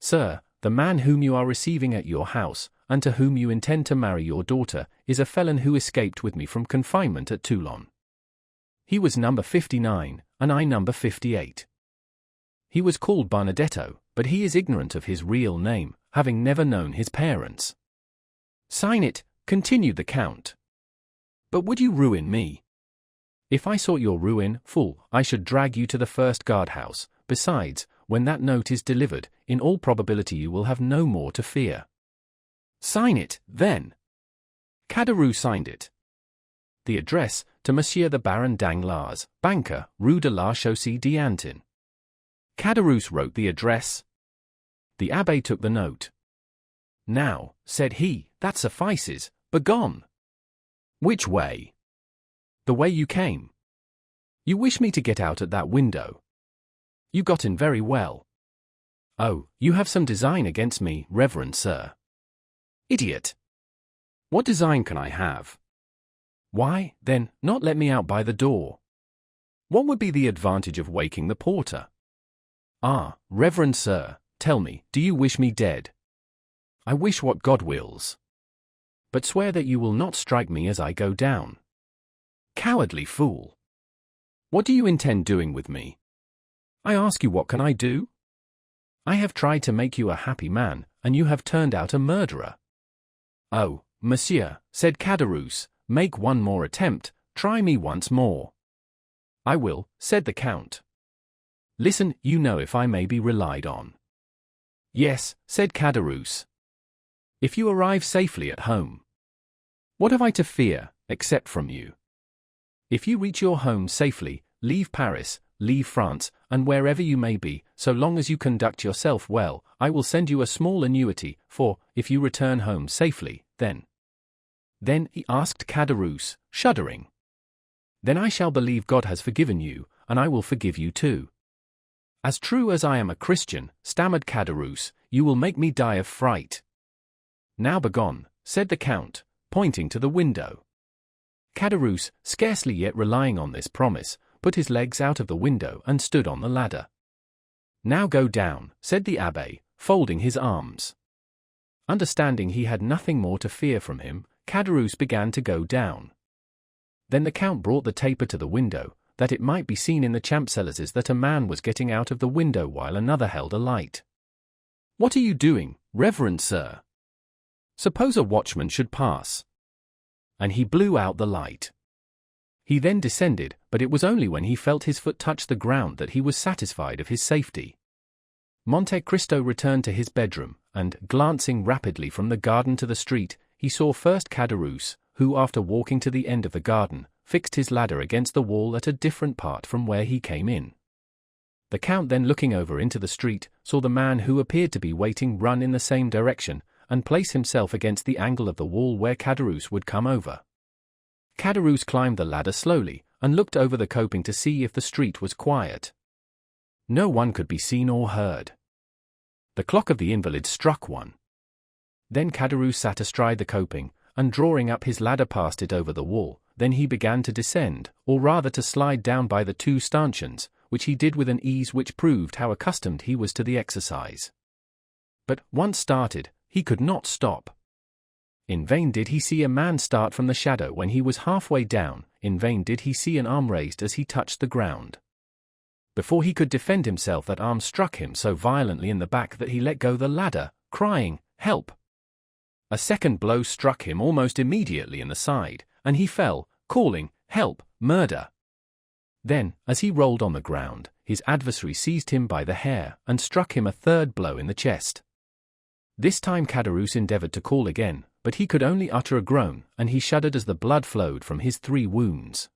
"Sir, the man whom you are receiving at your house, and to whom you intend to marry your daughter, is a felon who escaped with me from confinement at Toulon. He was number 59, and I number 58. He was called Benedetto, but he is ignorant of his real name, having never known his parents. Sign it," continued the Count. "But would you ruin me?" "If I sought your ruin, fool, I should drag you to the first guardhouse. Besides, when that note is delivered, in all probability you will have no more to fear." "Sign it, then." Caderousse signed it. The address, to Monsieur the Baron Danglars, banker, Rue de la Chaussée-d'Antin. Caderousse wrote the address. The abbé took the note. "Now," said he, "that suffices. Begone." "Which way?" "The way you came." "You wish me to get out at that window?" "You got in very well." "Oh, you have some design against me, reverend sir." "Idiot! What design can I have?" "Why, then, not let me out by the door." "What would be the advantage of waking the porter?" "Ah, reverend sir, tell me, do you wish me dead?" "I wish what God wills." "But swear that you will not strike me as I go down." "Cowardly fool! What do you intend doing with me?" "I ask you, what can I do?" "I have tried to make you a happy man, and you have turned out a murderer." "Oh, monsieur," said Caderousse, "make one more attempt, try me once more." "I will," said the Count. "Listen, you know if I may be relied on." "Yes," said Caderousse. "If you arrive safely at home." "What have I to fear, except from you?" "If you reach your home safely, leave Paris, leave France, and wherever you may be, so long as you conduct yourself well, I will send you a small annuity, for, if you return home safely, then—" "Then," he asked Caderousse, shuddering. "Then I shall believe God has forgiven you, and I will forgive you too." "As true as I am a Christian," stammered Caderousse, "you will make me die of fright." "Now begone," said the Count, pointing to the window. Caderousse, scarcely yet relying on this promise, put his legs out of the window and stood on the ladder. "Now go down," said the abbé, folding his arms. Understanding he had nothing more to fear from him, Caderousse began to go down. Then the Count brought the taper to the window, that it might be seen in the Champs-Élysées that a man was getting out of the window while another held a light. "What are you doing, reverend sir? Suppose a watchman should pass." And he blew out the light. He then descended, but it was only when he felt his foot touch the ground that he was satisfied of his safety. Monte Cristo returned to his bedroom, and, glancing rapidly from the garden to the street, he saw first Caderousse, who, after walking to the end of the garden, fixed his ladder against the wall at a different part from where he came in. The Count then, looking over into the street, saw the man who appeared to be waiting run in the same direction, and place himself against the angle of the wall where Caderousse would come over. Caderousse climbed the ladder slowly, and looked over the coping to see if the street was quiet. No one could be seen or heard. The clock of the Invalides struck 1. Then Caderousse sat astride the coping, and drawing up his ladder passed it over the wall. Then he began to descend, or rather to slide down by the 2 stanchions, which he did with an ease which proved how accustomed he was to the exercise. But, once started, he could not stop. In vain did he see a man start from the shadow when he was halfway down, in vain did he see an arm raised as he touched the ground. Before he could defend himself, that arm struck him so violently in the back that he let go the ladder, crying, "Help!" A second blow struck him almost immediately in the side, and he fell, calling, "Help, murder!" Then, as he rolled on the ground, his adversary seized him by the hair and struck him a third blow in the chest. This time Caderousse endeavored to call again, but he could only utter a groan, and he shuddered as the blood flowed from his 3 wounds.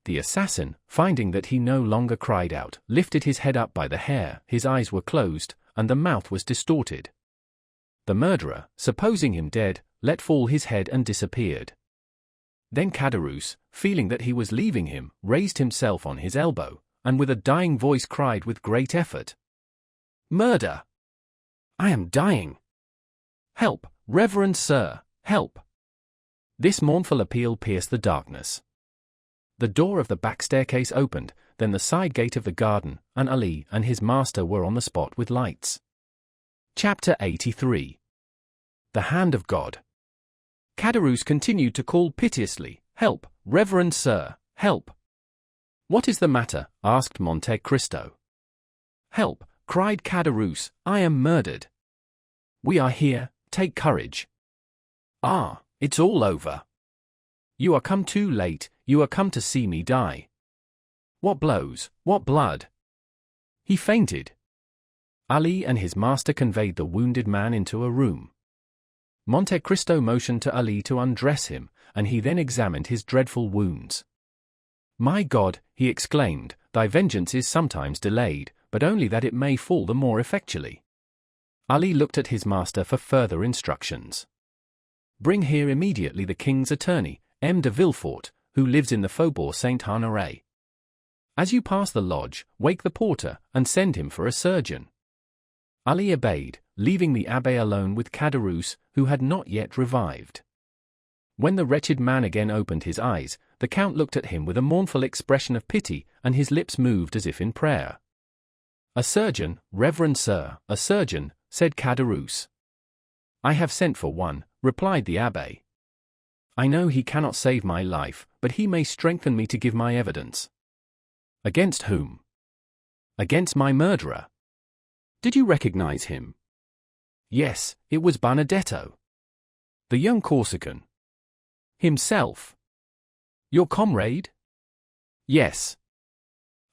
The assassin, finding that he no longer cried out, lifted his head up by the hair, his eyes were closed, and the mouth was distorted. The murderer, supposing him dead, let fall his head and disappeared. Then Caderousse, feeling that he was leaving him, raised himself on his elbow, and with a dying voice cried with great effort, "Murder! I am dying! Help, reverend sir, help!" This mournful appeal pierced the darkness. The door of the back staircase opened, then the side gate of the garden, and Ali and his master were on the spot with lights. Chapter 83. The Hand of God. Caderousse continued to call piteously, "Help, reverend sir, help!" "What is the matter?" asked Monte Cristo. "Help!" cried Caderousse, "I am murdered." "We are here, take courage." "Ah, it's all over. You are come too late, you are come to see me die." "What blows, what blood!" "He fainted." Ali and his master conveyed the wounded man into a room. Monte Cristo motioned to Ali to undress him, and he then examined his dreadful wounds. "My God," he exclaimed, "thy vengeance is sometimes delayed, but only that it may fall the more effectually." Ali looked at his master for further instructions. "Bring here immediately the king's attorney, M. de Villefort, who lives in the Faubourg Saint-Honoré. As you pass the lodge, wake the porter, and send him for a surgeon." Ali obeyed, leaving the abbé alone with Caderousse, who had not yet revived. When the wretched man again opened his eyes, the count looked at him with a mournful expression of pity, and his lips moved as if in prayer. "A surgeon, reverend sir, a surgeon," said Caderousse. "I have sent for one," replied the abbé. "I know he cannot save my life, but he may strengthen me to give my evidence." "Against whom?" "Against my murderer." "Did you recognize him?" "Yes, it was Benedetto." "The young Corsican?" "Himself." "Your comrade?" "Yes."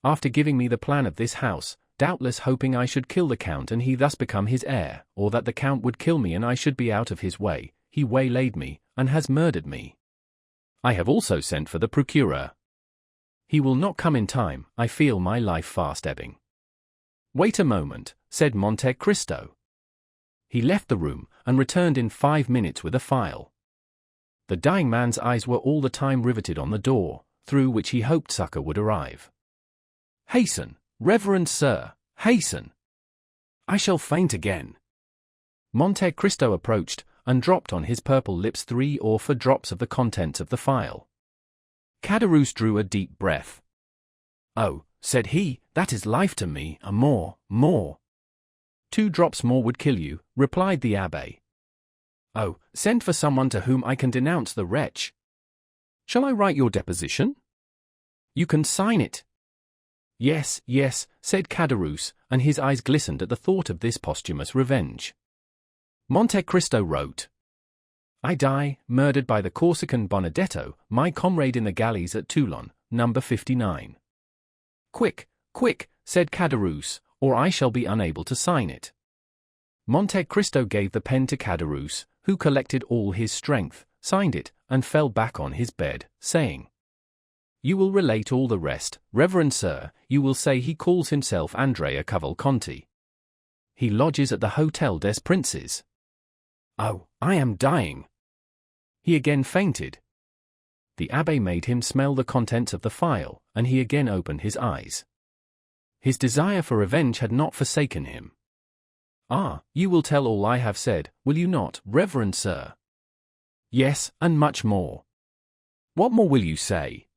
"After giving me the plan of this house, doubtless hoping I should kill the count and he thus become his heir, or that the count would kill me and I should be out of his way, he waylaid me, and has murdered me. I have also sent for the procureur. He will not come in time, I feel my life fast ebbing." "Wait a moment," said Monte Cristo. He left the room, and returned in 5 minutes with a file. The dying man's eyes were all the time riveted on the door, through which he hoped succor would arrive. "Hasten, reverend sir, hasten! I shall faint again." Monte Cristo approached, and dropped on his purple lips 3 or 4 drops of the contents of the phial. Caderousse drew a deep breath. "Oh," said he, "that is life to me, a more. 2 drops more would kill you," replied the abbé. "Oh, send for someone to whom I can denounce the wretch." "Shall I write your deposition?" "You can sign it." Yes, said Caderousse, and his eyes glistened at the thought of this posthumous revenge. Monte Cristo wrote, "I die, murdered by the Corsican Benedetto, my comrade in the galleys at Toulon, number 59. Quick, said Caderousse, or I shall be unable to sign it." Monte Cristo gave the pen to Caderousse, who collected all his strength, signed it, and fell back on his bed, saying, "You will relate all the rest, reverend sir. You will say he calls himself Andrea Cavalcanti. He lodges at the Hotel des Princes. Oh, I am dying." He again fainted. The abbé made him smell the contents of the phial, and he again opened his eyes. His desire for revenge had not forsaken him. "Ah, you will tell all I have said, will you not, reverend sir?" "Yes, and much more." "What more will you say?"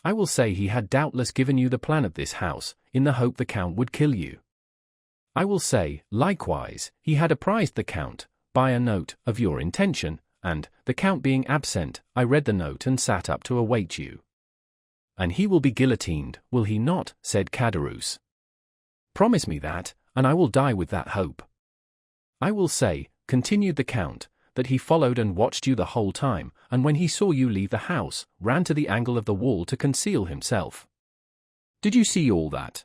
"I will say he had doubtless given you the plan of this house, in the hope the count would kill you. I will say, likewise, he had apprised the count, by a note, of your intention, and, the count being absent, I read the note and sat up to await you." "And he will be guillotined, will he not?" said Caderousse. "Promise me that, and I will die with that hope." "I will say," continued the count, "that he followed and watched you the whole time, and when he saw you leave the house, ran to the angle of the wall to conceal himself." "Did you see all that?"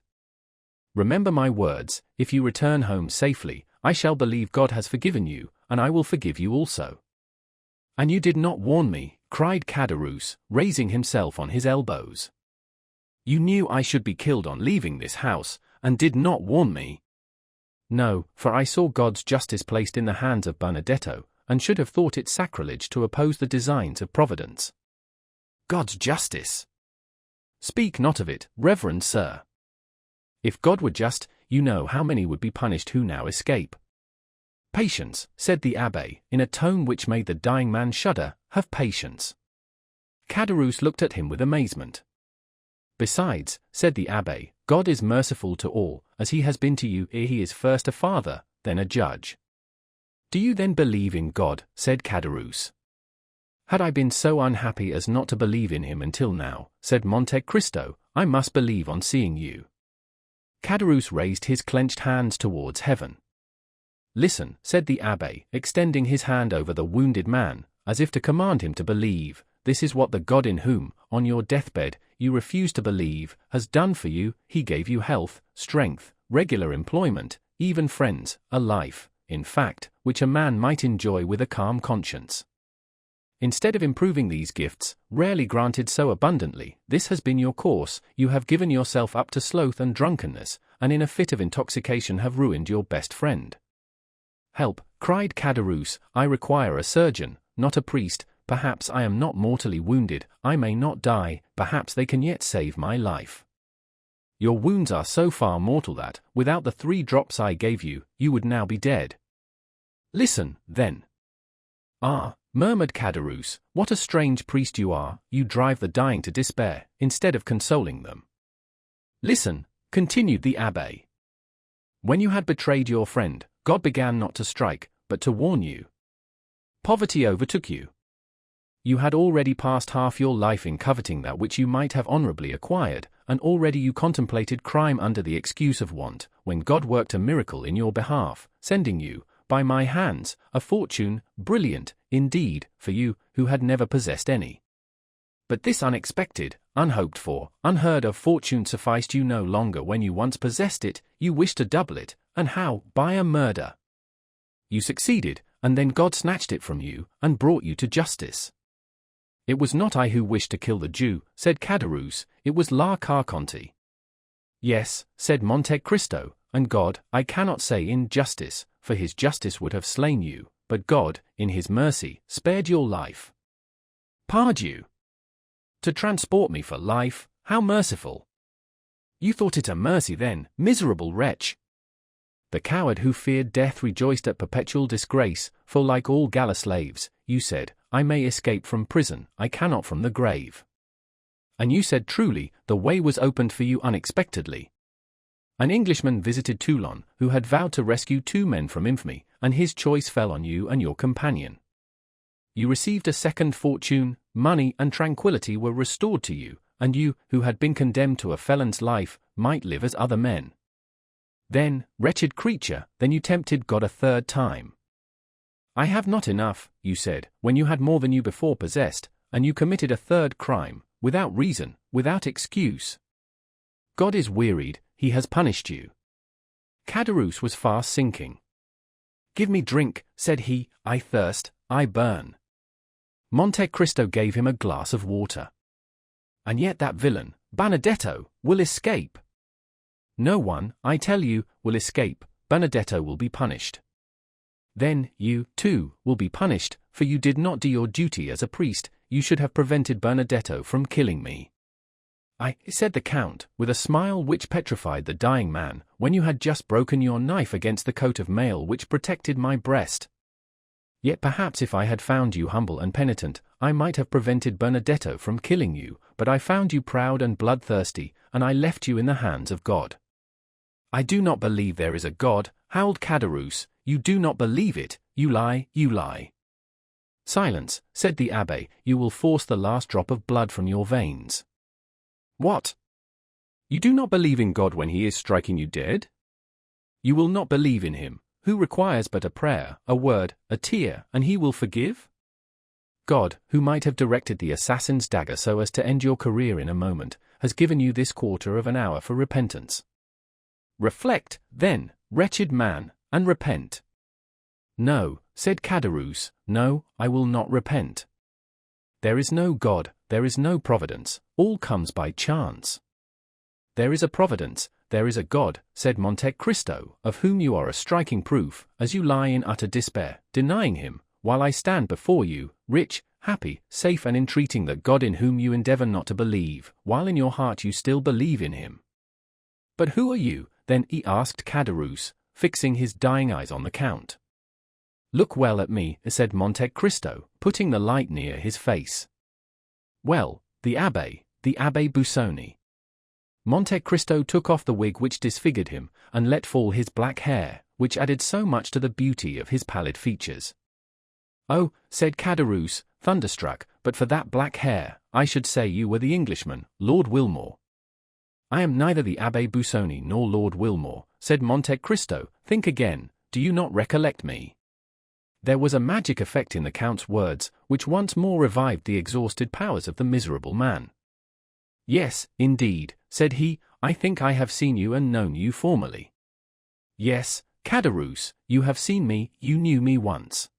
Remember my words, if you return home safely, I shall believe God has forgiven you, and I will forgive you also. And you did not warn me, cried Caderousse, raising himself on his elbows. You knew I should be killed on leaving this house, and did not warn me. No, for I saw God's justice placed in the hands of Benedetto, and should have thought it sacrilege to oppose the designs of Providence. God's justice! Speak not of it, reverend sir. If God were just, you know how many would be punished who now escape. Patience, said the abbé, in a tone which made the dying man shudder, have patience. Caderousse looked at him with amazement. Besides, said the abbé, God is merciful to all, as he has been to you ere he is first a father, then a judge. Do you then believe in God? Said Caderousse. Had I been so unhappy as not to believe in him until now, said Monte Cristo, I must believe on seeing you. Caderousse raised his clenched hands towards heaven. Listen, said the abbé, extending his hand over the wounded man, as if to command him to believe. This is what the God in whom, on your deathbed, you refuse to believe, has done for you. He gave you health, strength, regular employment, even friends, a life, in fact, which a man might enjoy with a calm conscience. Instead of improving these gifts, rarely granted so abundantly, this has been your course. You have given yourself up to sloth and drunkenness, and in a fit of intoxication have ruined your best friend. Help, cried Caderousse, I require a surgeon, not a priest. Perhaps I am not mortally wounded, I may not die, perhaps they can yet save my life. Your wounds are so far mortal that, without the 3 drops I gave you, you would now be dead. Listen, then. Ah, murmured Caderousse, what a strange priest you are, you drive the dying to despair, instead of consoling them. Listen, continued the abbé. When you had betrayed your friend, God began not to strike, but to warn you. Poverty overtook you. You had already passed half your life in coveting that which you might have honorably acquired, and already you contemplated crime under the excuse of want, when God worked a miracle in your behalf, sending you, by my hands, a fortune, brilliant, indeed, for you, who had never possessed any. But this unexpected, unhoped for, unheard of fortune sufficed you no longer when you once possessed it, you wished to double it, and how? By a murder. You succeeded, and then God snatched it from you, and brought you to justice. It was not I who wished to kill the Jew, said Caderousse, it was La Carconte. Yes, said Monte Cristo, and God, I cannot say in justice, for his justice would have slain you, but God, in his mercy, spared your life. Pardieu! To transport me for life, how merciful! You thought it a mercy then, miserable wretch! The coward who feared death rejoiced at perpetual disgrace, for like all gala slaves, you said, I may escape from prison, I cannot from the grave. And you said truly, the way was opened for you unexpectedly. An Englishman visited Toulon, who had vowed to rescue 2 men from infamy, and his choice fell on you and your companion. You received a second fortune, money and tranquility were restored to you, and you, who had been condemned to a felon's life, might live as other men. Then, wretched creature, then you tempted God a 3rd time. I have not enough, you said, when you had more than you before possessed, and you committed a 3rd crime, without reason, without excuse. God is wearied, he has punished you. Caderousse was fast sinking. Give me drink, said he, I thirst, I burn. Monte Cristo gave him a glass of water. And yet that villain, Benedetto, will escape. No one, I tell you, will escape. Benedetto will be punished. Then, you, too, will be punished, for you did not do your duty as a priest. You should have prevented Benedetto from killing me. Said the Count, with a smile which petrified the dying man, when you had just broken your knife against the coat of mail which protected my breast. Yet perhaps if I had found you humble and penitent, I might have prevented Benedetto from killing you, but I found you proud and bloodthirsty, and I left you in the hands of God. I do not believe there is a God, howled Caderousse, you do not believe it, you lie, you lie. Silence, said the abbé, you will force the last drop of blood from your veins. What? You do not believe in God when he is striking you dead? You will not believe in him, who requires but a prayer, a word, a tear, and he will forgive? God, who might have directed the assassin's dagger so as to end your career in a moment, has given you this quarter of an hour for repentance. Reflect, then, wretched man, and repent. No, said Caderousse, no, I will not repent. There is no God, there is no providence, all comes by chance. There is a providence, there is a God, said Monte Cristo, of whom you are a striking proof, as you lie in utter despair, denying him, while I stand before you, rich, happy, safe, and entreating that God in whom you endeavor not to believe, while in your heart you still believe in him. But who are you, then? He asked Caderousse, fixing his dying eyes on the Count. Look well at me, said Monte Cristo, putting the light near his face. Well, the Abbé Busoni. Monte Cristo took off the wig which disfigured him, and let fall his black hair, which added so much to the beauty of his pallid features. Oh, said Caderousse, thunderstruck, but for that black hair, I should say you were the Englishman, Lord Wilmore. I am neither the Abbé Busoni nor Lord Wilmore, said Monte Cristo. Think again, do you not recollect me? There was a magic effect in the Count's words, which once more revived the exhausted powers of the miserable man. Yes, indeed, said he, I think I have seen you and known you formerly. Yes, Caderousse, you have seen me, you knew me once.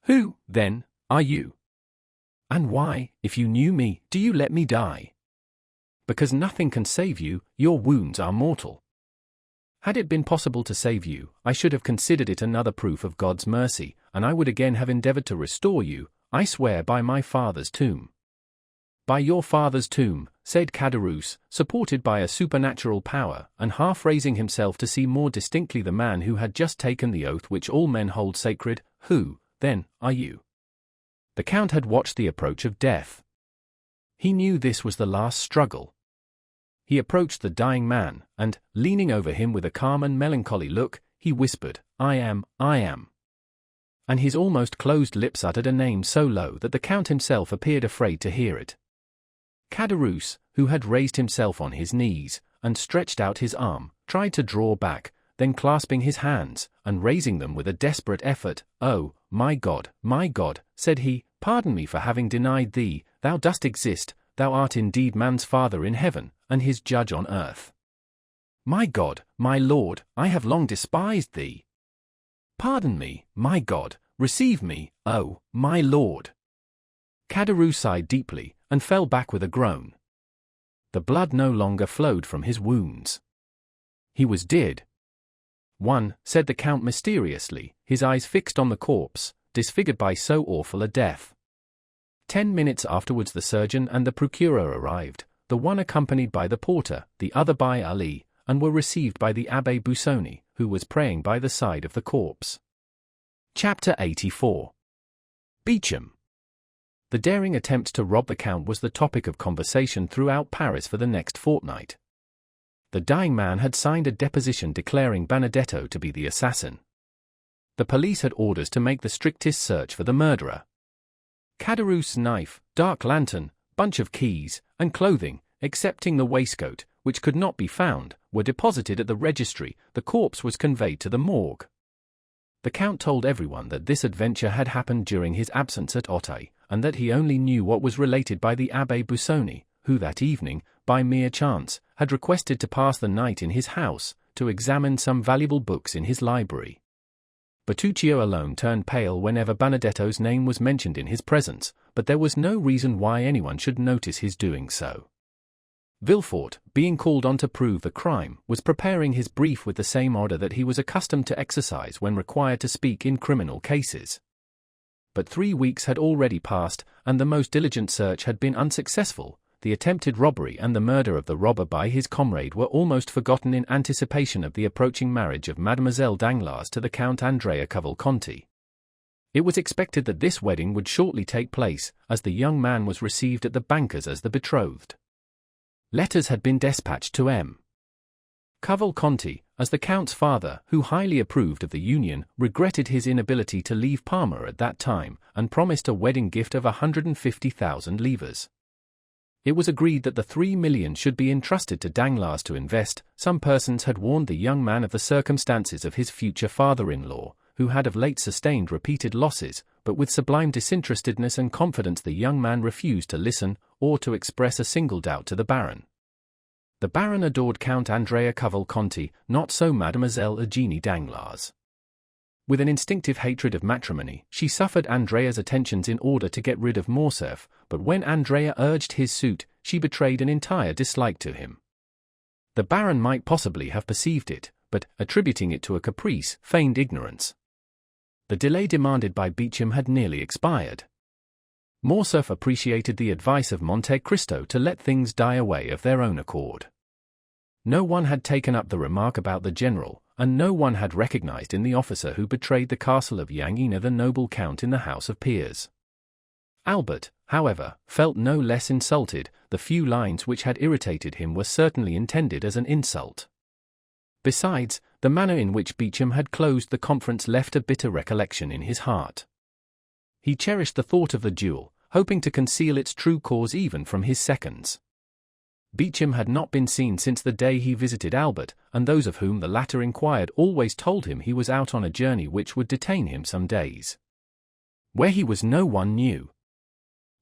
Who, then, are you? And why, if you knew me, do you let me die? Because nothing can save you, your wounds are mortal. Had it been possible to save you, I should have considered it another proof of God's mercy, and I would again have endeavored to restore you, I swear by my father's tomb. By your father's tomb, said Caderousse, supported by a supernatural power, and half raising himself to see more distinctly the man who had just taken the oath which all men hold sacred. Who, then, are you? The Count had watched the approach of death. He knew this was the last struggle. He approached the dying man, and, leaning over him with a calm and melancholy look, he whispered, I am. And his almost closed lips uttered a name so low that the Count himself appeared afraid to hear it. Caderousse, who had raised himself on his knees, and stretched out his arm, tried to draw back, then clasping his hands, and raising them with a desperate effort, Oh, my God, said he, pardon me for having denied thee, thou dost exist, thou art indeed man's father in heaven, and his judge on earth. My God, my Lord, I have long despised thee. Pardon me, my God, receive me, oh, my Lord. Caderousse sighed deeply, and fell back with a groan. The blood no longer flowed from his wounds. He was dead. One, said the Count mysteriously, his eyes fixed on the corpse, disfigured by so awful a death. 10 minutes afterwards the surgeon and the procureur arrived, the one accompanied by the porter, the other by Ali, and were received by the Abbé Busoni, who was praying by the side of the corpse. Chapter 84. Beauchamp. The daring attempt to rob the Count was the topic of conversation throughout Paris for the next fortnight. The dying man had signed a deposition declaring Benedetto to be the assassin. The police had orders to make the strictest search for the murderer. Caderousse's knife, dark lantern, bunch of keys, and clothing, excepting the waistcoat, which could not be found, were deposited at the registry. The corpse was conveyed to the morgue. The Count told everyone that this adventure had happened during his absence at Auteuil, and that he only knew what was related by the Abbé Busoni, who that evening, by mere chance, had requested to pass the night in his house, to examine some valuable books in his library. Bertuccio alone turned pale whenever Benedetto's name was mentioned in his presence, but there was no reason why anyone should notice his doing so. Villefort, being called on to prove the crime, was preparing his brief with the same order that he was accustomed to exercise when required to speak in criminal cases. But 3 weeks had already passed, and the most diligent search had been unsuccessful. The attempted robbery and the murder of the robber by his comrade were almost forgotten in anticipation of the approaching marriage of Mademoiselle Danglars to the Count Andrea Cavalcanti. It was expected that this wedding would shortly take place, as the young man was received at the banker's as the betrothed. Letters had been dispatched to M. Cavalcanti, as the Count's father, who highly approved of the union, regretted his inability to leave Parma at that time, and promised a wedding gift of 150,000 livres. It was agreed that the 3 millions should be entrusted to Danglars to invest. Some persons had warned the young man of the circumstances of his future father-in-law, who had of late sustained repeated losses, but with sublime disinterestedness and confidence the young man refused to listen, or to express a single doubt to the Baron. The Baron adored Count Andrea Cavalcanti, not so Mademoiselle Eugénie Danglars. With an instinctive hatred of matrimony, she suffered Andrea's attentions in order to get rid of Morcerf, but when Andrea urged his suit, she betrayed an entire dislike to him. The Baron might possibly have perceived it, but, attributing it to a caprice, feigned ignorance. The delay demanded by Beauchamp had nearly expired. Morcerf appreciated the advice of Monte Cristo to let things die away of their own accord. No one had taken up the remark about the general, and no one had recognized in the officer who betrayed the castle of Yanina the noble count in the House of Peers. Albert, however, felt no less insulted. The few lines which had irritated him were certainly intended as an insult. Besides, the manner in which Beauchamp had closed the conference left a bitter recollection in his heart. He cherished the thought of the duel, hoping to conceal its true cause even from his seconds. Beauchamp had not been seen since the day he visited Albert, and those of whom the latter inquired always told him he was out on a journey which would detain him some days. Where he was no one knew.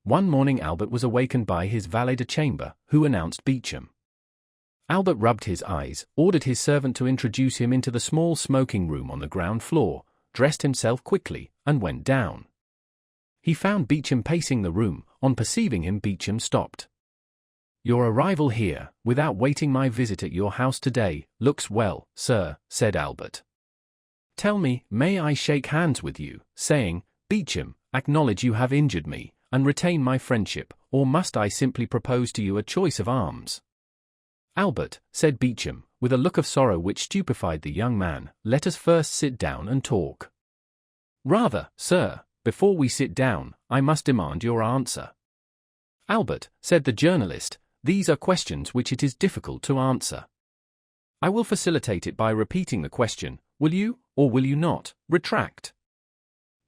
One morning Albert was awakened by his valet de chambre, who announced Beauchamp. Albert rubbed his eyes, ordered his servant to introduce him into the small smoking room on the ground floor, dressed himself quickly, and went down. He found Beauchamp pacing the room. On perceiving him, Beauchamp stopped. "Your arrival here, without waiting my visit at your house today, looks well, sir," said Albert. "Tell me, may I shake hands with you, saying, 'Beauchamp, acknowledge you have injured me, and retain my friendship,' or must I simply propose to you a choice of arms?" "Albert," said Beauchamp, with a look of sorrow which stupefied the young man, "let us first sit down and talk." "Rather, sir, before we sit down, I must demand your answer." "Albert," said the journalist, "these are questions which it is difficult to answer. I will facilitate it by repeating the question. Will you, or will you not, retract?"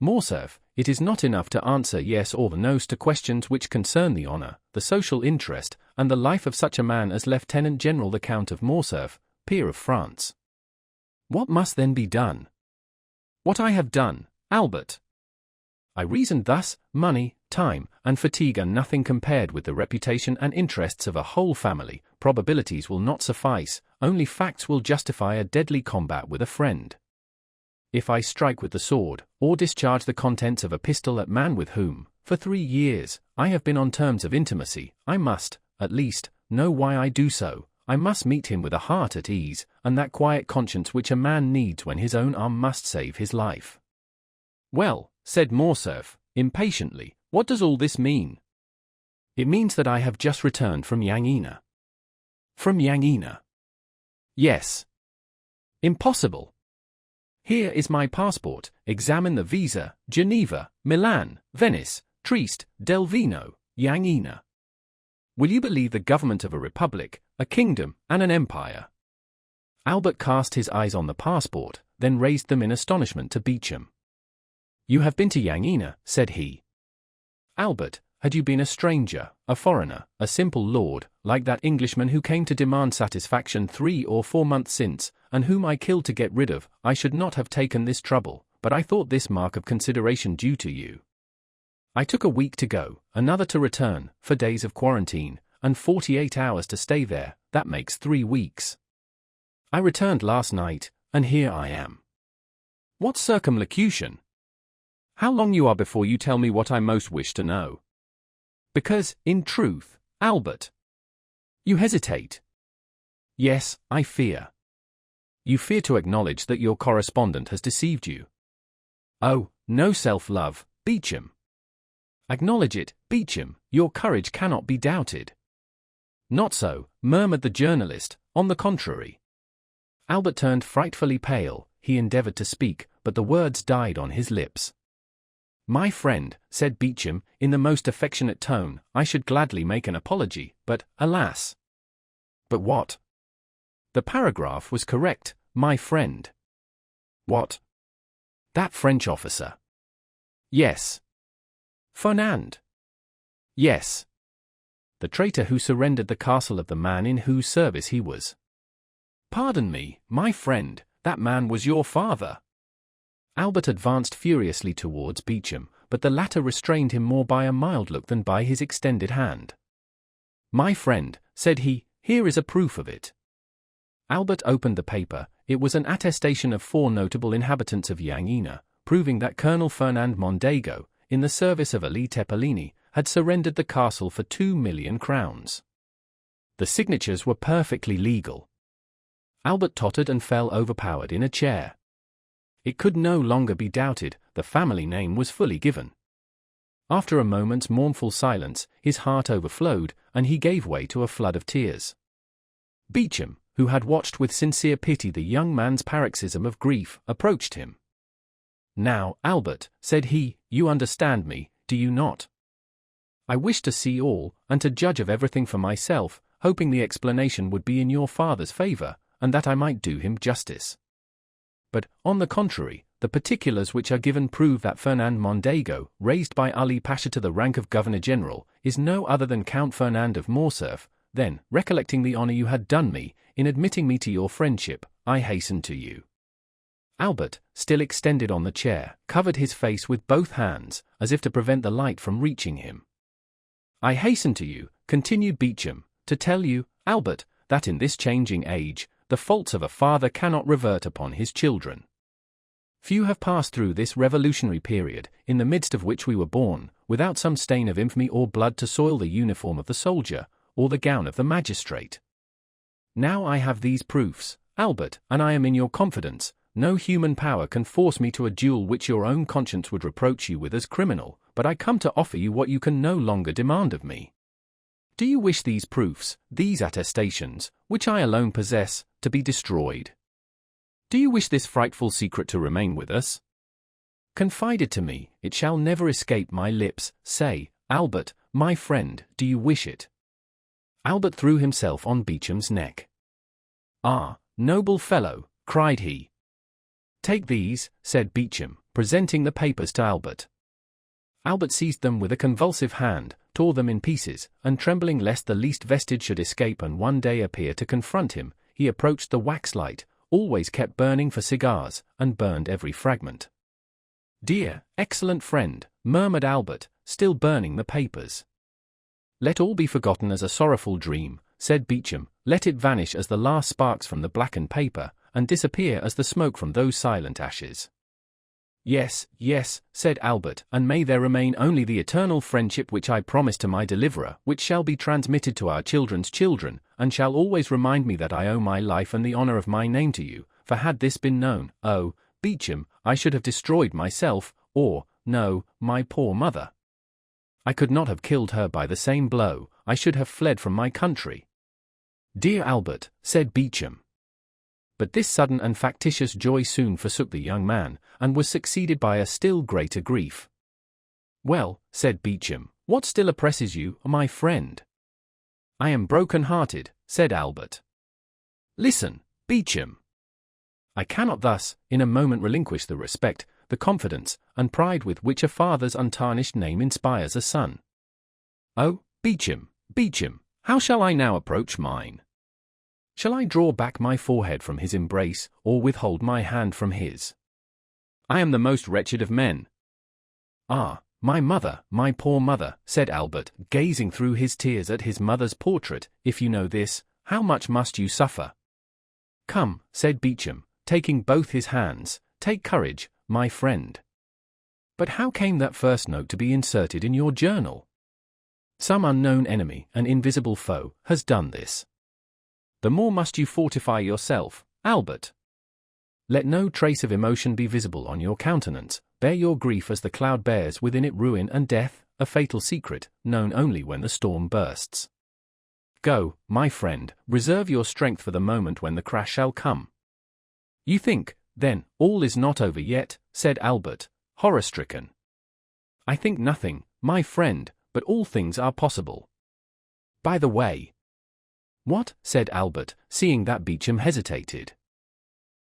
"Morcerf, it is not enough to answer yes or no to questions which concern the honor, the social interest, and the life of such a man as Lieutenant General the Count of Morcerf, peer of France. What must then be done?" "What I have done, Albert. I reasoned thus: money, time, and fatigue are nothing compared with the reputation and interests of a whole family. Probabilities will not suffice, only facts will justify a deadly combat with a friend. If I strike with the sword, or discharge the contents of a pistol at man with whom, for 3 years, I have been on terms of intimacy, I must, at least, know why I do so. I must meet him with a heart at ease, and that quiet conscience which a man needs when his own arm must save his life." "Well," said Morcerf, impatiently, "what does all this mean?" "It means that I have just returned from Yanina." "From Yanina?" "Yes." "Impossible." "Here is my passport. Examine the visa: Geneva, Milan, Venice, Trieste, Delvino, Yanina. Will you believe the government of a republic, a kingdom, and an empire?" Albert cast his eyes on the passport, then raised them in astonishment to Beauchamp. "You have been to Yanina," said he. "Albert, had you been a stranger, a foreigner, a simple lord, like that Englishman who came to demand satisfaction 3 or 4 months since, and whom I killed to get rid of, I should not have taken this trouble, but I thought this mark of consideration due to you. I took a week to go, another to return, 4 days of quarantine, and 48 hours to stay there. That makes 3 weeks. I returned last night, and here I am. What circumlocution! How long you are before you tell me what I most wish to know? Because, in truth, Albert, you hesitate. Yes, I fear. You fear to acknowledge that your correspondent has deceived you. Oh, no self-love, Beauchamp. Acknowledge it, Beauchamp, your courage cannot be doubted. Not so, murmured the journalist, on the contrary. Albert turned frightfully pale. He endeavored to speak, but the words died on his lips. My friend, said Beauchamp, in the most affectionate tone, I should gladly make an apology, but, alas! But what? The paragraph was correct, my friend. What? That French officer. Yes. Fernand. Yes. The traitor who surrendered the castle of the man in whose service he was. Pardon me, my friend, that man was your father. Albert advanced furiously towards Beauchamp, but the latter restrained him more by a mild look than by his extended hand. My friend, said he, Here is a proof of it. Albert opened the paper. It was an attestation of 4 notable inhabitants of Yangina, proving that Colonel Fernand Mondego, in the service of Ali Tepellini, had surrendered the castle for 2 million crowns. The signatures were perfectly legal. Albert tottered and fell overpowered in a chair. It could no longer be doubted, the family name was fully given. After a moment's mournful silence, his heart overflowed, and he gave way to a flood of tears. Beauchamp, who had watched with sincere pity the young man's paroxysm of grief, approached him. "Now, Albert," said he, "you understand me, do you not? I wish to see all, and to judge of everything for myself, hoping the explanation would be in your father's favor, and that I might do him justice. But, on the contrary, the particulars which are given prove that Fernand Mondego, raised by Ali Pasha to the rank of Governor-General, is no other than Count Fernand of Morcerf. Then, recollecting the honor you had done me, in admitting me to your friendship, I hastened to you." Albert, still extended on the chair, covered his face with both hands, as if to prevent the light from reaching him. "I hastened to you," continued Beauchamp, "to tell you, Albert, that in this changing age, the faults of a father cannot revert upon his children. Few have passed through this revolutionary period, in the midst of which we were born, without some stain of infamy or blood to soil the uniform of the soldier, or the gown of the magistrate. Now I have these proofs, Albert, and I am in your confidence. No human power can force me to a duel which your own conscience would reproach you with as criminal, but I come to offer you what you can no longer demand of me. Do you wish these proofs, these attestations, which I alone possess, to be destroyed? Do you wish this frightful secret to remain with us? Confide it to me, it shall never escape my lips. Say, Albert, my friend, do you wish it?" Albert threw himself on Beauchamp's neck. "Ah, noble fellow," cried he. "Take these," said Beauchamp, presenting the papers to Albert. Albert seized them with a convulsive hand, tore them in pieces, and trembling lest the least vestige should escape and one day appear to confront him, he approached the waxlight, always kept burning for cigars, and burned every fragment. "Dear, excellent friend," murmured Albert, still burning the papers. "Let all be forgotten as a sorrowful dream," said Beauchamp. "Let it vanish as the last sparks from the blackened paper, and disappear as the smoke from those silent ashes." "Yes, yes," said Albert, "and may there remain only the eternal friendship which I promised to my deliverer, which shall be transmitted to our children's children, and shall always remind me that I owe my life and the honor of my name to you, for had this been known, oh, Beauchamp, I should have destroyed myself, or, no, my poor mother. I could not have killed her by the same blow, I should have fled from my country." "Dear Albert," said Beauchamp. But this sudden and factitious joy soon forsook the young man, and was succeeded by a still greater grief. "Well," said Beauchamp, "what still oppresses you, my friend?" "I am broken-hearted," said Albert. "Listen, Beauchamp. I cannot thus, in a moment relinquish the respect, the confidence, and pride with which a father's untarnished name inspires a son. Oh, Beauchamp, Beauchamp, how shall I now approach mine? Shall I draw back my forehead from his embrace, or withhold my hand from his? I am the most wretched of men." "Ah, my mother, my poor mother," said Albert, gazing through his tears at his mother's portrait, "if you know this, how much must you suffer?" "Come," said Beauchamp, taking both his hands, "take courage, my friend. But how came that first note to be inserted in your journal? Some unknown enemy, an invisible foe, has done this. The more must you fortify yourself, Albert. Let no trace of emotion be visible on your countenance, bear your grief as the cloud bears within it ruin and death, a fatal secret, known only when the storm bursts. Go, my friend, reserve your strength for the moment when the crash shall come." "You think, then, all is not over yet," said Albert, horror-stricken. "I think nothing, my friend, but all things are possible. By the way—" "What?" said Albert, seeing that Beauchamp hesitated.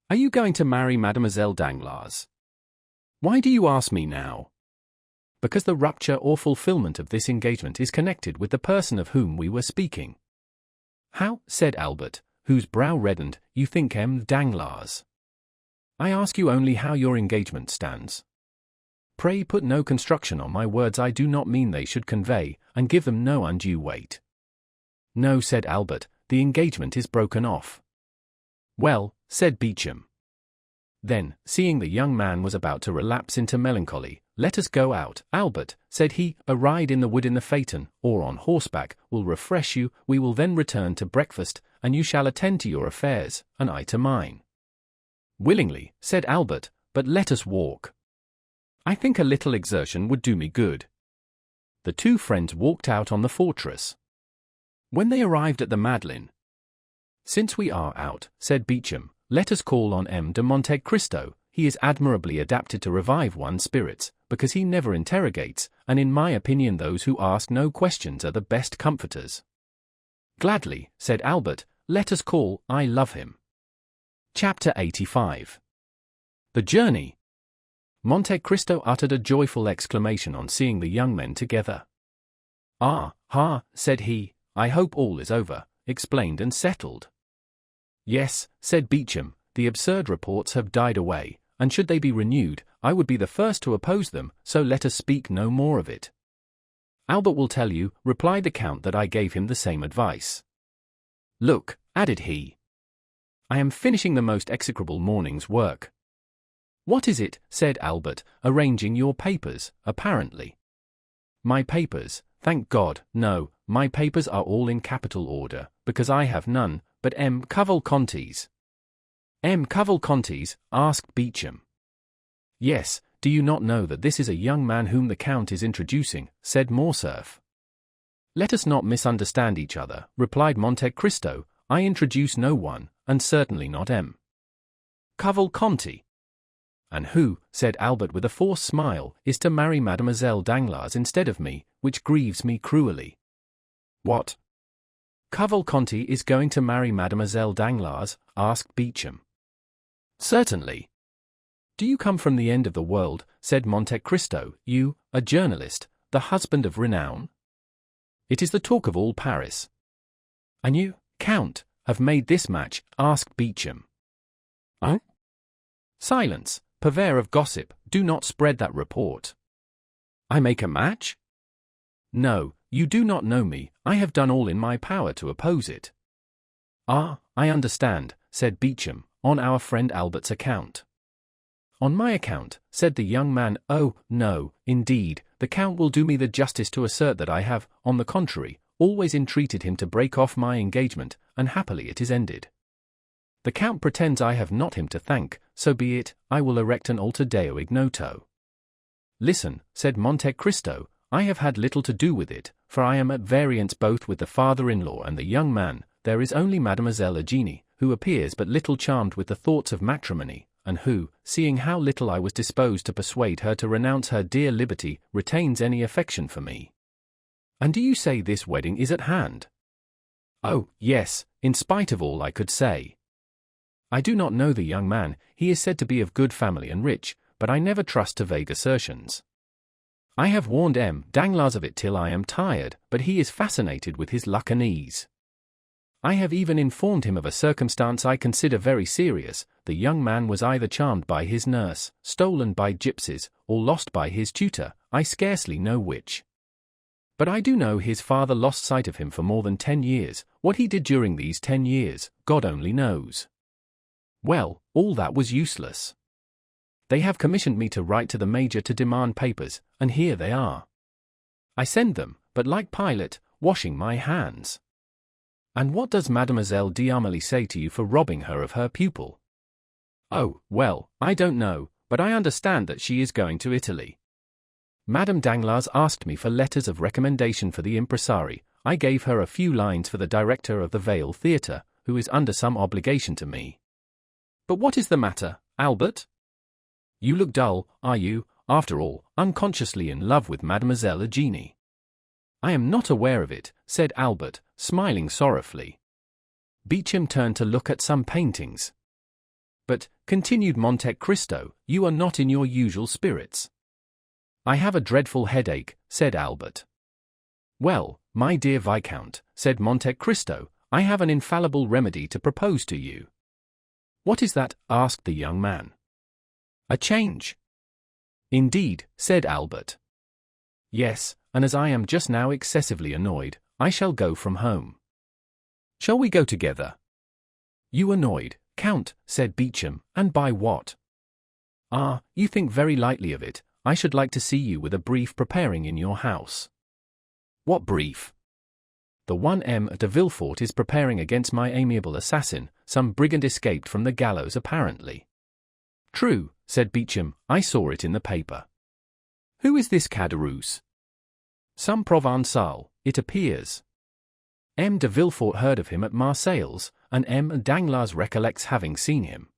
"Are you going to marry Mademoiselle Danglars?" "Why do you ask me now?" "Because the rupture or fulfillment of this engagement is connected with the person of whom we were speaking." "How?" said Albert, whose brow reddened. "You think M. Danglars?" "I ask you only how your engagement stands. Pray put no construction on my words I do not mean they should convey, and give them no undue weight." "No," said Albert, the engagement is broken off." "Well," said Beauchamp. Then, seeing the young man was about to relapse into melancholy, "Let us go out, Albert," said he. "A ride in the wood in the phaeton, or on horseback, will refresh you. We will then return to breakfast, and you shall attend to your affairs, and I to mine." "Willingly," said Albert, "but let us walk. I think a little exertion would do me good." The two friends walked out on the fortress. When they arrived at the Madeleine, "Since we are out," said Beauchamp, "let us call on M. de Monte Cristo. He is admirably adapted to revive one's spirits, because he never interrogates, and in my opinion those who ask no questions are the best comforters." "Gladly," said Albert, "let us call. I love him." Chapter 85. The Journey. Monte Cristo uttered a joyful exclamation on seeing the young men together. "Ah, ha," said he, "I hope all is over, explained and settled." "Yes," said Beauchamp, "the absurd reports have died away, and should they be renewed, I would be the first to oppose them, so let us speak no more of it." "Albert will tell you," replied the Count, "that I gave him the same advice. Look," added he, "I am finishing the most execrable morning's work." "What is it?" said Albert, "arranging your papers, apparently." "My papers, thank God, no, my papers are all in capital order, because I have none but M. Cavalcanti's." "M. Cavalcanti's?" asked Beauchamp. "Yes, do you not know that this is a young man whom the Count is introducing?" said Morcerf. "Let us not misunderstand each other," replied Monte Cristo. "I introduce no one, and certainly not M. Cavalcanti." "And who," said Albert with a forced smile, "is to marry Mademoiselle Danglars instead of me, which grieves me cruelly." "What? Cavalcanti is going to marry Mademoiselle Danglars?" asked Beauchamp. "Certainly." "Do you come from the end of the world?" said Monte Cristo, "you, a journalist, the husband of renown? It is the talk of all Paris." "And you, Count, have made this match?" asked Beauchamp. "Huh?" "Silence, purveyor of gossip, do not spread that report." "I make a match?" "No, you do not know me, I have done all in my power to oppose it." "Ah, I understand," said Beauchamp, "on our friend Albert's account." "On my account," said the young man. "Oh, no, indeed, the Count will do me the justice to assert that I have, on the contrary, always entreated him to break off my engagement, and happily it is ended. The Count pretends I have not him to thank, so be it, I will erect an altar deo ignoto." "Listen," said Monte Cristo, "I have had little to do with it, for I am at variance both with the father-in-law and the young man. There is only Mademoiselle Eugénie, who appears but little charmed with the thoughts of matrimony, and who, seeing how little I was disposed to persuade her to renounce her dear liberty, retains any affection for me." "And do you say this wedding is at hand?" "Oh, yes, in spite of all I could say. I do not know the young man, he is said to be of good family and rich, but I never trust to vague assertions. I have warned M. Danglars of it till I am tired, but he is fascinated with his luck and ease. I have even informed him of a circumstance I consider very serious. The young man was either charmed by his nurse, stolen by gypsies, or lost by his tutor, I scarcely know which. But I do know his father lost sight of him for more than 10 years. What he did during these 10 years, God only knows. Well, all that was useless. They have commissioned me to write to the Major to demand papers, and here they are. I send them, but like Pilate, washing my hands. And what does Mademoiselle d'Armilly say to you for robbing her of her pupil?" "Oh, well, I don't know, but I understand that she is going to Italy. Madame Danglars asked me for letters of recommendation for the impresarii. I gave her a few lines for the director of the Vale Theatre, who is under some obligation to me. But what is the matter, Albert? You look dull. Are you, after all, unconsciously in love with Mademoiselle Eugénie?" "I am not aware of it," said Albert, smiling sorrowfully. Beauchamp turned to look at some paintings. "But," continued Monte Cristo, "you are not in your usual spirits." "I have a dreadful headache," said Albert. "Well, my dear Viscount," said Monte Cristo, "I have an infallible remedy to propose to you." "What is that?" asked the young man. "A change." "Indeed," said Albert. "Yes, and as I am just now excessively annoyed, I shall go from home." Shall we go together? You annoyed, Count, said Beauchamp, and by what? Ah, you think very lightly of it. I should like to see you with a brief preparing in your house. What brief? The one M. de Villefort is preparing against my amiable assassin, some brigand escaped from the gallows apparently. True, said Beauchamp, I saw it in the paper. Who is this Caderousse? Some Provençal, it appears. M. de Villefort heard of him at Marseilles, and M. Danglars recollects having seen him.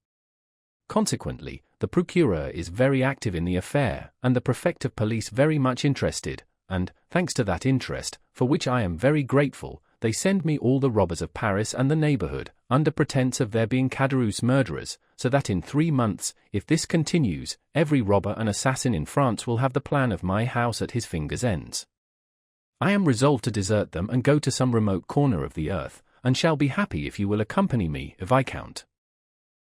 Consequently, the procureur is very active in the affair, and the prefect of police very much interested, and, thanks to that interest, for which I am very grateful, they send me all the robbers of Paris and the neighborhood, under pretence of their being Caderousse murderers, so that in 3 months, if this continues, every robber and assassin in France will have the plan of my house at his fingers' ends. I am resolved to desert them and go to some remote corner of the earth, and shall be happy if you will accompany me, Viscount.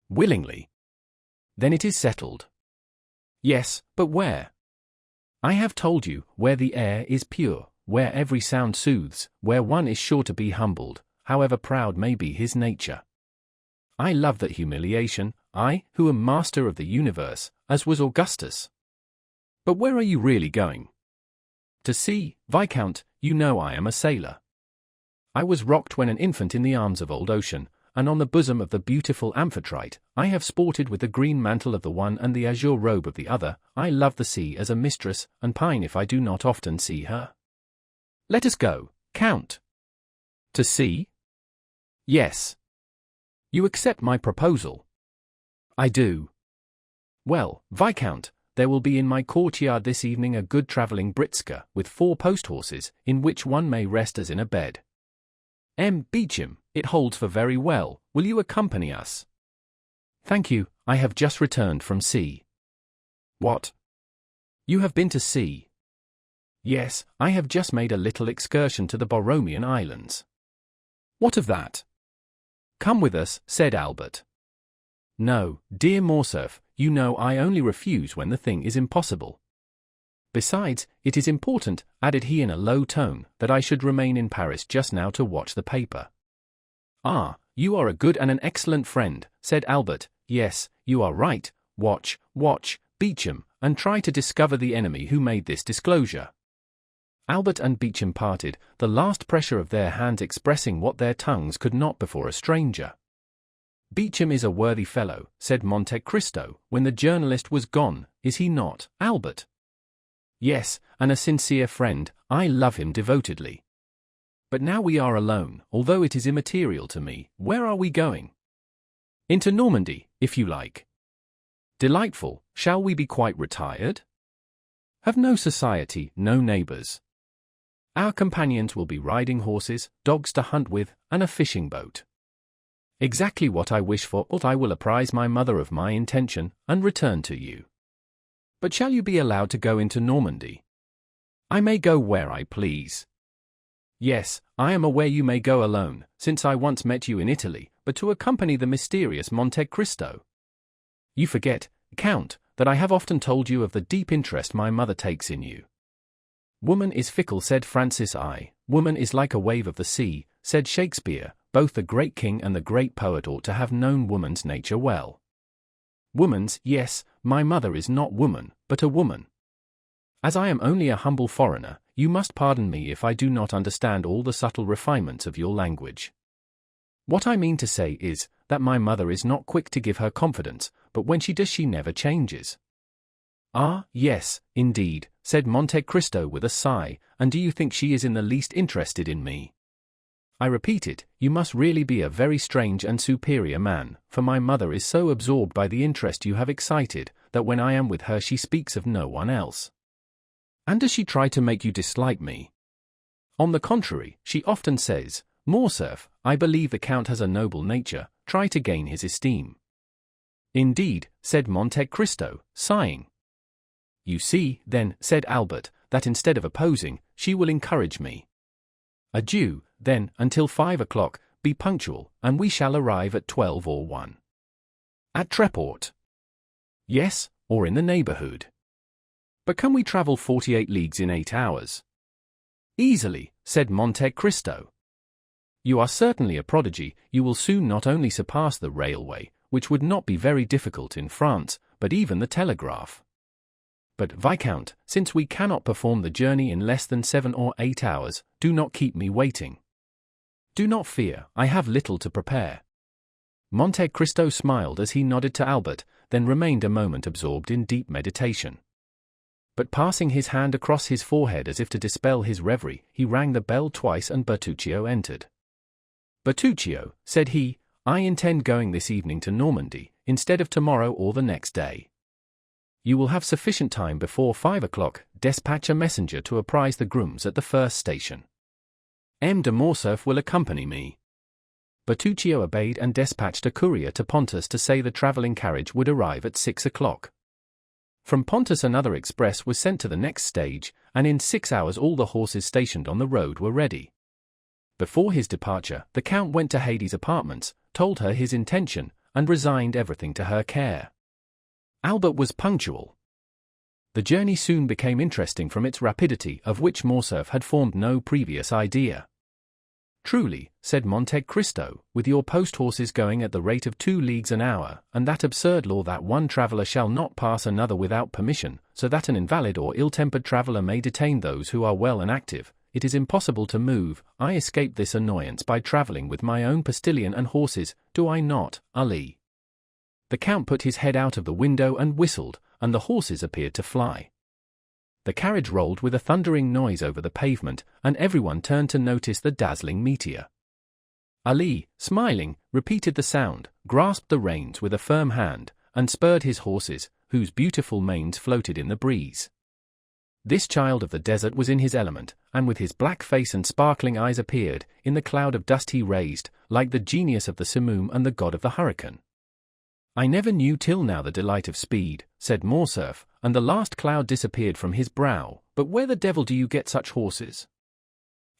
Willingly. Then it is settled. Yes, but where? I have told you, where the air is pure, where every sound soothes, where one is sure to be humbled, however proud may be his nature. I love that humiliation, I, who am master of the universe, as was Augustus. But where are you really going? To sea, Viscount, you know I am a sailor. I was rocked when an infant in the arms of old ocean, and on the bosom of the beautiful Amphitrite, I have sported with the green mantle of the one and the azure robe of the other. I love the sea as a mistress, and pine if I do not often see her. Let us go, Count. To sea? Yes. You accept my proposal? I do. Well, Viscount, there will be in my courtyard this evening a good travelling britska, with 4 post-horses, in which one may rest as in a bed. M. Beauchamp, it holds for very well. Will you accompany us? Thank you, I have just returned from sea. What? You have been to sea? Yes, I have just made a little excursion to the Borromean Islands. What of that? Come with us, said Albert. No, dear Morcerf, you know I only refuse when the thing is impossible. Besides, it is important, added he in a low tone, that I should remain in Paris just now to watch the paper. Ah, you are a good and an excellent friend, said Albert. Yes, you are right. Watch, Beauchamp, and try to discover the enemy who made this disclosure. Albert and Beauchamp parted, the last pressure of their hands expressing what their tongues could not before a stranger. Beauchamp is a worthy fellow, said Monte Cristo, when the journalist was gone, is he not, Albert? Yes, and a sincere friend, I love him devotedly. But now we are alone, although it is immaterial to me, where are we going? Into Normandy, if you like. Delightful, shall we be quite retired? Have no society, no neighbors. Our companions will be riding horses, dogs to hunt with, and a fishing boat. Exactly what I wish for, but I will apprise my mother of my intention, and return to you. But shall you be allowed to go into Normandy? I may go where I please. Yes, I am aware you may go alone, since I once met you in Italy, but to accompany the mysterious Monte Cristo. You forget, Count, that I have often told you of the deep interest my mother takes in you. Woman is fickle, said Francis I. Woman is like a wave of the sea, said Shakespeare. Both the great king and the great poet ought to have known woman's nature well. Woman's, yes, my mother is not woman, but a woman. As I am only a humble foreigner, you must pardon me if I do not understand all the subtle refinements of your language. What I mean to say is, that my mother is not quick to give her confidence, but when she does she never changes. Ah, yes, indeed, said Monte Cristo with a sigh, and do you think she is in the least interested in me? I repeat it, you must really be a very strange and superior man, for my mother is so absorbed by the interest you have excited, that when I am with her she speaks of no one else. And does she try to make you dislike me? On the contrary, she often says, Morcerf, I believe the Count has a noble nature, try to gain his esteem. Indeed, said Monte Cristo, sighing. You see, then, said Albert, that instead of opposing, she will encourage me. Adieu, then, until 5 o'clock, be punctual, and we shall arrive at 12 or 1. At Treport. Yes, or in the neighborhood. But can we travel 48 leagues in 8 hours? Easily, said Monte Cristo. You are certainly a prodigy. You will soon not only surpass the railway, which would not be very difficult in France, but even the telegraph. But, Viscount, since we cannot perform the journey in less than 7 or 8 hours, do not keep me waiting. Do not fear, I have little to prepare. Monte Cristo smiled as he nodded to Albert, then remained a moment absorbed in deep meditation. But passing his hand across his forehead as if to dispel his reverie, he rang the bell twice and Bertuccio entered. "Bertuccio," said he, "I intend going this evening to Normandy, instead of tomorrow or the next day. You will have sufficient time before 5 o'clock. Despatch a messenger to apprise the grooms at the first station. M. de Morcerf will accompany me." Bertuccio obeyed and despatched a courier to Pontus to say the travelling carriage would arrive at 6 o'clock. From Pontus another express was sent to the next stage, and in 6 hours all the horses stationed on the road were ready. Before his departure, the Count went to Haydée's apartments, told her his intention, and resigned everything to her care. Albert was punctual. The journey soon became interesting from its rapidity, of which Morcerf had formed no previous idea. "Truly," said Monte Cristo, "with your post-horses going at the rate of 2 leagues an hour, and that absurd law that one traveller shall not pass another without permission, so that an invalid or ill-tempered traveller may detain those who are well and active, it is impossible to move. I escape this annoyance by travelling with my own postilion and horses, do I not, Ali?" The Count put his head out of the window and whistled, and the horses appeared to fly. The carriage rolled with a thundering noise over the pavement, and everyone turned to notice the dazzling meteor. Ali, smiling, repeated the sound, grasped the reins with a firm hand, and spurred his horses, whose beautiful manes floated in the breeze. This child of the desert was in his element, and with his black face and sparkling eyes appeared, in the cloud of dust he raised, like the genius of the simoom and the god of the hurricane. "I never knew till now the delight of speed," said Morcerf, and the last cloud disappeared from his brow. "But where the devil do you get such horses?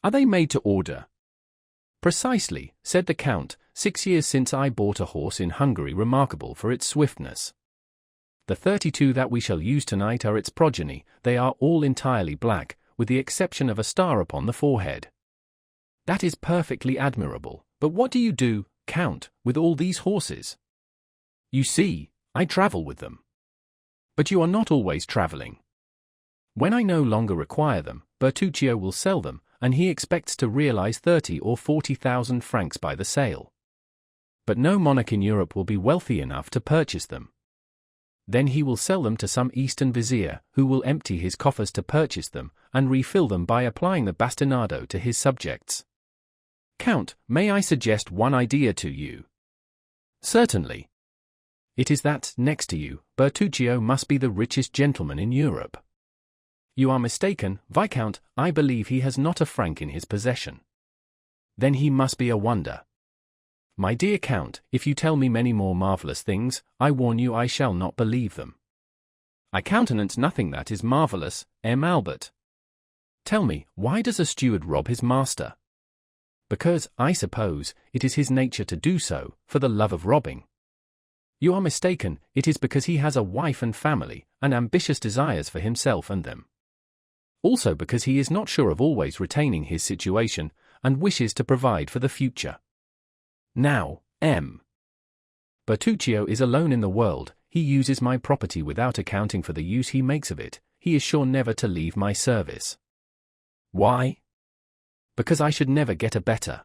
Are they made to order?" "Precisely," said the Count. 6 years since I bought a horse in Hungary remarkable for its swiftness. The 32 that we shall use tonight are its progeny. They are all entirely black, with the exception of a star upon the forehead." "That is perfectly admirable. But what do you do, Count, with all these horses?" "You see, I travel with them." "But you are not always traveling." "When I no longer require them, Bertuccio will sell them, and he expects to realize 30 or 40,000 francs by the sale. But no monarch in Europe will be wealthy enough to purchase them. Then he will sell them to some Eastern vizier, who will empty his coffers to purchase them, and refill them by applying the bastinado to his subjects. Count, may I suggest one idea to you?" "Certainly." "It is that, next to you, Bertuccio must be the richest gentleman in Europe." "You are mistaken, Viscount, I believe he has not a franc in his possession." "Then he must be a wonder." "My dear Count, if you tell me many more marvelous things, I warn you I shall not believe them." "I countenance nothing that is marvelous, M. Albert." "Tell me, why does a steward rob his master?" "Because, I suppose, it is his nature to do so, for the love of robbing." "You are mistaken, it is because he has a wife and family, and ambitious desires for himself and them. Also because he is not sure of always retaining his situation, and wishes to provide for the future. Now, M. Bertuccio is alone in the world, he uses my property without accounting for the use he makes of it, he is sure never to leave my service." "Why?" "Because I should never get a better.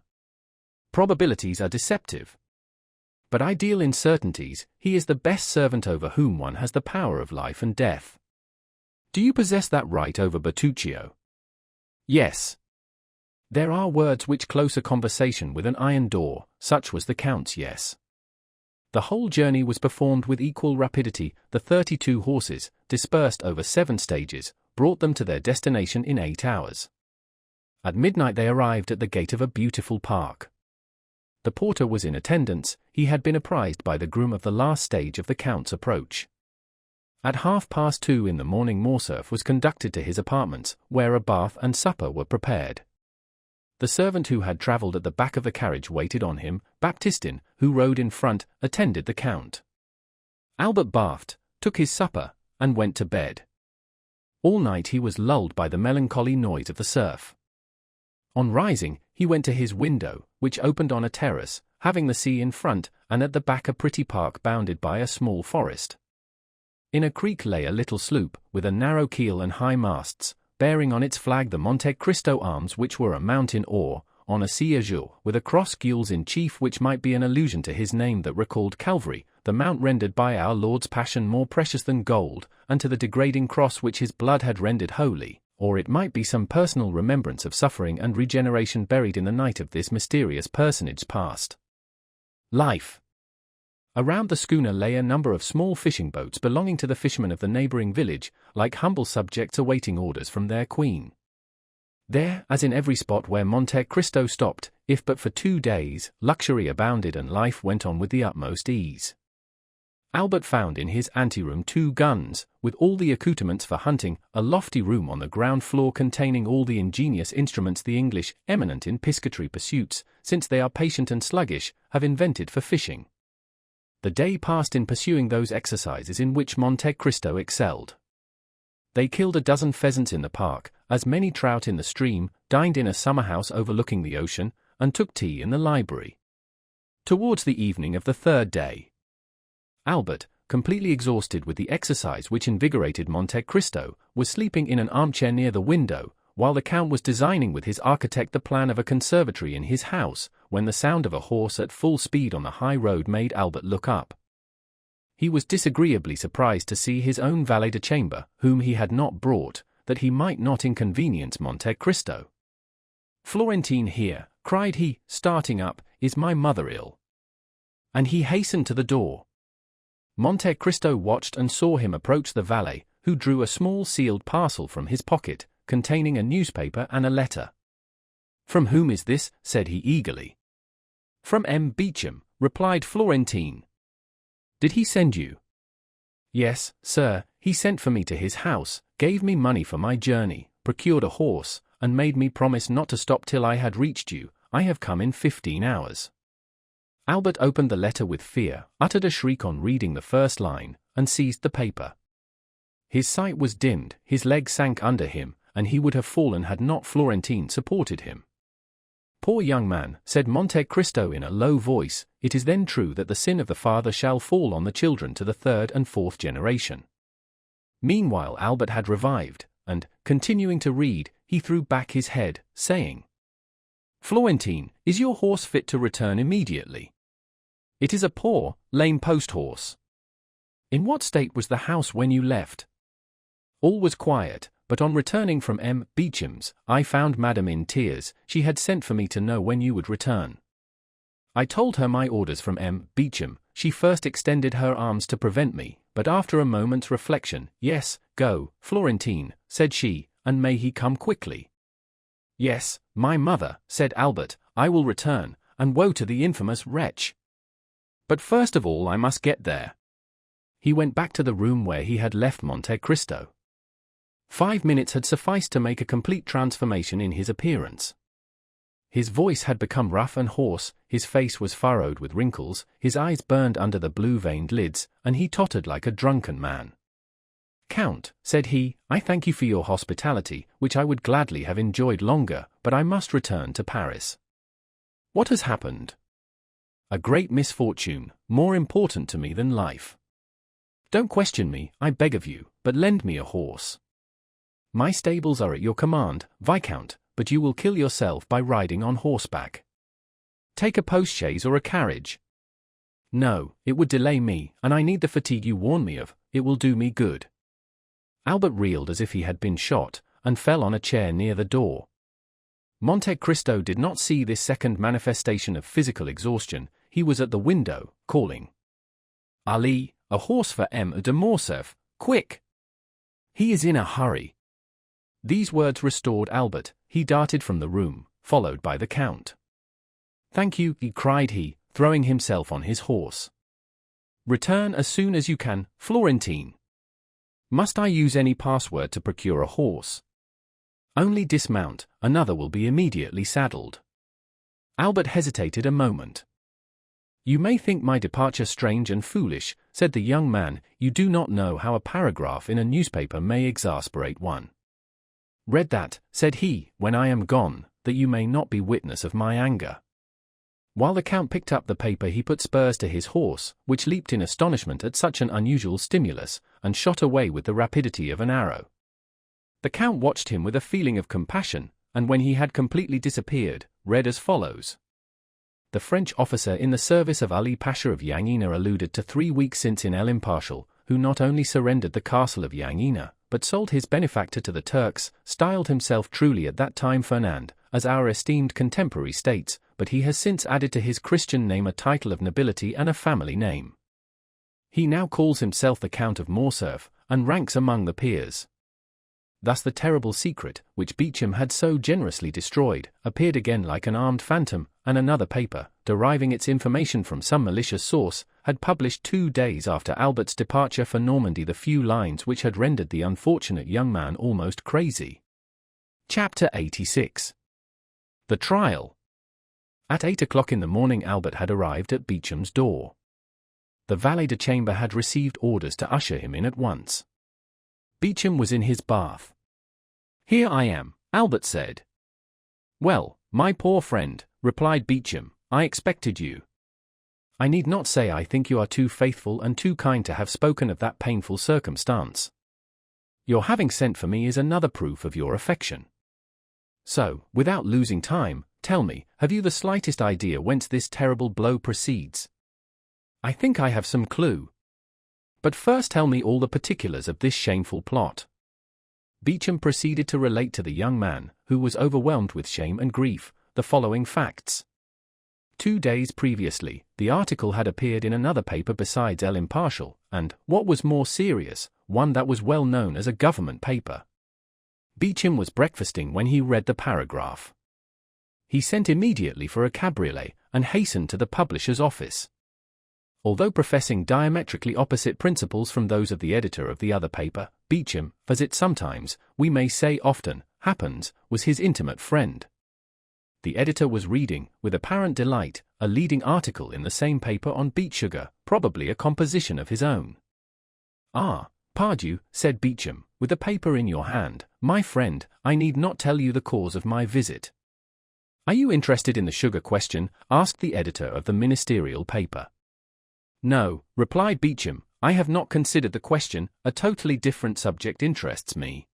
Probabilities are deceptive. But I deal in certainties, he is the best servant over whom one has the power of life and death." "Do you possess that right over Bertuccio?" "Yes." "There are words which close a conversation with an iron door," such was the Count's yes. The whole journey was performed with equal rapidity. The 32 horses, dispersed over 7 stages, brought them to their destination in 8 hours. At midnight they arrived at the gate of a beautiful park. The porter was in attendance, he had been apprised by the groom of the last stage of the Count's approach. At 2:30 in the morning Morcerf was conducted to his apartments, where a bath and supper were prepared. The servant who had travelled at the back of the carriage waited on him. Baptistin, who rode in front, attended the Count. Albert bathed, took his supper, and went to bed. All night he was lulled by the melancholy noise of the surf. On rising, he went to his window, which opened on a terrace, having the sea in front, and at the back a pretty park bounded by a small forest. In a creek lay a little sloop, with a narrow keel and high masts, bearing on its flag the Monte Cristo arms, which were a mountain or, on a sea azure, with a cross gules in chief, which might be an allusion to his name that recalled Calvary, the mount rendered by our Lord's passion more precious than gold, and to the degrading cross which his blood had rendered holy, or it might be some personal remembrance of suffering and regeneration buried in the night of this mysterious personage's past life. Around the schooner lay a number of small fishing boats belonging to the fishermen of the neighboring village, like humble subjects awaiting orders from their queen. There, as in every spot where Monte Cristo stopped, if but for 2 days, luxury abounded and life went on with the utmost ease. Albert found in his anteroom 2 guns, with all the accoutrements for hunting, a lofty room on the ground floor containing all the ingenious instruments the English, eminent in piscatory pursuits, since they are patient and sluggish, have invented for fishing. The day passed in pursuing those exercises in which Monte Cristo excelled. They killed a dozen pheasants in the park, as many trout in the stream, dined in a summer house overlooking the ocean, and took tea in the library. Towards the evening of the 3rd day, Albert, completely exhausted with the exercise which invigorated Monte Cristo, was sleeping in an armchair near the window, while the Count was designing with his architect the plan of a conservatory in his house, when the sound of a horse at full speed on the high road made Albert look up. He was disagreeably surprised to see his own valet-de-chamber, whom he had not brought, that he might not inconvenience Monte Cristo. "Florentine here," cried he, starting up, "is my mother ill?" And he hastened to the door. Monte Cristo watched and saw him approach the valet, who drew a small sealed parcel from his pocket, containing a newspaper and a letter. "From whom is this?" said he eagerly. "From M. Beauchamp," replied Florentine. "Did he send you?" "Yes, sir, he sent for me to his house, gave me money for my journey, procured a horse, and made me promise not to stop till I had reached you. I have come in 15 hours. Albert opened the letter with fear, uttered a shriek on reading the first line, and seized the paper. His sight was dimmed, his legs sank under him, and he would have fallen had not Florentine supported him. "Poor young man," said Monte Cristo in a low voice, "it is then true that the sin of the father shall fall on the children to the 3rd and 4th generation." Meanwhile Albert had revived, and, continuing to read, he threw back his head, saying, "Florentine, is your horse fit to return immediately?" "It is a poor, lame post-horse." "In what state was the house when you left?" "All was quiet, but on returning from M. Beauchamp's, I found Madame in tears. She had sent for me to know when you would return. I told her my orders from M. Beauchamp. She first extended her arms to prevent me, but after a moment's reflection, 'Yes, go, Florentine,' said she, 'and may he come quickly.' 'Yes, my mother,' said Albert, 'I will return, and woe to the infamous wretch. But first of all I must get there.' He went back to the room where he had left Monte Cristo. 5 minutes had sufficed to make a complete transformation in his appearance. His voice had become rough and hoarse, his face was furrowed with wrinkles, his eyes burned under the blue-veined lids, and he tottered like a drunken man. "Count," said he, "I thank you for your hospitality, which I would gladly have enjoyed longer, but I must return to Paris." "What has happened?" "A great misfortune, more important to me than life." "Don't question me, I beg of you, but lend me a horse." "My stables are at your command, Viscount, but you will kill yourself by riding on horseback." "Take a post-chaise or a carriage." "No, it would delay me, and I need the fatigue you warn me of. It will do me good." Albert reeled as if he had been shot, and fell on a chair near the door. Monte Cristo did not see this second manifestation of physical exhaustion. He was at the window, calling, "Ali, a horse for M. de Morcerf, quick! He is in a hurry." These words restored Albert. He darted from the room, followed by the Count. "Thank you," cried he, throwing himself on his horse. "Return as soon as you can, Florentine." "Must I use any password to procure a horse?" "Only dismount, another will be immediately saddled." Albert hesitated a moment. "You may think my departure strange and foolish," said the young man. "You do not know how a paragraph in a newspaper may exasperate one." "Read that," said he, "when I am gone, that you may not be witness of my anger." While the Count picked up the paper, he put spurs to his horse, which leaped in astonishment at such an unusual stimulus, and shot away with the rapidity of an arrow. The Count watched him with a feeling of compassion, and when he had completely disappeared, read as follows. The French officer in the service of Ali Pasha of Yanina alluded to 3 weeks since in El Impartial, who not only surrendered the castle of Yanina, but sold his benefactor to the Turks, styled himself truly at that time Fernand, as our esteemed contemporary states, but he has since added to his Christian name a title of nobility and a family name. He now calls himself the Count of Morcerf, and ranks among the peers. Thus the terrible secret, which Beauchamp had so generously destroyed, appeared again like an armed phantom, and another paper, deriving its information from some malicious source, had published 2 days after Albert's departure for Normandy the few lines which had rendered the unfortunate young man almost crazy. Chapter 86. The Trial. At 8 o'clock in the morning Albert had arrived at Beauchamp's door. The valet de chambre had received orders to usher him in at once. Beauchamp was in his bath. "Here I am," Albert said. "Well, my poor friend," replied Beauchamp, "I expected you. I need not say I think you are too faithful and too kind to have spoken of that painful circumstance. Your having sent for me is another proof of your affection. So, without losing time, tell me, have you the slightest idea whence this terrible blow proceeds? I think I have some clue. But first tell me all the particulars of this shameful plot." Beauchamp proceeded to relate to the young man, who was overwhelmed with shame and grief, the following facts. 2 days previously, the article had appeared in another paper besides El Impartial, and, what was more serious, one that was well known as a government paper. Beauchamp was breakfasting when he read the paragraph. He sent immediately for a cabriolet, and hastened to the publisher's office. Although professing diametrically opposite principles from those of the editor of the other paper, Beauchamp, as it sometimes, we may say often, happens, was his intimate friend. The editor was reading, with apparent delight, a leading article in the same paper on beet sugar, probably a composition of his own. "Ah, pardieu," said Beauchamp, "with the paper in your hand, my friend, I need not tell you the cause of my visit." "Are you interested in the sugar question?" asked the editor of the ministerial paper. "No," replied Beauchamp, "I have not considered the question, a totally different subject interests me."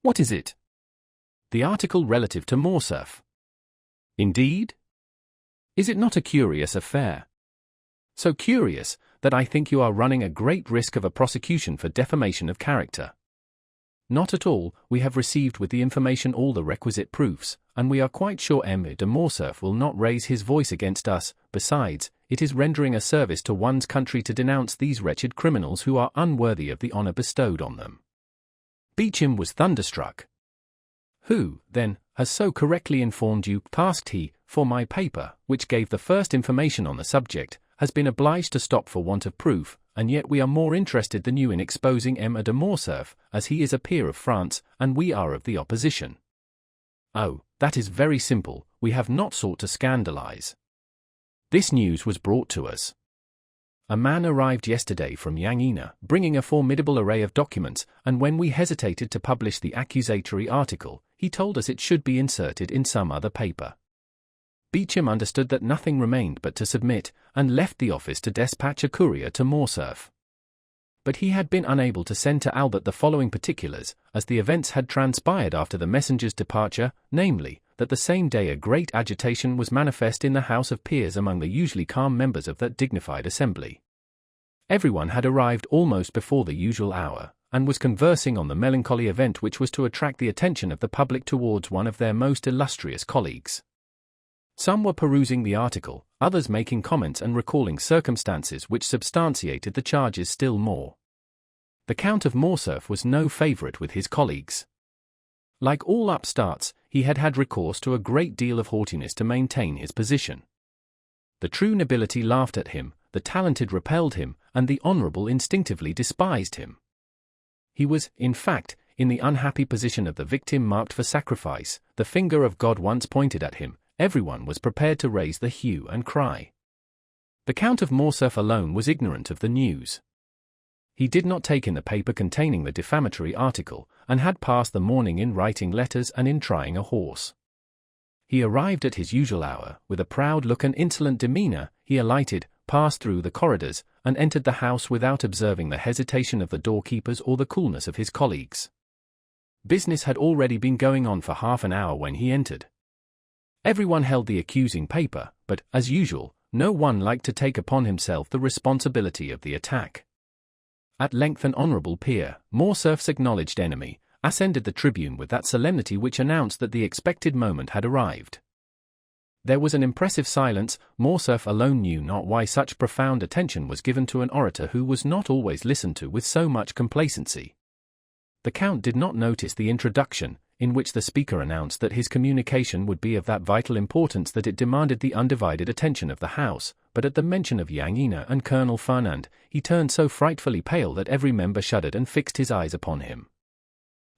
"What is it?" "The article relative to Morcerf." "Indeed? Is it not a curious affair?" "So curious, that I think you are running a great risk of a prosecution for defamation of character." "Not at all, we have received with the information all the requisite proofs, and we are quite sure M. de Morcerf will not raise his voice against us. Besides, it is rendering a service to one's country to denounce these wretched criminals who are unworthy of the honor bestowed on them." Beauchamp was thunderstruck. "Who, then, has so correctly informed you?" asked he, "for my paper, which gave the first information on the subject, has been obliged to stop for want of proof, and yet we are more interested than you in exposing M. de Morcerf, as he is a peer of France, and we are of the opposition." "Oh, that is very simple, we have not sought to scandalize. This news was brought to us. A man arrived yesterday from Yanina, bringing a formidable array of documents, and when we hesitated to publish the accusatory article, he told us it should be inserted in some other paper." Beauchamp understood that nothing remained but to submit, and left the office to despatch a courier to Morcerf. But he had been unable to send to Albert the following particulars, as the events had transpired after the messenger's departure, namely, that the same day a great agitation was manifest in the House of Peers among the usually calm members of that dignified assembly. Everyone had arrived almost before the usual hour, and was conversing on the melancholy event which was to attract the attention of the public towards one of their most illustrious colleagues. Some were perusing the article, others making comments and recalling circumstances which substantiated the charges still more. The Count of Morcerf was no favorite with his colleagues. Like all upstarts, he had had recourse to a great deal of haughtiness to maintain his position. The true nobility laughed at him, the talented repelled him, and the honorable instinctively despised him. He was, in fact, in the unhappy position of the victim marked for sacrifice. The finger of God once pointed at him, everyone was prepared to raise the hue and cry. The Count of Morcerf alone was ignorant of the news. He did not take in the paper containing the defamatory article, and had passed the morning in writing letters and in trying a horse. He arrived at his usual hour, with a proud look and insolent demeanor. He alighted, passed through the corridors, and entered the house without observing the hesitation of the doorkeepers or the coolness of his colleagues. Business had already been going on for half an hour when he entered. Everyone held the accusing paper, but, as usual, no one liked to take upon himself the responsibility of the attack. At length an honorable peer, Morcerf's acknowledged enemy, ascended the tribune with that solemnity which announced that the expected moment had arrived. There was an impressive silence. Morcerf alone knew not why such profound attention was given to an orator who was not always listened to with so much complacency. The Count did not notice the introduction, in which the speaker announced that his communication would be of that vital importance that it demanded the undivided attention of the House, but at the mention of Yang Ina and Colonel Fernand, he turned so frightfully pale that every member shuddered and fixed his eyes upon him.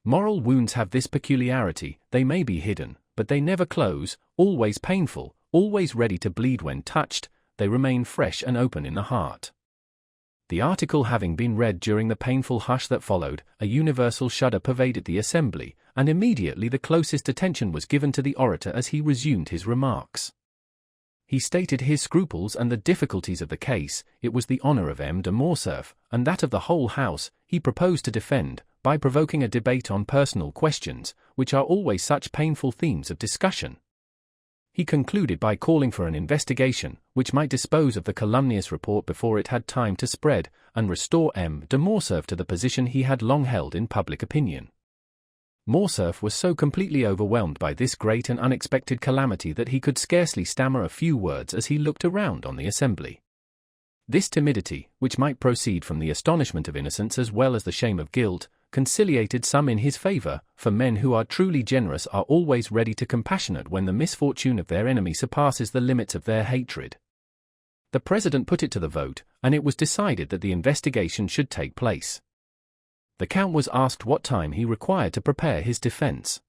Moral wounds have this peculiarity: they may be hidden, but they never close. Always painful, always ready to bleed when touched, they remain fresh and open in the heart. The article having been read during the painful hush that followed, a universal shudder pervaded the assembly, and immediately the closest attention was given to the orator as he resumed his remarks. He stated his scruples and the difficulties of the case. It was the honor of M. de Morcerf, and that of the whole House, he proposed to defend, by provoking a debate on personal questions, which are always such painful themes of discussion. He concluded by calling for an investigation, which might dispose of the calumnious report before it had time to spread, and restore M. de Morcerf to the position he had long held in public opinion. Morcerf was so completely overwhelmed by this great and unexpected calamity that he could scarcely stammer a few words as he looked around on the assembly. This timidity, which might proceed from the astonishment of innocence as well as the shame of guilt, conciliated some in his favor, for men who are truly generous are always ready to compassionate when the misfortune of their enemy surpasses the limits of their hatred. The President put it to the vote, and it was decided that the investigation should take place. The Count was asked what time he required to prepare his defense.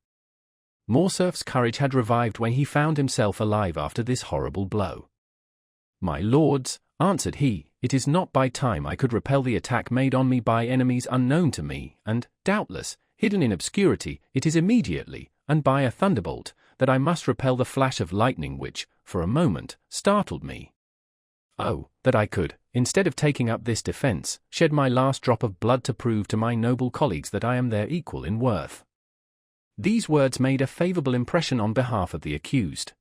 Morcerf's courage had revived when he found himself alive after this horrible blow. "My lords," answered he, "it is not by time I could repel the attack made on me by enemies unknown to me, and, doubtless, hidden in obscurity. It is immediately, and by a thunderbolt, that I must repel the flash of lightning which, for a moment, startled me. Oh, that I could, instead of taking up this defense, shed my last drop of blood to prove to my noble colleagues that I am their equal in worth." These words made a favorable impression on behalf of the accused.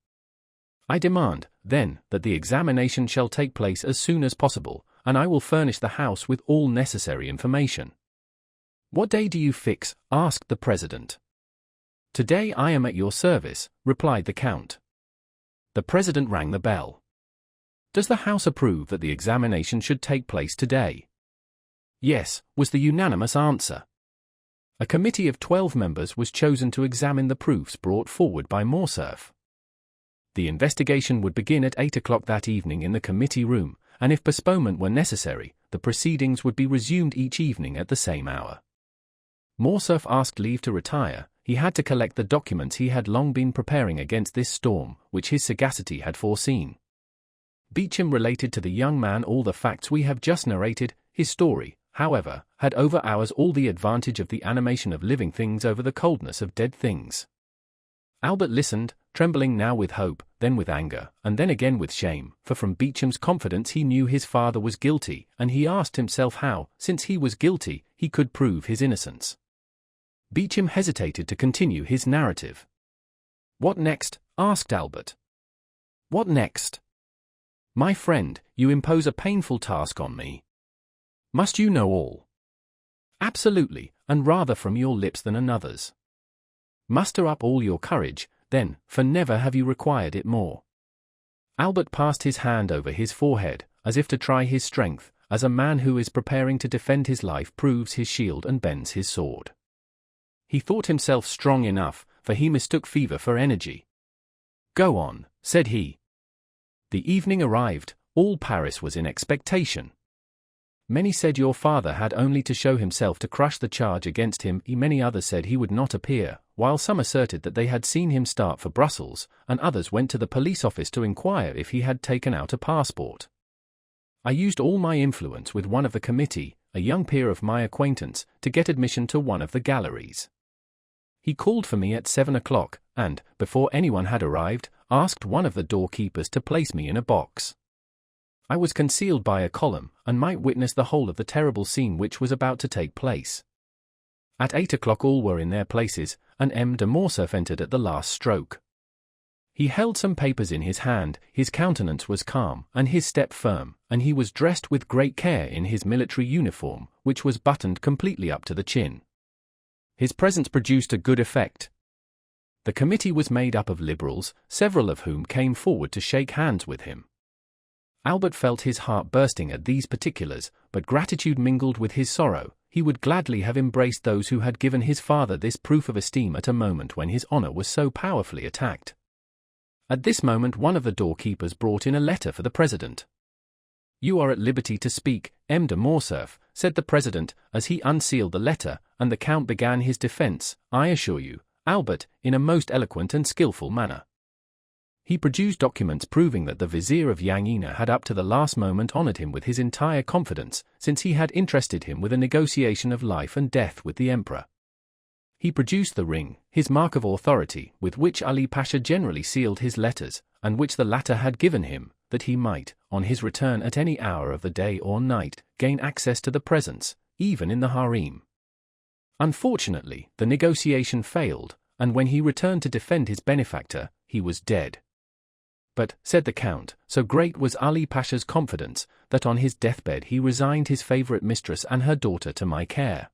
"I demand, then, that the examination shall take place as soon as possible, and I will furnish the House with all necessary information." "What day do you fix?" asked the President. "Today I am at your service," replied the Count. The President rang the bell. "Does the House approve that the examination should take place today?" "Yes," was the unanimous answer. A committee of 12 members was chosen to examine the proofs brought forward by Morcerf. The investigation would begin at 8 o'clock that evening in the committee room, and if postponement were necessary, the proceedings would be resumed each evening at the same hour. Morcerf asked leave to retire. He had to collect the documents he had long been preparing against this storm, which his sagacity had foreseen. Beauchamp related to the young man all the facts we have just narrated. His story, however, had over ours all the advantage of the animation of living things over the coldness of dead things. Albert listened, trembling now with hope, then with anger, and then again with shame, for from Beauchamp's confidence he knew his father was guilty, and he asked himself how, since he was guilty, he could prove his innocence. Beauchamp hesitated to continue his narrative. "What next?" asked Albert. "What next? My friend, you impose a painful task on me. Must you know all?" "Absolutely, and rather from your lips than another's." "Muster up all your courage, then, for never have you required it more." Albert passed his hand over his forehead, as if to try his strength, as a man who is preparing to defend his life proves his shield and bends his sword. He thought himself strong enough, for he mistook fever for energy. "Go on," said he. The evening arrived. All Paris was in expectation. Many said your father had only to show himself to crush the charge against him. Many others said he would not appear, while some asserted that they had seen him start for Brussels, and others went to the police office to inquire if he had taken out a passport. I used all my influence with one of the committee, a young peer of my acquaintance, to get admission to one of the galleries. He called for me at 7 o'clock, and, before anyone had arrived, asked one of the doorkeepers to place me in a box. I was concealed by a column, and might witness the whole of the terrible scene which was about to take place. At 8 o'clock all were in their places, and M. de Morcerf entered at the last stroke. He held some papers in his hand, his countenance was calm, and his step firm, and he was dressed with great care in his military uniform, which was buttoned completely up to the chin. His presence produced a good effect. The committee was made up of liberals, several of whom came forward to shake hands with him. Albert felt his heart bursting at these particulars, but gratitude mingled with his sorrow. He would gladly have embraced those who had given his father this proof of esteem at a moment when his honor was so powerfully attacked. At this moment one of the doorkeepers brought in a letter for the president. "You are at liberty to speak, M. de Morcerf," said the president, as he unsealed the letter, and the count began his defense, "I assure you, Albert, in a most eloquent and skillful manner." He produced documents proving that the vizier of Yanina had up to the last moment honored him with his entire confidence, since he had interested him with a negotiation of life and death with the emperor. He produced the ring, his mark of authority, with which Ali Pasha generally sealed his letters, and which the latter had given him, that he might, on his return at any hour of the day or night, gain access to the presence, even in the harem. Unfortunately, the negotiation failed, and when he returned to defend his benefactor, he was dead. But, said the count, so great was Ali Pasha's confidence, that on his deathbed he resigned his favorite mistress and her daughter to my care.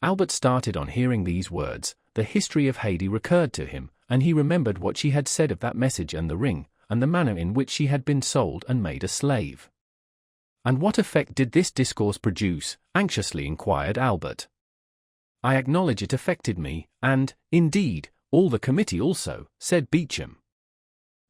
Albert started on hearing these words. The history of Haydée recurred to him, and he remembered what she had said of that message and the ring, and the manner in which she had been sold and made a slave. "And what effect did this discourse produce?" anxiously inquired Albert. "I acknowledge it affected me, and, indeed, all the committee also," said Beauchamp.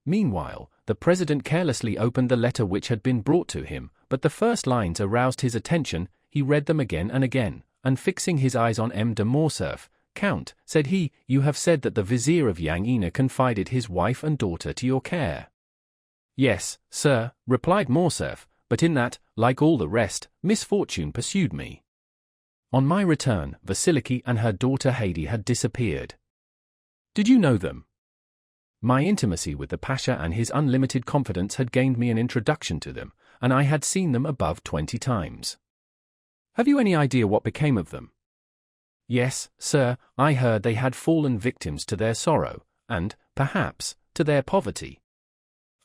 Meanwhile, the president carelessly opened the letter which had been brought to him, but the first lines aroused his attention. He read them again and again, and fixing his eyes on M. de Morcerf, "Count," said he, "you have said that the vizier of Yanina confided his wife and daughter to your care." "Yes, sir," replied Morcerf, "but in that, like all the rest, misfortune pursued me. On my return, Vasiliki and her daughter Haydée had disappeared." "Did you know them?" "My intimacy with the Pasha and his unlimited confidence had gained me an introduction to them, and I had seen them above 20 times. "Have you any idea what became of them?" "Yes, sir, I heard they had fallen victims to their sorrow, and, perhaps, to their poverty.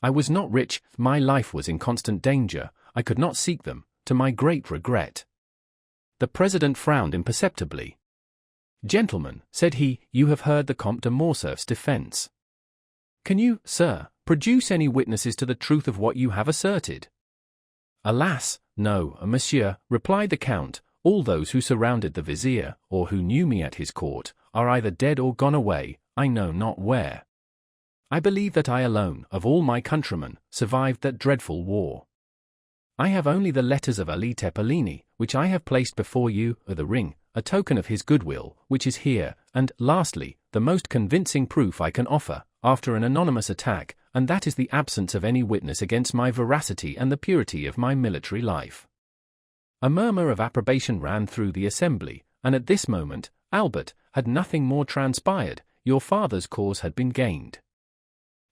I was not rich, my life was in constant danger, I could not seek them, to my great regret." The president frowned imperceptibly. "Gentlemen," said he, "you have heard the Comte de Morcerf's defense. Can you, sir, produce any witnesses to the truth of what you have asserted?" "Alas, no, monsieur," replied the count. "All those who surrounded the vizier, or who knew me at his court, are either dead or gone away, I know not where. I believe that I alone, of all my countrymen, survived that dreadful war. I have only the letters of Ali Tepelini, which I have placed before you, or the ring, a token of his goodwill, which is here, and, lastly, the most convincing proof I can offer, after an anonymous attack, and that is the absence of any witness against my veracity and the purity of my military life." A murmur of approbation ran through the assembly, and at this moment, Albert, had nothing more transpired, your father's cause had been gained.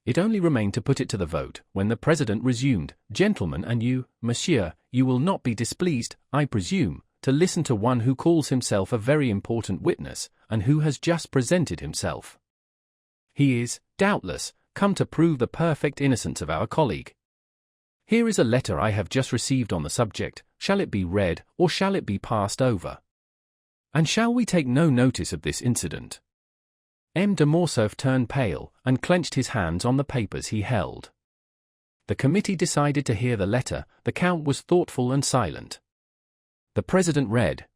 It only remained to put it to the vote, when the president resumed, "Gentlemen, and you, monsieur, you will not be displeased, I presume, to listen to one who calls himself a very important witness, and who has just presented himself. He is, doubtless, come to prove the perfect innocence of our colleague. Here is a letter I have just received on the subject. Shall it be read, or shall it be passed over? And shall we take no notice of this incident?" M. de Morcerf turned pale, and clenched his hands on the papers he held. The committee decided to hear the letter. The count was thoughtful and silent. The president read,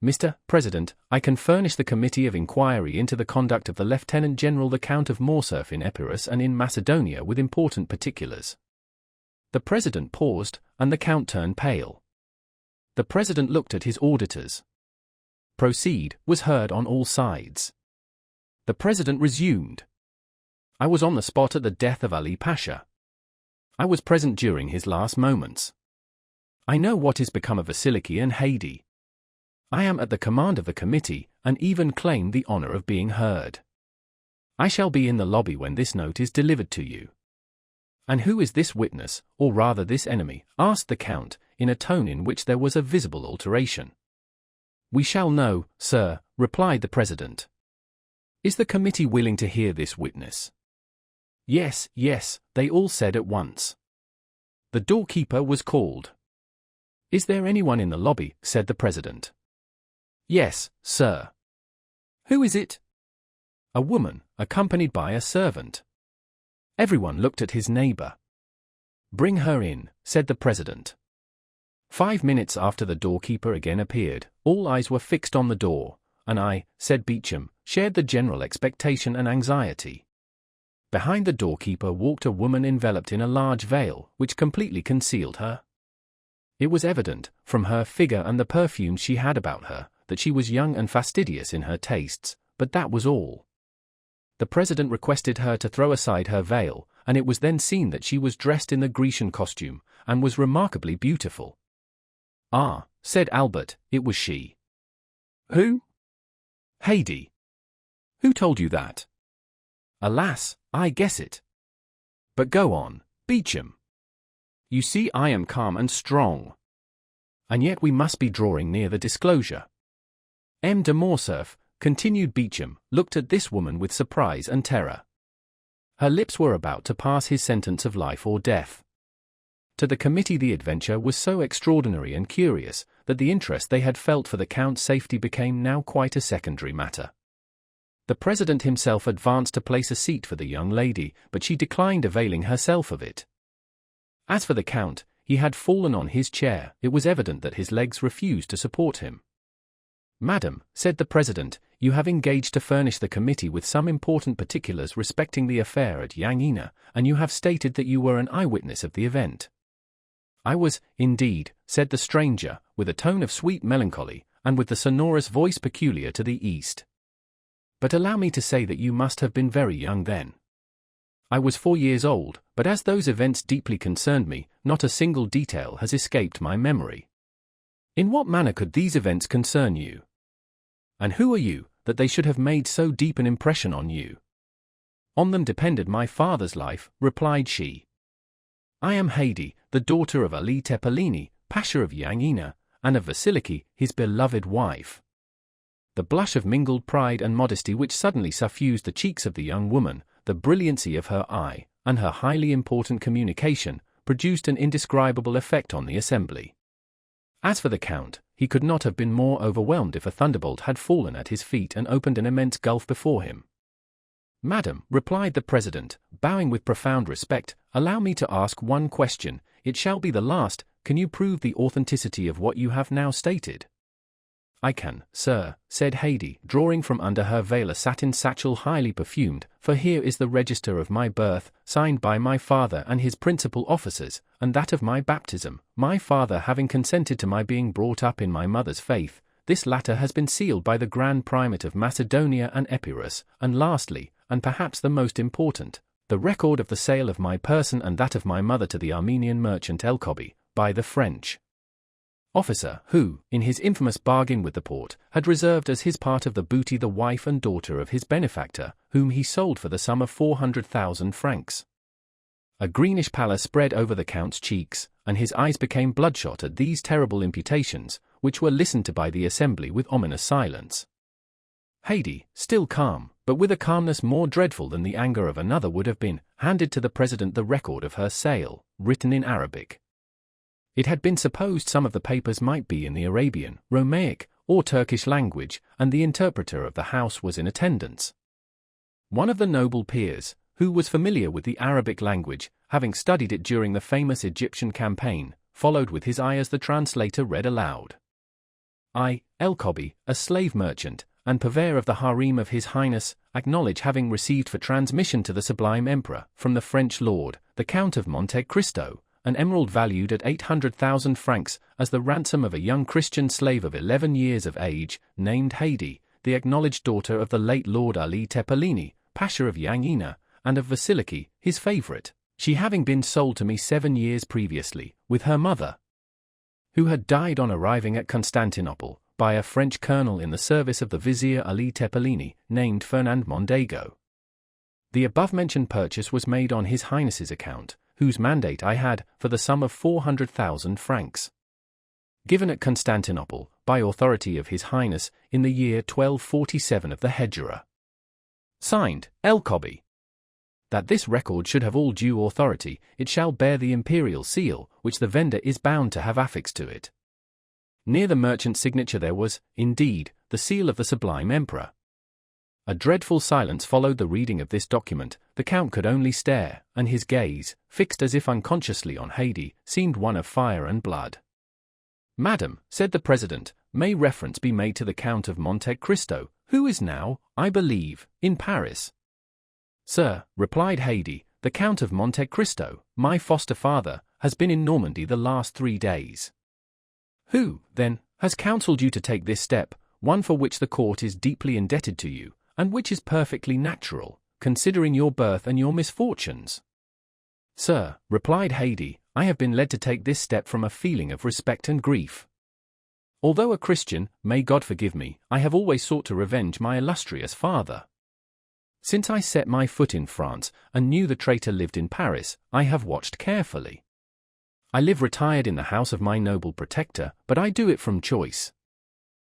"Mr. President, I can furnish the committee of inquiry into the conduct of the Lieutenant General the Count of Morcerf in Epirus and in Macedonia with important particulars." The president paused, and the count turned pale. The president looked at his auditors. "Proceed," was heard on all sides. The president resumed, "I was on the spot at the death of Ali Pasha. I was present during his last moments. I know what is become of Vasiliki and Haydée. I am at the command of the committee, and even claimed the honor of being heard. I shall be in the lobby when this note is delivered to you. And who is this witness, or rather this enemy? Asked the Count, in a tone in which there was a visible alteration. We shall know, sir, replied the President. Is the committee willing to hear this witness? Yes, yes, they all said at once. The doorkeeper was called. Is there anyone in the lobby? Said the President. Yes, sir. Who is it? A woman, accompanied by a servant. Everyone looked at his neighbor. Bring her in, said the President. 5 minutes after the doorkeeper again appeared, all eyes were fixed on the door, and I, said Beauchamp, shared the general expectation and anxiety. Behind the doorkeeper walked a woman enveloped in a large veil, which completely concealed her. It was evident, from her figure and the perfume she had about her, that she was young and fastidious in her tastes, but that was all. The President requested her to throw aside her veil, and it was then seen that she was dressed in the Grecian costume, and was remarkably beautiful. Ah, said Albert, it was she. Who? Haydée. Who told you that? Alas, I guess it. But go on, Beauchamp. You see I am calm and strong. And yet we must be drawing near the disclosure. M. de Morcerf, continued Beauchamp, looked at this woman with surprise and terror. Her lips were about to pass his sentence of life or death. To the committee the adventure was so extraordinary and curious, that the interest they had felt for the Count's safety became now quite a secondary matter. The President himself advanced to place a seat for the young lady, but she declined availing herself of it. As for the Count, he had fallen on his chair. It was evident that his legs refused to support him. Madam, said the President, you have engaged to furnish the committee with some important particulars respecting the affair at Yanina, and you have stated that you were an eyewitness of the event. I was, indeed, said the stranger, with a tone of sweet melancholy, and with the sonorous voice peculiar to the East. But allow me to say that you must have been very young then. I was 4 years old, but as those events deeply concerned me, not a single detail has escaped my memory. In what manner could these events concern you? And who are you, that they should have made so deep an impression on you? On them depended my father's life, replied she. I am Haydée, the daughter of Ali Tepelini, Pasha of Yanina, and of Vasiliki, his beloved wife. The blush of mingled pride and modesty which suddenly suffused the cheeks of the young woman, the brilliancy of her eye, and her highly important communication, produced an indescribable effect on the assembly. As for the Count, he could not have been more overwhelmed if a thunderbolt had fallen at his feet and opened an immense gulf before him. Madam, replied the President, bowing with profound respect, allow me to ask one question. It shall be the last. Can you prove the authenticity of what you have now stated? I can, sir, said Haydée, drawing from under her veil a satin satchel highly perfumed, for here is the register of my birth, signed by my father and his principal officers, and that of my baptism, my father having consented to my being brought up in my mother's faith. This latter has been sealed by the Grand Primate of Macedonia and Epirus, and lastly, and perhaps the most important, the record of the sale of my person and that of my mother to the Armenian merchant Elkobi, by the French officer who, in his infamous bargain with the Porte, had reserved as his part of the booty the wife and daughter of his benefactor, whom he sold for the sum of 400,000 francs. A greenish pallor spread over the Count's cheeks, and his eyes became bloodshot at these terrible imputations, which were listened to by the assembly with ominous silence. Haydée, still calm, but with a calmness more dreadful than the anger of another would have been, handed to the President the record of her sale, written in Arabic. It had been supposed some of the papers might be in the Arabian, Romaic, or Turkish language, and the interpreter of the house was in attendance. One of the noble peers, who was familiar with the Arabic language, having studied it during the famous Egyptian campaign, followed with his eye as the translator read aloud. I, Elkobi, a slave merchant, and purveyor of the harem of His Highness, acknowledge having received for transmission to the Sublime Emperor, from the French lord, the Count of Monte Cristo, an emerald valued at 800,000 francs, as the ransom of a young Christian slave of 11 years of age, named Haydée, the acknowledged daughter of the late Lord Ali Tepelini, Pasha of Yanina, and of Vasiliki, his favorite, she having been sold to me 7 years previously, with her mother, who had died on arriving at Constantinople, by a French colonel in the service of the Vizier Ali Tepelini, named Fernand Mondego. The above-mentioned purchase was made on His Highness's account, whose mandate I had, for the sum of 400,000 francs. Given at Constantinople, by authority of His Highness, in the year 1247 of the Hegira. Signed, Elkobi. That this record should have all due authority, it shall bear the imperial seal, which the vendor is bound to have affixed to it. Near the merchant's signature there was, indeed, the seal of the Sublime Emperor. A dreadful silence followed the reading of this document. The Count could only stare, and his gaze, fixed as if unconsciously on Haydée, seemed one of fire and blood. "Madam," said the President, "may reference be made to the Count of Monte Cristo, who is now, I believe, in Paris?" "Sir," replied Haydée, "the Count of Monte Cristo, my foster father, has been in Normandy the last 3 days." "Who, then, has counselled you to take this step, one for which the court is deeply indebted to you, and which is perfectly natural, considering your birth and your misfortunes?" "Sir," replied Haydée, "I have been led to take this step from a feeling of respect and grief. Although a Christian, may God forgive me, I have always sought to revenge my illustrious father. Since I set my foot in France, and knew the traitor lived in Paris, I have watched carefully. I live retired in the house of my noble protector, but I do it from choice.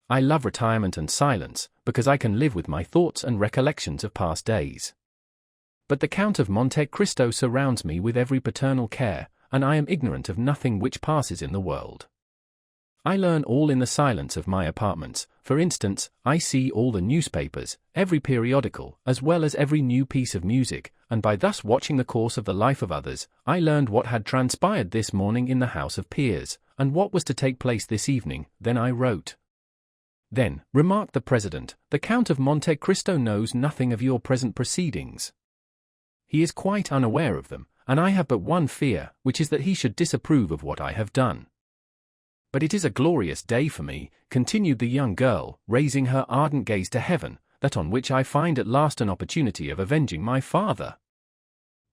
I love retirement and silence, because I can live with my thoughts and recollections of past days. But the Count of Monte Cristo surrounds me with every paternal care, and I am ignorant of nothing which passes in the world. I learn all in the silence of my apartments. For instance, I see all the newspapers, every periodical, as well as every new piece of music, and by thus watching the course of the life of others, I learned what had transpired this morning in the House of Peers, and what was to take place this evening. Then I wrote." "Then," remarked the President, "the Count of Monte Cristo knows nothing of your present proceedings. He is quite unaware of them, and I have but one fear, which is that he should disapprove of what I have done. But it is a glorious day for me," continued the young girl, raising her ardent gaze to heaven, "that on which I find at last an opportunity of avenging my father."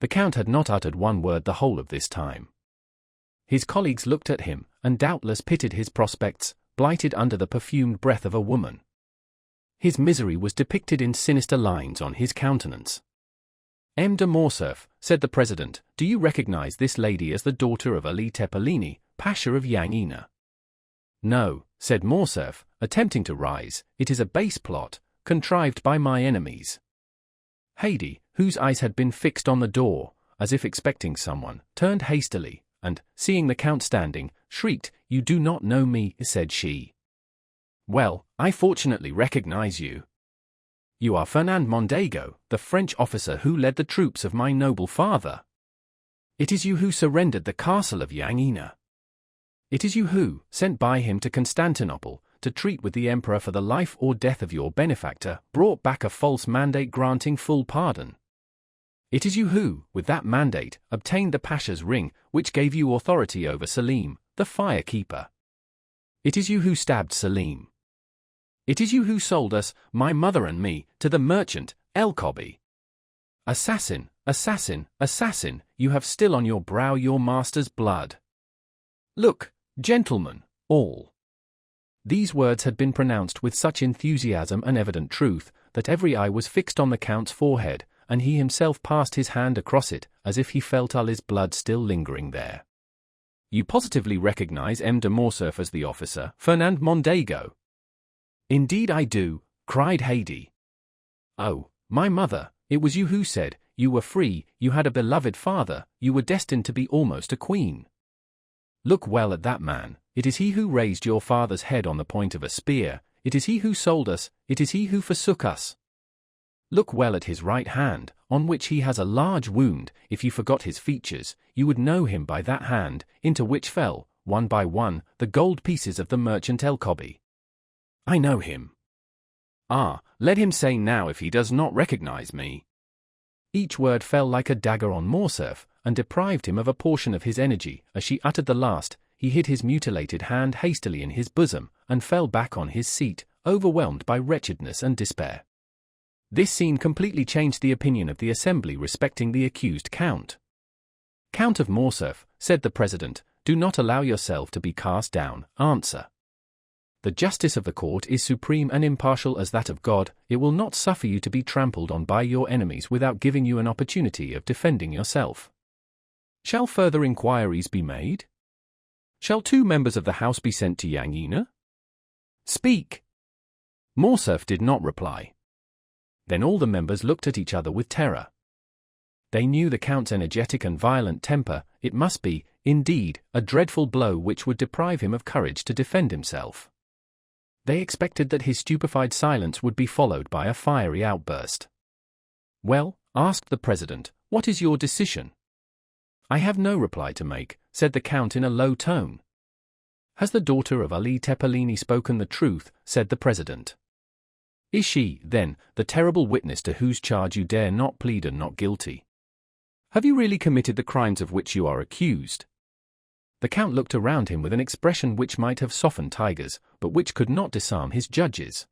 The Count had not uttered one word the whole of this time. His colleagues looked at him, and doubtless pitied his prospects, blighted under the perfumed breath of a woman. His misery was depicted in sinister lines on his countenance. "M. de Morcerf," said the President, "do you recognize this lady as the daughter of Ali Tepelini, Pasha of Yanina?" "No," said Morcerf, attempting to rise, "it is a base plot, contrived by my enemies." Haydée, whose eyes had been fixed on the door, as if expecting someone, turned hastily, and, seeing the Count standing, shrieked, "You do not know me," said she. "Well, I fortunately recognize you. You are Fernand Mondego, the French officer who led the troops of my noble father. It is you who surrendered the castle of Yanina. It is you who, sent by him to Constantinople, to treat with the emperor for the life or death of your benefactor, brought back a false mandate granting full pardon. It is you who, with that mandate, obtained the Pasha's ring, which gave you authority over Selim, the firekeeper. It is you who stabbed Selim. It is you who sold us, my mother and me, to the merchant, Elkobi. Assassin, assassin, assassin, you have still on your brow your master's blood. Look, gentlemen, all." These words had been pronounced with such enthusiasm and evident truth, that every eye was fixed on the Count's forehead, and he himself passed his hand across it, as if he felt Ali's blood still lingering there. "You positively recognize M. de Morcerf as the officer, Fernand Mondego?" "Indeed I do," cried Haydée. "Oh, my mother, it was you who said, you were free, you had a beloved father, you were destined to be almost a queen. Look well at that man, it is he who raised your father's head on the point of a spear, it is he who sold us, it is he who forsook us. Look well at his right hand, on which he has a large wound. If you forgot his features, you would know him by that hand, into which fell, one by one, the gold pieces of the merchant Elkobi. I know him. Ah, let him say now if he does not recognize me." Each word fell like a dagger on Morcerf, and deprived him of a portion of his energy. As she uttered the last, he hid his mutilated hand hastily in his bosom, and fell back on his seat, overwhelmed by wretchedness and despair. This scene completely changed the opinion of the assembly respecting the accused Count. "Count of Morcerf," said the President, "do not allow yourself to be cast down. Answer." The justice of the court is supreme and impartial as that of God. It will not suffer you to be trampled on by your enemies without giving you an opportunity of defending yourself. Shall further inquiries be made? Shall 2 members of the House be sent to Yang Yina? Speak! Morcerf did not reply. Then all the members looked at each other with terror. They knew the Count's energetic and violent temper. It must be, indeed, a dreadful blow which would deprive him of courage to defend himself. They expected that his stupefied silence would be followed by a fiery outburst. "Well," asked the President, "what is your decision?" "I have no reply to make," said the Count in a low tone. "Has the daughter of Ali Tepelini spoken the truth?" said the President. "Is she, then, the terrible witness to whose charge you dare not plead and not guilty? Have you really committed the crimes of which you are accused?" The Count looked around him with an expression which might have softened tigers, but which could not disarm his judges.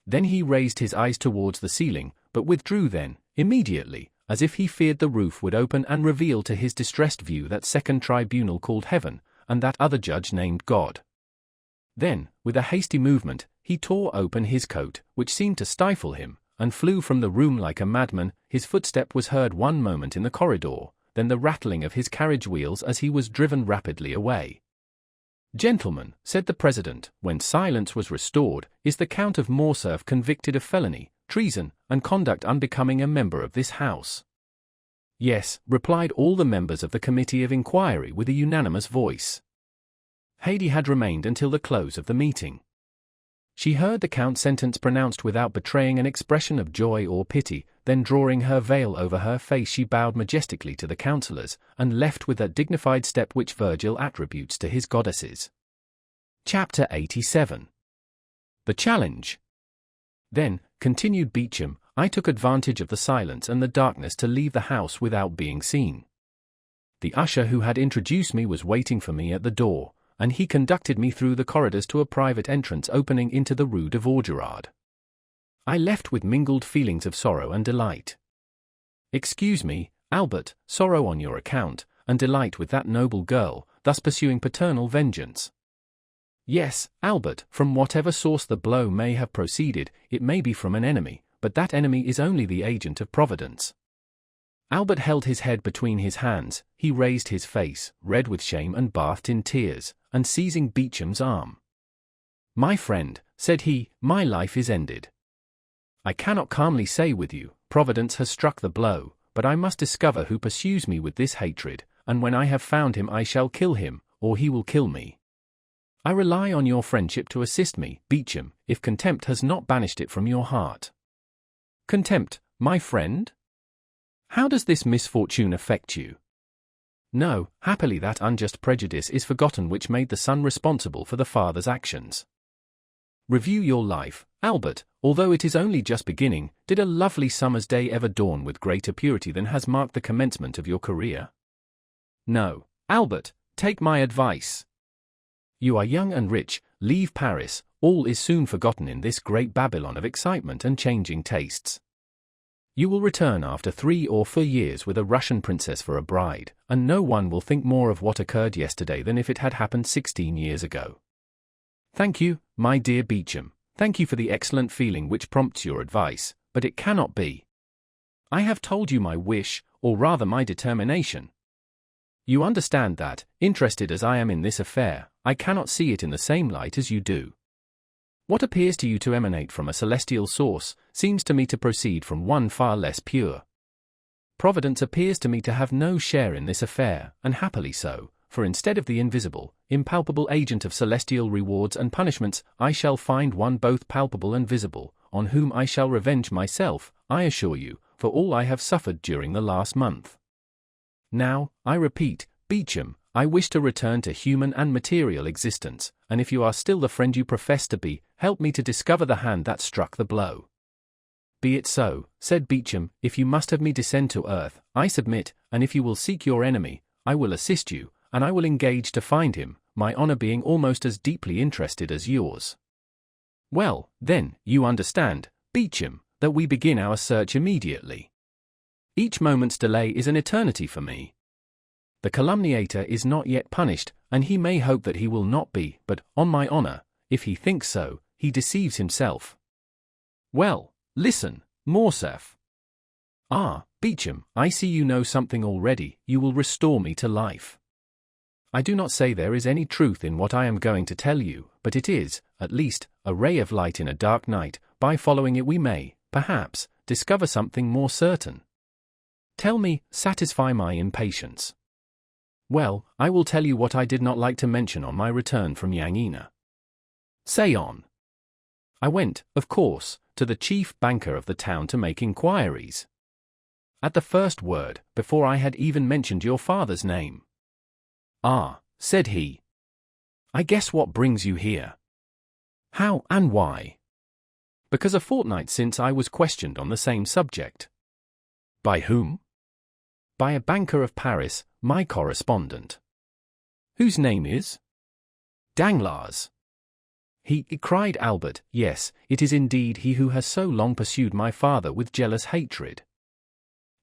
Then he raised his eyes towards the ceiling, but withdrew then, immediately, as if he feared the roof would open and reveal to his distressed view that second tribunal called Heaven, and that other judge named God. Then, with a hasty movement, he tore open his coat, which seemed to stifle him, and flew from the room like a madman. His footstep was heard one moment in the corridor, then the rattling of his carriage wheels as he was driven rapidly away. "Gentlemen," said the President, when silence was restored, "is the Count of Morcerf convicted of felony, treason, and conduct unbecoming a member of this House?" "Yes," replied all the members of the Committee of Inquiry with a unanimous voice. Haydée had remained until the close of the meeting. She heard the Count's sentence pronounced without betraying an expression of joy or pity. Then drawing her veil over her face she bowed majestically to the councillors, and left with that dignified step which Virgil attributes to his goddesses. Chapter 87. The Challenge. "Then," continued Beauchamp, "I took advantage of the silence and the darkness to leave the house without being seen. The usher who had introduced me was waiting for me at the door, and he conducted me through the corridors to a private entrance opening into the Rue de Vaugirard. I left with mingled feelings of sorrow and delight. Excuse me, Albert, sorrow on your account, and delight with that noble girl, thus pursuing paternal vengeance. Yes, Albert, from whatever source the blow may have proceeded, it may be from an enemy, but that enemy is only the agent of Providence." Albert held his head between his hands. He raised his face, red with shame and bathed in tears, and seizing Beauchamp's arm. "My friend," said he, "my life is ended. I cannot calmly say with you, Providence has struck the blow, but I must discover who pursues me with this hatred, and when I have found him I shall kill him, or he will kill me. I rely on your friendship to assist me, Beauchamp, if contempt has not banished it from your heart." "Contempt, my friend? How does this misfortune affect you?" "No, happily that unjust prejudice is forgotten which made the son responsible for the father's actions. Review your life, Albert. Although it is only just beginning, did a lovely summer's day ever dawn with greater purity than has marked the commencement of your career? No, Albert, take my advice. You are young and rich, leave Paris, all is soon forgotten in this great Babylon of excitement and changing tastes. You will return after 3 or 4 years with a Russian princess for a bride, and no one will think more of what occurred yesterday than if it had happened 16 years ago. Thank you, my dear Beauchamp. Thank you for the excellent feeling which prompts your advice, but it cannot be. I have told you my wish, or rather my determination. You understand that, interested as I am in this affair, I cannot see it in the same light as you do. What appears to you to emanate from a celestial source, seems to me to proceed from one far less pure. Providence appears to me to have no share in this affair, and happily so, for instead of the invisible, impalpable agent of celestial rewards and punishments, I shall find one both palpable and visible, on whom I shall revenge myself, I assure you, for all I have suffered during the last month. Now, I repeat, Beauchamp, I wish to return to human and material existence, and if you are still the friend you profess to be, help me to discover the hand that struck the blow." "Be it so," said Beauchamp. "If you must have me descend to earth, I submit, and if you will seek your enemy, I will assist you, and I will engage to find him, my honor being almost as deeply interested as yours." "Well, then, you understand, Beauchamp, that we begin our search immediately. Each moment's delay is an eternity for me. The calumniator is not yet punished, and he may hope that he will not be, but, on my honor, if he thinks so, he deceives himself. Well, listen, Morcerf. Ah, Beauchamp, I see you know something already. You will restore me to life. I do not say there is any truth in what I am going to tell you, but it is, at least, a ray of light in a dark night. By following it we may, perhaps, discover something more certain. Tell me, satisfy my impatience. Well, I will tell you what I did not like to mention on my return from Yangina. Say on. I went, of course, to the chief banker of the town to make inquiries. At the first word, before I had even mentioned your father's name. Ah, said he. I guess what brings you here. How and why? Because a fortnight since I was questioned on the same subject. By whom? By a banker of Paris, my correspondent. Whose name is? Danglars. He, cried Albert, yes, it is indeed he who has so long pursued my father with jealous hatred.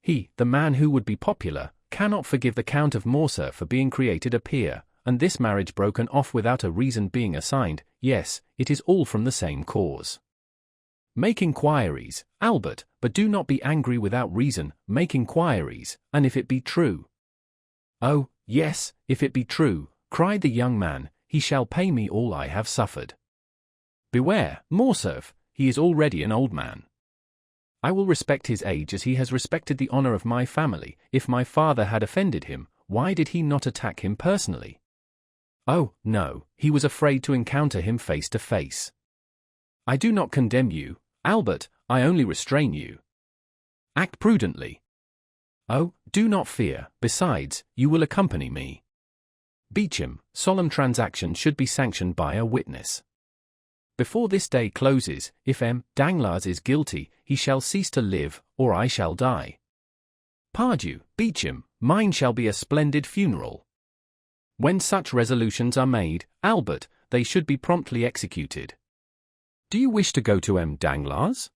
He, the man who would be popular, cannot forgive the Count of Morcerf for being created a peer, and this marriage broken off without a reason being assigned. Yes, it is all from the same cause. Make inquiries, Albert, but do not be angry without reason. Make inquiries, and if it be true. Oh, yes, if it be true, cried the young man, he shall pay me all I have suffered. Beware, Morcerf, he is already an old man. I will respect his age as he has respected the honor of my family. If my father had offended him, why did he not attack him personally? Oh, no, he was afraid to encounter him face to face. I do not condemn you, Albert, I only restrain you. Act prudently. Oh, do not fear, besides, you will accompany me. Beauchamp, solemn transaction should be sanctioned by a witness. Before this day closes, if M. Danglars is guilty, he shall cease to live, or I shall die. Pardieu, Beauchamp, mine shall be a splendid funeral. When such resolutions are made, Albert, they should be promptly executed. Do you wish to go to M. Danglars?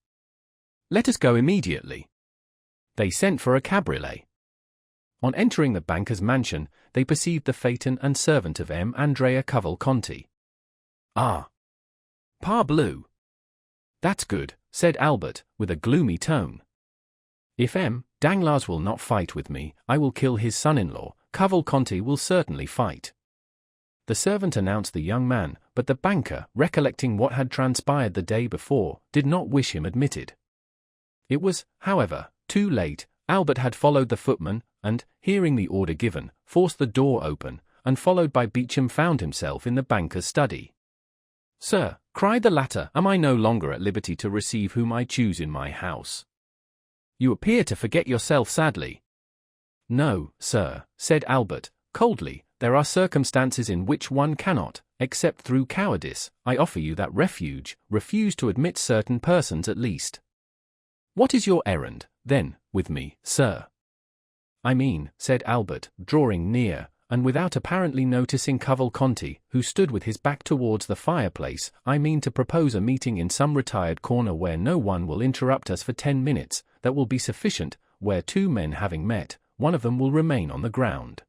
Let us go immediately. They sent for a cabriolet. On entering the banker's mansion, they perceived the phaeton and servant of M. Andrea Cavalcanti. Ah! Parbleu! That's good, said Albert, with a gloomy tone. If M. Danglars will not fight with me, I will kill his son-in-law. Cavalcanti will certainly fight. The servant announced the young man, but the banker, recollecting what had transpired the day before, did not wish him admitted. It was, however, too late. Albert had followed the footman, and, hearing the order given, forced the door open, and followed by Beauchamp found himself in the banker's study. Sir, cried the latter, am I no longer at liberty to receive whom I choose in my house? You appear to forget yourself sadly. No, sir, said Albert, coldly, there are circumstances in which one cannot, except through cowardice. I offer you that refuge, refuse to admit certain persons at least. What is your errand, then, with me, sir? I mean, said Albert, drawing near, and without apparently noticing Cavalcanti, who stood with his back towards the fireplace, I mean to propose a meeting in some retired corner where no one will interrupt us for 10 minutes, that will be sufficient, where two men having met, one of them will remain on the ground.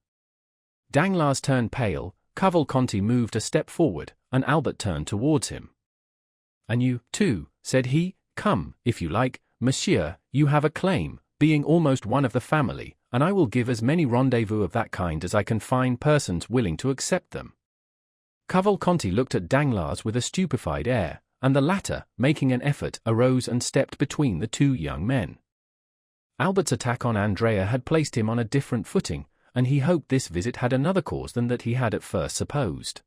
Danglars turned pale, Cavalcanti moved a step forward, and Albert turned towards him. And you, too, said he, come, if you like, monsieur, you have a claim, being almost one of the family, and I will give as many rendezvous of that kind as I can find persons willing to accept them. Cavalcanti looked at Danglars with a stupefied air, and the latter, making an effort, arose and stepped between the two young men. Albert's attack on Andrea had placed him on a different footing, and he hoped this visit had another cause than that he had at first supposed.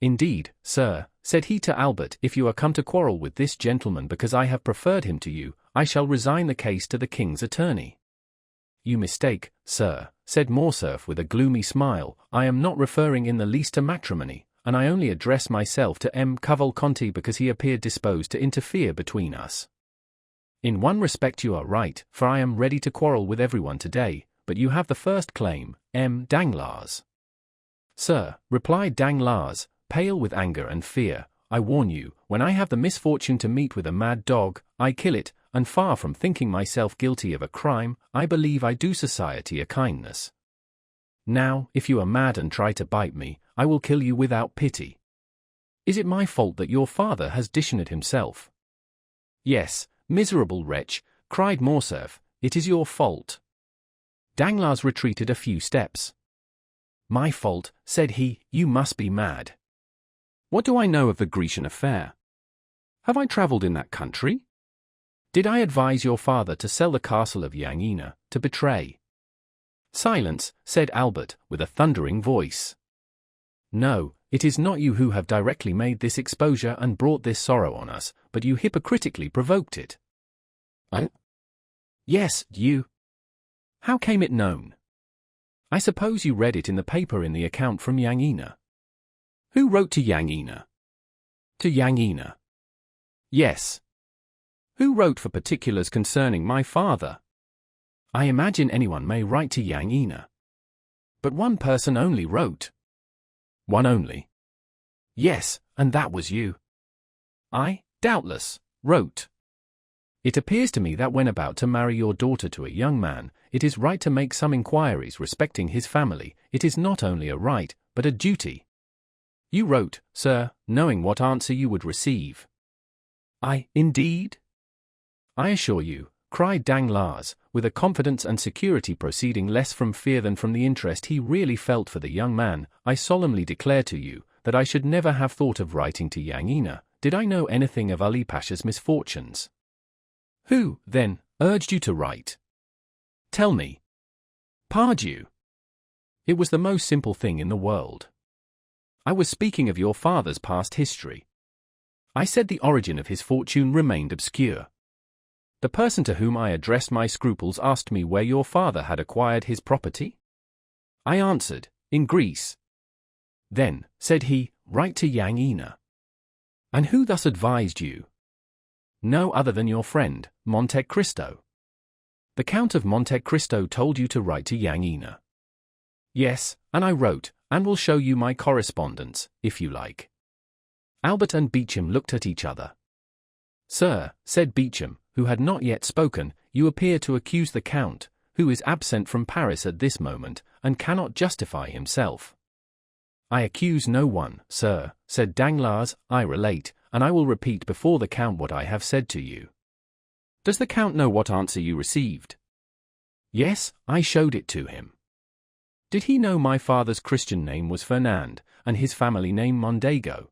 Indeed, sir, said he to Albert, if you are come to quarrel with this gentleman because I have preferred him to you, I shall resign the case to the king's attorney. You mistake, sir, said Morcerf with a gloomy smile, I am not referring in the least to matrimony, and I only address myself to M. Cavalcanti because he appeared disposed to interfere between us. In one respect you are right, for I am ready to quarrel with everyone today, but you have the first claim, M. Danglars. Sir, replied Danglars, pale with anger and fear, I warn you, when I have the misfortune to meet with a mad dog, I kill it, and far from thinking myself guilty of a crime, I believe I do society a kindness. Now, if you are mad and try to bite me, I will kill you without pity. Is it my fault that your father has dishonored himself? Yes, miserable wretch, cried Morcerf, it is your fault. Danglars retreated a few steps. My fault, said he, you must be mad. What do I know of the Grecian affair? Have I travelled in that country? Did I advise your father to sell the castle of Yangina, to betray? Silence, said Albert, with a thundering voice. No, it is not you who have directly made this exposure and brought this sorrow on us, but you hypocritically provoked it. I? Yes, you. How came it known? I suppose you read it in the paper in the account from Yangina. Who wrote to Yangina? To Yangina. Yes. Who wrote for particulars concerning my father? I imagine anyone may write to Yangina. But one person only wrote. One only? Yes, and that was you. I, doubtless, wrote. It appears to me that when about to marry your daughter to a young man, it is right to make some inquiries respecting his family. It is not only a right, but a duty. You wrote, sir, knowing what answer you would receive. I, indeed? I assure you, cried Danglars, with a confidence and security proceeding less from fear than from the interest he really felt for the young man, I solemnly declare to you, that I should never have thought of writing to Yangina, did I know anything of Ali Pasha's misfortunes. Who, then, urged you to write? Tell me. Pardieu. It was the most simple thing in the world. I was speaking of your father's past history. I said the origin of his fortune remained obscure. The person to whom I addressed my scruples asked me where your father had acquired his property. I answered, in Greece. Then, said he, write to Yangina. And who thus advised you? No other than your friend, Monte Cristo. The Count of Monte Cristo told you to write to Yangina. Yes, and I wrote, and will show you my correspondence, if you like. Albert and Beauchamp looked at each other. Sir, said Beauchamp, who had not yet spoken, you appear to accuse the Count, who is absent from Paris at this moment, and cannot justify himself. I accuse no one, sir, said Danglars, I relate, and I will repeat before the Count what I have said to you. Does the Count know what answer you received? Yes, I showed it to him. Did he know my father's Christian name was Fernand, and his family name Mondego?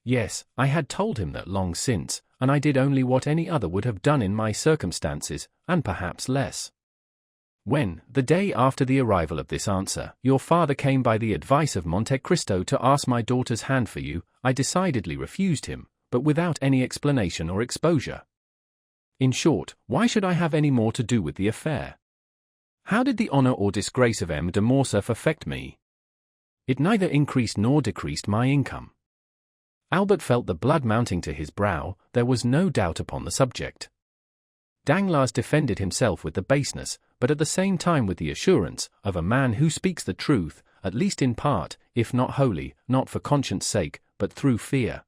Yes, I had told him that long since, and I did only what any other would have done in my circumstances, and perhaps less. When, the day after the arrival of this answer, your father came by the advice of Monte Cristo to ask my daughter's hand for you, I decidedly refused him, but without any explanation or exposure. In short, why should I have any more to do with the affair? How did the honor or disgrace of M. de Morcerf affect me? It neither increased nor decreased my income. Albert felt the blood mounting to his brow, there was no doubt upon the subject. Danglars defended himself with the baseness, but at the same time with the assurance, of a man who speaks the truth, at least in part, if not wholly, not for conscience' sake, but through fear.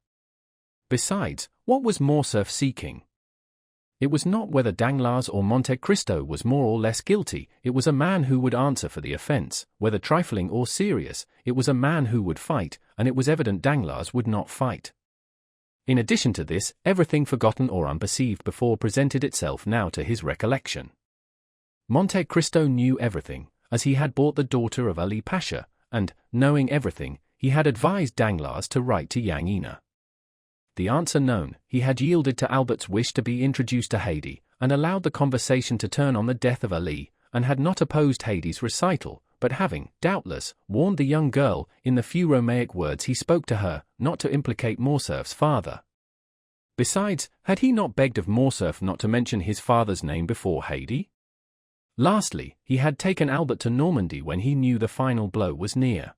Besides, what was Morcerf seeking? It was not whether Danglars or Monte Cristo was more or less guilty, it was a man who would answer for the offence, whether trifling or serious, it was a man who would fight, and it was evident Danglars would not fight. In addition to this, everything forgotten or unperceived before presented itself now to his recollection. Monte Cristo knew everything, as he had bought the daughter of Ali Pasha, and, knowing everything, he had advised Danglars to write to Yangina. The answer known, he had yielded to Albert's wish to be introduced to Haydée, and allowed the conversation to turn on the death of Ali, and had not opposed Haydée's recital, but having, doubtless, warned the young girl, in the few Romaic words he spoke to her, not to implicate Morcerf's father. Besides, had he not begged of Morcerf not to mention his father's name before Haydée? Lastly, he had taken Albert to Normandy when he knew the final blow was near.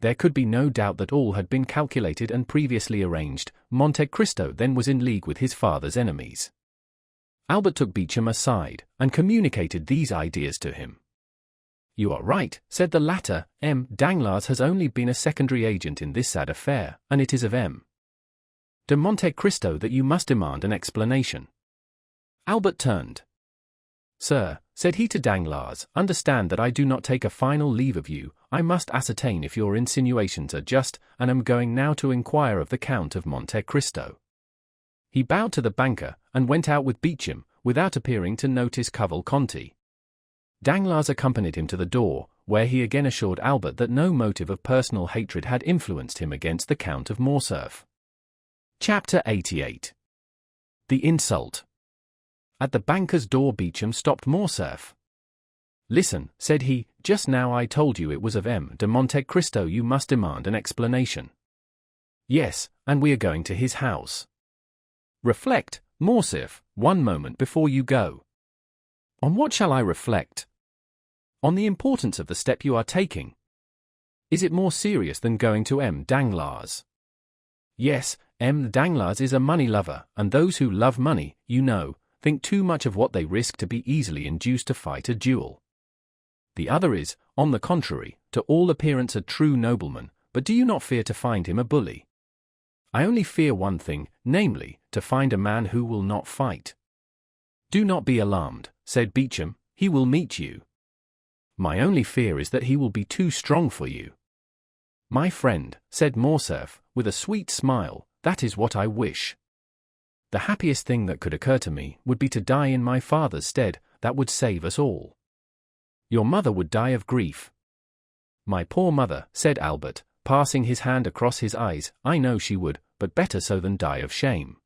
There could be no doubt that all had been calculated and previously arranged. Monte Cristo then was in league with his father's enemies. Albert took Beauchamp aside, and communicated these ideas to him. You are right, said the latter, M. Danglars has only been a secondary agent in this sad affair, and it is of M. de Monte Cristo that you must demand an explanation. Albert turned. Sir, said he to Danglars, understand that I do not take a final leave of you. I must ascertain if your insinuations are just, and am going now to inquire of the Count of Monte Cristo. He bowed to the banker, and went out with Beauchamp, without appearing to notice Cavalcanti. Danglars accompanied him to the door, where he again assured Albert that no motive of personal hatred had influenced him against the Count of Morcerf. Chapter 88. The Insult. At the banker's door Beauchamp stopped Morcerf. Listen, said he, just now I told you it was of M. de Monte Cristo you must demand an explanation. Yes, and we are going to his house. Reflect, Morcerf, one moment before you go. On what shall I reflect? On the importance of the step you are taking. Is it more serious than going to M. Danglars? Yes, M. Danglars is a money lover, and those who love money, you know, think too much of what they risk to be easily induced to fight a duel. The other is, on the contrary, to all appearance a true nobleman, but do you not fear to find him a bully? I only fear one thing, namely, to find a man who will not fight. Do not be alarmed, said Beauchamp, he will meet you. My only fear is that he will be too strong for you. My friend, said Morcerf, with a sweet smile, that is what I wish. The happiest thing that could occur to me would be to die in my father's stead, that would save us all. Your mother would die of grief. My poor mother, said Albert, passing his hand across his eyes, I know she would, but better so than die of shame.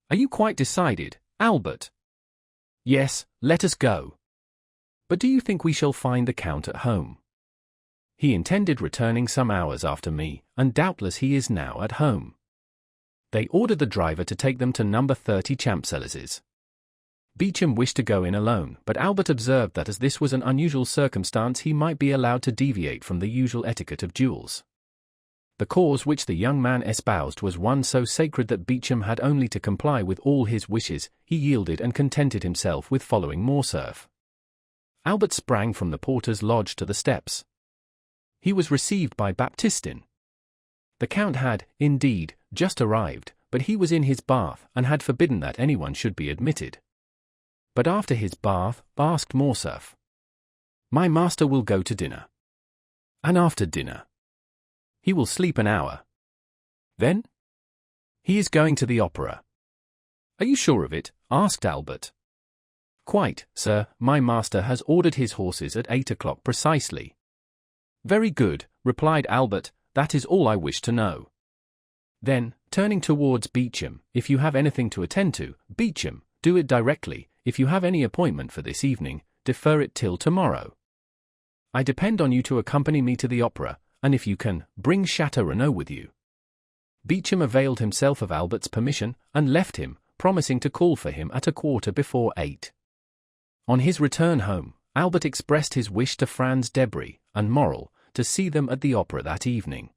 Are you quite decided, Albert? Yes, let us go. But do you think we shall find the Count at home? He intended returning some hours after me, and doubtless he is now at home. They ordered the driver to take them to number 30 Champs-Élysées. Beauchamp wished to go in alone, but Albert observed that as this was an unusual circumstance he might be allowed to deviate from the usual etiquette of duels. The cause which the young man espoused was one so sacred that Beauchamp had only to comply with all his wishes. He yielded and contented himself with following Morcerf. Albert sprang from the porter's lodge to the steps. He was received by Baptistin. The Count had, indeed, just arrived, but he was in his bath, and had forbidden that anyone should be admitted. But after his bath, asked Morcerf, My master will go to dinner. And after dinner? He will sleep an hour. Then? He is going to the opera. Are you sure of it? Asked Albert. Quite, sir, my master has ordered his horses at 8 o'clock precisely. Very good, replied Albert, that is all I wish to know. Then, turning towards Beauchamp, if you have anything to attend to, Beauchamp, do it directly. If you have any appointment for this evening, defer it till tomorrow. I depend on you to accompany me to the opera, and if you can, bring Château with you. Beauchamp availed himself of Albert's permission, and left him, promising to call for him at 8:15. On his return home, Albert expressed his wish to Franz Debris and Morrel to see them at the opera that evening.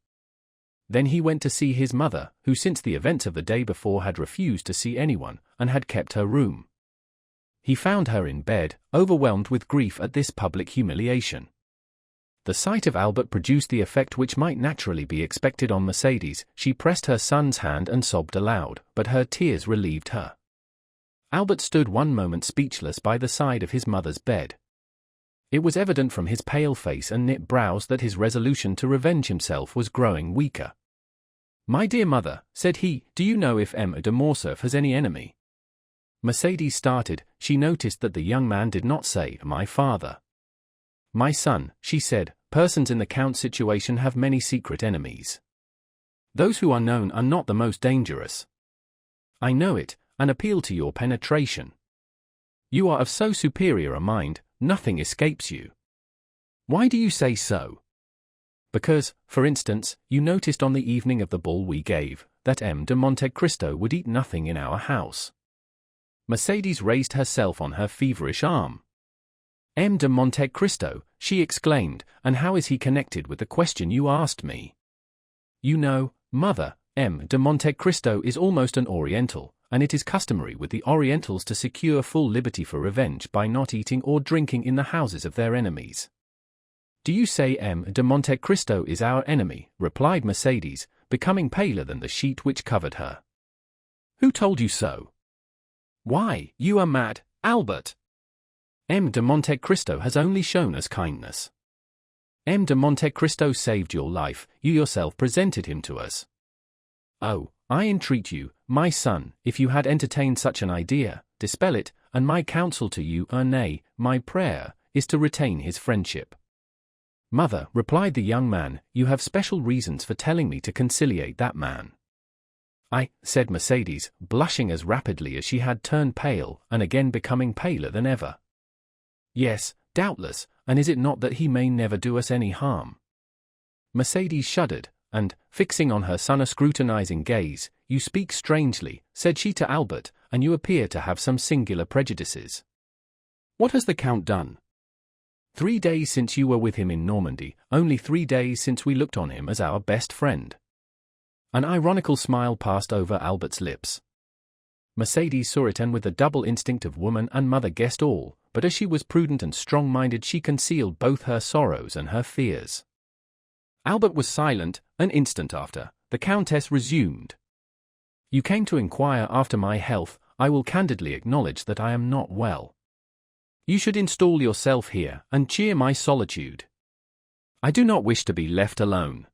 Then he went to see his mother, who since the events of the day before had refused to see anyone, and had kept her room. He found her in bed, overwhelmed with grief at this public humiliation. The sight of Albert produced the effect which might naturally be expected on Mercédès. She pressed her son's hand and sobbed aloud, but her tears relieved her. Albert stood one moment speechless by the side of his mother's bed. It was evident from his pale face and knit brows that his resolution to revenge himself was growing weaker. My dear mother, said he, do you know if M. de Morcerf has any enemy? Mercédès started. She noticed that the young man did not say, my father. My son, she said, persons in the Count's situation have many secret enemies. Those who are known are not the most dangerous. I know it, and appeal to your penetration. You are of so superior a mind, nothing escapes you. Why do you say so? Because, for instance, you noticed on the evening of the ball we gave, that M. de Monte Cristo would eat nothing in our house. Mercédès raised herself on her feverish arm. M. de Monte Cristo, she exclaimed, and how is he connected with the question you asked me? You know, mother, M. de Monte Cristo is almost an Oriental, and it is customary with the Orientals to secure full liberty for revenge by not eating or drinking in the houses of their enemies. Do you say M. de Monte Cristo is our enemy? Replied Mercédès, becoming paler than the sheet which covered her. Who told you so? Why, you are mad, Albert. M. de Monte Cristo has only shown us kindness. M. de Monte Cristo saved your life, you yourself presented him to us. Oh, I entreat you, my son, if you had entertained such an idea, dispel it, and my counsel to you, nay, my prayer, is to retain his friendship. Mother, replied the young man, you have special reasons for telling me to conciliate that man. I, said Mercedes, blushing as rapidly as she had turned pale, and again becoming paler than ever. Yes, doubtless, and is it not that he may never do us any harm? Mercedes shuddered, and, fixing on her son a scrutinizing gaze, you speak strangely, said she to Albert, and you appear to have some singular prejudices. What has the Count done? 3 days since you were with him in Normandy, only 3 days since we looked on him as our best friend. An ironical smile passed over Albert's lips. Mercedes saw it, and with the double instinct of woman and mother guessed all, but as she was prudent and strong-minded she concealed both her sorrows and her fears. Albert was silent. An instant after, the Countess resumed. You came to inquire after my health. I will candidly acknowledge that I am not well. You should install yourself here, and cheer my solitude. I do not wish to be left alone.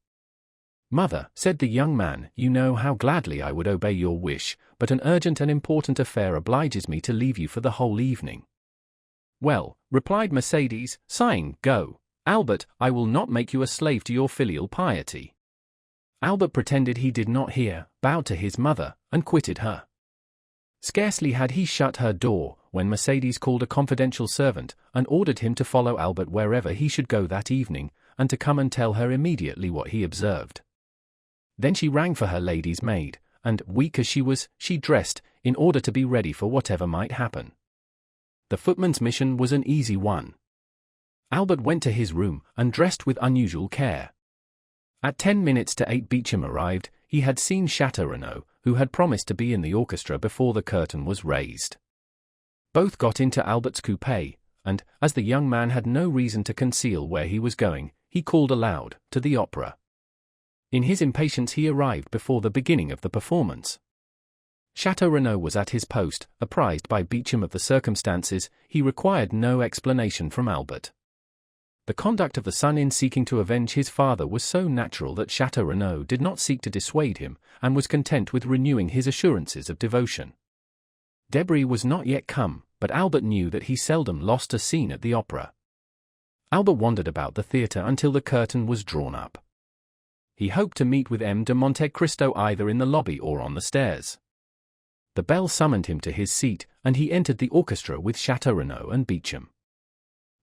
Mother, said the young man, you know how gladly I would obey your wish, but an urgent and important affair obliges me to leave you for the whole evening. Well, replied Mercedes, sighing, go. Albert, I will not make you a slave to your filial piety. Albert pretended he did not hear, bowed to his mother, and quitted her. Scarcely had he shut her door, when Mercedes called a confidential servant, and ordered him to follow Albert wherever he should go that evening, and to come and tell her immediately what he observed. Then she rang for her lady's maid, and, weak as she was, she dressed, in order to be ready for whatever might happen. The footman's mission was an easy one. Albert went to his room, and dressed with unusual care. At 8:10 Beecham arrived. He had seen Château, who had promised to be in the orchestra before the curtain was raised. Both got into Albert's coupé, and, as the young man had no reason to conceal where he was going, he called aloud, to the opera. In his impatience he arrived before the beginning of the performance. Château was at his post. Apprised by Beecham of the circumstances, he required no explanation from Albert. The conduct of the son in seeking to avenge his father was so natural that Château did not seek to dissuade him, and was content with renewing his assurances of devotion. Debray was not yet come, but Albert knew that he seldom lost a scene at the opera. Albert wandered about the theatre until the curtain was drawn up. He hoped to meet with M. de Monte Cristo either in the lobby or on the stairs. The bell summoned him to his seat, and he entered the orchestra with Château and Beecham.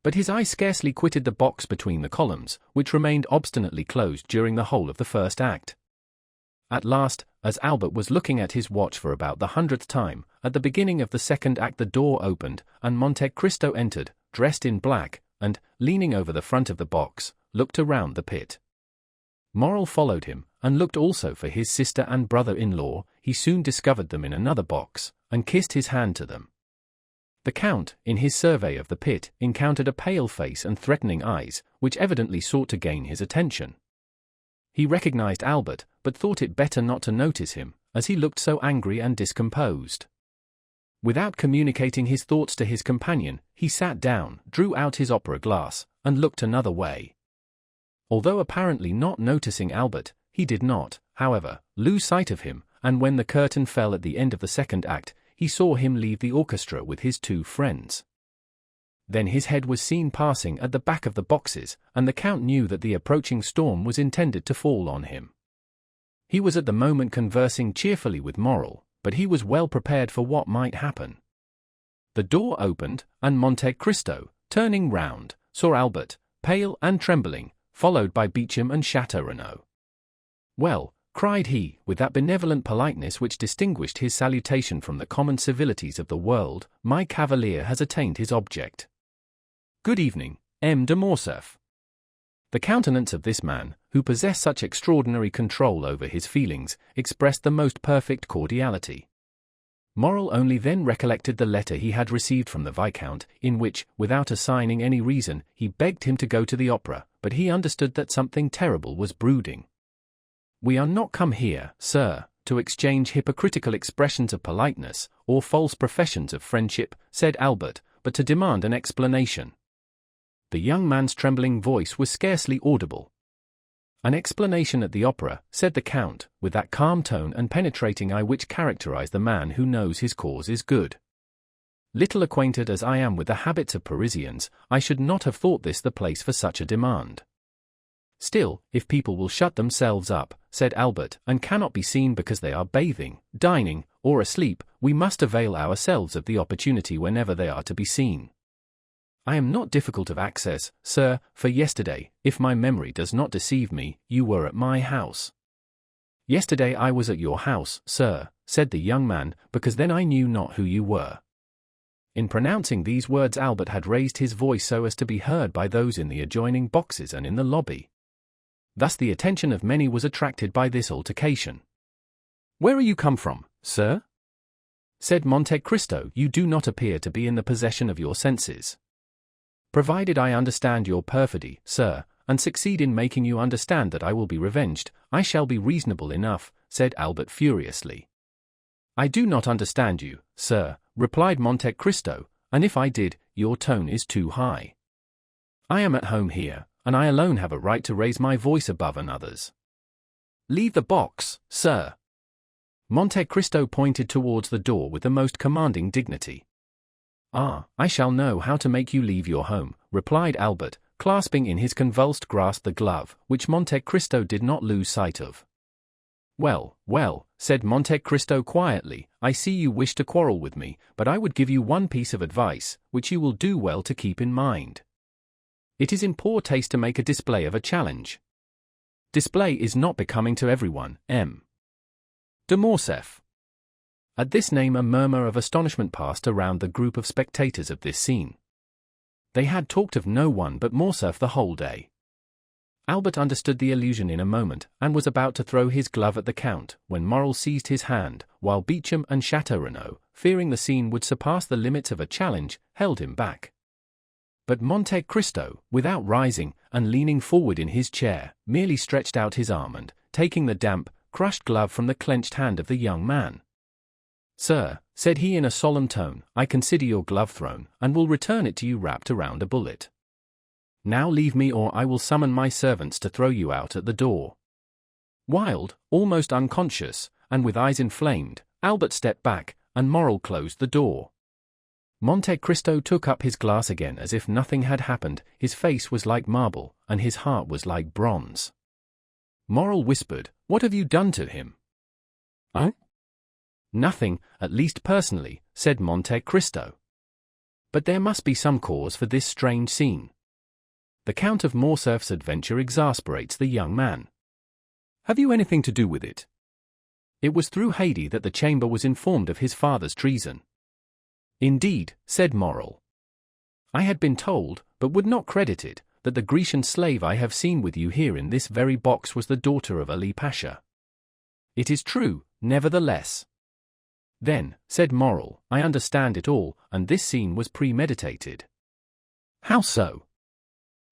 But his eye scarcely quitted the box between the columns, which remained obstinately closed during the whole of the first act. At last, as Albert was looking at his watch for about the 100th time, at the beginning of the second act the door opened, and Monte Cristo entered, dressed in black, and, leaning over the front of the box, looked around the pit. Morrel followed him, and looked also for his sister and brother-in-law. He soon discovered them in another box, and kissed his hand to them. The Count, in his survey of the pit, encountered a pale face and threatening eyes, which evidently sought to gain his attention. He recognized Albert, but thought it better not to notice him, as he looked so angry and discomposed. Without communicating his thoughts to his companion, he sat down, drew out his opera glass, and looked another way. Although apparently not noticing Albert, he did not, however, lose sight of him, and when the curtain fell at the end of the second act, he saw him leave the orchestra with his two friends. Then his head was seen passing at the back of the boxes, and the Count knew that the approaching storm was intended to fall on him. He was at the moment conversing cheerfully with Morrel, but he was well prepared for what might happen. The door opened, and Monte Cristo, turning round, saw Albert, pale and trembling, followed by Beecham and Château. Well, cried he, with that benevolent politeness which distinguished his salutation from the common civilities of the world, my cavalier has attained his object. Good evening, M. de Morcerf. The countenance of this man, who possessed such extraordinary control over his feelings, expressed the most perfect cordiality. Morrel only then recollected the letter he had received from the Viscount, in which, without assigning any reason, he begged him to go to the opera, but he understood that something terrible was brooding. We are not come here, sir, to exchange hypocritical expressions of politeness, or false professions of friendship, said Albert, but to demand an explanation. The young man's trembling voice was scarcely audible. "An explanation at the opera," said the Count, with that calm tone and penetrating eye which characterize the man who knows his cause is good. "Little acquainted as I am with the habits of Parisians, I should not have thought this the place for such a demand." "Still, if people will shut themselves up," said Albert, "and cannot be seen because they are bathing, dining, or asleep, we must avail ourselves of the opportunity whenever they are to be seen. I am not difficult of access, sir, for yesterday, if my memory does not deceive me, you were at my house." "Yesterday I was at your house, sir," said the young man, "because then I knew not who you were." In pronouncing these words Albert had raised his voice so as to be heard by those in the adjoining boxes and in the lobby. Thus the attention of many was attracted by this altercation. "Where are you come from, sir?" said Monte Cristo. "You do not appear to be in the possession of your senses." "Provided I understand your perfidy, sir, and succeed in making you understand that I will be revenged, I shall be reasonable enough," said Albert furiously. "I do not understand you, sir," replied Monte Cristo, "and if I did, your tone is too high. I am at home here, and I alone have a right to raise my voice above another's. Leave the box, sir." Monte Cristo pointed towards the door with the most commanding dignity. "Ah, I shall know how to make you leave your home," replied Albert, clasping in his convulsed grasp the glove, which Monte Cristo did not lose sight of. "Well, well," said Monte Cristo quietly, "I see you wish to quarrel with me, but I would give you one piece of advice, which you will do well to keep in mind. It is in poor taste to make a display of a challenge. Display is not becoming to everyone. M. de Morcerf." At this name a murmur of astonishment passed around the group of spectators of this scene. They had talked of no one but Morcerf the whole day. Albert understood the allusion in a moment, and was about to throw his glove at the Count, when Morrel seized his hand, while Beauchamp and Château, fearing the scene would surpass the limits of a challenge, held him back. But Monte Cristo, without rising, and leaning forward in his chair, merely stretched out his arm and, taking the damp, crushed glove from the clenched hand of the young man, "Sir," said he in a solemn tone, "I consider your glove thrown, and will return it to you wrapped around a bullet. Now leave me, or I will summon my servants to throw you out at the door." Wild, almost unconscious, and with eyes inflamed, Albert stepped back, and Morrel closed the door. Monte Cristo took up his glass again as if nothing had happened. His face was like marble, and his heart was like bronze. Morrel whispered, "What have you done to him?" "I?" "Nothing, at least personally," said Monte Cristo. "But there must be some cause for this strange scene. The Count of Morcerf's adventure exasperates the young man. Have you anything to do with it?" "It was through Haydée that the chamber was informed of his father's treason." "Indeed," said Morrel. "I had been told, but would not credit it, that the Grecian slave I have seen with you here in this very box was the daughter of Ali Pasha. It is true, nevertheless." "Then," said Morrel, "I understand it all, and this scene was premeditated." "How so?"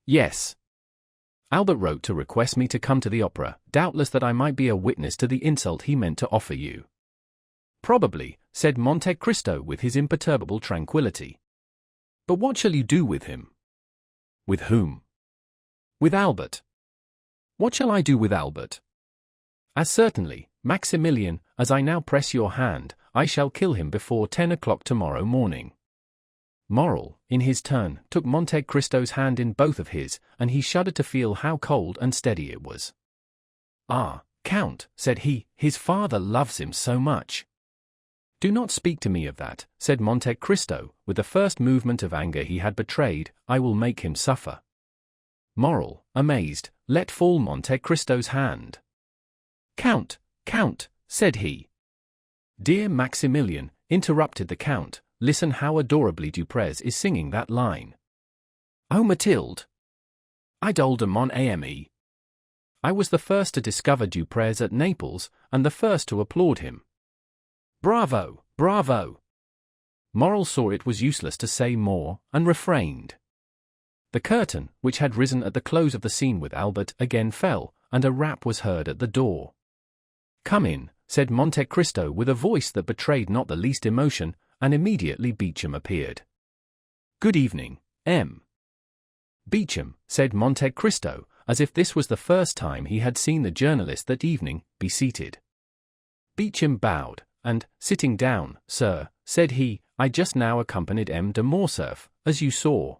"Yes. Albert wrote to request me to come to the opera, doubtless that I might be a witness to the insult he meant to offer you." "Probably," said Monte Cristo with his imperturbable tranquillity. "But what shall you do with him?" "With whom?" "With Albert." "What shall I do with Albert?" "As certainly, Maximilian, as I now press your hand, I shall kill him before 10 o'clock tomorrow morning." Morrel, in his turn, took Monte Cristo's hand in both of his, and he shuddered to feel how cold and steady it was. "Ah, Count," said he, "his father loves him so much." "Do not speak to me of that," said Monte Cristo, with the first movement of anger he had betrayed. "I will make him suffer." Morrel, amazed, let fall Monte Cristo's hand. "Count, Count," said he. "Dear Maximilian," interrupted the Count, "listen how adorably Duprez is singing that line. Oh Mathilde! Idole de mon ami. I was the first to discover Duprez at Naples, and the first to applaud him. Bravo, bravo!" Morrel saw it was useless to say more, and refrained. The curtain, which had risen at the close of the scene with Albert, again fell, and a rap was heard at the door. "Come in," said Monte Cristo with a voice that betrayed not the least emotion, and immediately Beauchamp appeared. Good evening, M. Beauchamp, said Monte Cristo, as if this was the first time he had seen the journalist that evening. Be seated. Beauchamp bowed, and, sitting down, sir, said he, I just now accompanied M. de Morcerf, as you saw.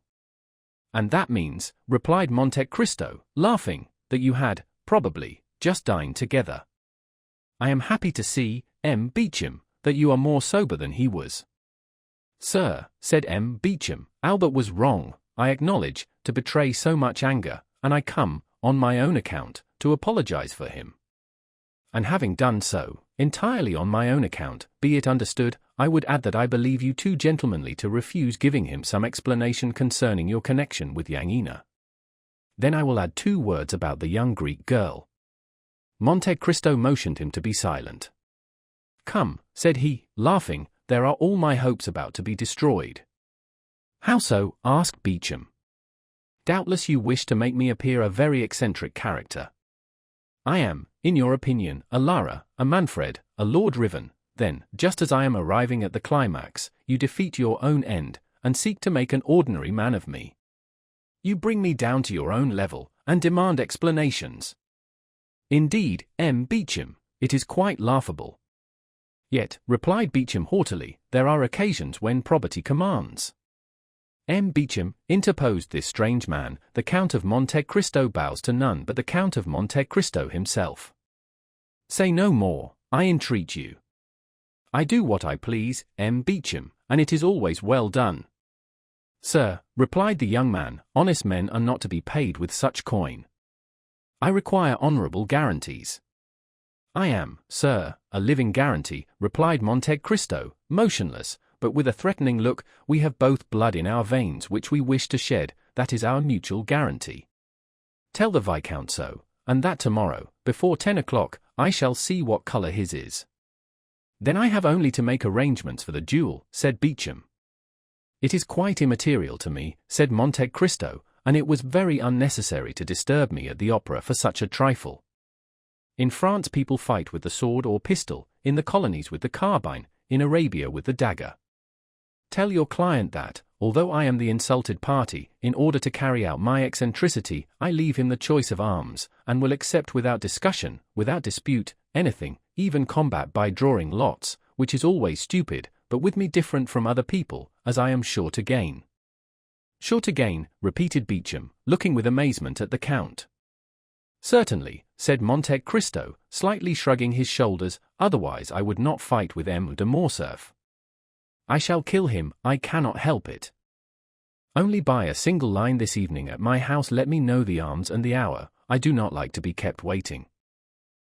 And that means, replied Monte Cristo, laughing, that you had, probably, just dined together. I am happy to see, M. Beauchamp, that you are more sober than he was. Sir, said M. Beauchamp, Albert was wrong, I acknowledge, to betray so much anger, and I come, on my own account, to apologize for him. And having done so, entirely on my own account, be it understood, I would add that I believe you too gentlemanly to refuse giving him some explanation concerning your connection with young Ina. Then I will add 2 words about the young Greek girl. Monte Cristo motioned him to be silent. Come, said he, laughing, there are all my hopes about to be destroyed. How so? Asked Beauchamp. Doubtless you wish to make me appear a very eccentric character. I am, in your opinion, a Lara, a Manfred, a Lord Riven. Then, just as I am arriving at the climax, you defeat your own end, and seek to make an ordinary man of me. You bring me down to your own level, and demand explanations. Indeed, M. Beauchamp, it is quite laughable. Yet, replied Beauchamp haughtily, there are occasions when probity commands. M. Beauchamp, interposed this strange man, the Count of Monte Cristo bows to none but the Count of Monte Cristo himself. Say no more, I entreat you. I do what I please, M. Beauchamp, and it is always well done. Sir, replied the young man, honest men are not to be paid with such coin. I require honorable guarantees. I am, sir, a living guarantee, replied Monte Cristo, motionless, but with a threatening look. We have both blood in our veins which we wish to shed, that is our mutual guarantee. Tell the Viscount so, and that tomorrow, before 10 o'clock, I shall see what color his is. Then I have only to make arrangements for the duel, said Beauchamp. It is quite immaterial to me, said Monte Cristo, and it was very unnecessary to disturb me at the opera for such a trifle. In France people fight with the sword or pistol, in the colonies with the carbine, in Arabia with the dagger. Tell your client that, although I am the insulted party, in order to carry out my eccentricity, I leave him the choice of arms, and will accept without discussion, without dispute, anything, even combat by drawing lots, which is always stupid, but with me different from other people, as I am sure to gain. Sure to gain, repeated Beauchamp, looking with amazement at the Count. Certainly, said Monte Cristo, slightly shrugging his shoulders, otherwise I would not fight with M. de Morcerf. I shall kill him, I cannot help it. Only by a single line this evening at my house let me know the arms and the hour, I do not like to be kept waiting.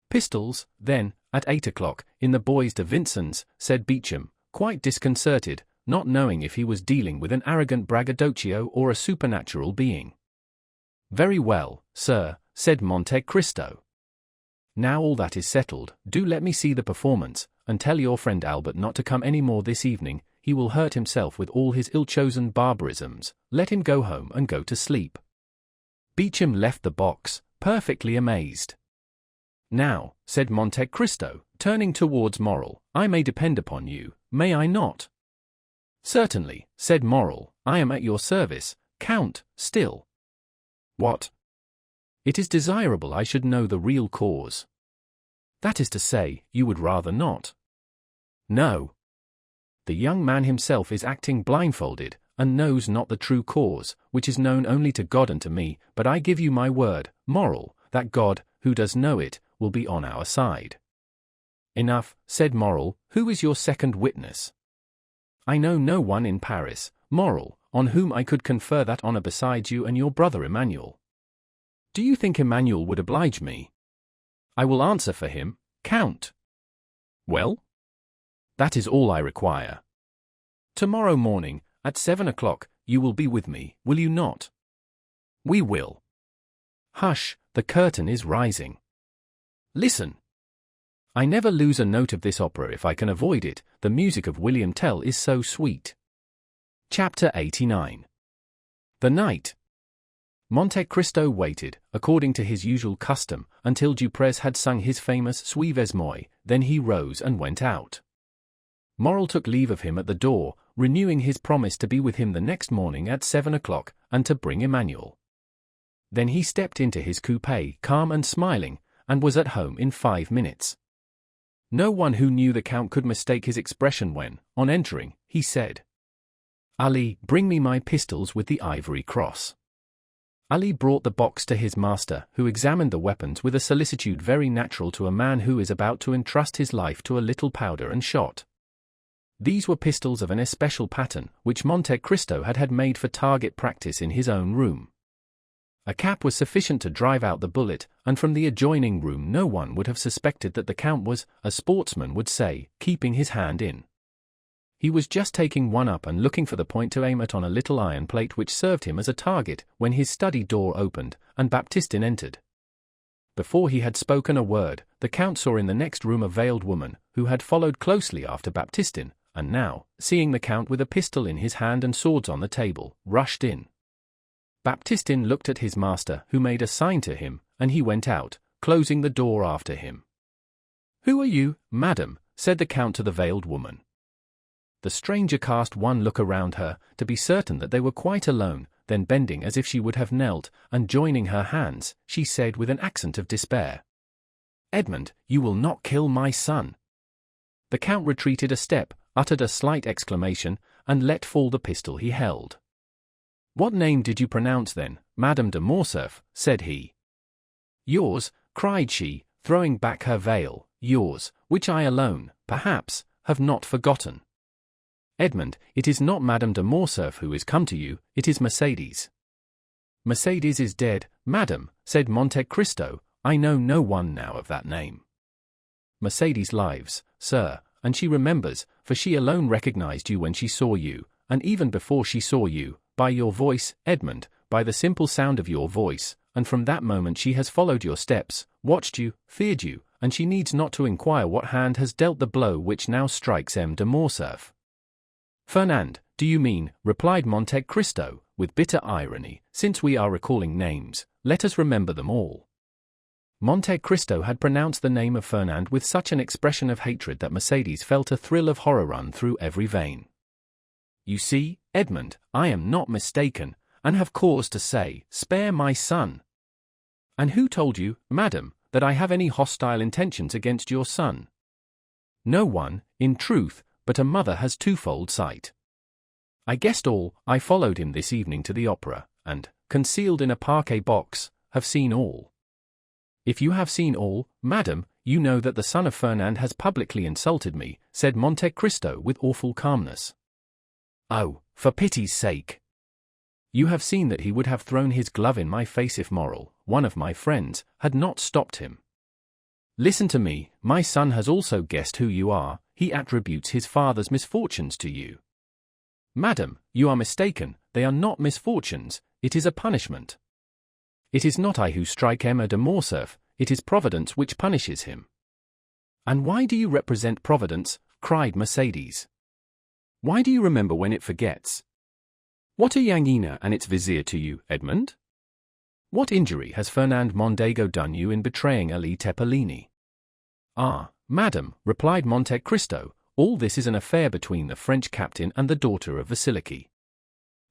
Pistols, then, at 8 o'clock, in the Bois de Vincennes, said Beauchamp, quite disconcerted, not knowing if he was dealing with an arrogant braggadocio or a supernatural being. Very well, sir, said Monte Cristo. Now all that is settled, do let me see the performance, and tell your friend Albert not to come any more this evening, he will hurt himself with all his ill-chosen barbarisms, let him go home and go to sleep. Beauchamp left the box, perfectly amazed. Now, said Monte Cristo, turning towards Morrel, I may depend upon you, may I not? Certainly, said Morrel, I am at your service, Count, still. What? It is desirable I should know the real cause. That is to say, you would rather not. No. The young man himself is acting blindfolded, and knows not the true cause, which is known only to God and to me, but I give you my word, Morrel, that God, who does know it, will be on our side. Enough, said Morrel, who is your second witness? I know no one in Paris, Morrel, on whom I could confer that honor besides you and your brother Emmanuel. Do you think Emmanuel would oblige me? I will answer for him, Count. Well? That is all I require. Tomorrow morning, at 7 o'clock, you will be with me, will you not? We will. Hush, the curtain is rising. Listen. I never lose a note of this opera if I can avoid it, the music of William Tell is so sweet. Chapter 89. The Night. Monte Cristo waited, according to his usual custom, until Duprez had sung his famous Suivez-moi, then he rose and went out. Morrel took leave of him at the door, renewing his promise to be with him the next morning at 7 o'clock, and to bring Emmanuel. Then he stepped into his coupé, calm and smiling, and was at home in 5 minutes. No one who knew the Count could mistake his expression when, on entering, he said, "Ali, bring me my pistols with the ivory cross." Ali brought the box to his master, who examined the weapons with a solicitude very natural to a man who is about to entrust his life to a little powder and shot. These were pistols of an especial pattern, which Monte Cristo had made for target practice in his own room. A cap was sufficient to drive out the bullet, and from the adjoining room no one would have suspected that the Count was, as sportsmen would say, keeping his hand in. He was just taking one up and looking for the point to aim at on a little iron plate which served him as a target, when his study door opened, and Baptistin entered. Before he had spoken a word, the Count saw in the next room a veiled woman, who had followed closely after Baptistin, and now, seeing the Count with a pistol in his hand and swords on the table, rushed in. Baptistin looked at his master, who made a sign to him, and he went out, closing the door after him. "Who are you, madam?" said the Count to the veiled woman. The stranger cast one look around her, to be certain that they were quite alone, then bending as if she would have knelt, and joining her hands, she said with an accent of despair, "Edmond, you will not kill my son." The Count retreated a step, uttered a slight exclamation, and let fall the pistol he held. "What name did you pronounce then, Madame de Morcerf?" said he. "Yours," cried she, throwing back her veil, "yours, which I alone, perhaps, have not forgotten. Edmond, it is not Madame de Morcerf who is come to you, it is Mercedes." "Mercedes is dead, madam," said Monte Cristo. "I know no one now of that name." "Mercedes lives, sir, and she remembers, for she alone recognized you when she saw you, and even before she saw you, by your voice, Edmond, by the simple sound of your voice, and from that moment she has followed your steps, watched you, feared you, and she needs not to inquire what hand has dealt the blow which now strikes M. de Morcerf." "Fernand, do you mean?" replied Monte Cristo, with bitter irony. "Since we are recalling names, let us remember them all." Monte Cristo had pronounced the name of Fernand with such an expression of hatred that Mercedes felt a thrill of horror run through every vein. "You see, Edmond, I am not mistaken, and have cause to say, spare my son." "And who told you, madam, that I have any hostile intentions against your son?" "No one, in truth, but a mother has twofold sight. I guessed all. I followed him this evening to the opera, and, concealed in a parquet box, have seen all." "If you have seen all, madam, you know that the son of Fernand has publicly insulted me," said Monte Cristo with awful calmness. "Oh, for pity's sake! You have seen that he would have thrown his glove in my face if Morel, one of my friends, had not stopped him. Listen to me, my son has also guessed who you are. He attributes his father's misfortunes to you." "Madam, you are mistaken, they are not misfortunes, it is a punishment. It is not I who strike M. de Morcerf, it is Providence which punishes him." "And why do you represent Providence?" cried Mercedes. "Why do you remember when it forgets? What are Yanina and its vizier to you, Edmond? What injury has Fernand Mondego done you in betraying Ali Tepellini?" "Ah, madam," replied Monte Cristo, "all this is an affair between the French captain and the daughter of Vasiliki.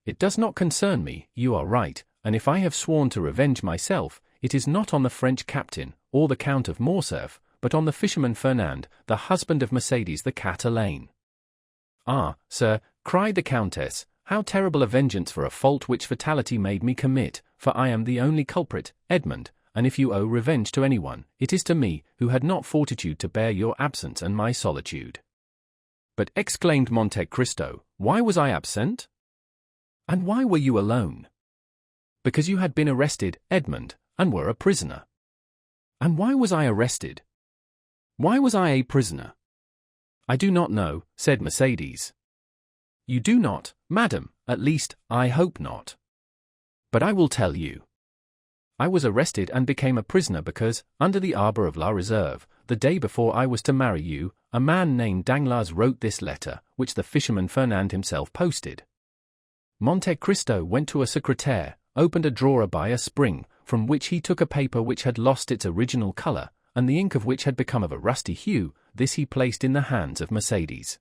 It does not concern me, you are right, and if I have sworn to revenge myself, it is not on the French captain, or the Count of Morcerf, but on the fisherman Fernand, the husband of Mercedes the Catalane." "Ah, sir," cried the Countess, "how terrible a vengeance for a fault which fatality made me commit, for I am the only culprit, Edmond, and if you owe revenge to anyone, it is to me, who had not fortitude to bear your absence and my solitude." "But," exclaimed Monte Cristo, "why was I absent? And why were you alone?" "Because you had been arrested, Edmond, and were a prisoner." "And why was I arrested? Why was I a prisoner?" "I do not know," said Mercedes. "You do not, madam, at least, I hope not. But I will tell you. I was arrested and became a prisoner because, under the arbor of La Reserve, the day before I was to marry you, a man named Danglars wrote this letter, which the fisherman Fernand himself posted." Monte Cristo went to a secretaire, opened a drawer by a spring, from which he took a paper which had lost its original color, and the ink of which had become of a rusty hue. This he placed in the hands of Mercedes.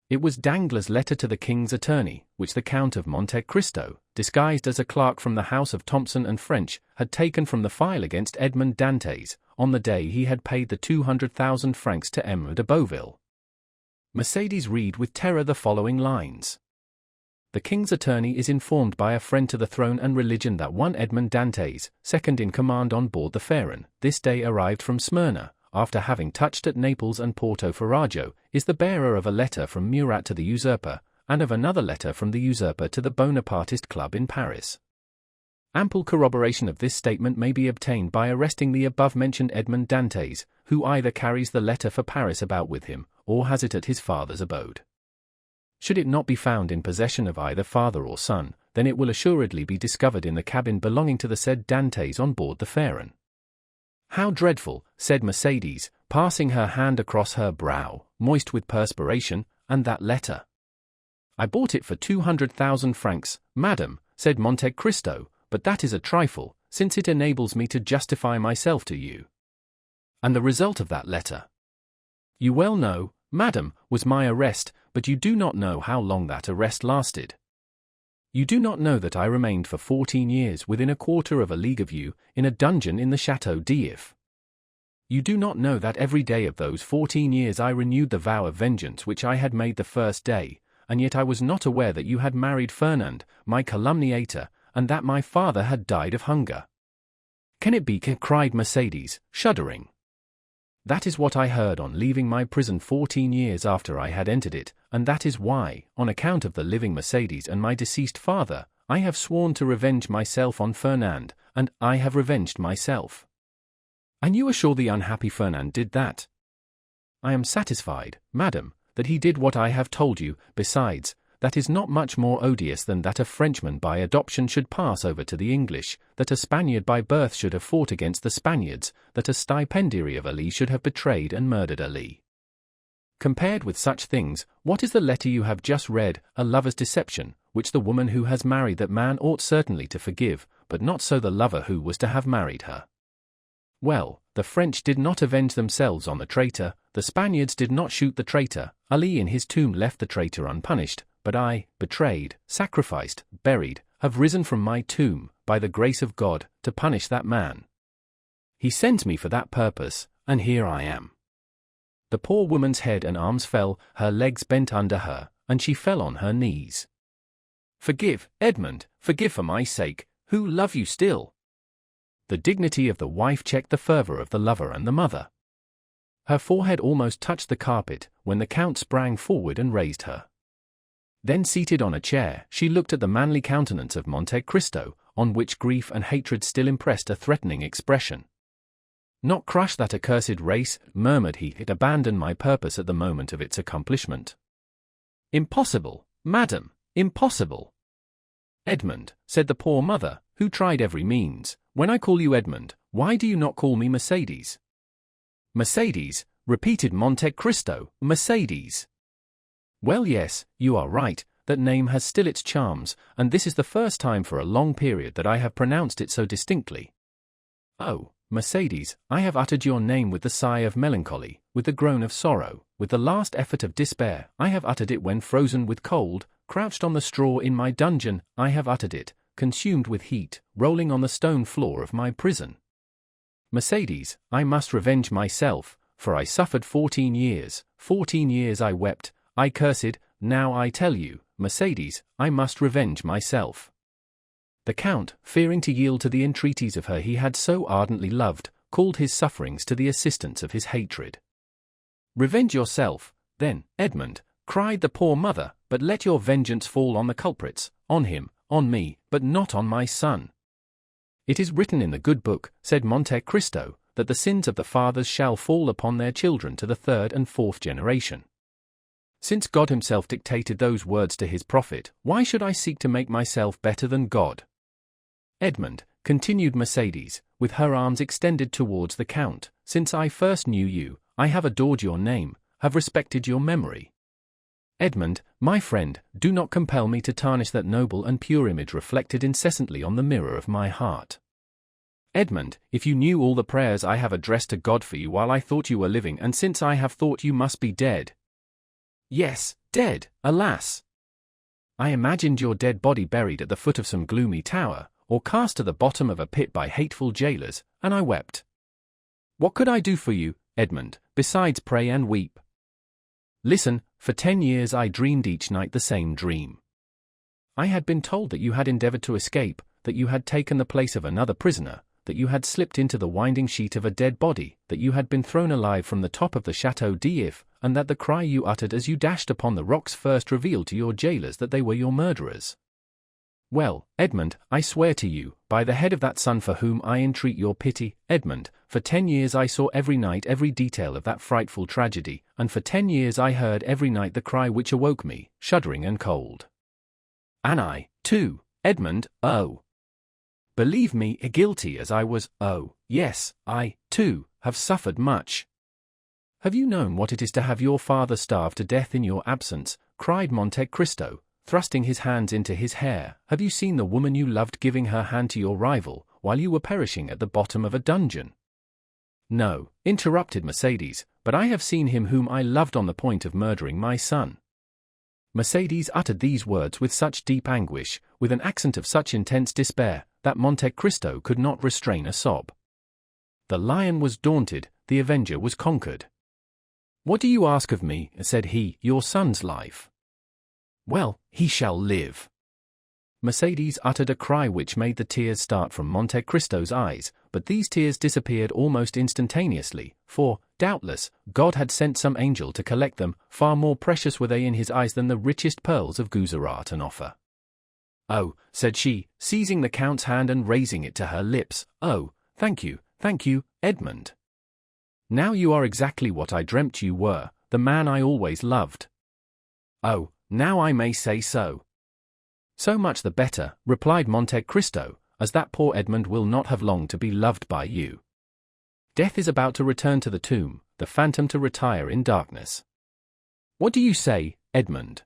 It was Danglars' letter to the king's attorney, which the Count of Monte Cristo, disguised as a clerk from the house of Thompson and French, had taken from the file against Edmond Dantès, on the day he had paid the 200,000 francs to M. de Beauville. Mercédès read with terror the following lines. The king's attorney is informed by a friend to the throne and religion that one Edmond Dantès, second in command on board the Pharaon, this day arrived from Smyrna, after having touched at Naples and Porto Ferrajo, is the bearer of a letter from Murat to the usurper, and of another letter from the usurper to the Bonapartist Club in Paris. Ample corroboration of this statement may be obtained by arresting the above-mentioned Edmond Dantès, who either carries the letter for Paris about with him, or has it at his father's abode. Should it not be found in possession of either father or son, then it will assuredly be discovered in the cabin belonging to the said Dantès on board the Pharaon. How dreadful, said Mercédès, passing her hand across her brow, moist with perspiration, and that letter. I bought it for 200,000 francs, madam, said Monte Cristo, but that is a trifle, since it enables me to justify myself to you. And the result of that letter? You well know, madam, was my arrest, but you do not know how long that arrest lasted. You do not know that I remained for 14 years within a quarter of a league of you, in a dungeon in the Château d'If. You do not know that every day of those 14 years I renewed the vow of vengeance which I had made the first day, and yet I was not aware that you had married Fernand, my calumniator, and that my father had died of hunger. Can it be? Cried Mercédès, shuddering. That is what I heard on leaving my prison 14 years after I had entered it, and that is why, on account of the living Mercédès and my deceased father, I have sworn to revenge myself on Fernand, and I have revenged myself. And you are sure the unhappy Fernand did that? I am satisfied, madam, that he did what I have told you. Besides, that is not much more odious than that a Frenchman by adoption should pass over to the English, that a Spaniard by birth should have fought against the Spaniards, that a stipendiary of Ali should have betrayed and murdered Ali. Compared with such things, what is the letter you have just read, a lover's deception, which the woman who has married that man ought certainly to forgive, but not so the lover who was to have married her? Well, the French did not avenge themselves on the traitor, the Spaniards did not shoot the traitor, Ali in his tomb left the traitor unpunished, but I, betrayed, sacrificed, buried, have risen from my tomb, by the grace of God, to punish that man. He sent me for that purpose, and here I am. The poor woman's head and arms fell, her legs bent under her, and she fell on her knees. Forgive, Edmond, forgive for my sake, who love you still. The dignity of the wife checked the fervor of the lover and the mother. Her forehead almost touched the carpet, when the Count sprang forward and raised her. Then seated on a chair, she looked at the manly countenance of Monte Cristo, on which grief and hatred still impressed a threatening expression. Not crush that accursed race, murmured he, it abandoned my purpose at the moment of its accomplishment. Impossible, madam, impossible. Edmond, said the poor mother, who tried every means, when I call you Edmond, why do you not call me Mercédès? Mercédès, repeated Monte Cristo, Mercédès. Well, yes, you are right, that name has still its charms, and this is the first time for a long period that I have pronounced it so distinctly. Oh, Mercédès, I have uttered your name with the sigh of melancholy, with the groan of sorrow, with the last effort of despair. I have uttered it when frozen with cold, crouched on the straw in my dungeon. I have uttered it, consumed with heat, rolling on the stone floor of my prison. Mercédès, I must revenge myself, for I suffered 14 years I wept, I cursed. Now I tell you, Mercédès, I must revenge myself. The Count, fearing to yield to the entreaties of her he had so ardently loved, called his sufferings to the assistance of his hatred. Revenge yourself, then, Edmond, cried the poor mother, but let your vengeance fall on the culprits, on him, on me, but not on my son. It is written in the good book, said Monte Cristo, that the sins of the fathers shall fall upon their children to the 3rd and 4th generation. Since God himself dictated those words to his prophet, why should I seek to make myself better than God? Edmond, continued Mercédès, with her arms extended towards the Count, since I first knew you, I have adored your name, have respected your memory. Edmond, my friend, do not compel me to tarnish that noble and pure image reflected incessantly on the mirror of my heart. Edmond, if you knew all the prayers I have addressed to God for you while I thought you were living and since I have thought you must be dead. Yes, Dead, alas! I imagined your dead body buried at the foot of some gloomy tower, or cast to the bottom of a pit by hateful jailers, and I wept. What could I do for you, Edmond, besides pray and weep? Listen, for 10 years I dreamed each night the same dream. I had been told that you had endeavored to escape, that you had taken the place of another prisoner, that you had slipped into the winding sheet of a dead body, that you had been thrown alive from the top of the Château d'If, and that the cry you uttered as you dashed upon the rocks first revealed to your jailers that they were your murderers. Well, Edmond, I swear to you, by the head of that son for whom I entreat your pity, Edmond, for 10 years I saw every night every detail of that frightful tragedy, and for 10 years I heard every night the cry which awoke me, shuddering and cold. And I, too, Edmond, oh! Believe me, guilty as I was, oh, yes, I, too, have suffered much. Have you known what it is to have your father starve to death in your absence? Cried Monte Cristo, thrusting his hands into his hair. Have you seen the woman you loved giving her hand to your rival, while you were perishing at the bottom of a dungeon? No, interrupted Mercédès, but I have seen him whom I loved on the point of murdering my son. Mercédès uttered these words with such deep anguish, with an accent of such intense despair, that Monte Cristo could not restrain a sob. The lion was daunted, the avenger was conquered. What do you ask of me? Said he. Your son's life. Well, he shall live. Mercédès uttered a cry which made the tears start from Monte Cristo's eyes, but these tears disappeared almost instantaneously, for, doubtless, God had sent some angel to collect them. Far more precious were they in his eyes than the richest pearls of Guzerat an offer. Oh, said she, seizing the Count's hand and raising it to her lips, oh, thank you, Edmond. Now you are exactly what I dreamt you were, the man I always loved. Oh, now I may say so. So much the better, replied Monte Cristo, as that poor Edmond will not have long to be loved by you. Death is about to return to the tomb, the phantom to retire in darkness. What do you say, Edmond?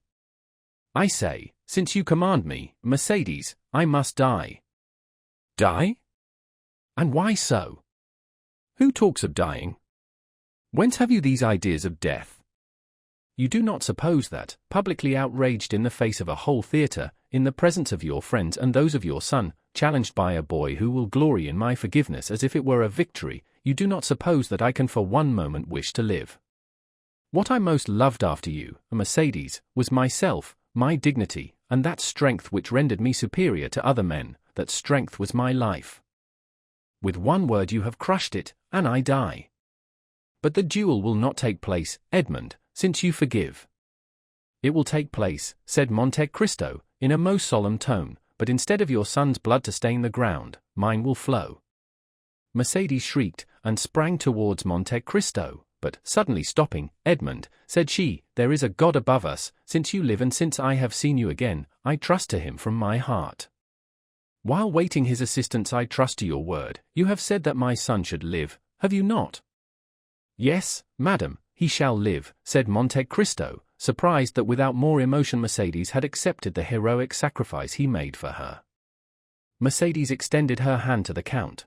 I say, since you command me, Mercédès, I must die. Die? And why so? Who talks of dying? Whence have you these ideas of death? You do not suppose that, publicly outraged in the face of a whole theatre, in the presence of your friends and those of your son, challenged by a boy who will glory in my forgiveness as if it were a victory, you do not suppose that I can for one moment wish to live. What I most loved after you, Mercédès, was myself, my dignity, and that strength which rendered me superior to other men, that strength was my life. With one word you have crushed it, and I die. But the duel will not take place, Edmond, since you forgive. It will take place, said Monte Cristo, in a most solemn tone, but instead of your son's blood to stain the ground, mine will flow. Mercédès shrieked, and sprang towards Monte Cristo, but, suddenly stopping, Edmond, said she, there is a God above us, since you live and since I have seen you again, I trust to him from my heart. While waiting his assistance I trust to your word. You have said that my son should live, have you not? Yes, madam, he shall live, said Monte Cristo, surprised that without more emotion Mercédès had accepted the heroic sacrifice he made for her. Mercédès extended her hand to the Count.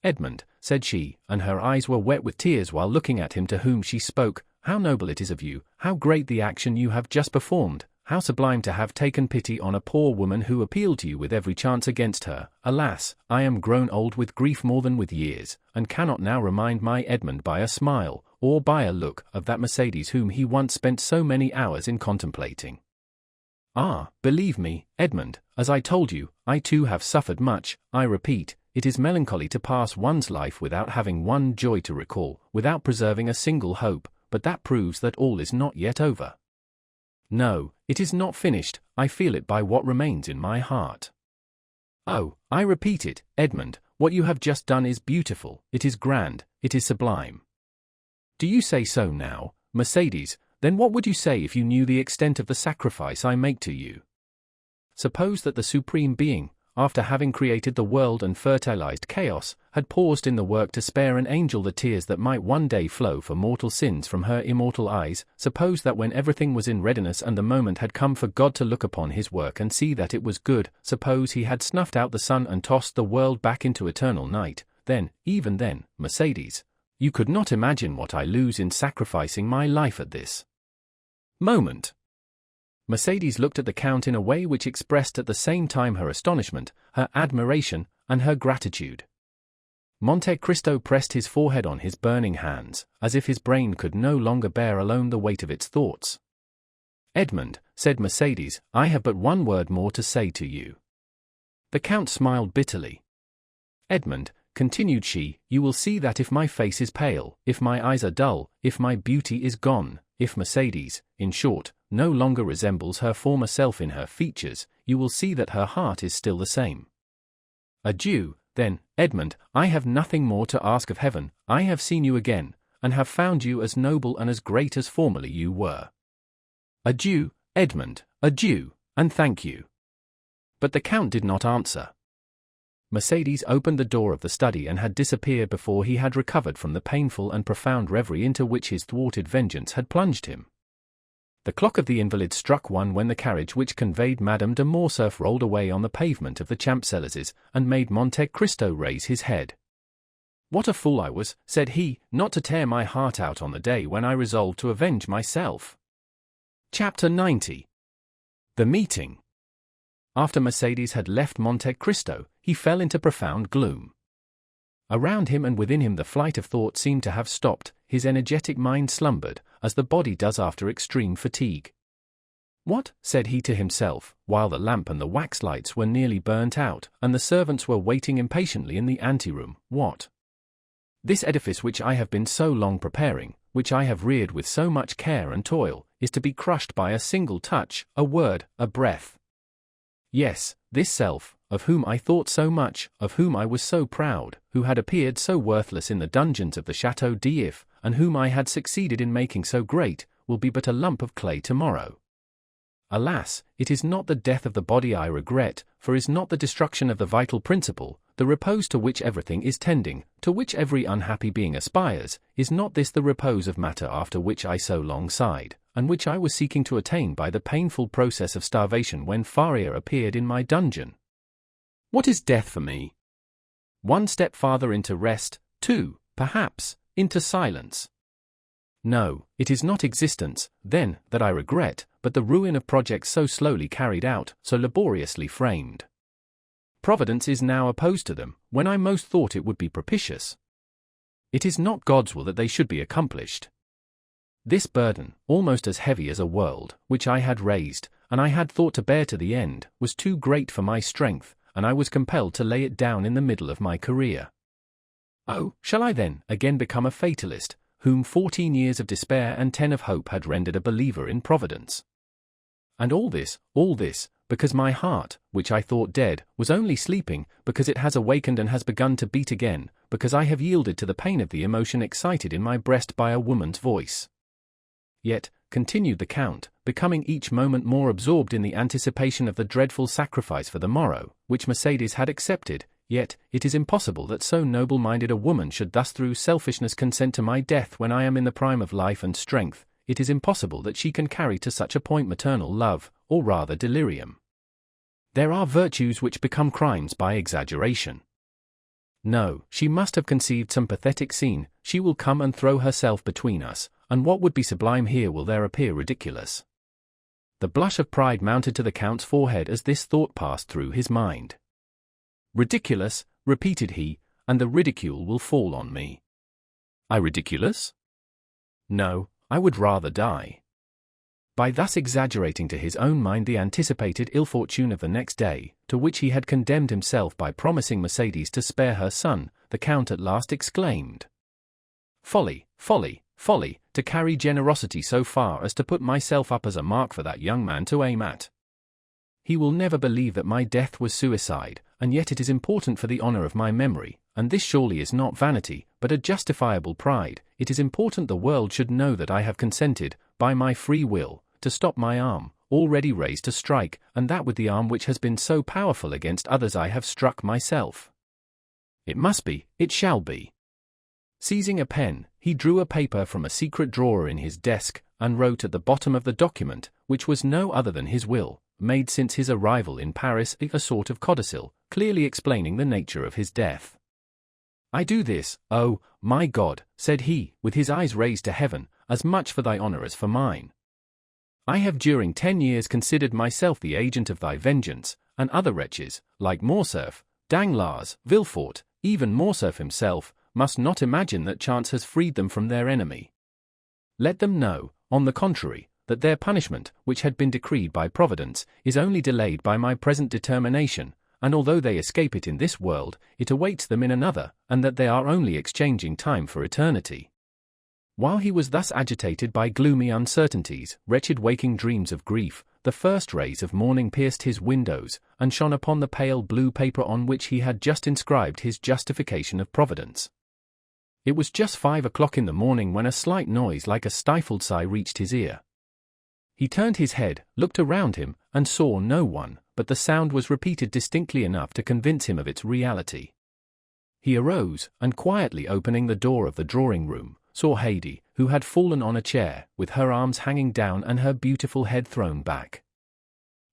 Edmond, said she, and her eyes were wet with tears while looking at him to whom she spoke, how noble it is of you, how great the action you have just performed, how sublime to have taken pity on a poor woman who appealed to you with every chance against her. Alas, I am grown old with grief more than with years, and cannot now remind my Edmond by a smile, or by a look, of that Mercédès whom he once spent so many hours in contemplating. Ah, believe me, Edmond, as I told you, I too have suffered much. I repeat, it is melancholy to pass one's life without having one joy to recall, without preserving a single hope, but that proves that all is not yet over. No, it is not finished, I feel it by what remains in my heart. Oh, I repeat it, Edmond, what you have just done is beautiful, it is grand, it is sublime. Do you say so now, Mercédès? Then what would you say if you knew the extent of the sacrifice I make to you? Suppose that the Supreme Being, after having created the world and fertilized chaos, had paused in the work to spare an angel the tears that might one day flow for mortal sins from her immortal eyes. Suppose that when everything was in readiness and the moment had come for God to look upon his work and see that it was good, suppose he had snuffed out the sun and tossed the world back into eternal night, then, even then, Mercédès, you could not imagine what I lose in sacrificing my life at this moment. Mercedes looked at the Count in a way which expressed at the same time her astonishment, her admiration, and her gratitude. Monte Cristo pressed his forehead on his burning hands, as if his brain could no longer bear alone the weight of its thoughts. "Edmond," said Mercedes, "I have but one word more to say to you." The Count smiled bitterly. "Edmond," continued she, "you will see that if my face is pale, if my eyes are dull, if my beauty is gone, if Mercedes, in short, no longer resembles her former self in her features, you will see that her heart is still the same. Adieu, then, Edmond, I have nothing more to ask of heaven. I have seen you again, and have found you as noble and as great as formerly you were. Adieu, Edmond, adieu, and thank you." But the Count did not answer. Mercedes opened the door of the study and had disappeared before he had recovered from the painful and profound reverie into which his thwarted vengeance had plunged him. The clock of the invalid struck 1 when the carriage which conveyed Madame de Morcerf rolled away on the pavement of the Champs-Élysées, and made Monte Cristo raise his head. "What a fool I was," said he, "not to tear my heart out on the day when I resolved to avenge myself." Chapter 90. The meeting. After Mercedes had left Monte Cristo, he fell into profound gloom. Around him and within him the flight of thought seemed to have stopped, his energetic mind slumbered, as the body does after extreme fatigue. "What?" said he to himself, while the lamp and the wax lights were nearly burnt out, and the servants were waiting impatiently in the anteroom. "What? This edifice which I have been so long preparing, which I have reared with so much care and toil, is to be crushed by a single touch, a word, a breath. Yes, this self, of whom I thought so much, of whom I was so proud, who had appeared so worthless in the dungeons of the Château d'If, and whom I had succeeded in making so great, will be but a lump of clay tomorrow. Alas, it is not the death of the body I regret, for is not the destruction of the vital principle, the repose to which everything is tending, to which every unhappy being aspires, is not this the repose of matter after which I so long sighed, and which I was seeking to attain by the painful process of starvation when Faria appeared in my dungeon? What is death for me? 1 step farther into rest, 2, perhaps, into silence. No, it is not existence, then, that I regret, but the ruin of projects so slowly carried out, so laboriously framed. Providence is now opposed to them, when I most thought it would be propitious. It is not God's will that they should be accomplished. This burden, almost as heavy as a world, which I had raised, and I had thought to bear to the end, was too great for my strength, and I was compelled to lay it down in the middle of my career. Oh, shall I then again become a fatalist, whom 14 years of despair and 10 of hope had rendered a believer in Providence? And all this, because my heart, which I thought dead, was only sleeping, because it has awakened and has begun to beat again, because I have yielded to the pain of the emotion excited in my breast by a woman's voice. Yet, continued the Count, becoming each moment more absorbed in the anticipation of the dreadful sacrifice for the morrow, which Mercedes had accepted, yet, it is impossible that so noble-minded a woman should thus through selfishness consent to my death when I am in the prime of life and strength. It is impossible that she can carry to such a point maternal love, or rather delirium. There are virtues which become crimes by exaggeration. No, she must have conceived some pathetic scene, she will come and throw herself between us, and what would be sublime here will there appear ridiculous. The blush of pride mounted to the Count's forehead as this thought passed through his mind. Ridiculous, repeated he, and the ridicule will fall on me. I ridiculous? No, I would rather die. By thus exaggerating to his own mind the anticipated ill fortune of the next day, to which he had condemned himself by promising Mercedes to spare her son, the Count at last exclaimed, "Folly, folly, folly, to carry generosity so far as to put myself up as a mark for that young man to aim at. He will never believe that my death was suicide, and yet it is important for the honor of my memory, and this surely is not vanity, but a justifiable pride. It is important the world should know that I have consented, by my free will, to stop my arm, already raised to strike, and that with the arm which has been so powerful against others I have struck myself. It must be, it shall be." Seizing a pen, he drew a paper from a secret drawer in his desk, and wrote at the bottom of the document, which was no other than his will, made since his arrival in Paris, a sort of codicil, clearly explaining the nature of his death. "I do this, oh, my God," said he, with his eyes raised to heaven, "as much for thy honor as for mine. I have during 10 years considered myself the agent of thy vengeance, and other wretches, like Morcerf, Danglars, Villefort, even Morcerf himself, must not imagine that chance has freed them from their enemy. Let them know, on the contrary, that their punishment, which had been decreed by Providence, is only delayed by my present determination, and although they escape it in this world, it awaits them in another, and that they are only exchanging time for eternity. While he was thus agitated by gloomy uncertainties, wretched waking dreams of grief, the first rays of morning pierced his windows, and shone upon the pale blue paper on which he had just inscribed his justification of Providence. It was just 5 o'clock in the morning when a slight noise like a stifled sigh reached his ear. He turned his head, looked around him, and saw no one, but the sound was repeated distinctly enough to convince him of its reality. He arose, and quietly opening the door of the drawing-room, saw Haydée, who had fallen on a chair, with her arms hanging down and her beautiful head thrown back.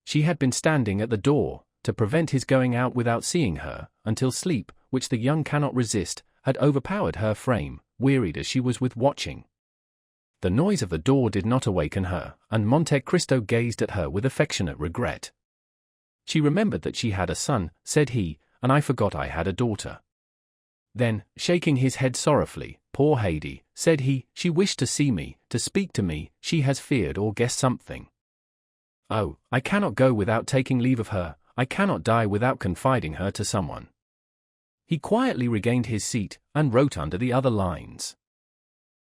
She had been standing at the door, to prevent his going out without seeing her, until sleep, which the young cannot resist, had overpowered her frame, wearied as she was with watching. The noise of the door did not awaken her, and Monte Cristo gazed at her with affectionate regret. She remembered that she had a son, said he, and I forgot I had a daughter. Then, shaking his head sorrowfully, poor Haydée, said he, she wished to see me, to speak to me, she has feared or guessed something. Oh, I cannot go without taking leave of her, I cannot die without confiding her to someone. He quietly regained his seat, and wrote under the other lines.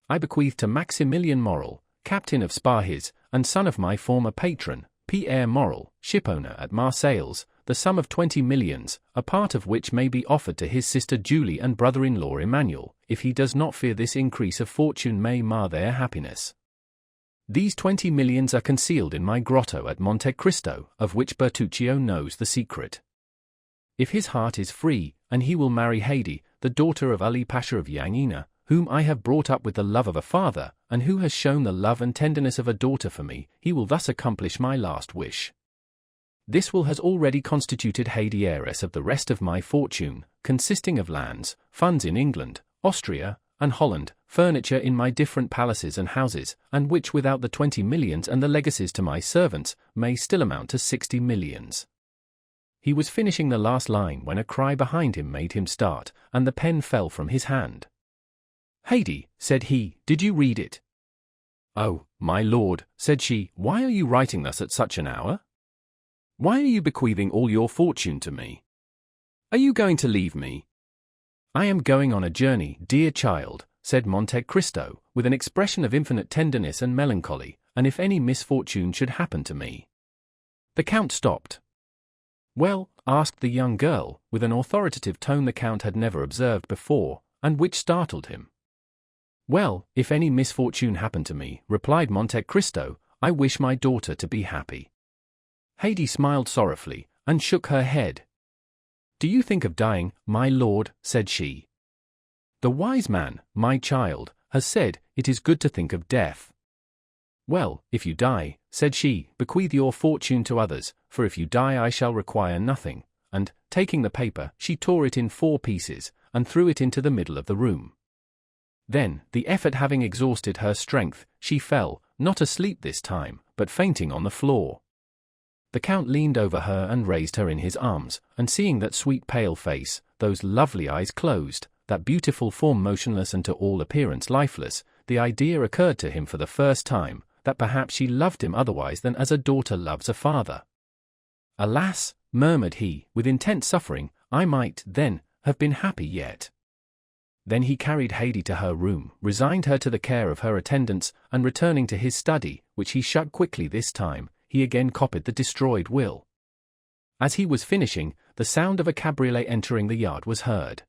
I bequeath to Maximilien Morrel, captain of Spahis, and son of my former patron, Pierre Morrel, shipowner at Marseilles, the sum of 20 millions, a part of which may be offered to his sister Julie and brother-in-law Emmanuel, if he does not fear this increase of fortune may mar their happiness. These 20 millions are concealed in my grotto at Monte Cristo, of which Bertuccio knows the secret. If his heart is free, and he will marry Haydée, the daughter of Ali Pasha of Yanina, whom I have brought up with the love of a father, and who has shown the love and tenderness of a daughter for me, he will thus accomplish my last wish. This will has already constituted Haydée heiress of the rest of my fortune, consisting of lands, funds in England, Austria, and Holland, furniture in my different palaces and houses, and which without the 20 millions and the legacies to my servants, may still amount to 60 millions. He was finishing the last line when a cry behind him made him start, and the pen fell from his hand. Haydée, said he, did you read it? Oh, my lord, said she, why are you writing thus at such an hour? Why are you bequeathing all your fortune to me? Are you going to leave me? I am going on a journey, dear child, said Monte Cristo, with an expression of infinite tenderness and melancholy, and if any misfortune should happen to me. The Count stopped. Well, asked the young girl, with an authoritative tone the Count had never observed before, and which startled him. Well, if any misfortune happen to me, replied Monte Cristo, I wish my daughter to be happy. Haydée smiled sorrowfully, and shook her head. Do you think of dying, my lord? Said she. The wise man, my child, has said, it is good to think of death. Well, if you die, said she, bequeath your fortune to others, for if you die I shall require nothing, and, taking the paper, she tore it in 4 pieces, and threw it into the middle of the room. Then, the effort having exhausted her strength, she fell, not asleep this time, but fainting on the floor. The Count leaned over her and raised her in his arms, and seeing that sweet pale face, those lovely eyes closed, that beautiful form motionless and to all appearance lifeless, the idea occurred to him for the first time, that perhaps she loved him otherwise than as a daughter loves a father. Alas, murmured he, with intense suffering, I might, then, have been happy yet. Then he carried Haydée to her room, resigned her to the care of her attendants, and returning to his study, which he shut quickly this time, he again copied the destroyed will. As he was finishing, the sound of a cabriolet entering the yard was heard.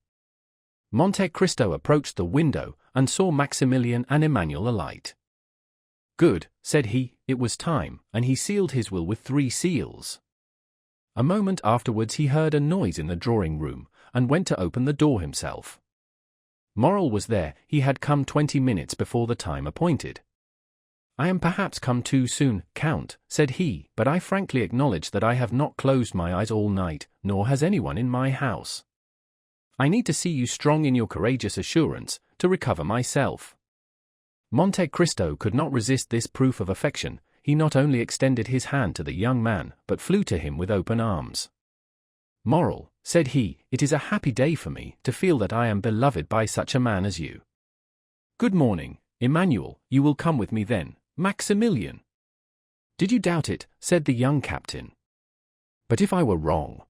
Monte Cristo approached the window, and saw Maximilien and Emmanuel alight. Good, said he, it was time, and he sealed his will with 3 seals. A moment afterwards he heard a noise in the drawing-room, and went to open the door himself. Morrel was there, he had come 20 minutes before the time appointed. I am perhaps come too soon, Count, said he, but I frankly acknowledge that I have not closed my eyes all night, nor has anyone in my house. I need to see you strong in your courageous assurance, to recover myself. Monte Cristo could not resist this proof of affection. he not only extended his hand to the young man, but flew to him with open arms. "Moral," said he, "it is a happy day for me to feel that I am beloved by such a man as you." "Good morning, Emmanuel, you will come with me then, Maximilian." "Did you doubt it?" said the young captain. "But if I were wrong?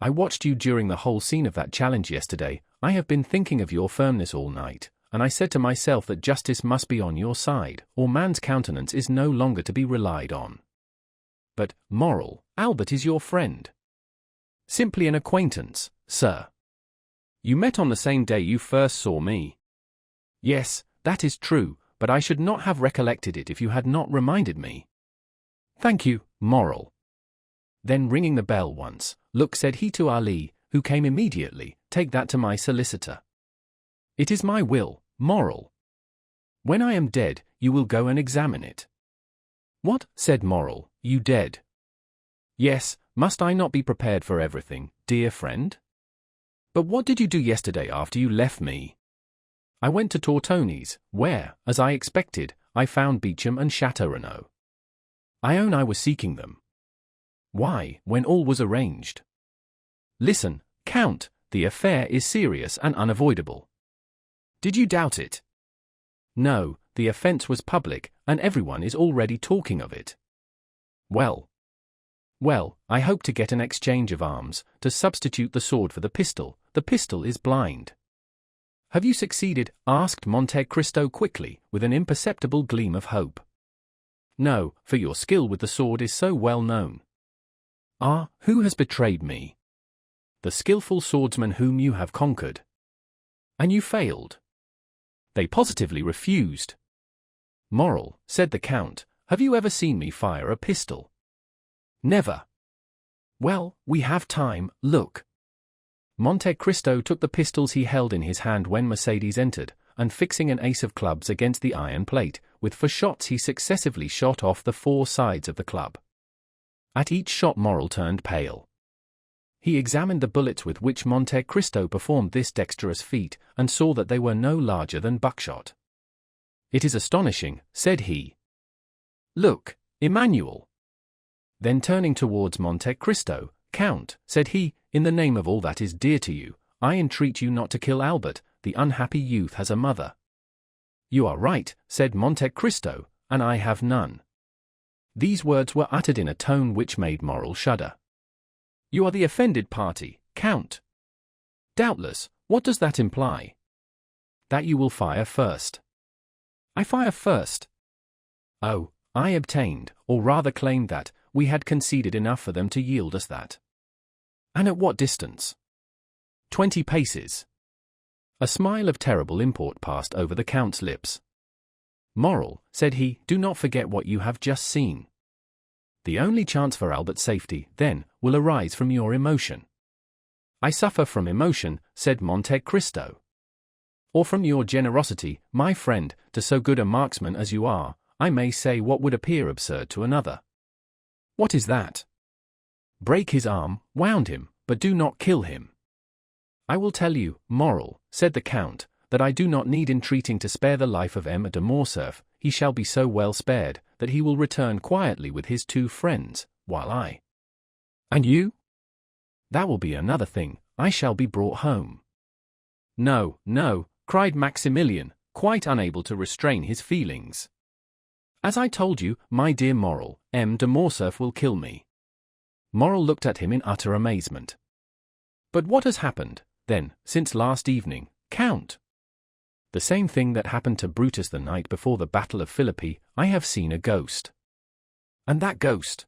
I watched you during the whole scene of that challenge yesterday. I have been thinking of your firmness all night, and I said to myself that justice must be on your side, or man's countenance is no longer to be relied on. But, Moral, Albert is your friend." "Simply an acquaintance, sir." "You met on the same day you first saw me." "Yes, that is true, but I should not have recollected it if you had not reminded me." "Thank you, Moral." Then ringing the bell once, "Look," said he to Ali, who came immediately, "take that to my solicitor. It is my will, Moral. When I am dead, you will go and examine it." "What?" said Moral, "you dead?" "Yes, must I not be prepared for everything, dear friend?" "But what did you do yesterday after you left me?" "I went to Tortoni's, where, as I expected, I found Beauchamp and Château. I own I was seeking them." "Why, when all was arranged?" "Listen, Count, the affair is serious and unavoidable." "Did you doubt it?" "No, the offense was public, and everyone is already talking of it." "Well." "Well, I hope to get an exchange of arms, to substitute the sword for the pistol. The pistol is blind." "Have you succeeded?" asked Monte Cristo quickly, with an imperceptible gleam of hope. "No, for your skill with the sword is so well known." "Ah, who has betrayed me?" "The skillful swordsman whom you have conquered." "And you failed?" "They positively refused." "Moral," said the Count, "have you ever seen me fire a pistol?" "Never." "Well, we have time, look." Monte Cristo took the pistols he held in his hand when Mercédès entered, and fixing an ace of clubs against the iron plate, with 4 shots he successively shot off the 4 sides of the club. At each shot Moral turned pale. He examined the bullets with which Monte Cristo performed this dexterous feat, and saw that they were no larger than buckshot. "It is astonishing," said he. "Look, Emmanuel." Then turning towards Monte Cristo, "Count," said he, "in the name of all that is dear to you, I entreat you not to kill Albert. The unhappy youth has a mother." "You are right," said Monte Cristo, "and I have none." These words were uttered in a tone which made Moral shudder. "You are the offended party, Count." "Doubtless. What does that imply?" "That you will fire first." "I fire first?" "Oh, I obtained, or rather claimed that, we had conceded enough for them to yield us that." "And at what distance?" 20 paces. A smile of terrible import passed over the Count's lips. "Moral," said he, "do not forget what you have just seen. The only chance for Albert's safety, then, will arise from your emotion." "I suffer from emotion," said Monte Cristo. "Or from your generosity, my friend, to so good a marksman as you are. I may say what would appear absurd to another." "What is that?" "Break his arm, wound him, but do not kill him." "I will tell you, Moral," said the Count, "that I do not need entreating to spare the life of M. de Morcerf. He shall be so well spared, that he will return quietly with his 2 friends, while I—" "And you?" "That will be another thing. I shall be brought home." "No, no," cried Maximilian, quite unable to restrain his feelings. "As I told you, my dear Moral, M. de Morcerf will kill me." Moral looked at him in utter amazement. "But what has happened, then, since last evening, Count?" "The same thing that happened to Brutus the night before the Battle of Philippi. I have seen a ghost." "And that ghost?"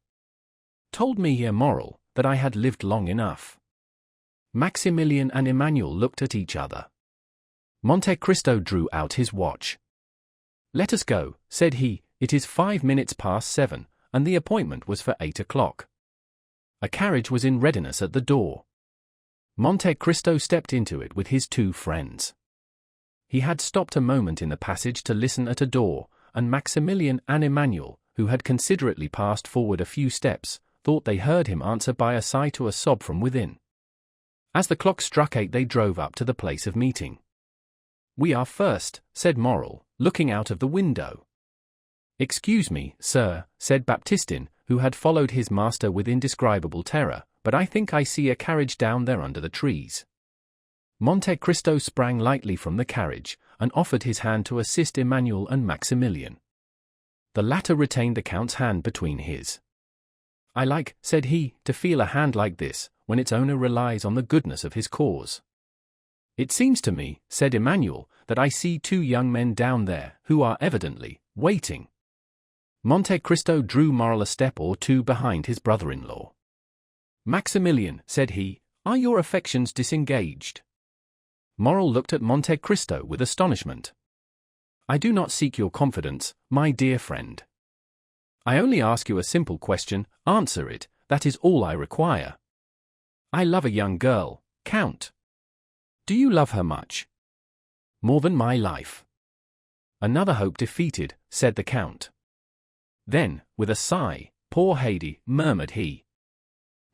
"Told me here, Moral, that I had lived long enough." Maximilian and Emmanuel looked at each other. Monte Cristo drew out his watch. "Let us go," said he. "It is 5 minutes past 7, and the appointment was for 8 o'clock." A carriage was in readiness at the door. Monte Cristo stepped into it with his 2 friends. He had stopped a moment in the passage to listen at a door, and Maximilian and Emmanuel, who had considerately passed forward a few steps, thought they heard him answer by a sigh to a sob from within. As the clock struck 8 they drove up to the place of meeting. "We are first," said Moral, looking out of the window. "Excuse me, sir," said Baptistin, who had followed his master with indescribable terror, "but I think I see a carriage down there under the trees." Monte Cristo sprang lightly from the carriage, and offered his hand to assist Emmanuel and Maximilian. The latter retained the Count's hand between his. "I like," said he, "to feel a hand like this, when its owner relies on the goodness of his cause." "It seems to me," said Emmanuel, "that I see two young men down there, who are evidently waiting." Monte Cristo drew Morrel a step or two behind his brother-in-law. "Maximilian," said he, "are your affections disengaged?" Morrel looked at Monte Cristo with astonishment. "I do not seek your confidence, my dear friend. I only ask you a simple question, answer it, that is all I require. I love a young girl, Count. Do you love her much?" "More than my life." "Another hope defeated," said the Count. Then, with a sigh, "Poor Haydée," murmured he.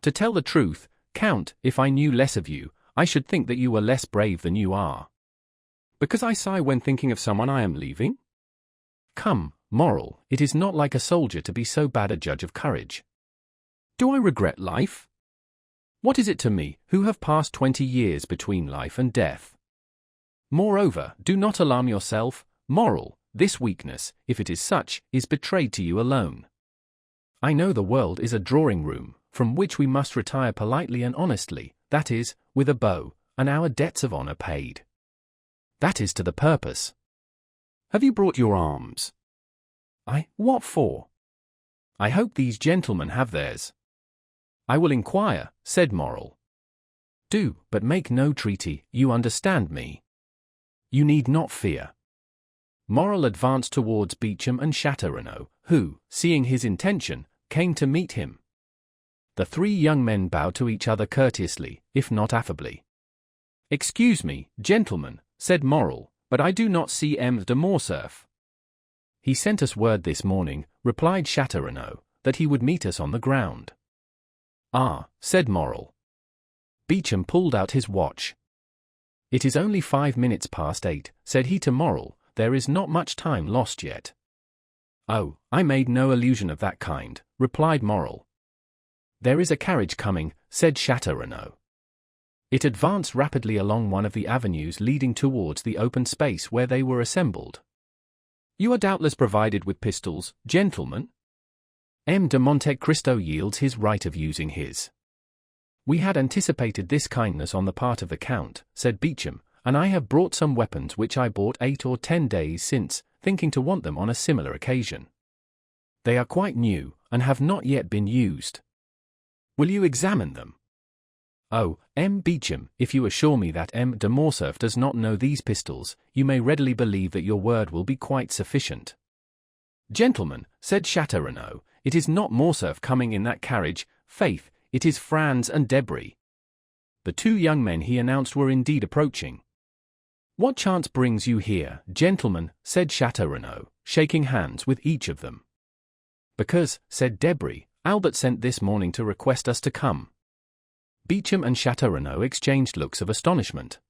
"To tell the truth, Count, if I knew less of you, I should think that you were less brave than you are." "Because I sigh when thinking of someone I am leaving?" "Come, Morrel, it is not like a soldier to be so bad a judge of courage." "Do I regret life? What is it to me, who have passed 20 years between life and death? Moreover, do not alarm yourself, Morrel, this weakness, if it is such, is betrayed to you alone. I know the world is a drawing-room, from which we must retire politely and honestly, that is, with a bow, and our debts of honor paid. That is to the purpose. Have you brought your arms?" What for?" "I hope these gentlemen have theirs." "I will inquire," said Morrel. "Do, but make no treaty, you understand me. You need not fear." Morrel advanced towards Beauchamp and Château, who, seeing his intention, came to meet him. The three young men bowed to each other courteously, if not affably. "Excuse me, gentlemen," said Morrel, "but I do not see M. de Morcerf." "He sent us word this morning," replied Château, "that he would meet us on the ground." "Ah," said Morrel. Beauchamp pulled out his watch. "It is only 5 minutes past 8, said he to Morrel, "there is not much time lost yet." "Oh, I made no allusion of that kind," replied Morrel. "There is a carriage coming," said Château. It advanced rapidly along one of the avenues leading towards the open space where they were assembled. "You are doubtless provided with pistols, gentlemen?" M. de Monte Cristo yields his right of using his. "We had anticipated this kindness on the part of the Count," said Beauchamp, "and I have brought some weapons which I bought 8 or 10 days since, thinking to want them on a similar occasion. They are quite new, and have not yet been used. Will you examine them?" "Oh, M. Beauchamp, if you assure me that M. de Morcerf does not know these pistols, you may readily believe that your word will be quite sufficient." "Gentlemen," said Château, "it is not Morcerf coming in that carriage, faith, it is Franz and Debray." The two young men he announced were indeed approaching. "What chance brings you here, gentlemen?" said Château, shaking hands with each of them. "Because," said Debray, "Albert sent this morning to request us to come." Beauchamp and Château exchanged looks of astonishment.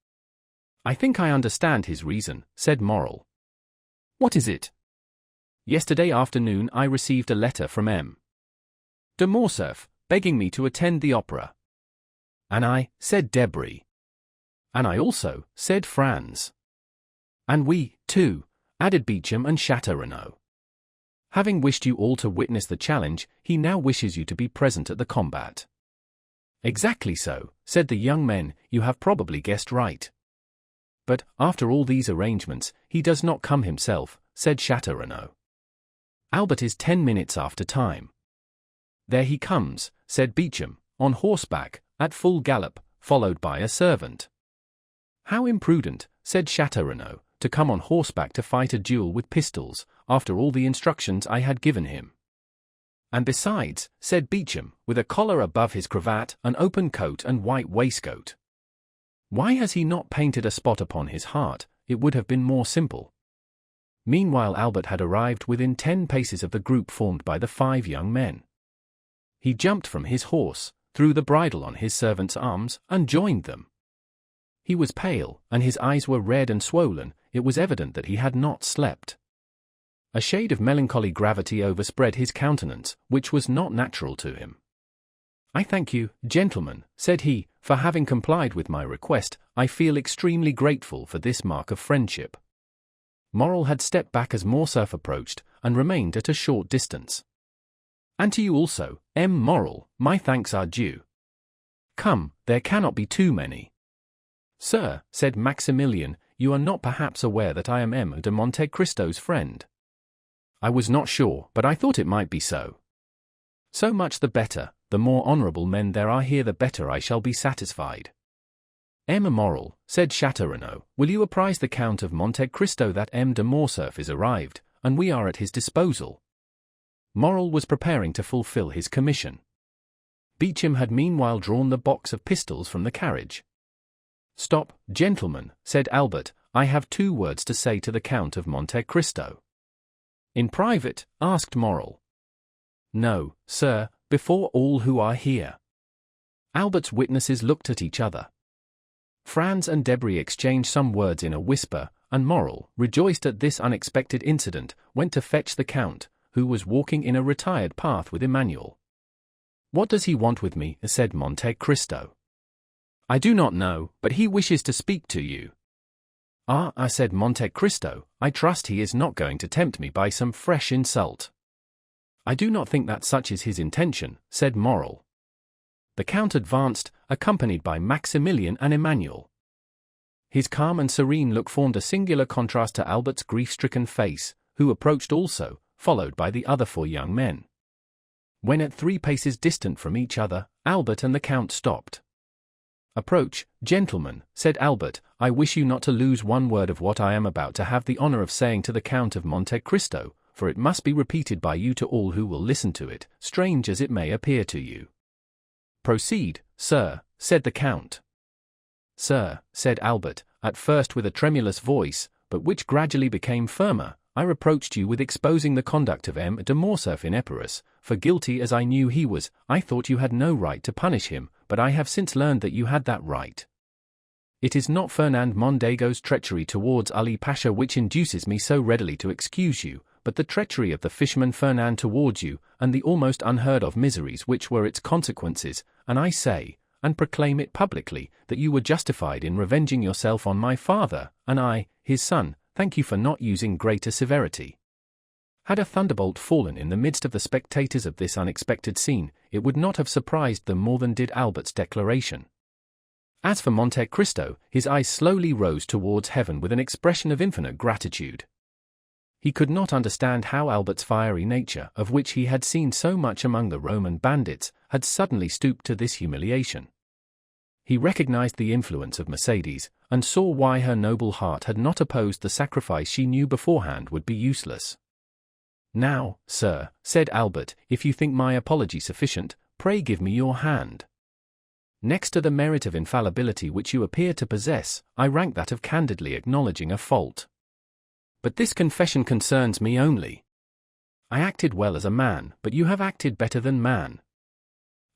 "I think I understand his reason," said Morrel. "What is it?" "Yesterday afternoon I received a letter from M. de Morcerf, begging me to attend the opera." "And I," said Debray. "And I also," said Franz. "And we, too," added Beauchamp and Château. "Having wished you all to witness the challenge, he now wishes you to be present at the combat." "Exactly so," said the young men, "you have probably guessed right." "But, after all these arrangements, he does not come himself," said Château. "Albert is 10 minutes after time." "There he comes," said Beauchamp, "on horseback, at full gallop, followed by a servant." "How imprudent," said Château, "to come on horseback to fight a duel with pistols, after all the instructions I had given him." "And besides," said Beauchamp, "with a collar above his cravat, an open coat and white waistcoat. Why has he not painted a spot upon his heart? It would have been more simple." Meanwhile Albert had arrived within 10 paces of the group formed by the 5 young men. He jumped from his horse, threw the bridle on his servant's arms, and joined them. He was pale, and his eyes were red and swollen. It was evident that he had not slept. A shade of melancholy gravity overspread his countenance, which was not natural to him. "I thank you, gentlemen," said he, "for having complied with my request. I feel extremely grateful for this mark of friendship." Morrel had stepped back as Morcerf approached, and remained at a short distance. "And to you also, M. Morrel, my thanks are due. Come, there cannot be too many." "Sir," said Maximilian, "you are not perhaps aware that I am M. de Monte Cristo's friend?" "I was not sure, but I thought it might be so." "So much the better. The more honorable men there are here, the better I shall be satisfied." "M. Morrel," said Château, "will you apprise the Count of Monte Cristo that M. de Morcerf is arrived, and we are at his disposal?" Morrel was preparing to fulfill his commission. Beauchamp had meanwhile drawn the box of pistols from the carriage. "Stop, gentlemen," said Albert, "I have 2 words to say to the Count of Monte Cristo." "In private?" asked Morrel. "No, sir, before all who are here." Albert's witnesses looked at each other. Franz and Debray exchanged some words in a whisper, and Morrel, rejoiced at this unexpected incident, went to fetch the Count, who was walking in a retired path with Emmanuel. "What does he want with me?" said Monte Cristo. "I do not know, but he wishes to speak to you." "Ah," said Monte Cristo, "I trust he is not going to tempt me by some fresh insult." "I do not think that such is his intention," said Morrel. The Count advanced, accompanied by Maximilian and Emmanuel. His calm and serene look formed a singular contrast to Albert's grief-stricken face, who approached also, followed by the other 4 young men. When at 3 paces distant from each other, Albert and the Count stopped. "Approach, gentlemen," said Albert. "I wish you not to lose one word of what I am about to have the honor of saying to the Count of Monte Cristo, for it must be repeated by you to all who will listen to it, strange as it may appear to you." "Proceed, sir," said the Count. "Sir," said Albert, at first with a tremulous voice, but which gradually became firmer, "I reproached you with exposing the conduct of M. de Morcerf in Epirus, for guilty as I knew he was, I thought you had no right to punish him, but I have since learned that you had that right. It is not Fernand Mondégo's treachery towards Ali Pasha which induces me so readily to excuse you, but the treachery of the fisherman Fernand towards you, and the almost unheard-of miseries which were its consequences, and I say, and proclaim it publicly, that you were justified in revenging yourself on my father, and I, his son, thank you for not using greater severity." Had a thunderbolt fallen in the midst of the spectators of this unexpected scene, it would not have surprised them more than did Albert's declaration. As for Monte Cristo, his eyes slowly rose towards heaven with an expression of infinite gratitude. He could not understand how Albert's fiery nature, of which he had seen so much among the Roman bandits, had suddenly stooped to this humiliation. He recognized the influence of Mercédès, and saw why her noble heart had not opposed the sacrifice she knew beforehand would be useless. "Now, sir," said Albert, "if you think my apology sufficient, pray give me your hand. Next to the merit of infallibility which you appear to possess, I rank that of candidly acknowledging a fault. But this confession concerns me only. I acted well as a man, but you have acted better than man.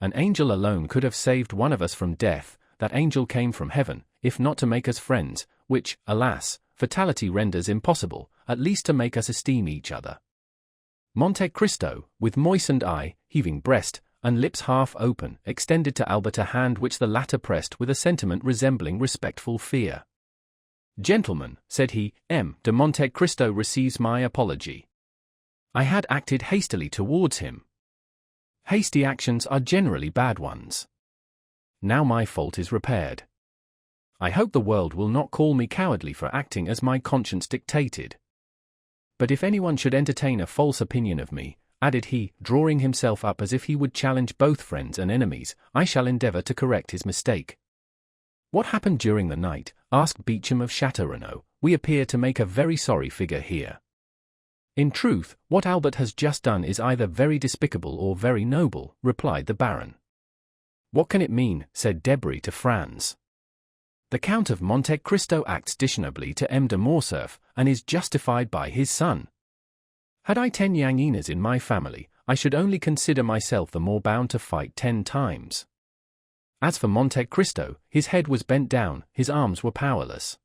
An angel alone could have saved one of us from death. That angel came from heaven, if not to make us friends, which, alas, fatality renders impossible, at least to make us esteem each other." Monte Cristo, with moistened eye, heaving breast, and lips half open, extended to Albert a hand which the latter pressed with a sentiment resembling respectful fear. "Gentlemen," said he, "M. de Monte Cristo receives my apology. I had acted hastily towards him. Hasty actions are generally bad ones. Now my fault is repaired. I hope the world will not call me cowardly for acting as my conscience dictated. But if anyone should entertain a false opinion of me," added he, drawing himself up as if he would challenge both friends and enemies, "I shall endeavor to correct his mistake." "What happened during the night?" asked Beauchamp of Château. "We appear to make a very sorry figure here." "In truth, what Albert has just done is either very despicable or very noble," replied the Baron. "What can it mean?" said Debray to Franz. "The Count of Monte Cristo acts dishonorably to M. de Morcerf, and is justified by his son. Had I 10 Yanginas in my family, I should only consider myself the more bound to fight 10 times. As for Monte Cristo, his head was bent down, his arms were powerless.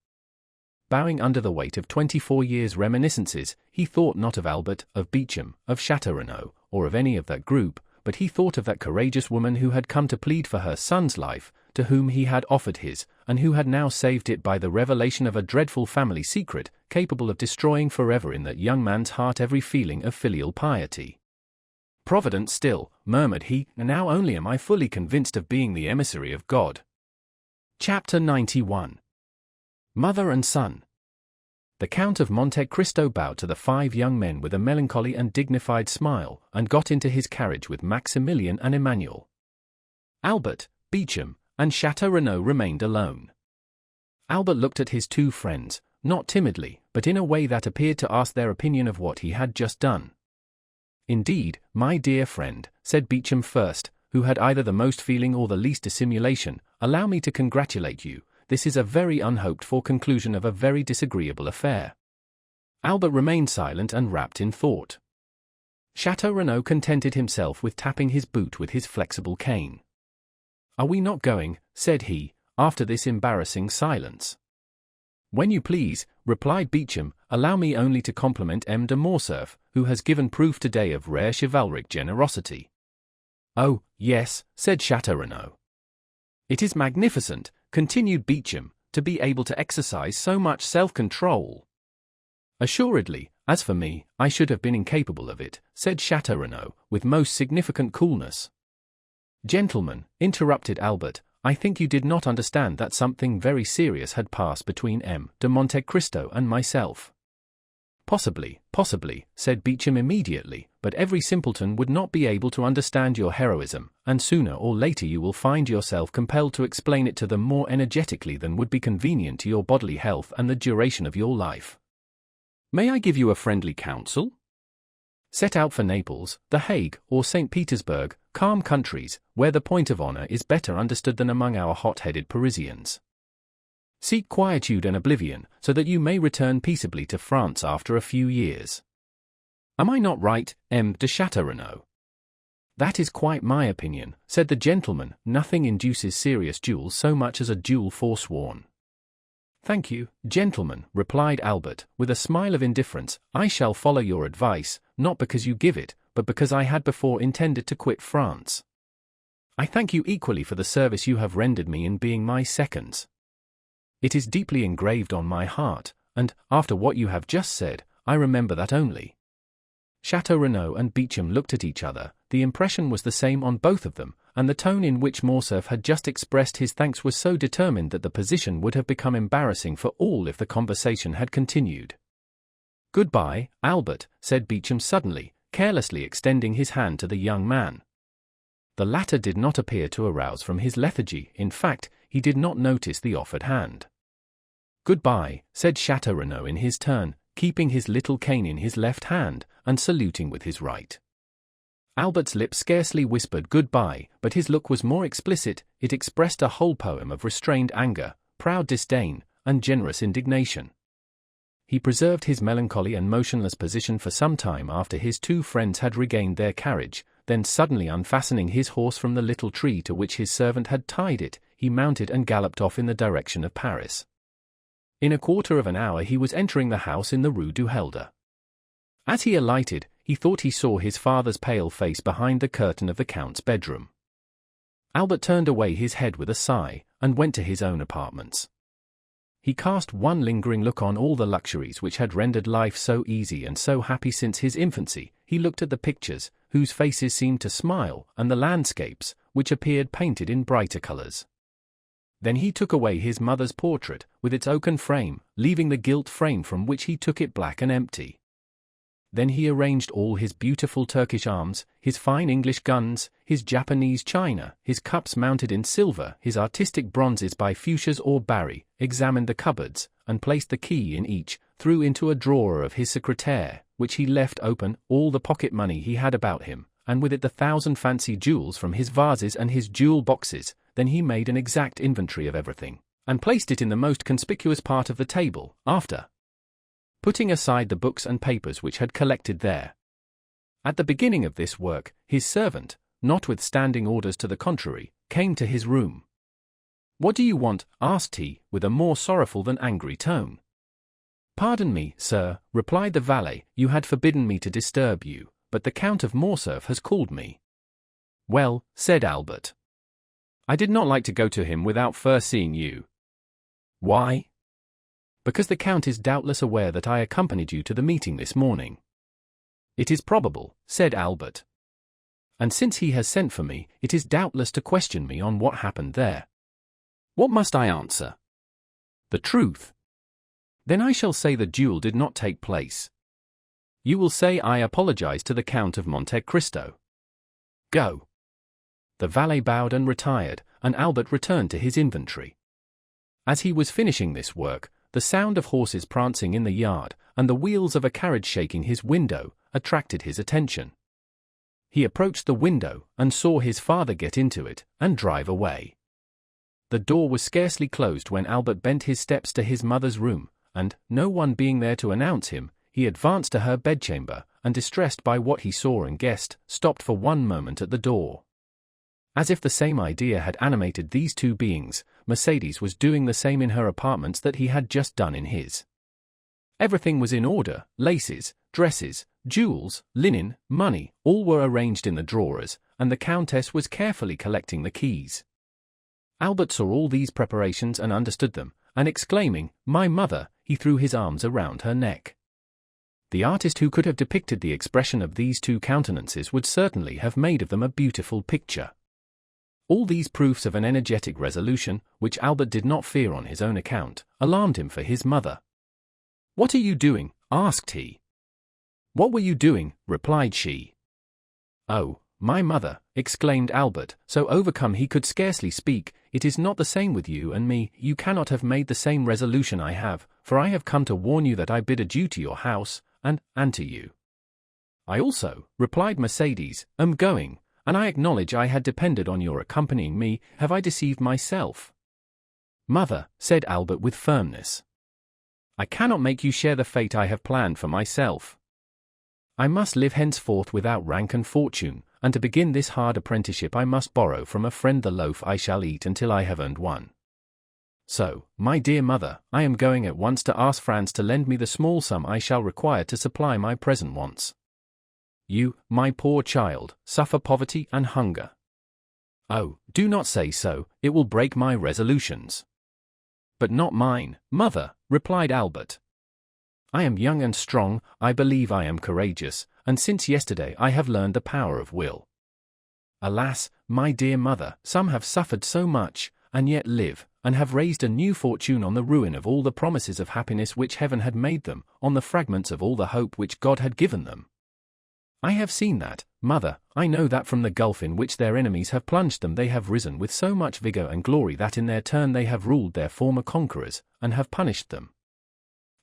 bowing under the weight of 24 years' reminiscences. He thought not of Albert, of Beauchamp, of Château, or of any of that group, but he thought of that courageous woman who had come to plead for her son's life, to whom he had offered his, and who had now saved it by the revelation of a dreadful family secret, capable of destroying forever in that young man's heart every feeling of filial piety. Providence still, murmured he, and now only am I fully convinced of being the emissary of God. Chapter 91. Mother and Son. The Count of Monte Cristo bowed to the 5 young men with a melancholy and dignified smile, and got into his carriage with Maximilian and Emmanuel. Albert, Beauchamp, and Château remained alone. Albert looked at his 2 friends, not timidly, but in a way that appeared to ask their opinion of what he had just done. Indeed, my dear friend, said Beauchamp first, who had either the most feeling or the least dissimulation, allow me to congratulate you. This is a very unhoped-for conclusion of a very disagreeable affair. Albert remained silent and wrapped in thought. Château contented himself with tapping his boot with his flexible cane. Are we not going, said he, after this embarrassing silence. When you please, replied Beauchamp, allow me only to compliment M. de Morcerf, who has given proof today of rare chivalric generosity. Oh, yes, said Château. It is magnificent, continued Beauchamp, to be able to exercise so much self-control. Assuredly, as for me, I should have been incapable of it, said Château, with most significant coolness. Gentlemen, interrupted Albert, I think you did not understand that something very serious had passed between M. de Monte Cristo and myself. Possibly, said Beauchamp immediately, but every simpleton would not be able to understand your heroism, and sooner or later you will find yourself compelled to explain it to them more energetically than would be convenient to your bodily health and the duration of your life. May I give you a friendly counsel? Set out for Naples, The Hague, or St. Petersburg, calm countries, where the point of honor is better understood than among our hot-headed Parisians. Seek quietude and oblivion, so that you may return peaceably to France after a few years. Am I not right, M. de Château? That is quite my opinion, said the gentleman. Nothing induces serious duels so much as a duel forsworn. Thank you, gentlemen, replied Albert, with a smile of indifference. I shall follow your advice, not because you give it, but because I had before intended to quit France. I thank you equally for the service you have rendered me in being my seconds. It is deeply engraved on my heart, and, after what you have just said, I remember that only. Château and Beauchamp looked at each other. The impression was the same on both of them, and the tone in which Morcerf had just expressed his thanks was so determined that the position would have become embarrassing for all if the conversation had continued. Goodbye, Albert, said Beauchamp suddenly, carelessly extending his hand to the young man. The latter did not appear to arouse from his lethargy. In fact, he did not notice the offered hand. Goodbye, said Château in his turn, keeping his little cane in his left hand, and saluting with his right. Albert's lips scarcely whispered goodbye, but his look was more explicit. It expressed a whole poem of restrained anger, proud disdain, and generous indignation. He preserved his melancholy and motionless position for some time after his 2 friends had regained their carriage, then suddenly unfastening his horse from the little tree to which his servant had tied it, he mounted and galloped off in the direction of Paris. In a quarter of an hour he was entering the house in the Rue du Helder. As he alighted, he thought he saw his father's pale face behind the curtain of the Count's bedroom. Albert turned away his head with a sigh, and went to his own apartments. He cast one lingering look on all the luxuries which had rendered life so easy and so happy since his infancy. He looked at the pictures, whose faces seemed to smile, and the landscapes, which appeared painted in brighter colors. Then he took away his mother's portrait, with its oaken frame, leaving the gilt frame from which he took it black and empty. Then he arranged all his beautiful Turkish arms, his fine English guns, his Japanese china, his cups mounted in silver, his artistic bronzes by Fuchsius or Barry, examined the cupboards, and placed the key in each, threw into a drawer of his secretaire, which he left open, all the pocket money he had about him, and with it the 1,000 fancy jewels from his vases and his jewel boxes. Then he made an exact inventory of everything, and placed it in the most conspicuous part of the table, after putting aside the books and papers which had collected there. At the beginning of this work, his servant, notwithstanding orders to the contrary, came to his room. "What do you want?" asked he, with a more sorrowful than angry tone. "Pardon me, sir," replied the valet, "you had forbidden me to disturb you, but the Count of Morcerf has called me." "Well," said Albert, "I did not like to go to him without first seeing you." "Why?" "Because the Count is doubtless aware that I accompanied you to the meeting this morning." "It is probable," said Albert. "And since he has sent for me, it is doubtless to question me on what happened there." "What must I answer?" "The truth." "Then I shall say the duel did not take place." "You will say I apologize to the Count of Monte Cristo." "Go." The valet bowed and retired, and Albert returned to his inventory. As he was finishing this work, the sound of horses prancing in the yard, and the wheels of a carriage shaking his window, attracted his attention. He approached the window, and saw his father get into it, and drive away. The door was scarcely closed when Albert bent his steps to his mother's room, and, no one being there to announce him, he advanced to her bedchamber, and distressed by what he saw and guessed, stopped for one moment at the door. As if the same idea had animated these two beings, Mercedes was doing the same in her apartments that he had just done in his. Everything was in order: laces, dresses, jewels, linen, money, all were arranged in the drawers, and the Countess was carefully collecting the keys. Albert saw all these preparations and understood them, and exclaiming, "My mother," he threw his arms around her neck. The artist who could have depicted the expression of these two countenances would certainly have made of them a beautiful picture. All these proofs of an energetic resolution, which Albert did not fear on his own account, alarmed him for his mother. "What are you doing?" asked he. "What were you doing?" replied she. "Oh, my mother," exclaimed Albert, so overcome he could scarcely speak, "it is not the same with you and me. You cannot have made the same resolution I have, for I have come to warn you that I bid adieu to your house, and to you." "I also," replied Mercedes, "am going, and I acknowledge I had depended on your accompanying me. Have I deceived myself?" "Mother," said Albert with firmness, "I cannot make you share the fate I have planned for myself. I must live henceforth without rank and fortune, and to begin this hard apprenticeship I must borrow from a friend the loaf I shall eat until I have earned one. So, my dear mother, I am going at once to ask Franz to lend me the small sum I shall require to supply my present wants. You, my poor child, suffer poverty and hunger." "Oh, do not say so, it will break my resolutions." "But not mine, mother," replied Albert. "I am young and strong, I believe I am courageous, and since yesterday I have learned the power of will. Alas, my dear mother, some have suffered so much, and yet live, and have raised a new fortune on the ruin of all the promises of happiness which heaven had made them, on the fragments of all the hope which God had given them. I have seen that, mother, I know that from the gulf in which their enemies have plunged them they have risen with so much vigor and glory that in their turn they have ruled their former conquerors, and have punished them.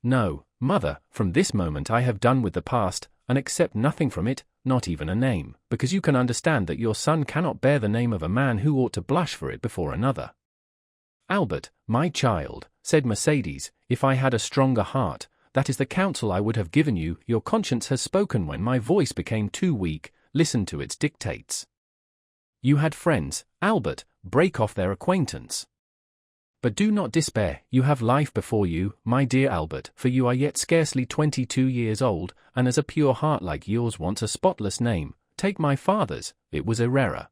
No, mother, from this moment I have done with the past, and accept nothing from it, not even a name, because you can understand that your son cannot bear the name of a man who ought to blush for it before another." "Albert, my child," said Mercedes, "if I had a stronger heart, that is the counsel I would have given you. Your conscience has spoken when my voice became too weak, listen to its dictates. You had friends, Albert, break off their acquaintance. But do not despair, you have life before you, my dear Albert, for you are yet scarcely 22 years old, and as a pure heart like yours wants a spotless name, take my father's, it was Herrera.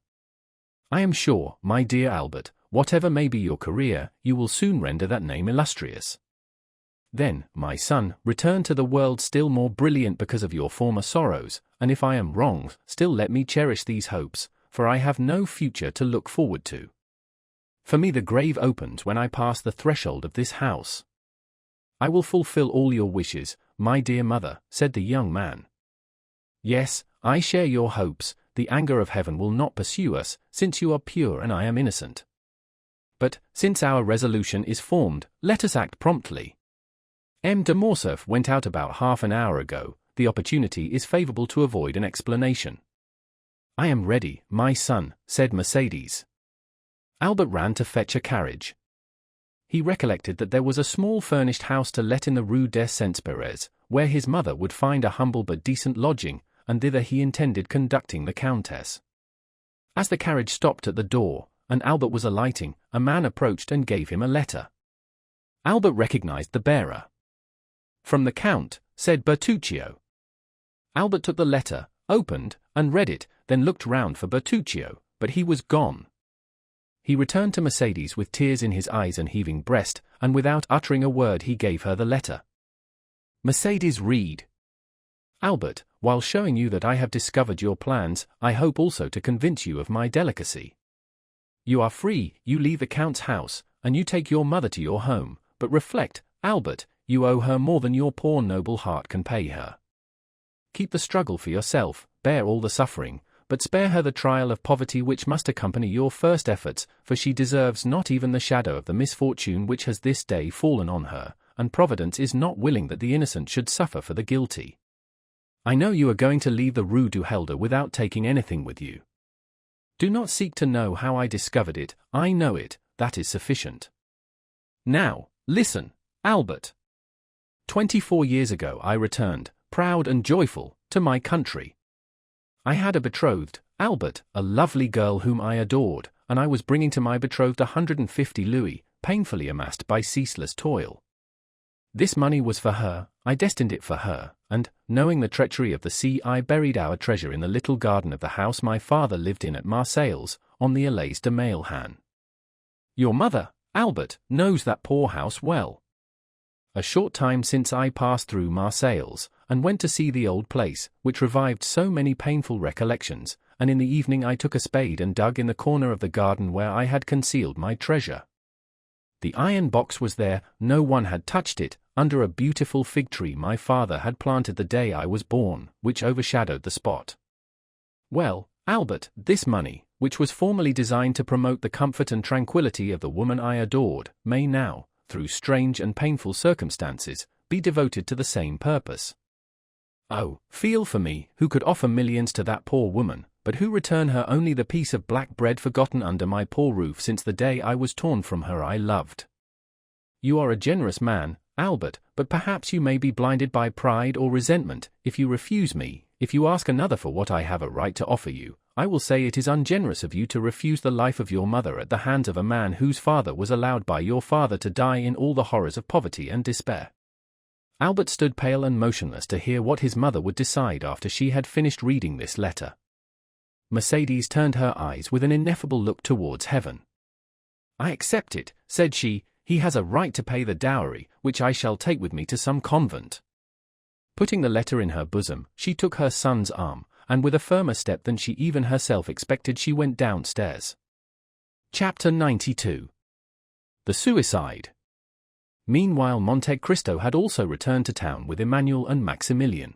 I am sure, my dear Albert, whatever may be your career, you will soon render that name illustrious. Then, my son, return to the world still more brilliant because of your former sorrows, and if I am wrong, still let me cherish these hopes, for I have no future to look forward to. For me the grave opens when I pass the threshold of this house. I will fulfill all your wishes, my dear mother," said the young man. "Yes, I share your hopes. The anger of heaven will not pursue us, since you are pure and I am innocent. But, since our resolution is formed, let us act promptly. M. de Morcerf went out about half an hour ago. The opportunity is favorable to avoid an explanation." "I am ready, my son," said Mercedes. Albert ran to fetch a carriage. He recollected that there was a small furnished house to let in the Rue des Saints-Pères, where his mother would find a humble but decent lodging, and thither he intended conducting the Countess. As the carriage stopped at the door, and Albert was alighting, a man approached and gave him a letter. Albert recognized the bearer. From the Count, said Bertuccio. Albert took the letter, opened, and read it, then looked round for Bertuccio, but he was gone. He returned to Mercedes with tears in his eyes and heaving breast, and without uttering a word he gave her the letter. Mercedes, read. Albert, while showing you that I have discovered your plans, I hope also to convince you of my delicacy. You are free, you leave the Count's house, and you take your mother to your home, but reflect, Albert, you owe her more than your poor noble heart can pay her. Keep the struggle for yourself, bear all the suffering, but spare her the trial of poverty which must accompany your first efforts, for she deserves not even the shadow of the misfortune which has this day fallen on her, and Providence is not willing that the innocent should suffer for the guilty. I know you are going to leave the Rue du Helder without taking anything with you. Do not seek to know how I discovered it, I know it, that is sufficient. Now, listen, Albert. 24 years ago I returned, proud and joyful, to my country. I had a betrothed, Albert, a lovely girl whom I adored, and I was bringing to my betrothed 150 louis, painfully amassed by ceaseless toil. This money was for her, I destined it for her, and, knowing the treachery of the sea, I buried our treasure in the little garden of the house my father lived in at Marseilles, on the Allées de Mailhan. Your mother, Albert, knows that poor house well. A short time since I passed through Marseilles, and went to see the old place, which revived so many painful recollections, and in the evening I took a spade and dug in the corner of the garden where I had concealed my treasure. The iron box was there, no one had touched it, under a beautiful fig tree my father had planted the day I was born, which overshadowed the spot. Well, Albert, this money, which was formerly designed to promote the comfort and tranquillity of the woman I adored, may now, through strange and painful circumstances, be devoted to the same purpose. Oh, feel for me, who could offer millions to that poor woman, but who return her only the piece of black bread forgotten under my poor roof since the day I was torn from her I loved. You are a generous man, Albert, but perhaps you may be blinded by pride or resentment. If you refuse me, if you ask another for what I have a right to offer you, I will say it is ungenerous of you to refuse the life of your mother at the hands of a man whose father was allowed by your father to die in all the horrors of poverty and despair. Albert stood pale and motionless to hear what his mother would decide after she had finished reading this letter. Mercedes turned her eyes with an ineffable look towards heaven. I accept it, said she, he has a right to pay the dowry, which I shall take with me to some convent. Putting the letter in her bosom, she took her son's arm, and with a firmer step than she even herself expected she went downstairs. Chapter 92. The Suicide. Meanwhile Monte Cristo had also returned to town with Emmanuel and Maximilian.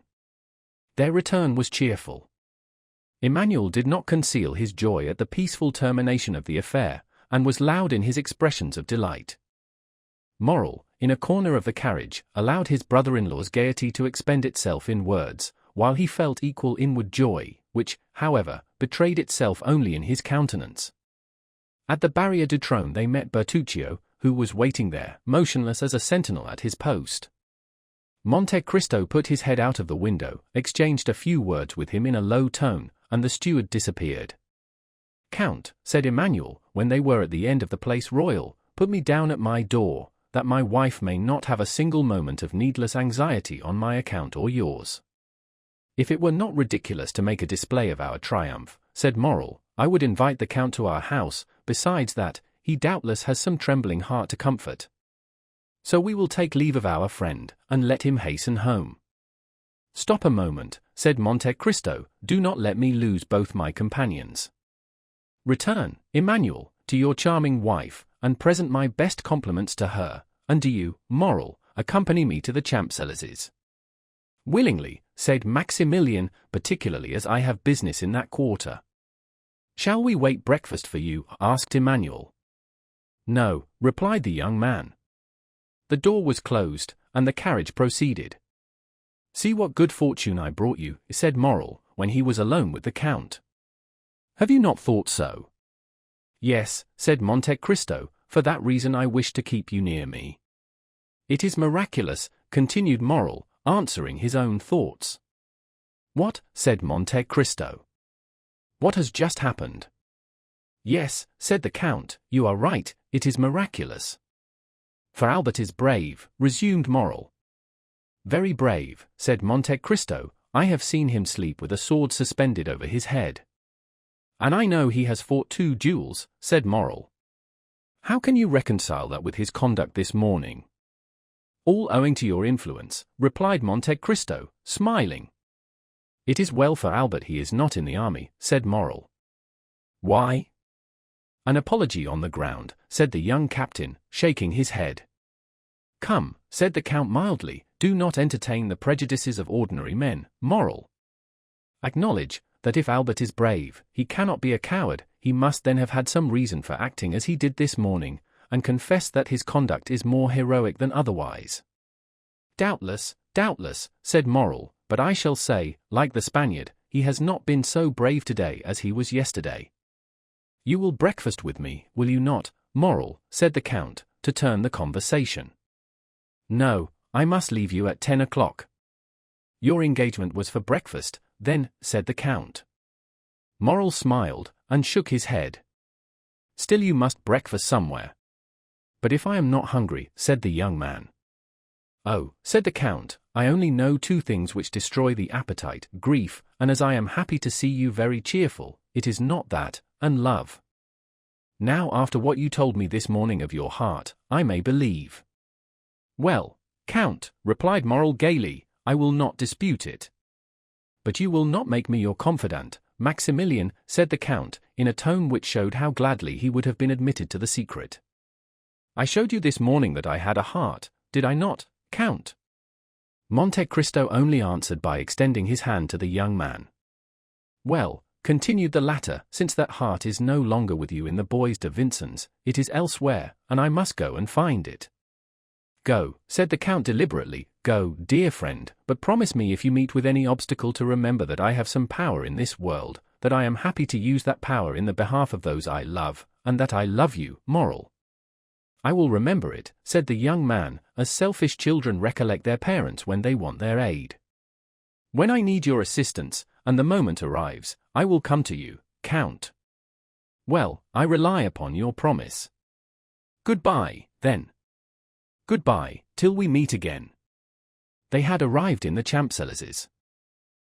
Their return was cheerful. Emmanuel did not conceal his joy at the peaceful termination of the affair, and was loud in his expressions of delight. Moral, in a corner of the carriage, allowed his brother-in-law's gaiety to expend itself in words, while he felt equal inward joy, which, however, betrayed itself only in his countenance. At the Barrière du Trône they met Bertuccio, who was waiting there, motionless as a sentinel at his post. Monte Cristo put his head out of the window, exchanged a few words with him in a low tone, and the steward disappeared. Count, said Emmanuel, when they were at the end of the Place Royal, put me down at my door, that my wife may not have a single moment of needless anxiety on my account or yours. If it were not ridiculous to make a display of our triumph, said Morrel, I would invite the Count to our house, besides that, he doubtless has some trembling heart to comfort. So we will take leave of our friend, and let him hasten home. Stop a moment, said Monte Cristo, do not let me lose both my companions. Return, Emmanuel, to your charming wife, and present my best compliments to her, and do you, Morrel, accompany me to the Champs-Élysées. Willingly, said Maximilian, particularly as I have business in that quarter. Shall we wait breakfast for you? Asked Emmanuel. No, replied the young man. The door was closed, and the carriage proceeded. See what good fortune I brought you, said Morrel, when he was alone with the Count. Have you not thought so? Yes, said Monte Cristo, for that reason I wish to keep you near me. It is miraculous, continued Morrel, answering his own thoughts. What? Said Monte Cristo. What has just happened? Yes, said the Count, you are right, it is miraculous. For Albert is brave, resumed Morrel. Very brave, said Monte Cristo. I have seen him sleep with a sword suspended over his head. And I know he has fought 2 duels, said Morrel. How can you reconcile that with his conduct this morning? All owing to your influence, replied Monte Cristo, smiling. It is well for Albert he is not in the army, said Morrel. Why? An apology on the ground, said the young captain, shaking his head. Come, said the Count mildly, do not entertain the prejudices of ordinary men, Morrel. Acknowledge that if Albert is brave, he cannot be a coward. He must then have had some reason for acting as he did this morning, and confess that his conduct is more heroic than otherwise. Doubtless, said Morrel, but I shall say, like the Spaniard, he has not been so brave today as he was yesterday. You will breakfast with me, will you not, Morrel, said the Count, to turn the conversation. No, I must leave you at 10 o'clock. Your engagement was for breakfast, then, said the Count. Morrel smiled, and shook his head. Still you must breakfast somewhere. But if I am not hungry, said the young man. Oh, said the Count, I only know 2 things which destroy the appetite, grief, and as I am happy to see you very cheerful, it is not that, and love. Now after what you told me this morning of your heart, I may believe. Well, Count, replied Morrel gaily, I will not dispute it. But you will not make me your confidant, Maximilian, said the Count, in a tone which showed how gladly he would have been admitted to the secret. I showed you this morning that I had a heart, did I not, Count? Monte Cristo only answered by extending his hand to the young man. Well, continued the latter, since that heart is no longer with you in the Bois de Vincennes, it is elsewhere, and I must go and find it. Go, said the Count deliberately, go, dear friend, but promise me if you meet with any obstacle to remember that I have some power in this world, that I am happy to use that power in the behalf of those I love, and that I love you, Morrel. I will remember it, said the young man, as selfish children recollect their parents when they want their aid. When I need your assistance, and the moment arrives, I will come to you, Count. Well, I rely upon your promise. Goodbye, then. Goodbye, till we meet again. They had arrived in the Champs-Élysées.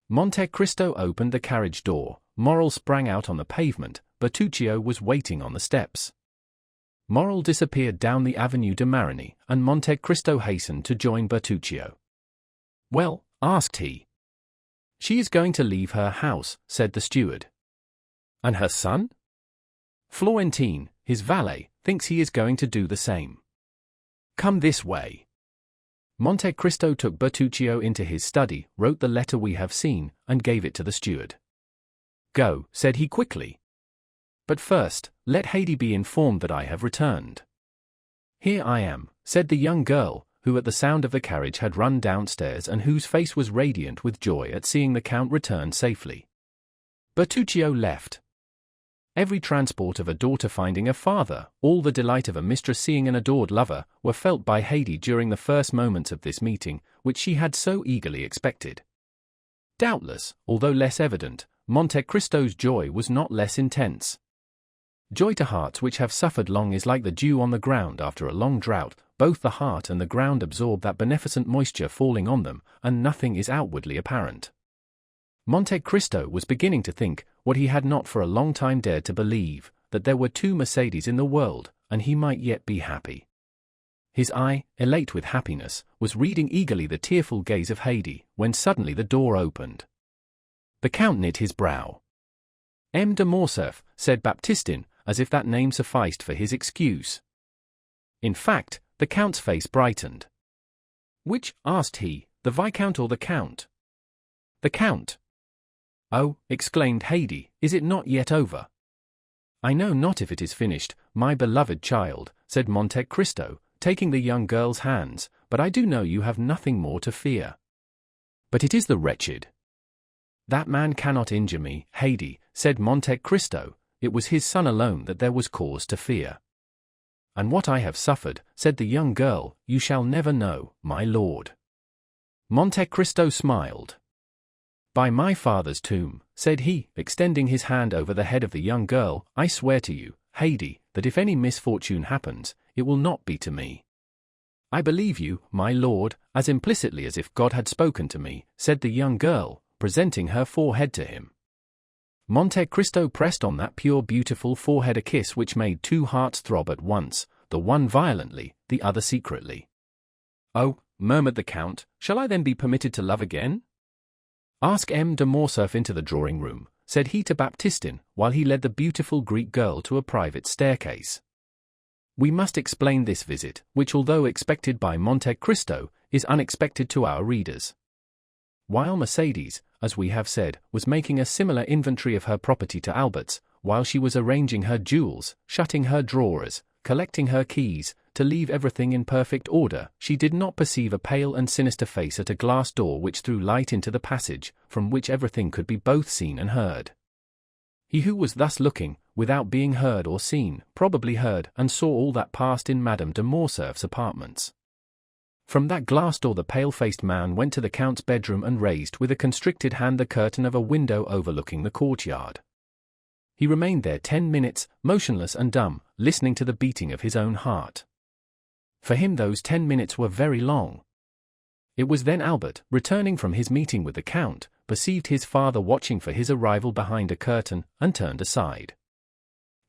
Monte Cristo opened the carriage door, Morrel sprang out on the pavement, Bertuccio was waiting on the steps. Morrel disappeared down the Avenue de Marigny, and Monte Cristo hastened to join Bertuccio. Well, asked he. She is going to leave her house, said the steward. And her son? Florentine, his valet, thinks he is going to do the same. Come this way. Monte Cristo took Bertuccio into his study, wrote the letter we have seen, and gave it to the steward. Go, said he quickly. But first, let Haydée be informed that I have returned. Here I am, said the young girl, who at the sound of the carriage had run downstairs and whose face was radiant with joy at seeing the Count return safely. Bertuccio left. Every transport of a daughter finding a father, all the delight of a mistress seeing an adored lover, were felt by Haydée during the first moments of this meeting, which she had so eagerly expected. Doubtless, although less evident, Monte Cristo's joy was not less intense. Joy to hearts which have suffered long is like the dew on the ground after a long drought, both the heart and the ground absorb that beneficent moisture falling on them, and nothing is outwardly apparent. Monte Cristo was beginning to think, what he had not for a long time dared to believe, that there were 2 Mercedes in the world, and he might yet be happy. His eye, elate with happiness, was reading eagerly the tearful gaze of Haydée, when suddenly the door opened. The Count knit his brow. M. de Morcerf, said Baptistin, as if that name sufficed for his excuse. In fact, the Count's face brightened. Which, asked he, the Viscount or the Count? The Count. Oh, exclaimed Haydée, is it not yet over? I know not if it is finished, my beloved child, said Monte Cristo, taking the young girl's hands, but I do know you have nothing more to fear. But it is the wretched. That man cannot injure me, Haydée, said Monte Cristo, it was his son alone that there was cause to fear. And what I have suffered, said the young girl, you shall never know, my lord. Monte Cristo smiled. By my father's tomb, said he, extending his hand over the head of the young girl, I swear to you, Haydée, that if any misfortune happens, it will not be to me. "I believe you, my lord, as implicitly as if God had spoken to me," said the young girl, presenting her forehead to him. Monte Cristo pressed on that pure beautiful forehead a kiss which made two hearts throb at once, the one violently, the other secretly. "Oh," murmured the Count, "shall I then be permitted to love again?" "Ask M. de Morcerf into the drawing-room," said he to Baptistin, while he led the beautiful Greek girl to a private staircase. We must explain this visit, which although expected by Monte Cristo, is unexpected to our readers. While Mercédès, as we have said, was making a similar inventory of her property to Albert's, while she was arranging her jewels, shutting her drawers, collecting her keys, to leave everything in perfect order, she did not perceive a pale and sinister face at a glass door which threw light into the passage, from which everything could be both seen and heard. He who was thus looking, without being heard or seen, probably heard and saw all that passed in Madame de Morcerf's apartments. From that glass door the pale-faced man went to the Count's bedroom and raised with a constricted hand the curtain of a window overlooking the courtyard. He remained there 10 minutes, motionless and dumb, listening to the beating of his own heart. For him those 10 minutes were very long. It was then Albert, returning from his meeting with the Count, perceived his father watching for his arrival behind a curtain, and turned aside.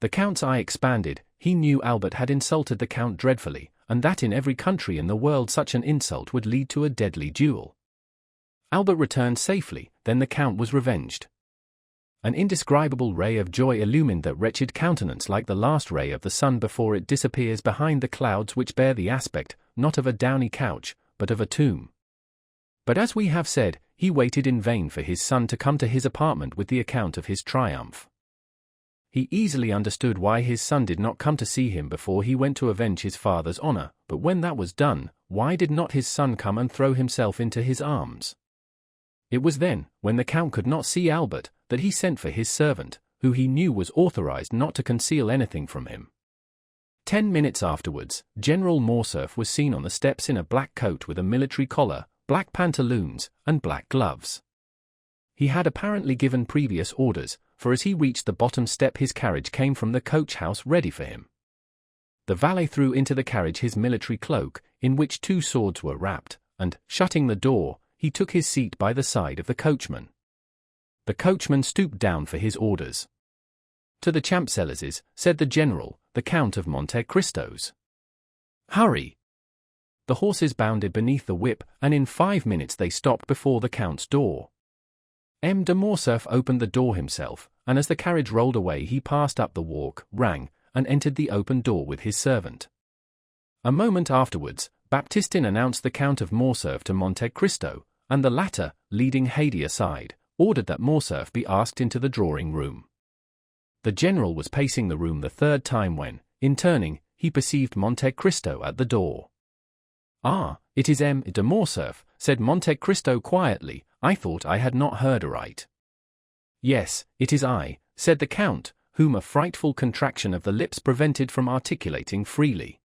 The Count's eye expanded. He knew Albert had insulted the Count dreadfully, and that in every country in the world such an insult would lead to a deadly duel. Albert returned safely, then the Count was revenged. An indescribable ray of joy illumined that wretched countenance like the last ray of the sun before it disappears behind the clouds which bear the aspect, not of a downy couch, but of a tomb. But as we have said, he waited in vain for his son to come to his apartment with the account of his triumph. He easily understood why his son did not come to see him before he went to avenge his father's honor, but when that was done, why did not his son come and throw himself into his arms? It was then, when the Count could not see Albert, that he sent for his servant, who he knew was authorized not to conceal anything from him. 10 minutes afterwards, General Morcerf was seen on the steps in a black coat with a military collar, black pantaloons, and black gloves. He had apparently given previous orders, for as he reached the bottom step his carriage came from the coach-house ready for him. The valet threw into the carriage his military cloak, in which 2 swords were wrapped, and, shutting the door, he took his seat by the side of the coachman. The coachman stooped down for his orders. "To the Champs-Élysées," said the general, "the Count of Monte Cristo's." "Hurry!" The horses bounded beneath the whip, and in 5 minutes they stopped before the Count's door. M. de Morcerf opened the door himself, and as the carriage rolled away he passed up the walk, rang, and entered the open door with his servant. A moment afterwards, Baptistin announced the Count of Morcerf to Monte Cristo, and the latter, leading Haydée aside, ordered that Morcerf be asked into the drawing-room. The general was pacing the room the 3rd time when, in turning, he perceived Monte Cristo at the door. "Ah, it is M. de Morcerf," said Monte Cristo quietly. "I thought I had not heard aright." "Yes, it is I," said the Count, whom a frightful contraction of the lips prevented from articulating freely.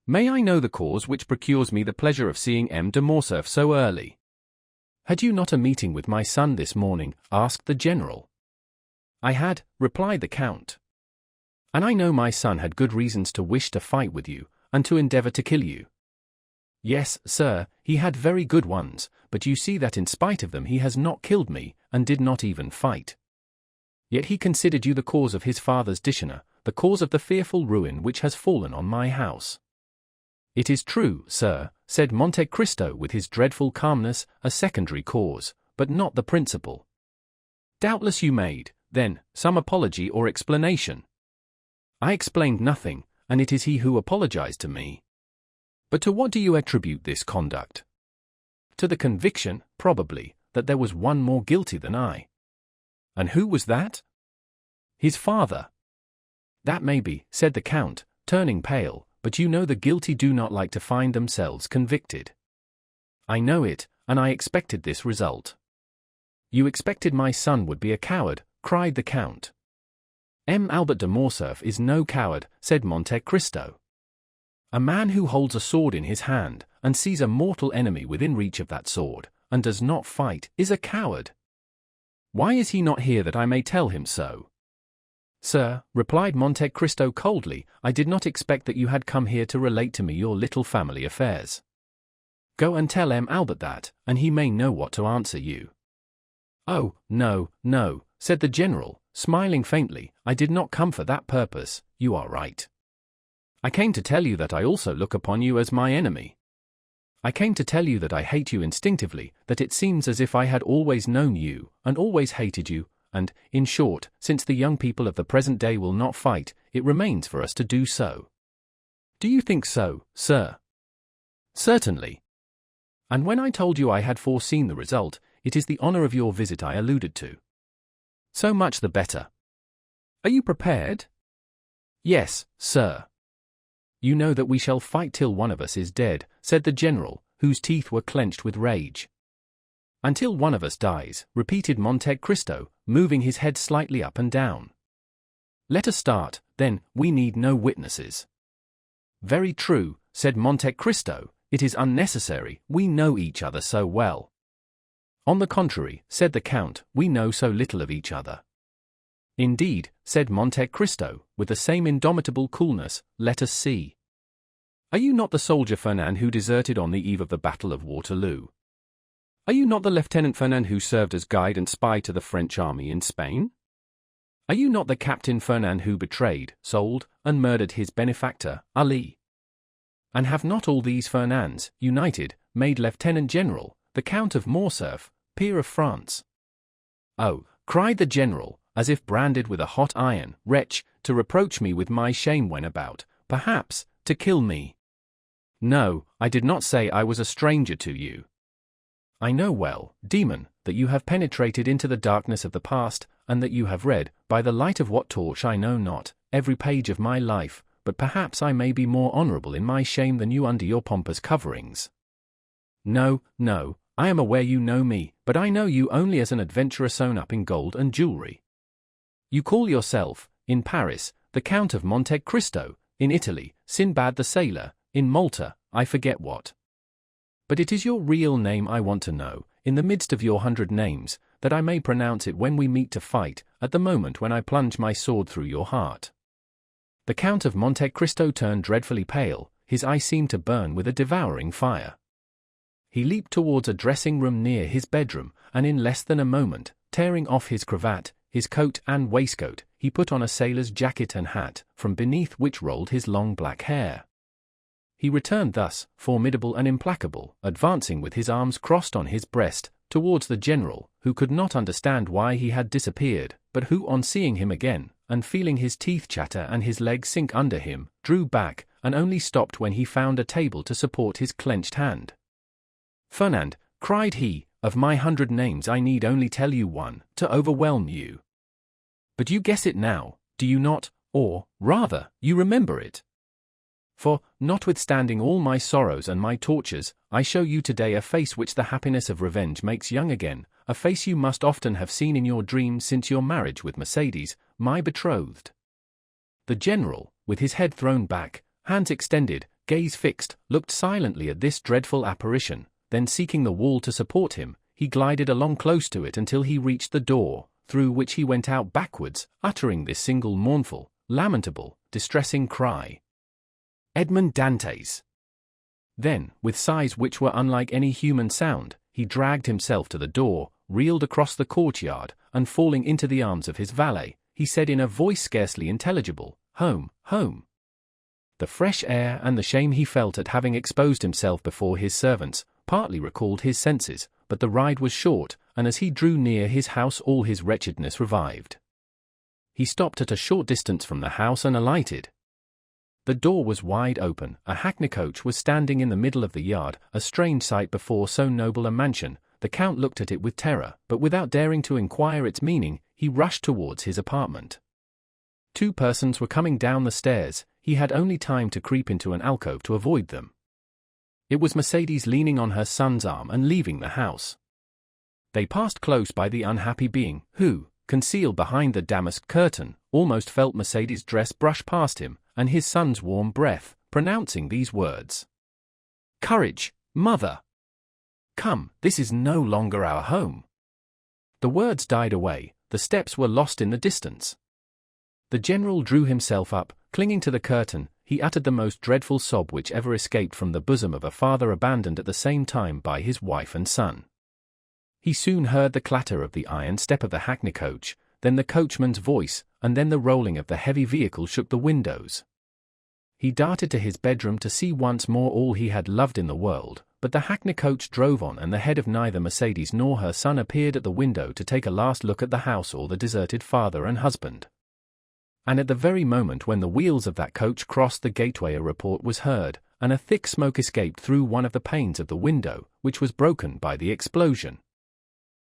"May I know the cause which procures me the pleasure of seeing M. de Morcerf so early?" "Had you not a meeting with my son this morning?" asked the general. "I had," replied the Count. "And I know my son had good reasons to wish to fight with you, and to endeavor to kill you." "Yes, sir, he had very good ones, but you see that in spite of them he has not killed me, and did not even fight. Yet he considered you the cause of his father's dishonor, the cause of the fearful ruin which has fallen on my house." "It is true, sir," said Monte Cristo with his dreadful calmness, "a secondary cause, but not the principal." "Doubtless you made, then, some apology or explanation." "I explained nothing, and it is he who apologized to me." "But to what do you attribute this conduct?" "To the conviction, probably, that there was one more guilty than I." "And who was that?" "His father." "That may be," said the Count, turning pale, "but you know the guilty do not like to find themselves convicted." "I know it, and I expected this result." "You expected my son would be a coward," cried the Count. "M. Albert de Morcerf is no coward," said Monte Cristo. "A man who holds a sword in his hand, and sees a mortal enemy within reach of that sword, and does not fight, is a coward. Why is he not here that I may tell him so?" "Sir," replied Monte Cristo coldly, "I did not expect that you had come here to relate to me your little family affairs. Go and tell Albert that, and he may know what to answer you." "Oh, no, no," said the general, smiling faintly, "I did not come for that purpose, you are right. I came to tell you that I also look upon you as my enemy. I came to tell you that I hate you instinctively, that it seems as if I had always known you, and always hated you, and, in short, since the young people of the present day will not fight, it remains for us to do so. Do you think so, sir?" "Certainly. And when I told you I had foreseen the result, it is the honor of your visit I alluded to. So much the better. Are you prepared?" "Yes, sir." "You know that we shall fight till one of us is dead," said the general, whose teeth were clenched with rage. "Until one of us dies," repeated Monte Cristo, moving his head slightly up and down. "Let us start, then, we need no witnesses." "Very true," said Monte Cristo, "it is unnecessary, we know each other so well." "On the contrary," said the count, "we know so little of each other." "Indeed," said Monte Cristo, with the same indomitable coolness, "let us see. Are you not the soldier Fernand who deserted on the eve of the Battle of Waterloo? Are you not the Lieutenant Fernand who served as guide and spy to the French army in Spain? Are you not the Captain Fernand who betrayed, sold, and murdered his benefactor, Ali? And have not all these Fernands, united, made Lieutenant General, the Count of Morcerf, peer of France?" "Oh," cried the general, as if branded with a hot iron, "wretch, to reproach me with my shame when about, perhaps, to kill me. No, I did not say I was a stranger to you. I know well, demon, that you have penetrated into the darkness of the past, and that you have read, by the light of what torch I know not, every page of my life, but perhaps I may be more honorable in my shame than you under your pompous coverings. No, no, I am aware you know me, but I know you only as an adventurer sewn up in gold and jewelry. You call yourself, in Paris, the Count of Monte Cristo, in Italy, Sinbad the Sailor, in Malta, I forget what. But it is your real name I want to know, in the midst of your 100 names, that I may pronounce it when we meet to fight, at the moment when I plunge my sword through your heart." The Count of Monte Cristo turned dreadfully pale, his eye seemed to burn with a devouring fire. He leaped towards a dressing-room near his bedroom, and in less than a moment, tearing off his cravat, his coat and waistcoat, he put on a sailor's jacket and hat, from beneath which rolled his long black hair. He returned thus, formidable and implacable, advancing with his arms crossed on his breast, towards the general, who could not understand why he had disappeared, but who on seeing him again, and feeling his teeth chatter and his legs sink under him, drew back, and only stopped when he found a table to support his clenched hand. "Fernand," cried he, "of my 100 names I need only tell you one, to overwhelm you. But you guess it now, do you not, or, rather, you remember it? For, notwithstanding all my sorrows and my tortures, I show you today a face which the happiness of revenge makes young again, a face you must often have seen in your dreams since your marriage with Mercédès, my betrothed." The general, with his head thrown back, hands extended, gaze fixed, looked silently at this dreadful apparition, then seeking the wall to support him, he glided along close to it until he reached the door, through which he went out backwards, uttering this single mournful, lamentable, distressing cry: "Edmond Dantès!" Then, with sighs which were unlike any human sound, he dragged himself to the door, reeled across the courtyard, and falling into the arms of his valet, he said in a voice scarcely intelligible, "Home, home." The fresh air and the shame he felt at having exposed himself before his servants, partly recalled his senses, but the ride was short, and as he drew near his house all his wretchedness revived. He stopped at a short distance from the house and alighted. The door was wide open, a hackney coach was standing in the middle of the yard, a strange sight before so noble a mansion. The Count looked at it with terror, but without daring to inquire its meaning, he rushed towards his apartment. 2 persons were coming down the stairs, he had only time to creep into an alcove to avoid them. It was Mercédès leaning on her son's arm and leaving the house. They passed close by the unhappy being, who, concealed behind the damask curtain, almost felt Mercédès' dress brush past him, and his son's warm breath, pronouncing these words: "Courage, mother! Come, this is no longer our home." The words died away, the steps were lost in the distance. The general drew himself up, clinging to the curtain. He uttered the most dreadful sob which ever escaped from the bosom of a father abandoned at the same time by his wife and son. He soon heard the clatter of the iron step of the hackney coach, then the coachman's voice, and then the rolling of the heavy vehicle shook the windows. He darted to his bedroom to see once more all he had loved in the world, but the hackney coach drove on and the head of neither Mercedes nor her son appeared at the window to take a last look at the house or the deserted father and husband. And at the very moment when the wheels of that coach crossed the gateway a report was heard, and a thick smoke escaped through one of the panes of the window, which was broken by the explosion.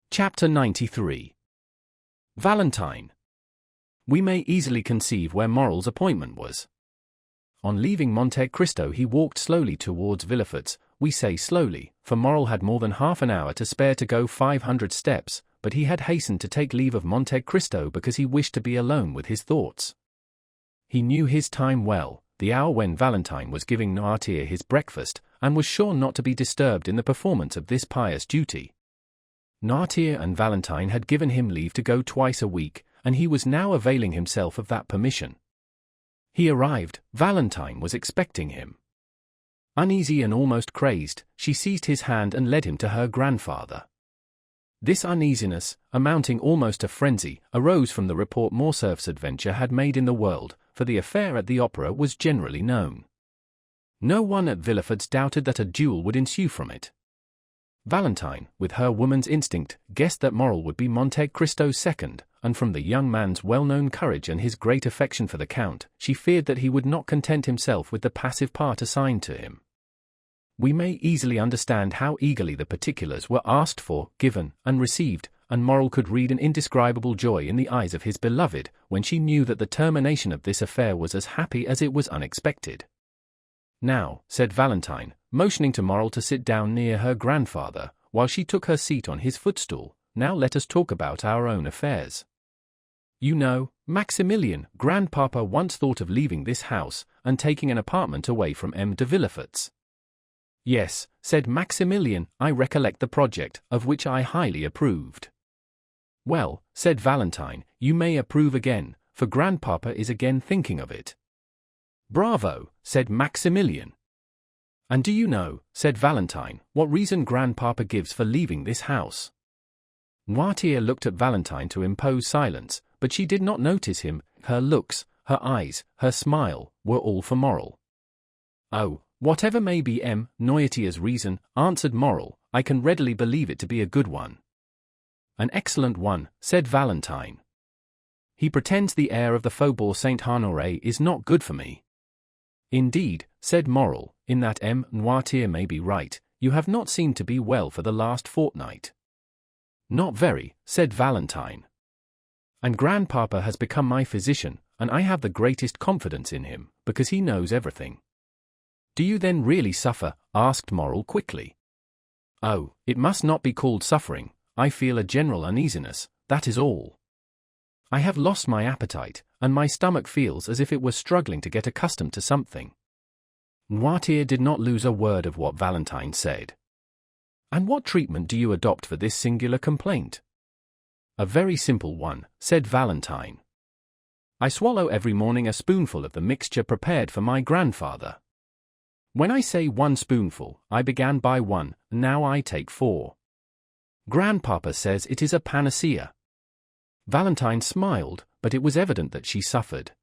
Chapter 93. Valentine. We may easily conceive where Morrel's appointment was. On leaving Monte Cristo he walked slowly towards Villefort's. We say slowly, for Morrel had more than half an hour to spare to go 500 steps, but he had hastened to take leave of Monte Cristo because he wished to be alone with his thoughts. He knew his time well, the hour when Valentine was giving Noirtier his breakfast, and was sure not to be disturbed in the performance of this pious duty. Noirtier and Valentine had given him leave to go twice a week, and he was now availing himself of that permission. He arrived. Valentine was expecting him. Uneasy and almost crazed, she seized his hand and led him to her grandfather. This uneasiness, amounting almost to frenzy, arose from the report Morcerf's adventure had made in the world, for the affair at the opera was generally known. No one at Villefort's doubted that a duel would ensue from it. Valentine, with her woman's instinct, guessed that Morrel would be Monte Cristo's second, and from the young man's well-known courage and his great affection for the Count, she feared that he would not content himself with the passive part assigned to him. We may easily understand how eagerly the particulars were asked for, given, and received, and Morrel could read an indescribable joy in the eyes of his beloved, when she knew that the termination of this affair was as happy as it was unexpected. "Now," said Valentine, motioning to Morrel to sit down near her grandfather, while she took her seat on his footstool, "now let us talk about our own affairs. You know, Maximilian, grandpapa once thought of leaving this house, and taking an apartment away from M. de Villefort's." "Yes," said Maximilian, "I recollect the project, of which I highly approved." "Well," said Valentine, "you may approve again, for grandpapa is again thinking of it." "Bravo," said Maximilian. "And do you know," said Valentine, "what reason grandpapa gives for leaving this house?" Noirtier looked at Valentine to impose silence, but she did not notice him. Her looks, her eyes, her smile, were all for Morrel. "Oh, whatever may be M. Noirtier's reason," answered Morrel, "I can readily believe it to be a good one." "An excellent one," said Valentine. "He pretends the air of the Faubourg Saint-Honoré is not good for me." "Indeed," said Morrel, "in that M. Noirtier may be right, you have not seemed to be well for the last fortnight." "Not very," said Valentine. "And grandpapa has become my physician, and I have the greatest confidence in him, because he knows everything." "Do you then really suffer?" asked Morrel quickly. "Oh, it must not be called suffering. I feel a general uneasiness, that is all. I have lost my appetite, and my stomach feels as if it were struggling to get accustomed to something." Noirtier did not lose a word of what Valentine said. "And what treatment do you adopt for this singular complaint?" "A very simple one," said Valentine. "I swallow every morning a spoonful of the mixture prepared for my grandfather. When I say 1 spoonful, I began by 1, now I take 4. Grandpapa says it is a panacea." Valentine smiled, but it was evident that she suffered.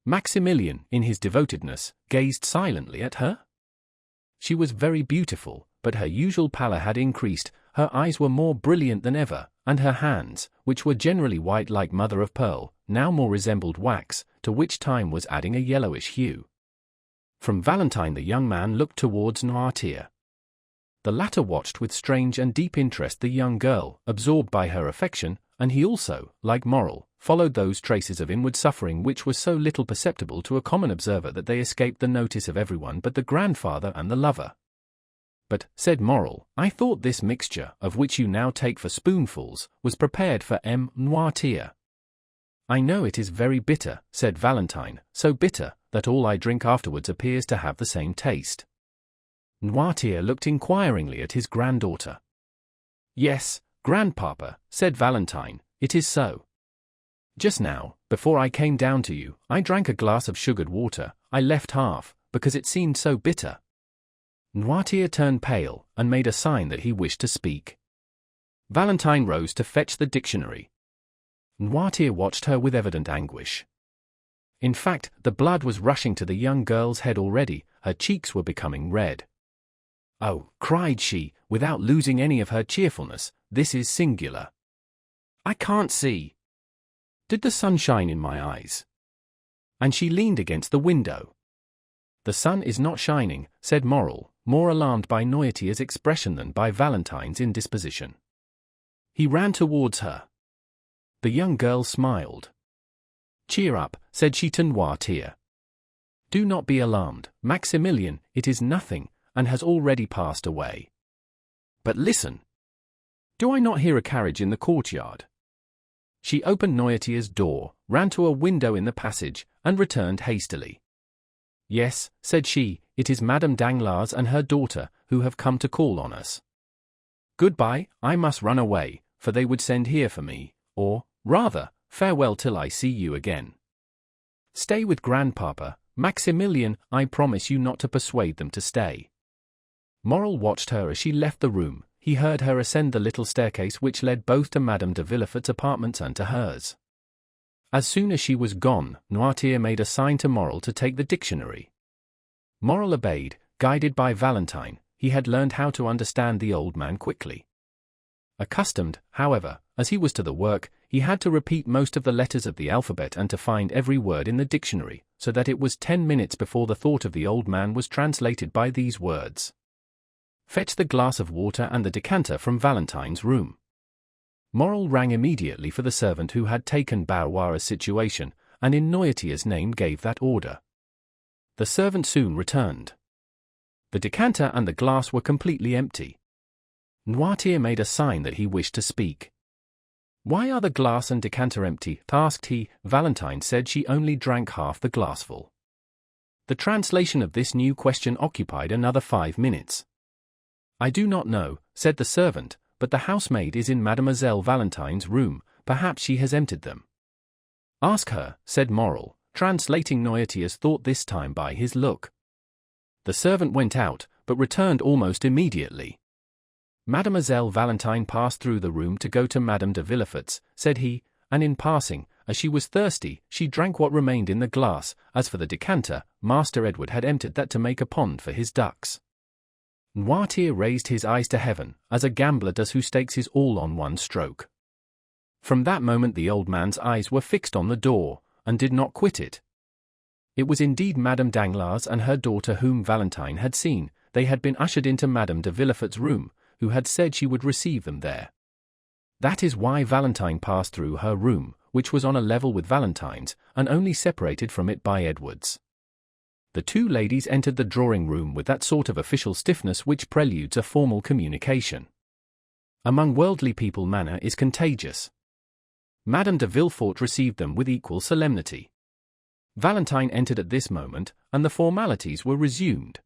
Maximilian, in his devotedness, gazed silently at her. She was very beautiful, but her usual pallor had increased, her eyes were more brilliant than ever, and her hands, which were generally white like mother of pearl, now more resembled wax, to which time was adding a yellowish hue. From Valentine the young man looked towards Noirtier. The latter watched with strange and deep interest the young girl, absorbed by her affection, and he also, like Morrel, followed those traces of inward suffering which were so little perceptible to a common observer that they escaped the notice of everyone but the grandfather and the lover. "But," said Morrel, "I thought this mixture, of which you now take for spoonfuls, was prepared for M. Noirtier." "I know it is very bitter," said Valentine, "so bitter, that all I drink afterwards appears to have the same taste." Noirtier looked inquiringly at his granddaughter. "Yes, grandpapa," said Valentine, "it is so. Just now, Before I came down to you, I drank a glass of sugared water. I left half, because it seemed so bitter. Noirtier turned pale, and made a sign that he wished to speak. Valentine rose to fetch the dictionary. Noirtier watched her with evident anguish. In fact, the blood was rushing to the young girl's head already, her cheeks were becoming red. "Oh," cried she, without losing any of her cheerfulness, "this is singular. I can't see. Did the sun shine in my eyes?" And she leaned against the window. "The sun is not shining," said Morel, more alarmed by Noirtier's expression than by Valentine's indisposition. He ran towards her. The young girl smiled. "Cheer up," said she to Noirtier. "Do not be alarmed, Maximilian, it is nothing, and has already passed away. But listen. Do I not hear a carriage in the courtyard?" She opened Noirtier's door, ran to a window in the passage, and returned hastily. "Yes," said she, "it is Madame Danglars and her daughter, who have come to call on us. Goodbye, I must run away, for they would send here for me, or, rather, farewell till I see you again. Stay with grandpapa, Maximilian, I promise you not to persuade them to stay." Morel watched her as she left the room. He heard her ascend the little staircase which led both to Madame de Villefort's apartments and to hers. As soon as she was gone, Noirtier made a sign to Morel to take the dictionary. Morel obeyed, guided by Valentine. He had learned how to understand the old man quickly. Accustomed, however, as he was to the work, he had to repeat most of the letters of the alphabet and to find every word in the dictionary, so that it was 10 minutes before the thought of the old man was translated by these words. "Fetch the glass of water and the decanter from Valentine's room." Morel rang immediately for the servant who had taken Barroira's situation, and in Noirtier's name gave that order. The servant soon returned. The decanter and the glass were completely empty. Noirtier made a sign that he wished to speak. "Why are the glass and decanter empty?" asked he. Valentine said she only drank half the glassful. The translation of this new question occupied another 5 minutes. "I do not know," said the servant, "but the housemaid is in Mademoiselle Valentine's room. Perhaps she has emptied them." "Ask her," said Morel, translating Noirtier's thought this time by his look. The servant went out, but returned almost immediately. "Mademoiselle Valentine passed through the room to go to Madame de Villefort's," said he, "and in passing, as she was thirsty, she drank what remained in the glass. As for the decanter, Master Edward had emptied that to make a pond for his ducks." Noirtier raised his eyes to heaven, as a gambler does who stakes his all on one stroke. From that moment the old man's eyes were fixed on the door, and did not quit it. It was indeed Madame Danglars and her daughter whom Valentine had seen. They had been ushered into Madame de Villefort's room, who had said she would receive them there. That is why Valentine passed through her room, which was on a level with Valentine's, and only separated from it by Edward's. The two ladies entered the drawing-room with that sort of official stiffness which preludes a formal communication. Among worldly people manner is contagious. Madame de Villefort received them with equal solemnity. Valentine entered at this moment, and the formalities were resumed.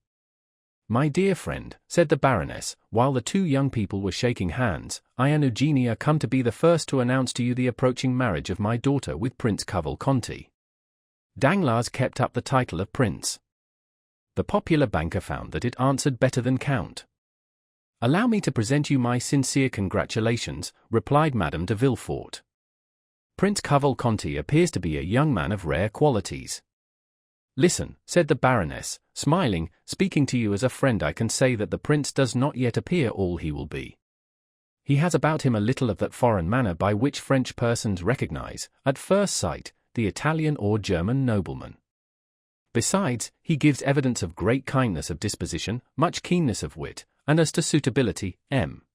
"My dear friend," said the Baroness, while the two young people were shaking hands, "I and Eugenie are come to be the first to announce to you the approaching marriage of my daughter with Prince Cavalcanti." Danglars kept up the title of Prince. The popular banker found that it answered better than Count. "Allow me to present you my sincere congratulations," replied Madame de Villefort. "Prince Cavalcanti appears to be a young man of rare qualities." "Listen," said the Baroness, smiling, "speaking to you as a friend I can say that the prince does not yet appear all he will be. He has about him a little of that foreign manner by which French persons recognize, at first sight, the Italian or German nobleman. Besides, he gives evidence of great kindness of disposition, much keenness of wit, and as to suitability, M.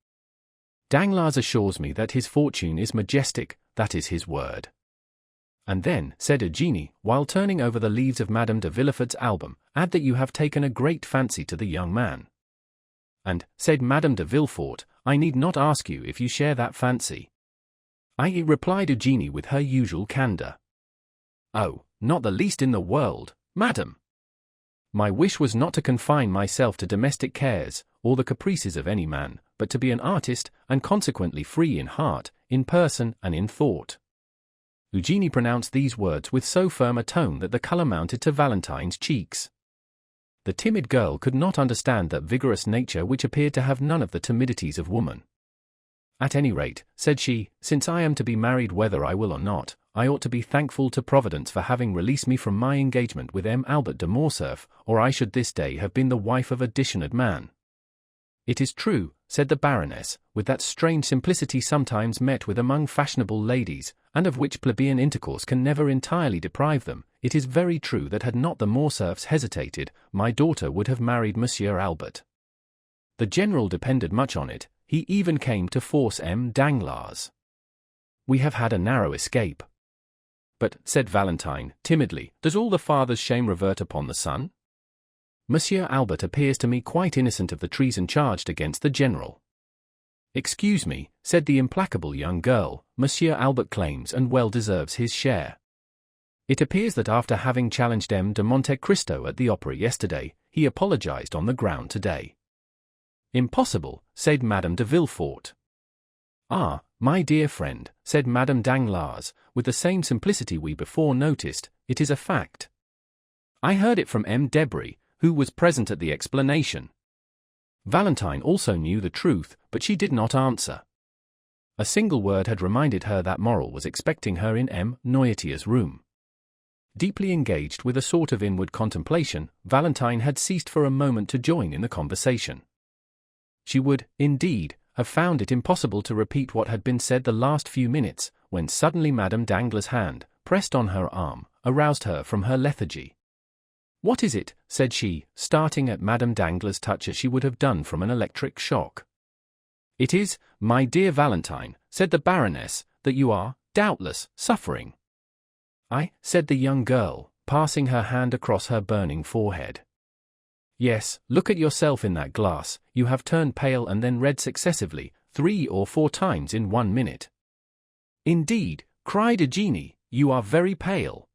Danglars assures me that his fortune is majestic, that is his word." "And then," said Eugenie, while turning over the leaves of Madame de Villefort's album, "add that you have taken a great fancy to the young man." "And," said Madame de Villefort, "I need not ask you if you share that fancy." "I," replied Eugenie with her usual candor. "Oh, not the least in the world, madam. My wish was not to confine myself to domestic cares, or the caprices of any man, but to be an artist, and consequently free in heart, in person, and in thought." Eugenie pronounced these words with so firm a tone that the color mounted to Valentine's cheeks. The timid girl could not understand that vigorous nature which appeared to have none of the timidities of woman. At any rate, said she, since I am to be married whether I will or not, I ought to be thankful to Providence for having released me from my engagement with M. Albert de Morcerf, or I should this day have been the wife of a dishonoured man. It is true, said the Baroness, with that strange simplicity sometimes met with among fashionable ladies, and of which plebeian intercourse can never entirely deprive them, it is very true that had not the Morcerfs hesitated, my daughter would have married Monsieur Albert. The General depended much on it, he even came to force M. Danglars. We have had a narrow escape. But, said Valentine, timidly, does all the father's shame revert upon the son? Monsieur Albert appears to me quite innocent of the treason charged against the General. Excuse me, said the implacable young girl, Monsieur Albert claims and well deserves his share. It appears that after having challenged M. de Monte Cristo at the opera yesterday, he apologized on the ground today. Impossible, said Madame de Villefort. Ah, my dear friend, said Madame Danglars, with the same simplicity we before noticed, it is a fact. I heard it from M. Debray, who was present at the explanation. Valentine also knew the truth, but she did not answer. A single word had reminded her that Morrel was expecting her in M. Noirtier's room. Deeply engaged with a sort of inward contemplation, Valentine had ceased for a moment to join in the conversation. She would, indeed, have found it impossible to repeat what had been said the last few minutes, when suddenly Madame Danglars' hand, pressed on her arm, aroused her from her lethargy. What is it? Said she, starting at Madame Danglars' touch as she would have done from an electric shock. It is, my dear Valentine, said the Baroness, that you are, doubtless, suffering. I, said the young girl, passing her hand across her burning forehead. Yes, look at yourself in that glass, you have turned pale and then red successively, 3 or 4 times in 1 minute. Indeed, cried Eugenie, you are very pale.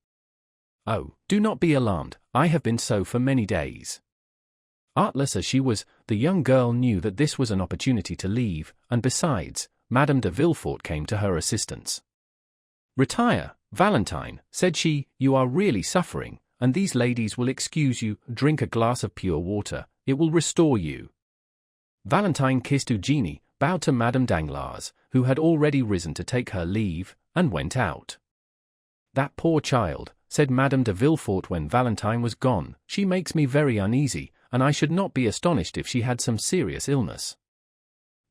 Oh, do not be alarmed, I have been so for many days. Artless as she was, the young girl knew that this was an opportunity to leave, and besides, Madame de Villefort came to her assistance. Retire, Valentine, said she, you are really suffering, and these ladies will excuse you, drink a glass of pure water, it will restore you. Valentine kissed Eugenie, bowed to Madame Danglars, who had already risen to take her leave, and went out. That poor child, said Madame de Villefort when Valentine was gone, she makes me very uneasy, and I should not be astonished if she had some serious illness.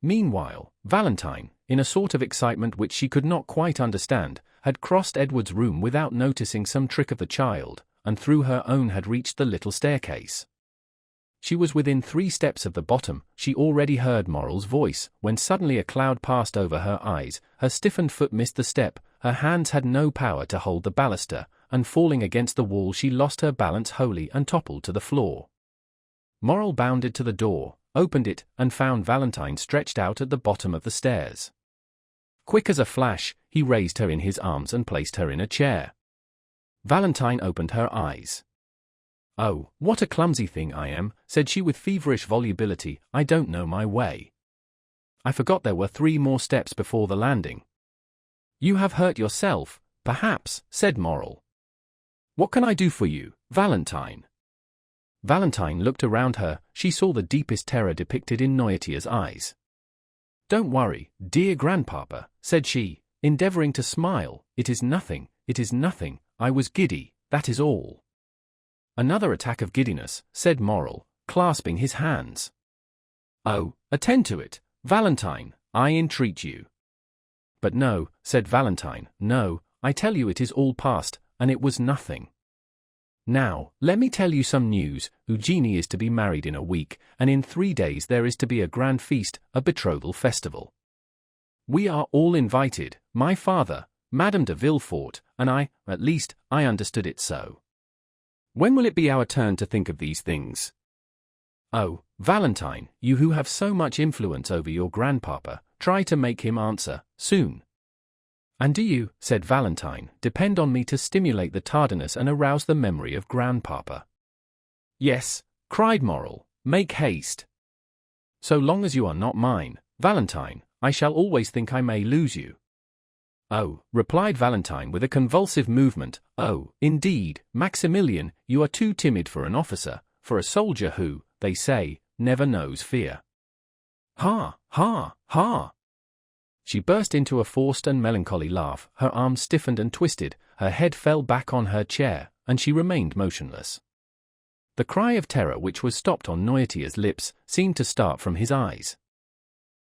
Meanwhile, Valentine, in a sort of excitement which she could not quite understand, had crossed Edward's room without noticing some trick of the child, and through her own had reached the little staircase. She was within 3 steps of the bottom, she already heard Morrel's voice, when suddenly a cloud passed over her eyes, her stiffened foot missed the step, her hands had no power to hold the baluster, and falling against the wall she lost her balance wholly and toppled to the floor. Morrel bounded to the door, opened it, and found Valentine stretched out at the bottom of the stairs. Quick as a flash, he raised her in his arms and placed her in a chair. Valentine opened her eyes. Oh, what a clumsy thing I am, said she with feverish volubility, I don't know my way. I forgot there were 3 more steps before the landing. You have hurt yourself, perhaps, said Morrel. What can I do for you, Valentine? Valentine looked around her, she saw the deepest terror depicted in Noirtier's eyes. Don't worry, dear grandpapa, said she, endeavoring to smile, it is nothing, I was giddy, that is all. Another attack of giddiness, said Morrel, clasping his hands. Oh, attend to it, Valentine, I entreat you. But no, said Valentine, no, I tell you it is all past, and it was nothing. Now, let me tell you some news, Eugenie is to be married in a week, and in 3 days there is to be a grand feast, a betrothal festival. We are all invited, my father, Madame de Villefort, and I, at least, I understood it so. When will it be our turn to think of these things? Oh, Valentine, you who have so much influence over your grandpapa, try to make him answer, soon. And do you, said Valentine, depend on me to stimulate the tardiness and arouse the memory of grandpapa. Yes, cried Morrel, make haste. So long as you are not mine, Valentine, I shall always think I may lose you. "Oh," replied Valentine with a convulsive movement, "oh, indeed, Maximilian, you are too timid for an officer, for a soldier who, they say, never knows fear." "Ha, ha, ha!" She burst into a forced and melancholy laugh, her arms stiffened and twisted, her head fell back on her chair, and she remained motionless. The cry of terror which was stopped on Noirtier's lips seemed to start from his eyes.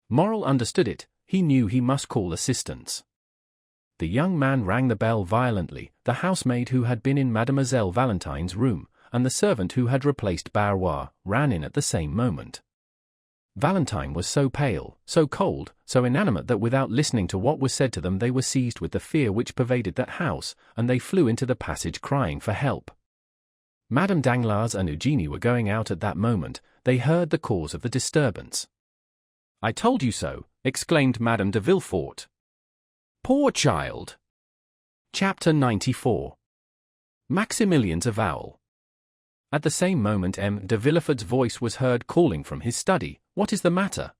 Morrel understood it, he knew he must call assistance. The young man rang the bell violently, the housemaid who had been in Mademoiselle Valentine's room, and the servant who had replaced Barrois, ran in at the same moment. Valentine was so pale, so cold, so inanimate that without listening to what was said to them they were seized with the fear which pervaded that house, and they flew into the passage crying for help. Madame Danglars and Eugénie were going out at that moment, they heard the cause of the disturbance. "I told you so," exclaimed Madame de Villefort. "Poor child!" Chapter 94. Maximilian's avowal. At the same moment M. de Villefort's voice was heard calling from his study, "What is the matter?"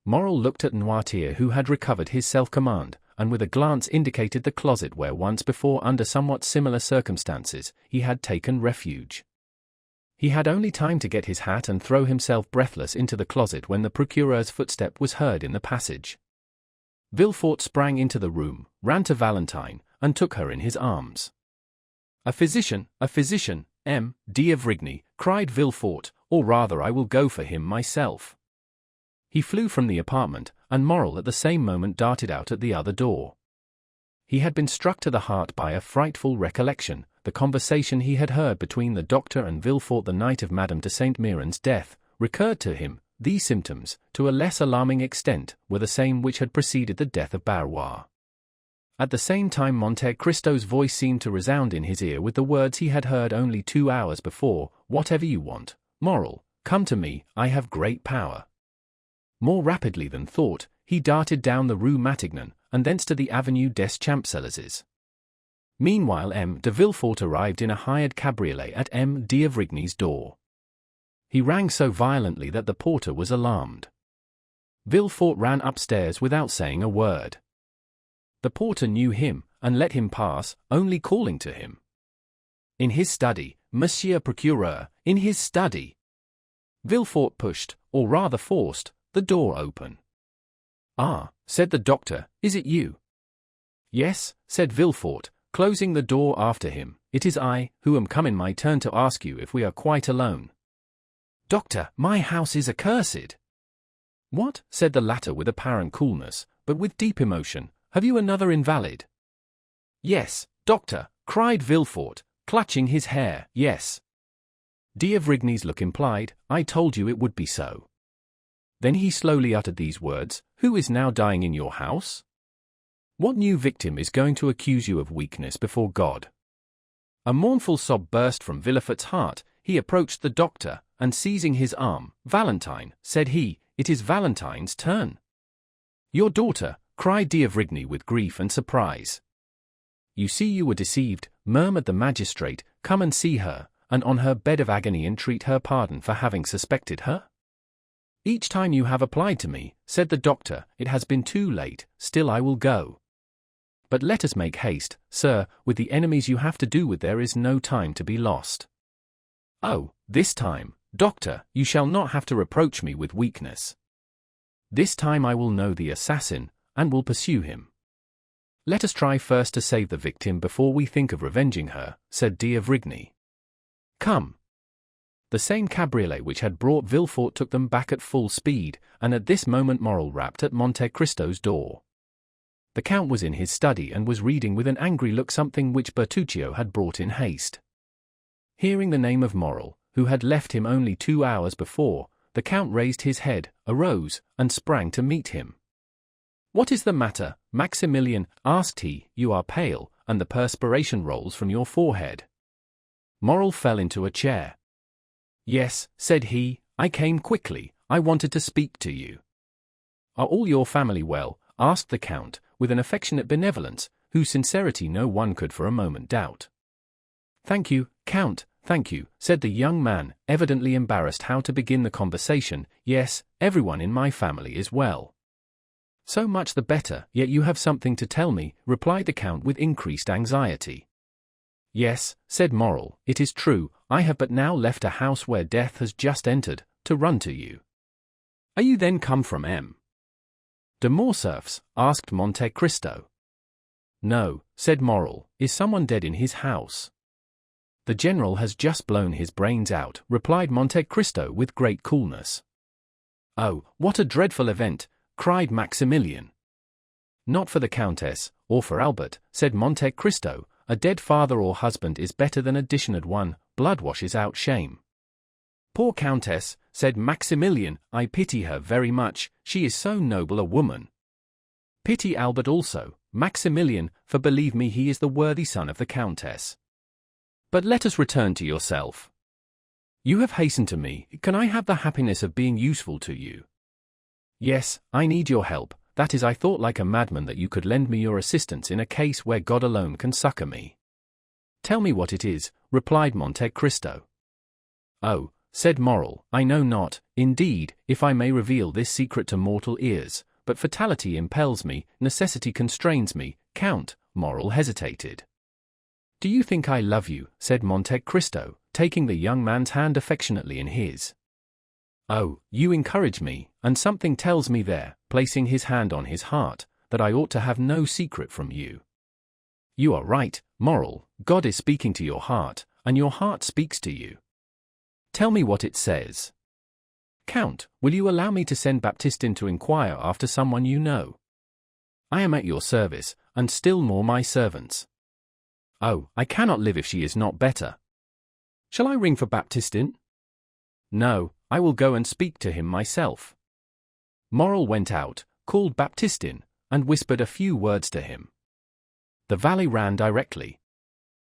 Morrel looked at Noirtier, who had recovered his self-command, and with a glance indicated the closet where once before under somewhat similar circumstances he had taken refuge. He had only time to get his hat and throw himself breathless into the closet when the procureur's footstep was heard in the passage. Villefort sprang into the room, ran to Valentine, and took her in his arms. A physician, M. d'Avrigny," cried Villefort, "or rather I will go for him myself." He flew from the apartment, and Morrel at the same moment darted out at the other door. He had been struck to the heart by a frightful recollection. The conversation he had heard between the doctor and Villefort the night of Madame de Saint Méran's death recurred to him. These symptoms, to a less alarming extent, were the same which had preceded the death of Barrois. At the same time Monte Cristo's voice seemed to resound in his ear with the words he had heard only 2 hours before, "Whatever you want, Morrel, come to me, I have great power." More rapidly than thought, he darted down the Rue Matignon, and thence to the Avenue des Champs-Élysées. Meanwhile M. de Villefort arrived in a hired cabriolet at M. d'Avrigny's door. He rang so violently that the porter was alarmed. Villefort ran upstairs without saying a word. The porter knew him, and let him pass, only calling to him. "In his study, Monsieur Procureur, in his study." Villefort pushed, or rather forced, the door open. "Ah," said the doctor, "is it you?" "Yes," said Villefort, closing the door after him, "it is I, who am come in my turn to ask you if we are quite alone." "Doctor, my house is accursed." "What?" said the latter with apparent coolness, but with deep emotion. "Have you another invalid?" "Yes, doctor," cried Villefort, clutching his hair, "yes." D'Avrigny's look implied, "I told you it would be so." Then he slowly uttered these words, "Who is now dying in your house? What new victim is going to accuse you of weakness before God?" A mournful sob burst from Villefort's heart. He approached the doctor, and seizing his arm, "Valentine," said he, "it is Valentine's turn." "Your daughter," cried d'Avrigny with grief and surprise. "You see you were deceived," murmured the magistrate, "come and see her, and on her bed of agony entreat her pardon for having suspected her." "Each time you have applied to me," said the doctor, "it has been too late, still I will go. But let us make haste, sir, with the enemies you have to do with there is no time to be lost." "Oh, this time, doctor, you shall not have to reproach me with weakness. This time I will know the assassin, and will pursue him. Let us try first to save the victim before we think of revenging her," said d'Avrigny. "Come." The same cabriolet which had brought Villefort took them back at full speed, and at this moment Morrel rapped at Monte Cristo's door. The Count was in his study and was reading with an angry look something which Bertuccio had brought in haste. Hearing the name of Morrel, who had left him only 2 hours before, the Count raised his head, arose, and sprang to meet him. "What is the matter, Maximilian?" asked he. "You are pale, and the perspiration rolls from your forehead." Morrel fell into a chair. "Yes," said he, "I came quickly, I wanted to speak to you." "Are all your family well?" asked the Count, with an affectionate benevolence, whose sincerity no one could for a moment doubt. "Thank you, Count, thank you," said the young man, evidently embarrassed how to begin the conversation. "Yes, everyone in my family is well." So much the better, yet you have something to tell me, replied the Count with increased anxiety. Yes, said Morrel, it is true, I have but now left a house where death has just entered, to run to you. Are you then come from M. de Morcerf's? Asked Monte Cristo. No, said Morrel, is someone dead in his house? The general has just blown his brains out, replied Monte Cristo with great coolness. Oh, what a dreadful event, cried Maximilian. Not for the Countess, or for Albert, said Monte Cristo, a dead father or husband is better than a dishonoured one, blood washes out shame. Poor Countess, said Maximilian, I pity her very much, she is so noble a woman. Pity Albert also, Maximilian, for believe me he is the worthy son of the Countess. But let us return to yourself. You have hastened to me, can I have the happiness of being useful to you? Yes, I need your help, that is I thought like a madman that you could lend me your assistance in a case where God alone can succour me. Tell me what it is, replied Monte Cristo. Oh, said Morrel, I know not, indeed, if I may reveal this secret to mortal ears, but fatality impels me, necessity constrains me, Count. Morrel hesitated. Do you think I love you, said Monte Cristo, taking the young man's hand affectionately in his. Oh, you encourage me, and something tells me there, placing his hand on his heart, that I ought to have no secret from you. You are right, Morrel, God is speaking to your heart, and your heart speaks to you. Tell me what it says. Count, will you allow me to send Baptistin to inquire after someone you know? I am at your service, and still more my servants. Oh, I cannot live if she is not better. Shall I ring for Baptistin? No, I will go and speak to him myself. Morrel went out, called Baptistin, and whispered a few words to him. The valet ran directly.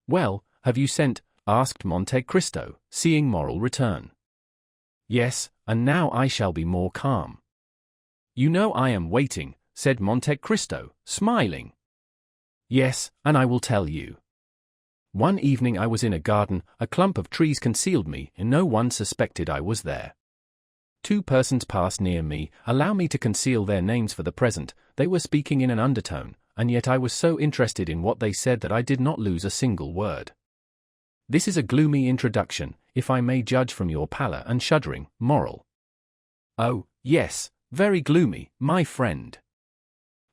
Well, have you sent? Asked Monte Cristo, seeing Morrel return. Yes, and now I shall be more calm. You know I am waiting, said Monte Cristo, smiling. Yes, and I will tell you. One evening I was in a garden, a clump of trees concealed me, and no one suspected I was there. Two persons passed near me, allow me to conceal their names for the present, they were speaking in an undertone, and yet I was so interested in what they said that I did not lose a single word. This is a gloomy introduction, if I may judge from your pallor and shuddering, Morrel. Oh, yes, very gloomy, my friend.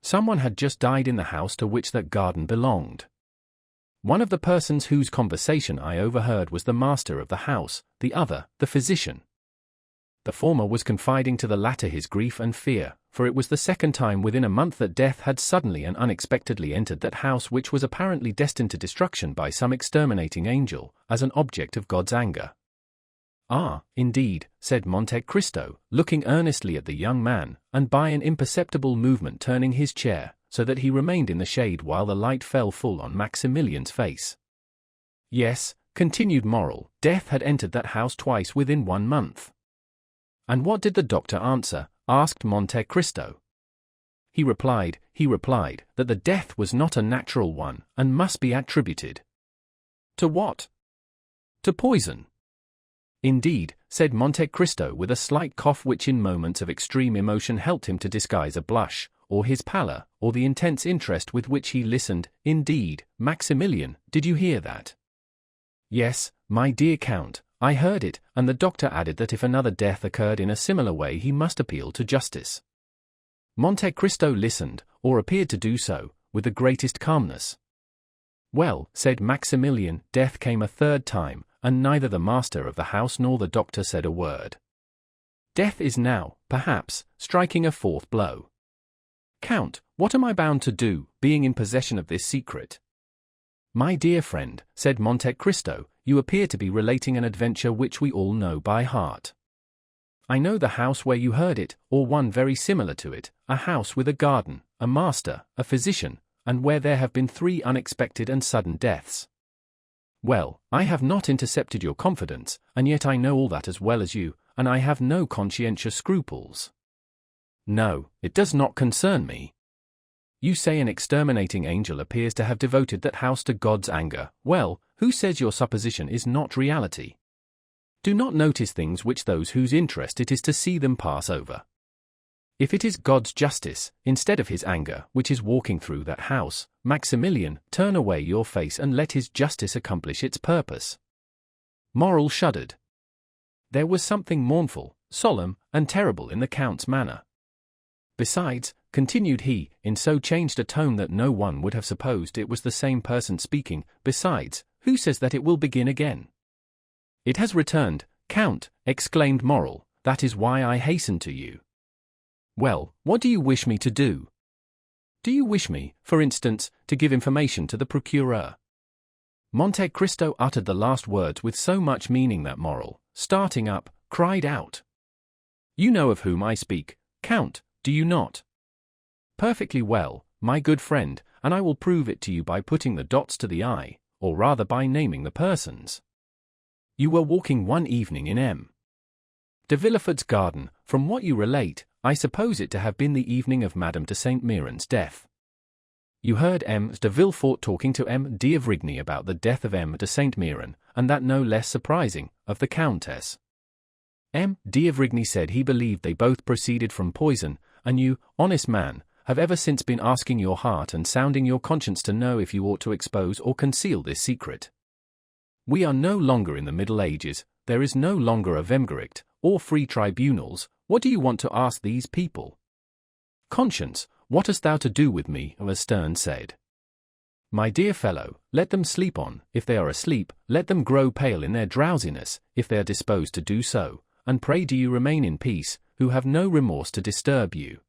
Someone had just died in the house to which that garden belonged. One of the persons whose conversation I overheard was the master of the house, the other, the physician. The former was confiding to the latter his grief and fear, for it was the second time within a month that death had suddenly and unexpectedly entered that house which was apparently destined to destruction by some exterminating angel, as an object of God's anger. Ah, indeed, said Monte Cristo, looking earnestly at the young man, and by an imperceptible movement turning his chair, so that he remained in the shade while the light fell full on Maximilian's face. Yes, continued Morrel, death had entered that house twice within 1 month. And what did the doctor answer? Asked Monte Cristo. He replied, that the death was not a natural one, and must be attributed. To what? To poison. Indeed, said Monte Cristo with a slight cough which in moments of extreme emotion helped him to disguise a blush, or his pallor, or the intense interest with which he listened. Indeed, Maximilian, did you hear that? Yes, my dear Count, I heard it, and the doctor added that if another death occurred in a similar way he must appeal to justice. Monte Cristo listened, or appeared to do so, with the greatest calmness. Well, said Maximilian, death came a third time, and neither the master of the house nor the doctor said a word. Death is now, perhaps, striking a fourth blow. Count, what am I bound to do, being in possession of this secret? My dear friend, said Monte Cristo, you appear to be relating an adventure which we all know by heart. I know the house where you heard it, or one very similar to it, a house with a garden, a master, a physician, and where there have been 3 unexpected and sudden deaths. Well, I have not intercepted your confidence, and yet I know all that as well as you, and I have no conscientious scruples. No, it does not concern me. You say an exterminating angel appears to have devoted that house to God's anger. Well, who says your supposition is not reality? Do not notice things which those whose interest it is to see them pass over. If it is God's justice, instead of his anger, which is walking through that house, Maximilian, turn away your face and let his justice accomplish its purpose. Moral shuddered. There was something mournful, solemn, and terrible in the Count's manner. Besides, continued he, in so changed a tone that no one would have supposed it was the same person speaking, besides, who says that it will begin again? It has returned, Count, exclaimed Moral, that is why I hasten to you. Well, what do you wish me to do? Do you wish me, for instance, to give information to the procureur? Monte Cristo uttered the last words with so much meaning that Moral, starting up, cried out. You know of whom I speak, Count, do you not? Perfectly well, my good friend, and I will prove it to you by putting the dots to the I, or rather by naming the persons. You were walking one evening in M. de Villefort's garden. From what you relate, I suppose it to have been the evening of Madame de Saint-Méran's death. You heard M. de Villefort talking to M. d'Avrigny about the death of M. de Saint-Méran, and that no less surprising, of the Countess. M. d'Avrigny said he believed they both proceeded from poison, and you, honest man, have ever since been asking your heart and sounding your conscience to know if you ought to expose or conceal this secret. We are no longer in the Middle Ages, there is no longer a Vehmgericht, or free tribunals. What do you want to ask these people? Conscience, what hast thou to do with me? As Sterne said. My dear fellow, let them sleep on, if they are asleep, let them grow pale in their drowsiness, if they are disposed to do so, and pray do you remain in peace, who have no remorse to disturb you.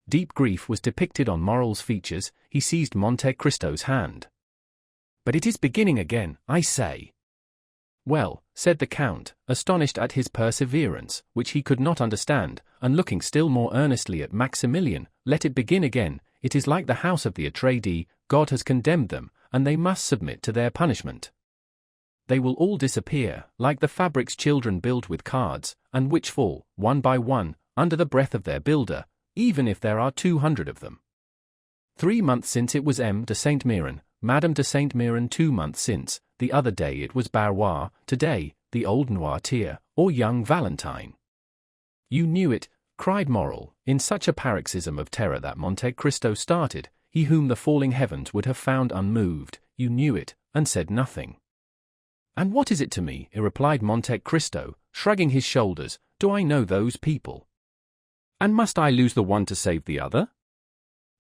Deep grief was depicted on Moral's features. He seized Monte Cristo's hand. But it is beginning again, I say. Well, said the Count, astonished at his perseverance, which he could not understand, and looking still more earnestly at Maximilian, let it begin again. It is like the house of the Atreides, God has condemned them, and they must submit to their punishment. They will all disappear, like the fabrics children build with cards, and which fall, one by one, under the breath of their builder, even if there are 200 of them. 3 months since it was M. de Saint-Méran, Madame de Saint-Méran 2 months since, the other day it was Barrois, today, the old Noirtier, or young Valentine. You knew it, cried Moral, in such a paroxysm of terror that Monte Cristo started, he whom the falling heavens would have found unmoved, you knew it, and said nothing. And what is it to me, replied Monte Cristo, shrugging his shoulders, do I know those people? And must I lose the one to save the other?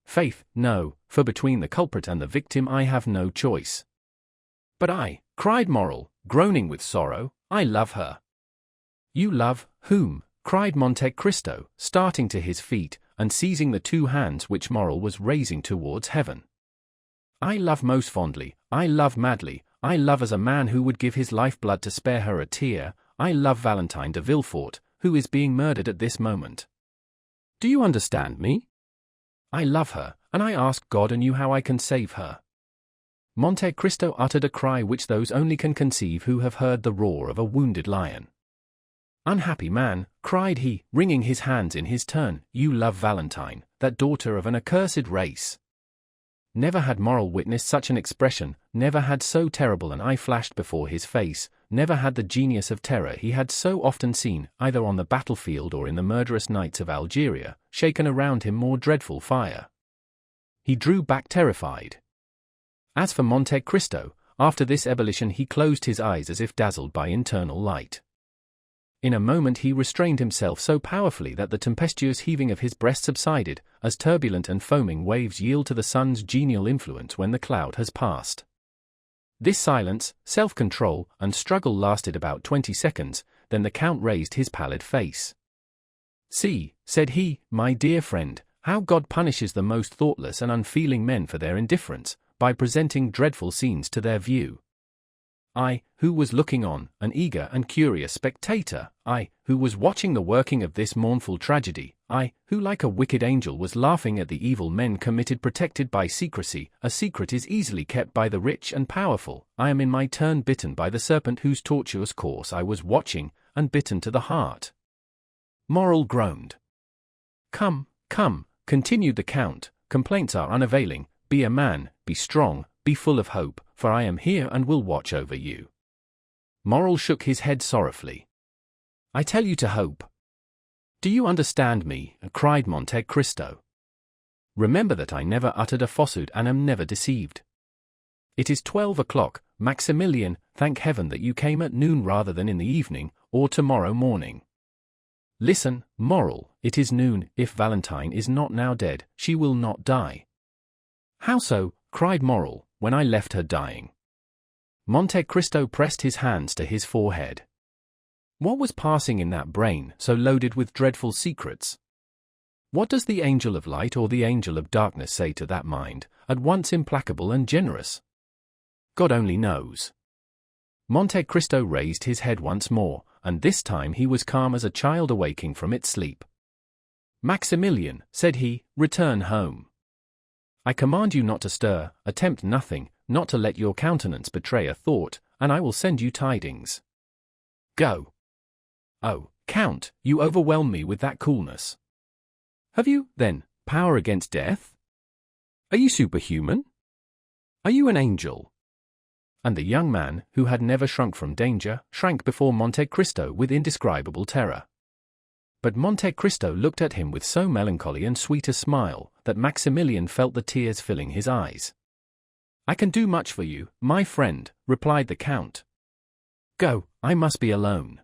Faith, no, for between the culprit and the victim I have no choice. But I, cried Moral, groaning with sorrow, I love her. You love, whom? Cried Monte Cristo, starting to his feet, and seizing the 2 hands which Moral was raising towards heaven. I love most fondly, I love madly, I love as a man who would give his life-blood to spare her a tear, I love Valentine de Villefort, who is being murdered at this moment. Do you understand me? I love her, and I ask God and you how I can save her. Monte Cristo uttered a cry which those only can conceive who have heard the roar of a wounded lion. Unhappy man, cried he, wringing his hands in his turn, you love Valentine, that daughter of an accursed race. Never had Moral witnessed such an expression, never had so terrible an eye flashed before his face, never had the genius of terror he had so often seen, either on the battlefield or in the murderous nights of Algeria, shaken around him more dreadful fire. He drew back terrified. As for Monte Cristo, after this ebullition he closed his eyes as if dazzled by internal light. In a moment he restrained himself so powerfully that the tempestuous heaving of his breast subsided, as turbulent and foaming waves yield to the sun's genial influence when the cloud has passed. This silence, self-control, and struggle lasted about 20 seconds, then the Count raised his pallid face. See, said he, my dear friend, how God punishes the most thoughtless and unfeeling men for their indifference, by presenting dreadful scenes to their view. I, who was looking on, an eager and curious spectator, I, who was watching the working of this mournful tragedy, I, who like a wicked angel was laughing at the evil men committed protected by secrecy, a secret is easily kept by the rich and powerful, I am in my turn bitten by the serpent whose tortuous course I was watching, and bitten to the heart. Moral groaned. Come, come, continued the Count, complaints are unavailing, be a man, be strong, be full of hope, for I am here and will watch over you. Moral shook his head sorrowfully. I tell you to hope. Do you understand me? Cried Monte Cristo. Remember that I never uttered a falsehood and am never deceived. It is 12 o'clock, Maximilian, thank heaven that you came at noon rather than in the evening, or tomorrow morning. Listen, moral, it is noon, if Valentine is not now dead, she will not die. How so? Cried moral, when I left her dying. Monte Cristo pressed his hands to his forehead. What was passing in that brain, so loaded with dreadful secrets? What does the angel of light or the angel of darkness say to that mind, at once implacable and generous? God only knows. Monte Cristo raised his head once more, and this time he was calm as a child awaking from its sleep. Maximilian, said he, return home. I command you not to stir, attempt nothing, not to let your countenance betray a thought, and I will send you tidings. Go. Oh, Count, you overwhelm me with that coolness. Have you, then, power against death? Are you superhuman? Are you an angel? And the young man, who had never shrunk from danger, shrank before Monte Cristo with indescribable terror. But Monte Cristo looked at him with so melancholy and sweet a smile, that Maximilian felt the tears filling his eyes. I can do much for you, my friend, replied the Count. Go, I must be alone.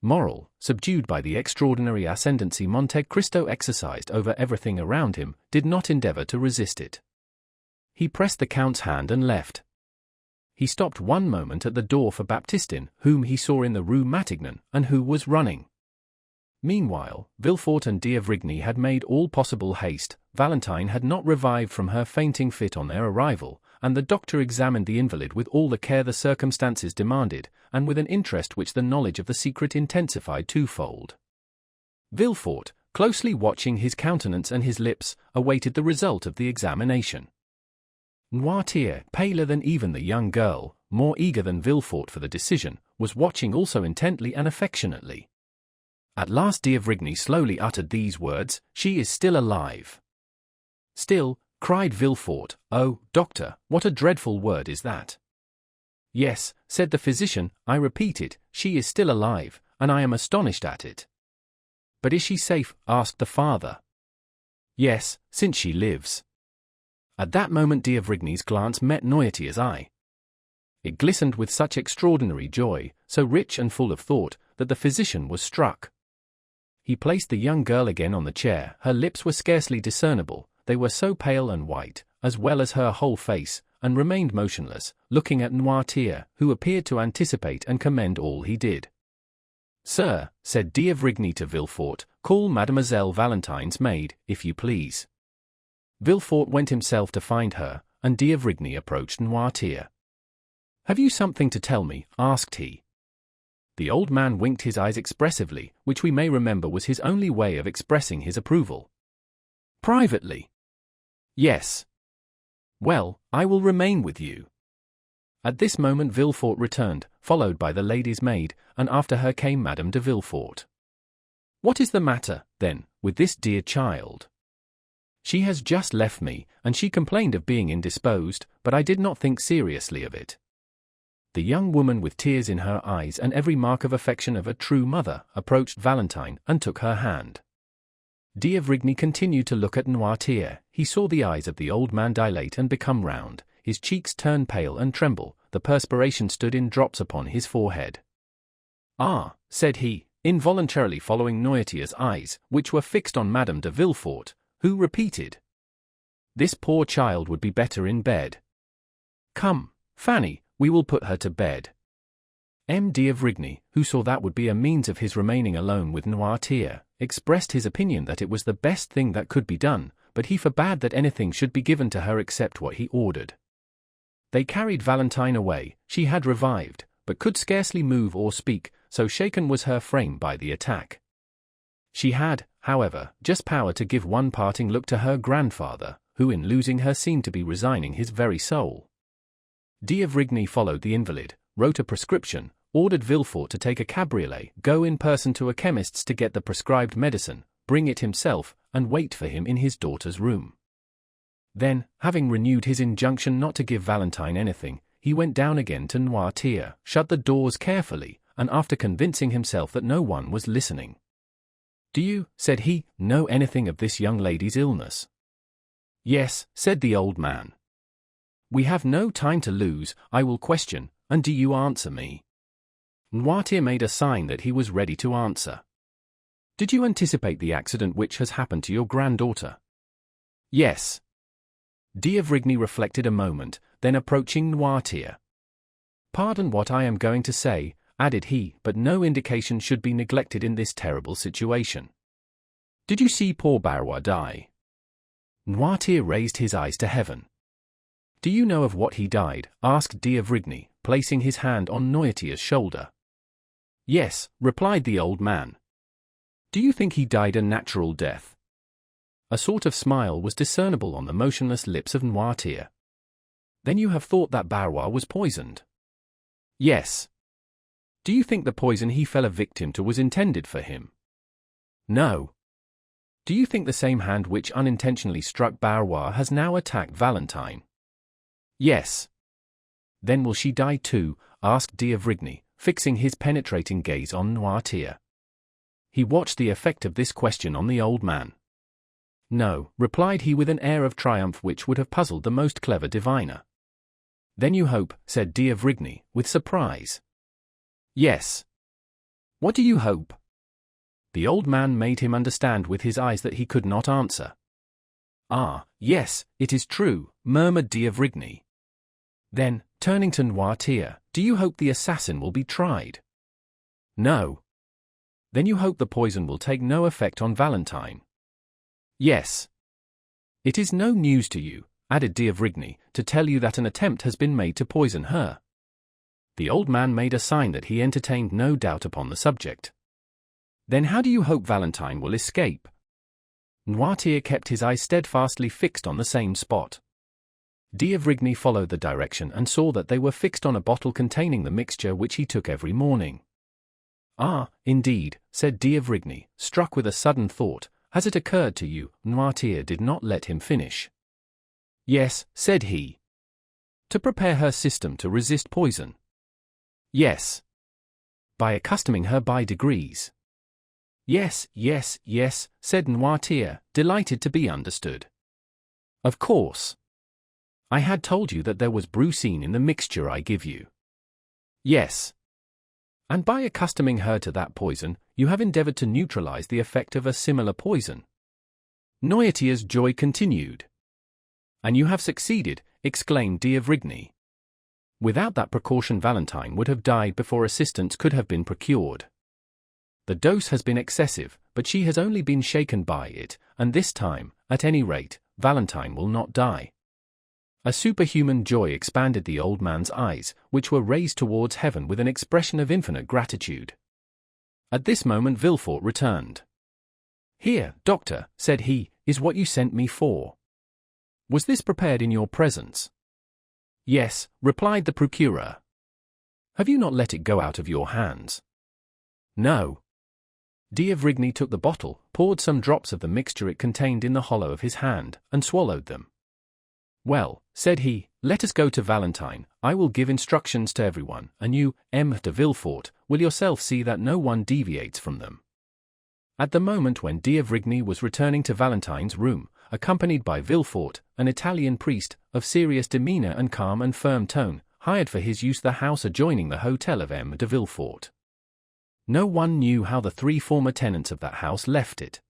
Moral, subdued by the extraordinary ascendancy Monte Cristo exercised over everything around him, did not endeavor to resist it. He pressed the Count's hand and left. He stopped one moment at the door for Baptistin, whom he saw in the Rue Matignon, and who was running. Meanwhile, Villefort and d'Avrigny had made all possible haste. Valentine had not revived from her fainting fit on their arrival, and the doctor examined the invalid with all the care the circumstances demanded, and with an interest which the knowledge of the secret intensified twofold. Villefort, closely watching his countenance and his lips, awaited the result of the examination. Noirtier, paler than even the young girl, more eager than Villefort for the decision, was watching also intently and affectionately. At last d'Avrigny slowly uttered these words, "She is still alive." "Still," cried Villefort, "oh, doctor, what a dreadful word is that!" "Yes," said the physician, "I repeat it, she is still alive, and I am astonished at it." "But is she safe?" asked the father. "Yes, since she lives." At that moment d'Avrigny's glance met Noirtier's eye. It glistened with such extraordinary joy, so rich and full of thought, that the physician was struck. He placed the young girl again on the chair. Her lips were scarcely discernible, they were so pale and white, as well as her whole face, and remained motionless, looking at Noirtier, who appeared to anticipate and commend all he did. "Sir," said d'Avrigny to Villefort, "call Mademoiselle Valentine's maid, if you please." Villefort went himself to find her, and d'Avrigny approached Noirtier. "Have you something to tell me?" asked he. The old man winked his eyes expressively, which we may remember was his only way of expressing his approval. "Privately?" "Yes." "Well, I will remain with you." At this moment Villefort returned, followed by the lady's maid, and after her came Madame de Villefort. "What is the matter, then, with this dear child?" "She has just left me, and she complained of being indisposed, but I did not think seriously of it." The young woman, with tears in her eyes and every mark of affection of a true mother, approached Valentine and took her hand. D'Avrigny continued to look at Noirtier. He saw the eyes of the old man dilate and become round, his cheeks turn pale and tremble, the perspiration stood in drops upon his forehead. "Ah," said he, involuntarily following Noirtier's eyes, which were fixed on Madame de Villefort, who repeated, "This poor child would be better in bed. Come, Fanny, we will put her to bed." M. d'Avrigny, who saw that would be a means of his remaining alone with Noirtier, expressed his opinion that it was the best thing that could be done, but he forbade that anything should be given to her except what he ordered. They carried Valentine away. She had revived, but could scarcely move or speak, so shaken was her frame by the attack. She had, however, just power to give one parting look to her grandfather, who in losing her seemed to be resigning his very soul. D'Avrigny followed the invalid, wrote a prescription, ordered Villefort to take a cabriolet, go in person to a chemist's to get the prescribed medicine, bring it himself, and wait for him in his daughter's room. Then, having renewed his injunction not to give Valentine anything, he went down again to Noirtier, shut the doors carefully, and after convincing himself that no one was listening, "Do you," said he, "know anything of this young lady's illness?" "Yes," said the old man. "We have no time to lose. I will question, and do you answer me?" Noirtier made a sign that he was ready to answer. "Did you anticipate the accident which has happened to your granddaughter?" "Yes." D'Avrigny reflected a moment, then approaching Noirtier. "Pardon what I am going to say," added he, "but no indication should be neglected in this terrible situation. Did you see poor Barrois die?" Noirtier raised his eyes to heaven. "Do you know of what he died?" asked D'Avrigny, placing his hand on Noirtier's shoulder. "Yes," replied the old man. "Do you think he died a natural death?" A sort of smile was discernible on the motionless lips of Noirtier. "Then you have thought that Barrois was poisoned?" "Yes." "Do you think the poison he fell a victim to was intended for him?" "No." "Do you think the same hand which unintentionally struck Barrois has now attacked Valentine?" "Yes." "Then will she die too?" asked D'Avrigny, fixing his penetrating gaze on Noirtier. He watched the effect of this question on the old man. "No," replied he with an air of triumph which would have puzzled the most clever diviner. "Then you hope," said D'Avrigny, with surprise. "Yes." "What do you hope?" The old man made him understand with his eyes that he could not answer. "Ah, yes, it is true," murmured D'Avrigny. Then, turning to Noirtier, "Do you hope the assassin will be tried?" "No." "Then you hope the poison will take no effect on Valentine?" "Yes." "It is no news to you," added D'Avrigny, "to tell you that an attempt has been made to poison her." The old man made a sign that he entertained no doubt upon the subject. "Then how do you hope Valentine will escape?" Noirtier kept his eyes steadfastly fixed on the same spot. D'Avrigny followed the direction and saw that they were fixed on a bottle containing the mixture which he took every morning. "Ah, indeed," said D'Avrigny, struck with a sudden thought. "Has it occurred to you?" Noirtier did not let him finish. "Yes," said he. "To prepare her system to resist poison?" "Yes." "By accustoming her by degrees?" "Yes, yes, yes," said Noirtier, delighted to be understood. "Of course. I had told you that there was brucine in the mixture I give you." "Yes." "And by accustoming her to that poison, you have endeavored to neutralize the effect of a similar poison?" Noirtier's joy continued. "And you have succeeded," exclaimed D'Avrigny. "Without that precaution Valentine would have died before assistance could have been procured. The dose has been excessive, but she has only been shaken by it, and this time, at any rate, Valentine will not die." A superhuman joy expanded the old man's eyes, which were raised towards heaven with an expression of infinite gratitude. At this moment Villefort returned. "Here, doctor," said he, "is what you sent me for. Was this prepared in your presence?" "Yes," replied the procureur. "Have you not let it go out of your hands?" "No." D'Avrigny took the bottle, poured some drops of the mixture it contained in the hollow of his hand, and swallowed them. "Well," said he, "let us go to Valentine. I will give instructions to everyone, and you, M. de Villefort, will yourself see that no one deviates from them." At the moment when D'Avrigny was returning to Valentine's room, accompanied by Villefort, an Italian priest, of serious demeanor and calm and firm tone, hired for his use the house adjoining the hotel of M. de Villefort. No one knew how the three former tenants of that house left it.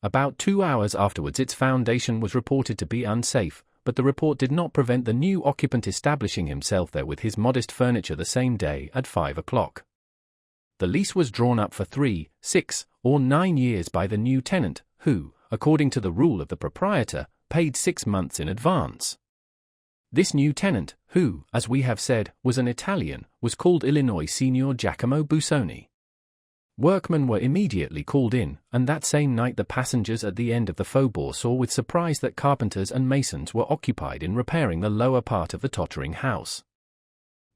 About 2 hours afterwards its foundation was reported to be unsafe, but the report did not prevent the new occupant establishing himself there with his modest furniture the same day at 5 o'clock. The lease was drawn up for 3, 6, or 9 years by the new tenant, who, according to the rule of the proprietor, paid 6 months in advance. This new tenant, who, as we have said, was an Italian, was called Illinois Signor Giacomo Busoni. Workmen were immediately called in, and that same night the passengers at the end of the faubourg saw with surprise that carpenters and masons were occupied in repairing the lower part of the tottering house.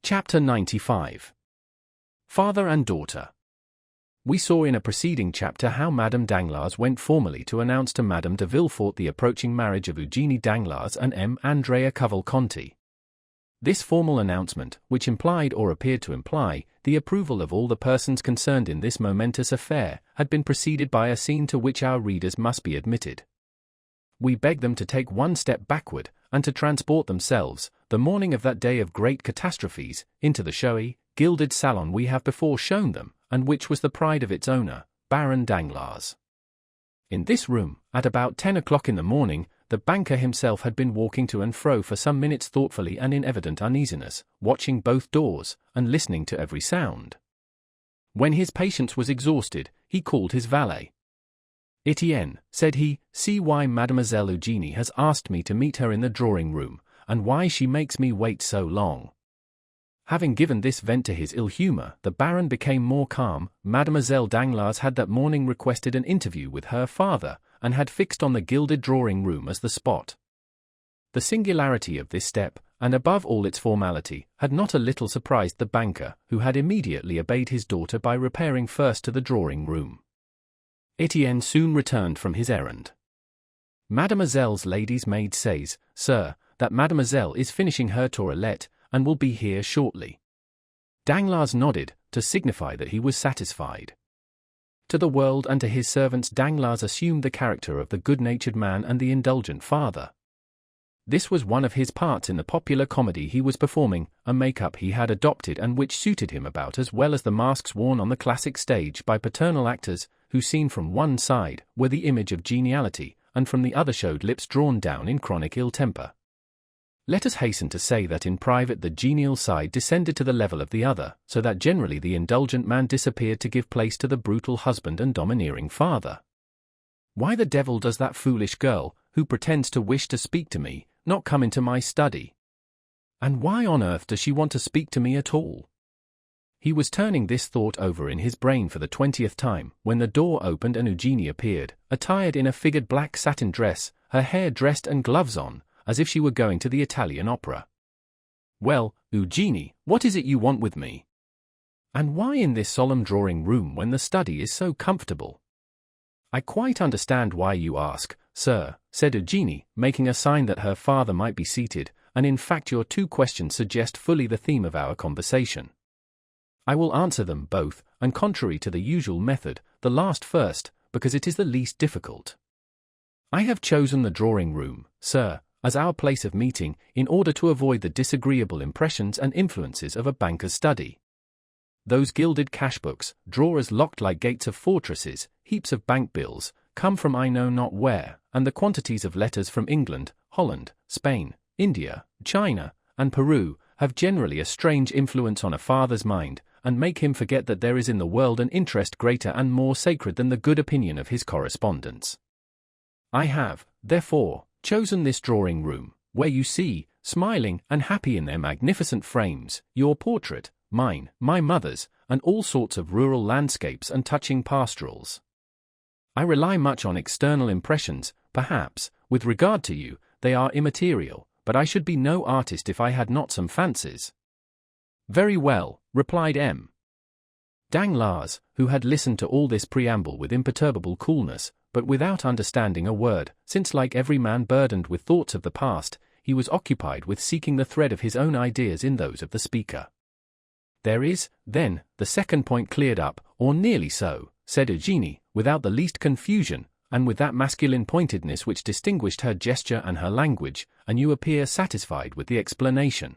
Chapter 95. Father and Daughter. We saw in a preceding chapter how Madame Danglars went formally to announce to Madame de Villefort the approaching marriage of Eugénie Danglars and M. Andrea Cavalcanti. This formal announcement, which implied or appeared to imply the approval of all the persons concerned in this momentous affair, had been preceded by a scene to which our readers must be admitted. We beg them to take one step backward, and to transport themselves, the morning of that day of great catastrophes, into the showy, gilded salon we have before shown them, and which was the pride of its owner, Baron Danglars. In this room, at about 10 o'clock in the morning, the banker himself had been walking to and fro for some minutes thoughtfully and in evident uneasiness, watching both doors, and listening to every sound. When his patience was exhausted, he called his valet. "Etienne," said he, "see why Mademoiselle Eugénie has asked me to meet her in the drawing-room, and why she makes me wait so long." Having given this vent to his ill humor, the Baron became more calm. Mademoiselle Danglars had that morning requested an interview with her father, and had fixed on the gilded drawing-room as the spot. The singularity of this step, and above all its formality, had not a little surprised the banker, who had immediately obeyed his daughter by repairing first to the drawing-room. Etienne soon returned from his errand. "Mademoiselle's lady's maid says, sir, that mademoiselle is finishing her toilette, and will be here shortly." Danglars nodded, to signify that he was satisfied. To the world and to his servants Danglars assumed the character of the good-natured man and the indulgent father. This was one of his parts in the popular comedy he was performing, a make-up he had adopted and which suited him about as well as the masks worn on the classic stage by paternal actors, who seen from one side were the image of geniality, and from the other showed lips drawn down in chronic ill-temper. Let us hasten to say that in private the genial side descended to the level of the other, so that generally the indulgent man disappeared to give place to the brutal husband and domineering father. "Why the devil does that foolish girl, who pretends to wish to speak to me, not come into my study? And why on earth does she want to speak to me at all?" He was turning this thought over in his brain for the 20th time, when the door opened and Eugénie appeared, attired in a figured black satin dress, her hair dressed and gloves on, as if she were going to the Italian opera. "Well, Eugénie, what is it you want with me? And why in this solemn drawing-room when the study is so comfortable?" "I quite understand why you ask, sir," said Eugénie, making a sign that her father might be seated, "and in fact your two questions suggest fully the theme of our conversation. I will answer them both, and contrary to the usual method, the last first, because it is the least difficult. I have chosen the drawing-room, sir, as our place of meeting, in order to avoid the disagreeable impressions and influences of a banker's study. Those gilded cash-books, drawers locked like gates of fortresses, heaps of bank bills, come from I know not where, and the quantities of letters from England, Holland, Spain, India, China, and Peru, have generally a strange influence on a father's mind, and make him forget that there is in the world an interest greater and more sacred than the good opinion of his correspondents. I have, therefore, chosen this drawing-room, where you see, smiling and happy in their magnificent frames, your portrait, mine, my mother's, and all sorts of rural landscapes and touching pastorals. I rely much on external impressions, perhaps, with regard to you, they are immaterial, but I should be no artist if I had not some fancies." "Very well," replied M. Danglars, who had listened to all this preamble with imperturbable coolness, but without understanding a word, since like every man burdened with thoughts of the past, he was occupied with seeking the thread of his own ideas in those of the speaker. "There is, then, the second point cleared up, or nearly so," said Eugénie, without the least confusion, and with that masculine pointedness which distinguished her gesture and her language, and you appear satisfied with the explanation.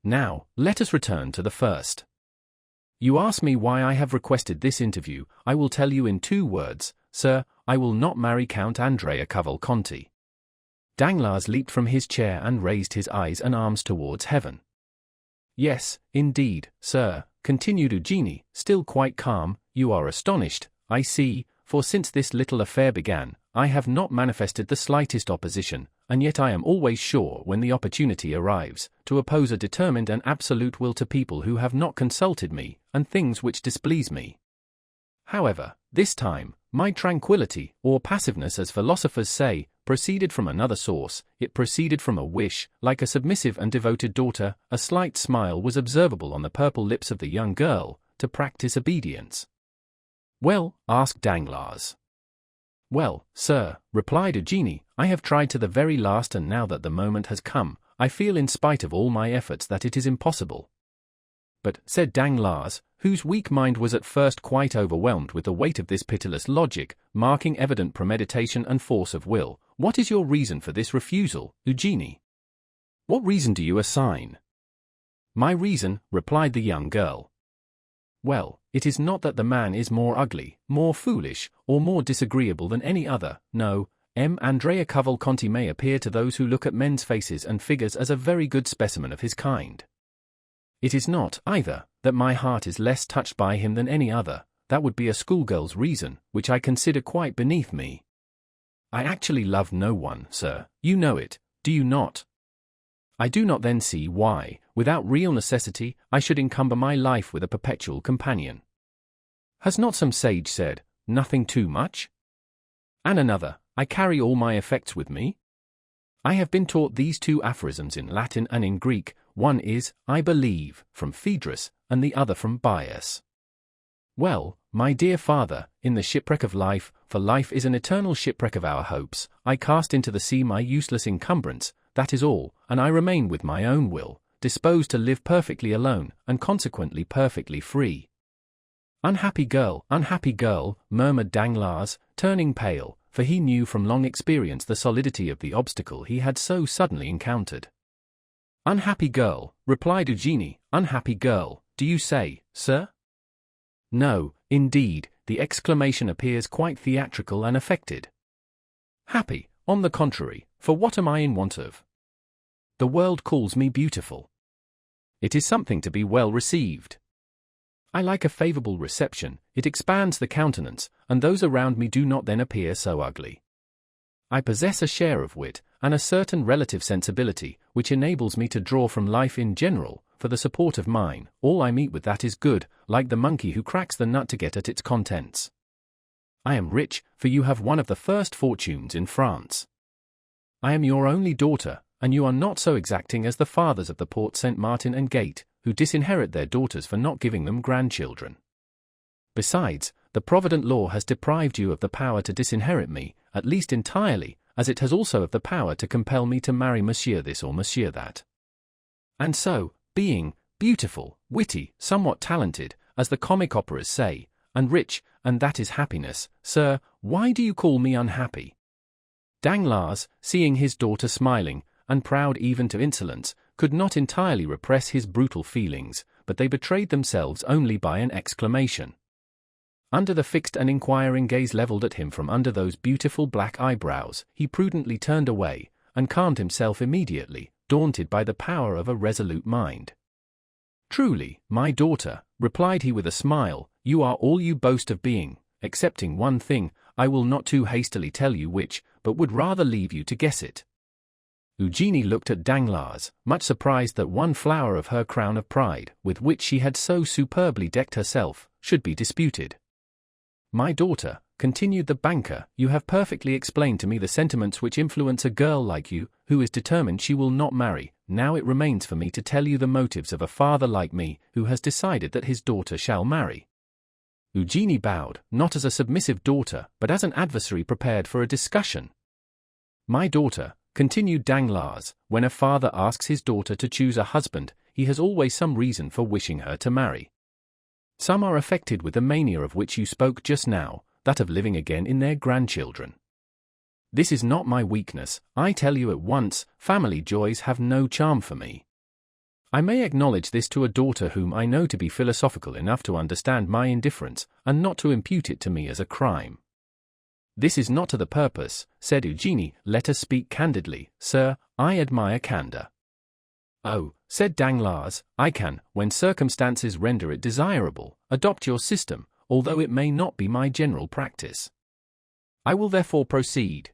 "Now, let us return to the first. You ask me why I have requested this interview. I will tell you in 2 words, sir, I will not marry Count Andrea Cavalcanti." Danglars leaped from his chair and raised his eyes and arms towards heaven. "Yes, indeed, sir," continued Eugénie, still quite calm, "you are astonished, I see, for since this little affair began, I have not manifested the slightest opposition, and yet I am always sure, when the opportunity arrives, to oppose a determined and absolute will to people who have not consulted me, and things which displease me. However, this time, my tranquillity, or passiveness as philosophers say, proceeded from another source. It proceeded from a wish, like a submissive and devoted daughter. A slight smile was observable on the purple lips of the young girl, to practice obedience. "Well?" asked Danglars. "Well, sir," replied Eugénie, "I have tried to the very last, and now that the moment has come, I feel in spite of all my efforts that it is impossible. But, said Danglars, whose weak mind was at first quite overwhelmed with the weight of this pitiless logic, marking evident premeditation and force of will, what is your reason for this refusal, Eugénie? What reason do you assign? My reason, replied the young girl. Well, it is not that the man is more ugly, more foolish, or more disagreeable than any other. No, Andrea Cavalcanti may appear to those who look at men's faces and figures as a very good specimen of his kind. It is not, either, that my heart is less touched by him than any other. That would be a schoolgirl's reason, which I consider quite beneath me. I actually love no one, sir, you know it, do you not? I do not then see why, without real necessity, I should encumber my life with a perpetual companion. Has not some sage said, nothing too much? And another, I carry all my effects with me? I have been taught these two aphorisms in Latin and in Greek. One is, I believe, from Phaedrus, and the other from Bias. Well, my dear father, in the shipwreck of life, for life is an eternal shipwreck of our hopes, I cast into the sea my useless encumbrance, that is all, and I remain with my own will, disposed to live perfectly alone, and consequently perfectly free. Unhappy girl, murmured Danglars, turning pale, for he knew from long experience the solidity of the obstacle he had so suddenly encountered. Unhappy girl, replied Eugénie, unhappy girl, do you say, sir? No, indeed, the exclamation appears quite theatrical and affected. Happy, on the contrary, for what am I in want of? The world calls me beautiful. It is something to be well received. I like a favorable reception, it expands the countenance, and those around me do not then appear so ugly. I possess a share of wit, and a certain relative sensibility, which enables me to draw from life in general, for the support of mine, all I meet with that is good, like the monkey who cracks the nut to get at its contents. I am rich, for you have one of the first fortunes in France. I am your only daughter, and you are not so exacting as the fathers of the Porte Saint-Martin and Gate, who disinherit their daughters for not giving them grandchildren. Besides, the provident law has deprived you of the power to disinherit me, at least entirely, as it has also of the power to compel me to marry monsieur this or monsieur that. And so, being beautiful, witty, somewhat talented, as the comic operas say, and rich, and that is happiness, sir, why do you call me unhappy? Danglars, seeing his daughter smiling, and proud even to insolence, could not entirely repress his brutal feelings, but they betrayed themselves only by an exclamation. Under the fixed and inquiring gaze levelled at him from under those beautiful black eyebrows, he prudently turned away, and calmed himself immediately, daunted by the power of a resolute mind. Truly, my daughter, replied he with a smile, you are all you boast of being, excepting one thing, I will not too hastily tell you which, but would rather leave you to guess it. Eugénie looked at Danglars, much surprised that one flower of her crown of pride, with which she had so superbly decked herself, should be disputed. My daughter, continued the banker, you have perfectly explained to me the sentiments which influence a girl like you, who is determined she will not marry. Now it remains for me to tell you the motives of a father like me, who has decided that his daughter shall marry. Eugénie bowed, not as a submissive daughter, but as an adversary prepared for a discussion. My daughter, continued Danglars, when a father asks his daughter to choose a husband, he has always some reason for wishing her to marry. Some are affected with the mania of which you spoke just now, that of living again in their grandchildren. This is not my weakness, I tell you at once, family joys have no charm for me. I may acknowledge this to a daughter whom I know to be philosophical enough to understand my indifference, and not to impute it to me as a crime. This is not to the purpose, said Eugénie, let us speak candidly, sir, I admire candour. Oh, said Danglars, I can, when circumstances render it desirable, adopt your system, although it may not be my general practice. I will therefore proceed.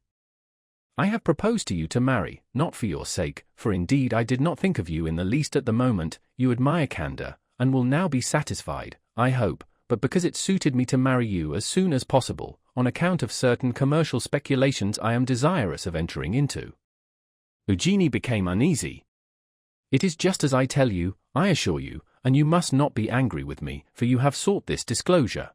I have proposed to you to marry, not for your sake, for indeed I did not think of you in the least at the moment, you admire candour, and will now be satisfied, I hope, but because it suited me to marry you as soon as possible, on account of certain commercial speculations I am desirous of entering into. Eugénie became uneasy. It is just as I tell you, I assure you, and you must not be angry with me, for you have sought this disclosure.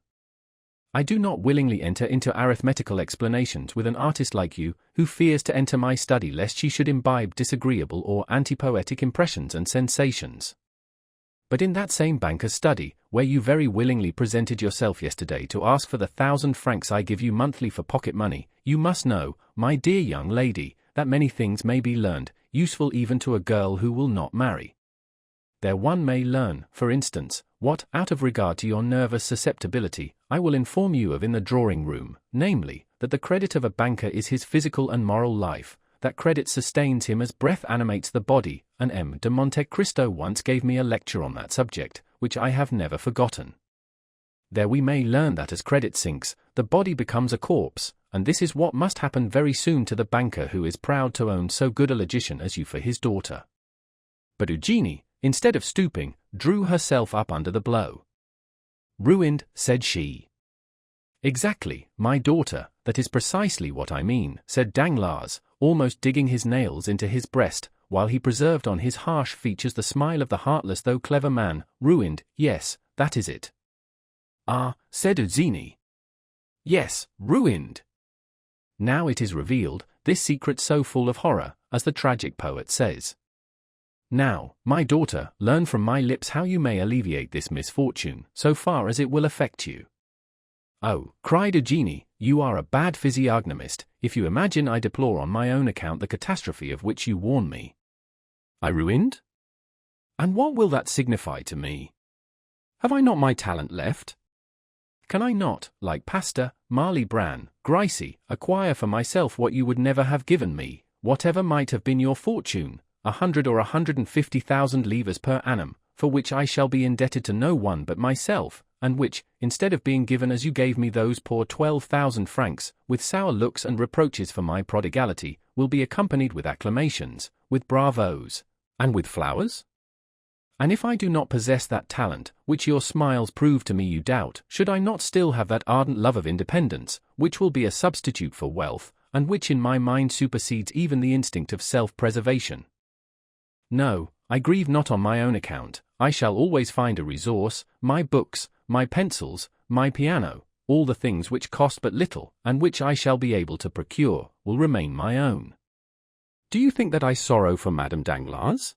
I do not willingly enter into arithmetical explanations with an artist like you, who fears to enter my study lest she should imbibe disagreeable or anti-poetic impressions and sensations. But in that same banker's study, where you very willingly presented yourself yesterday to ask for the 1,000 francs I give you monthly for pocket money, you must know, my dear young lady, that many things may be learned, useful even to a girl who will not marry. There one may learn, for instance, what, out of regard to your nervous susceptibility, I will inform you of in the drawing-room, namely, that the credit of a banker is his physical and moral life, that credit sustains him as breath animates the body, and M. de Monte Cristo once gave me a lecture on that subject, which I have never forgotten. There we may learn that as credit sinks, the body becomes a corpse, and this is what must happen very soon to the banker who is proud to own so good a logician as you for his daughter. But Eugenie, instead of stooping, drew herself up under the blow. Ruined, said she. Exactly, my daughter, that is precisely what I mean, said Danglars, almost digging his nails into his breast, while he preserved on his harsh features the smile of the heartless though clever man. Ruined, yes, that is it. Ah, said Eugenie. Yes, ruined. Now it is revealed, this secret so full of horror, as the tragic poet says. Now, my daughter, learn from my lips how you may alleviate this misfortune, so far as it will affect you. Oh, cried Eugenie, you are a bad physiognomist, if you imagine I deplore on my own account the catastrophe of which you warn me. I ruined? And what will that signify to me? Have I not my talent left? Can I not, like Pasteur, Marley Bran, Gricey, acquire for myself what you would never have given me, whatever might have been your fortune, 100 or 150,000 livres per annum, for which I shall be indebted to no one but myself, and which, instead of being given as you gave me those poor 12,000 francs, with sour looks and reproaches for my prodigality, will be accompanied with acclamations, with bravos, and with flowers? And if I do not possess that talent, which your smiles prove to me you doubt, should I not still have that ardent love of independence, which will be a substitute for wealth, and which in my mind supersedes even the instinct of self-preservation? No, I grieve not on my own account, I shall always find a resource, my books, my pencils, my piano, all the things which cost but little, and which I shall be able to procure, will remain my own. Do you think that I sorrow for Madame Danglars?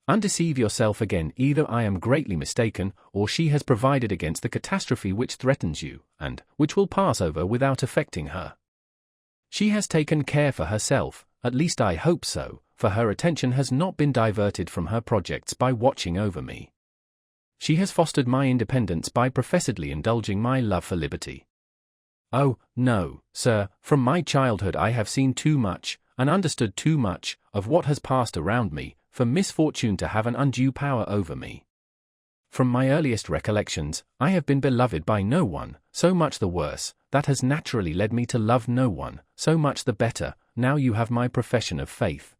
Undeceive yourself again, either I am greatly mistaken, or she has provided against the catastrophe which threatens you, and which will pass over without affecting her. She has taken care for herself, at least I hope so, for her attention has not been diverted from her projects by watching over me. She has fostered my independence by professedly indulging my love for liberty. Oh, no, sir, from my childhood I have seen too much, and understood too much, of what has passed around me, for misfortune to have an undue power over me. From my earliest recollections, I have been beloved by no one, so much the worse, that has naturally led me to love no one, so much the better, now you have my profession of faith.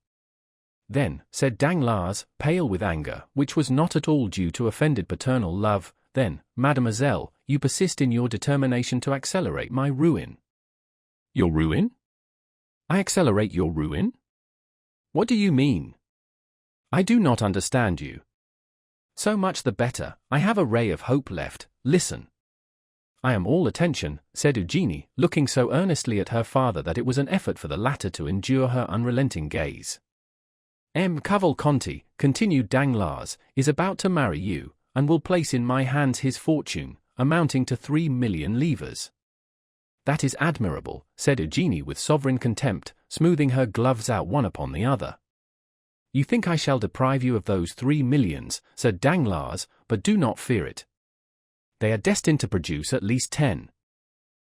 Then, said Danglars, pale with anger, which was not at all due to offended paternal love, then, mademoiselle, you persist in your determination to accelerate my ruin. Your ruin? I accelerate your ruin? What do you mean? I do not understand you. So much the better, I have a ray of hope left, listen. I am all attention, said Eugenie, looking so earnestly at her father that it was an effort for the latter to endure her unrelenting gaze. M. Cavalcanti, continued Danglars, is about to marry you, and will place in my hands his fortune, amounting to 3 million livres. That is admirable, said Eugenie with sovereign contempt, smoothing her gloves out one upon the other. You think I shall deprive you of those 3 millions, said Danglars, but do not fear it. They are destined to produce at least 10.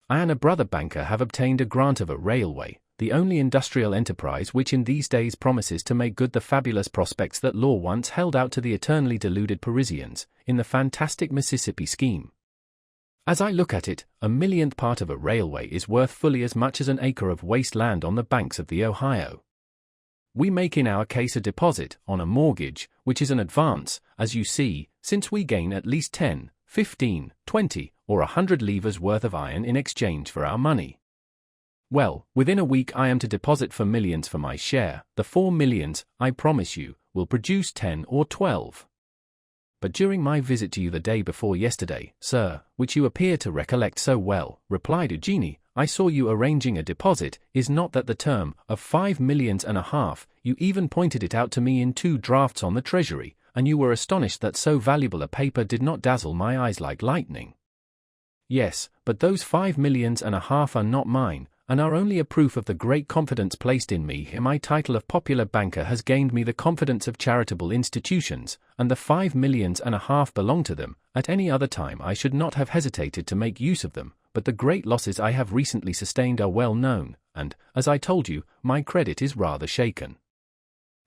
I and a brother banker have obtained a grant of a railway, the only industrial enterprise which in these days promises to make good the fabulous prospects that law once held out to the eternally deluded Parisians, in the fantastic Mississippi scheme. As I look at it, a millionth part of a railway is worth fully as much as an acre of waste land on the banks of the Ohio. We make in our case a deposit, on a mortgage, which is an advance, as you see, since we gain at least 10, 15, 20, or 100 livres worth of iron in exchange for our money. Well, within a week I am to deposit for millions for my share. The 4 millions, I promise you, will produce 10 or 12. but during my visit to you the day before yesterday, sir, which you appear to recollect so well, replied Eugenie, I saw you arranging a deposit. Is not that the term of 5 millions and a half? You even pointed it out to me in 2 drafts on the treasury, and you were astonished that so valuable a paper did not dazzle my eyes like lightning. Yes, but those 5 millions and a half are not mine, and are only a proof of the great confidence placed in me. My title of popular banker has gained me the confidence of charitable institutions, and the 5 millions and a half belong to them. At any other time I should not have hesitated to make use of them, but the great losses I have recently sustained are well known, and, as I told you, my credit is rather shaken.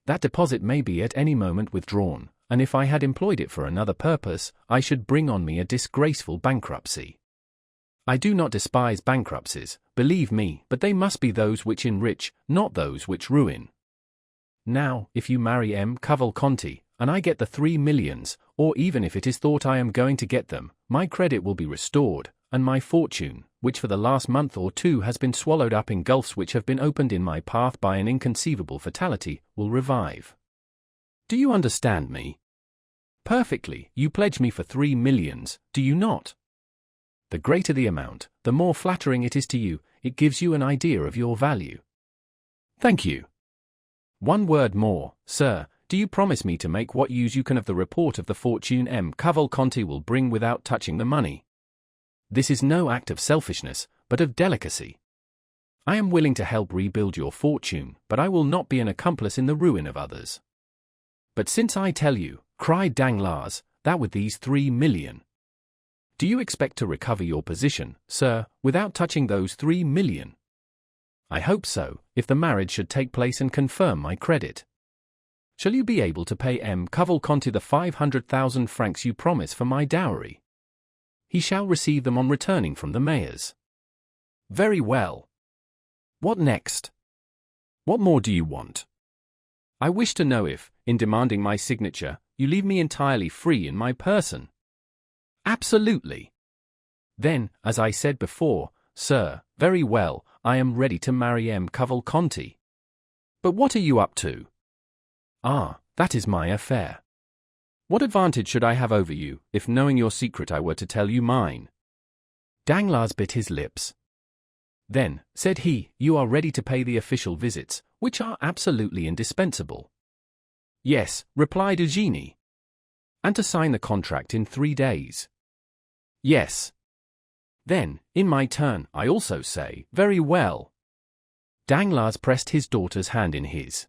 That deposit may be at any moment withdrawn, and if I had employed it for another purpose, I should bring on me a disgraceful bankruptcy. I do not despise bankruptcies, believe me, but they must be those which enrich, not those which ruin. Now, if you marry M. Cavalcanti, and I get the 3 millions, or even if it is thought I am going to get them, my credit will be restored, and my fortune, which for the last month or 2 has been swallowed up in gulfs which have been opened in my path by an inconceivable fatality, will revive. Do you understand me? Perfectly. You pledge me for 3 millions, do you not? The greater the amount, the more flattering it is to you. It gives you an idea of your value. Thank you. One word more, sir. Do you promise me to make what use you can of the report of the fortune M. Cavalcanti will bring without touching the money? This is no act of selfishness, but of delicacy. I am willing to help rebuild your fortune, but I will not be an accomplice in the ruin of others. But since I tell you, cried Danglars, that with these 3 million, do you expect to recover your position, sir, without touching those 3 million? I hope so, if the marriage should take place and confirm my credit. Shall you be able to pay M. Cavalcanti the 500,000 francs you promise for my dowry? He shall receive them on returning from the mayor's. Very well. What next? What more do you want? I wish to know if, in demanding my signature, you leave me entirely free in my person. Absolutely. Then, as I said before, sir, very well, I am ready to marry M. Cavalcanti. But what are you up to? Ah, that is my affair. What advantage should I have over you, if knowing your secret I were to tell you mine? Danglars bit his lips. Then, said he, you are ready to pay the official visits, which are absolutely indispensable. Yes, replied Eugenie. And to sign the contract in 3 days. Yes. Then, in my turn, I also say, very well. Danglars pressed his daughter's hand in his.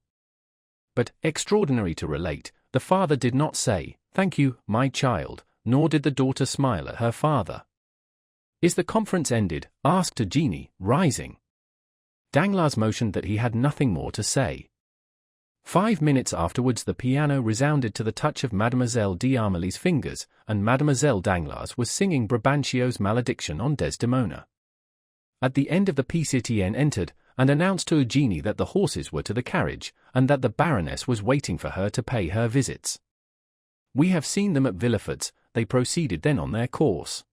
But, extraordinary to relate, the father did not say, thank you, my child, nor did the daughter smile at her father. Is the conference ended? Asked Eugenie, rising. Danglars motioned that he had nothing more to say. 5 minutes afterwards the piano resounded to the touch of Mademoiselle d'Armilly's fingers, and Mademoiselle Danglars was singing Brabantio's malediction on Desdemona. At the end of the piece Etienne entered, and announced to Eugenie that the horses were to the carriage, and that the Baroness was waiting for her to pay her visits. We have seen them at Villefort's. They proceeded then on their course.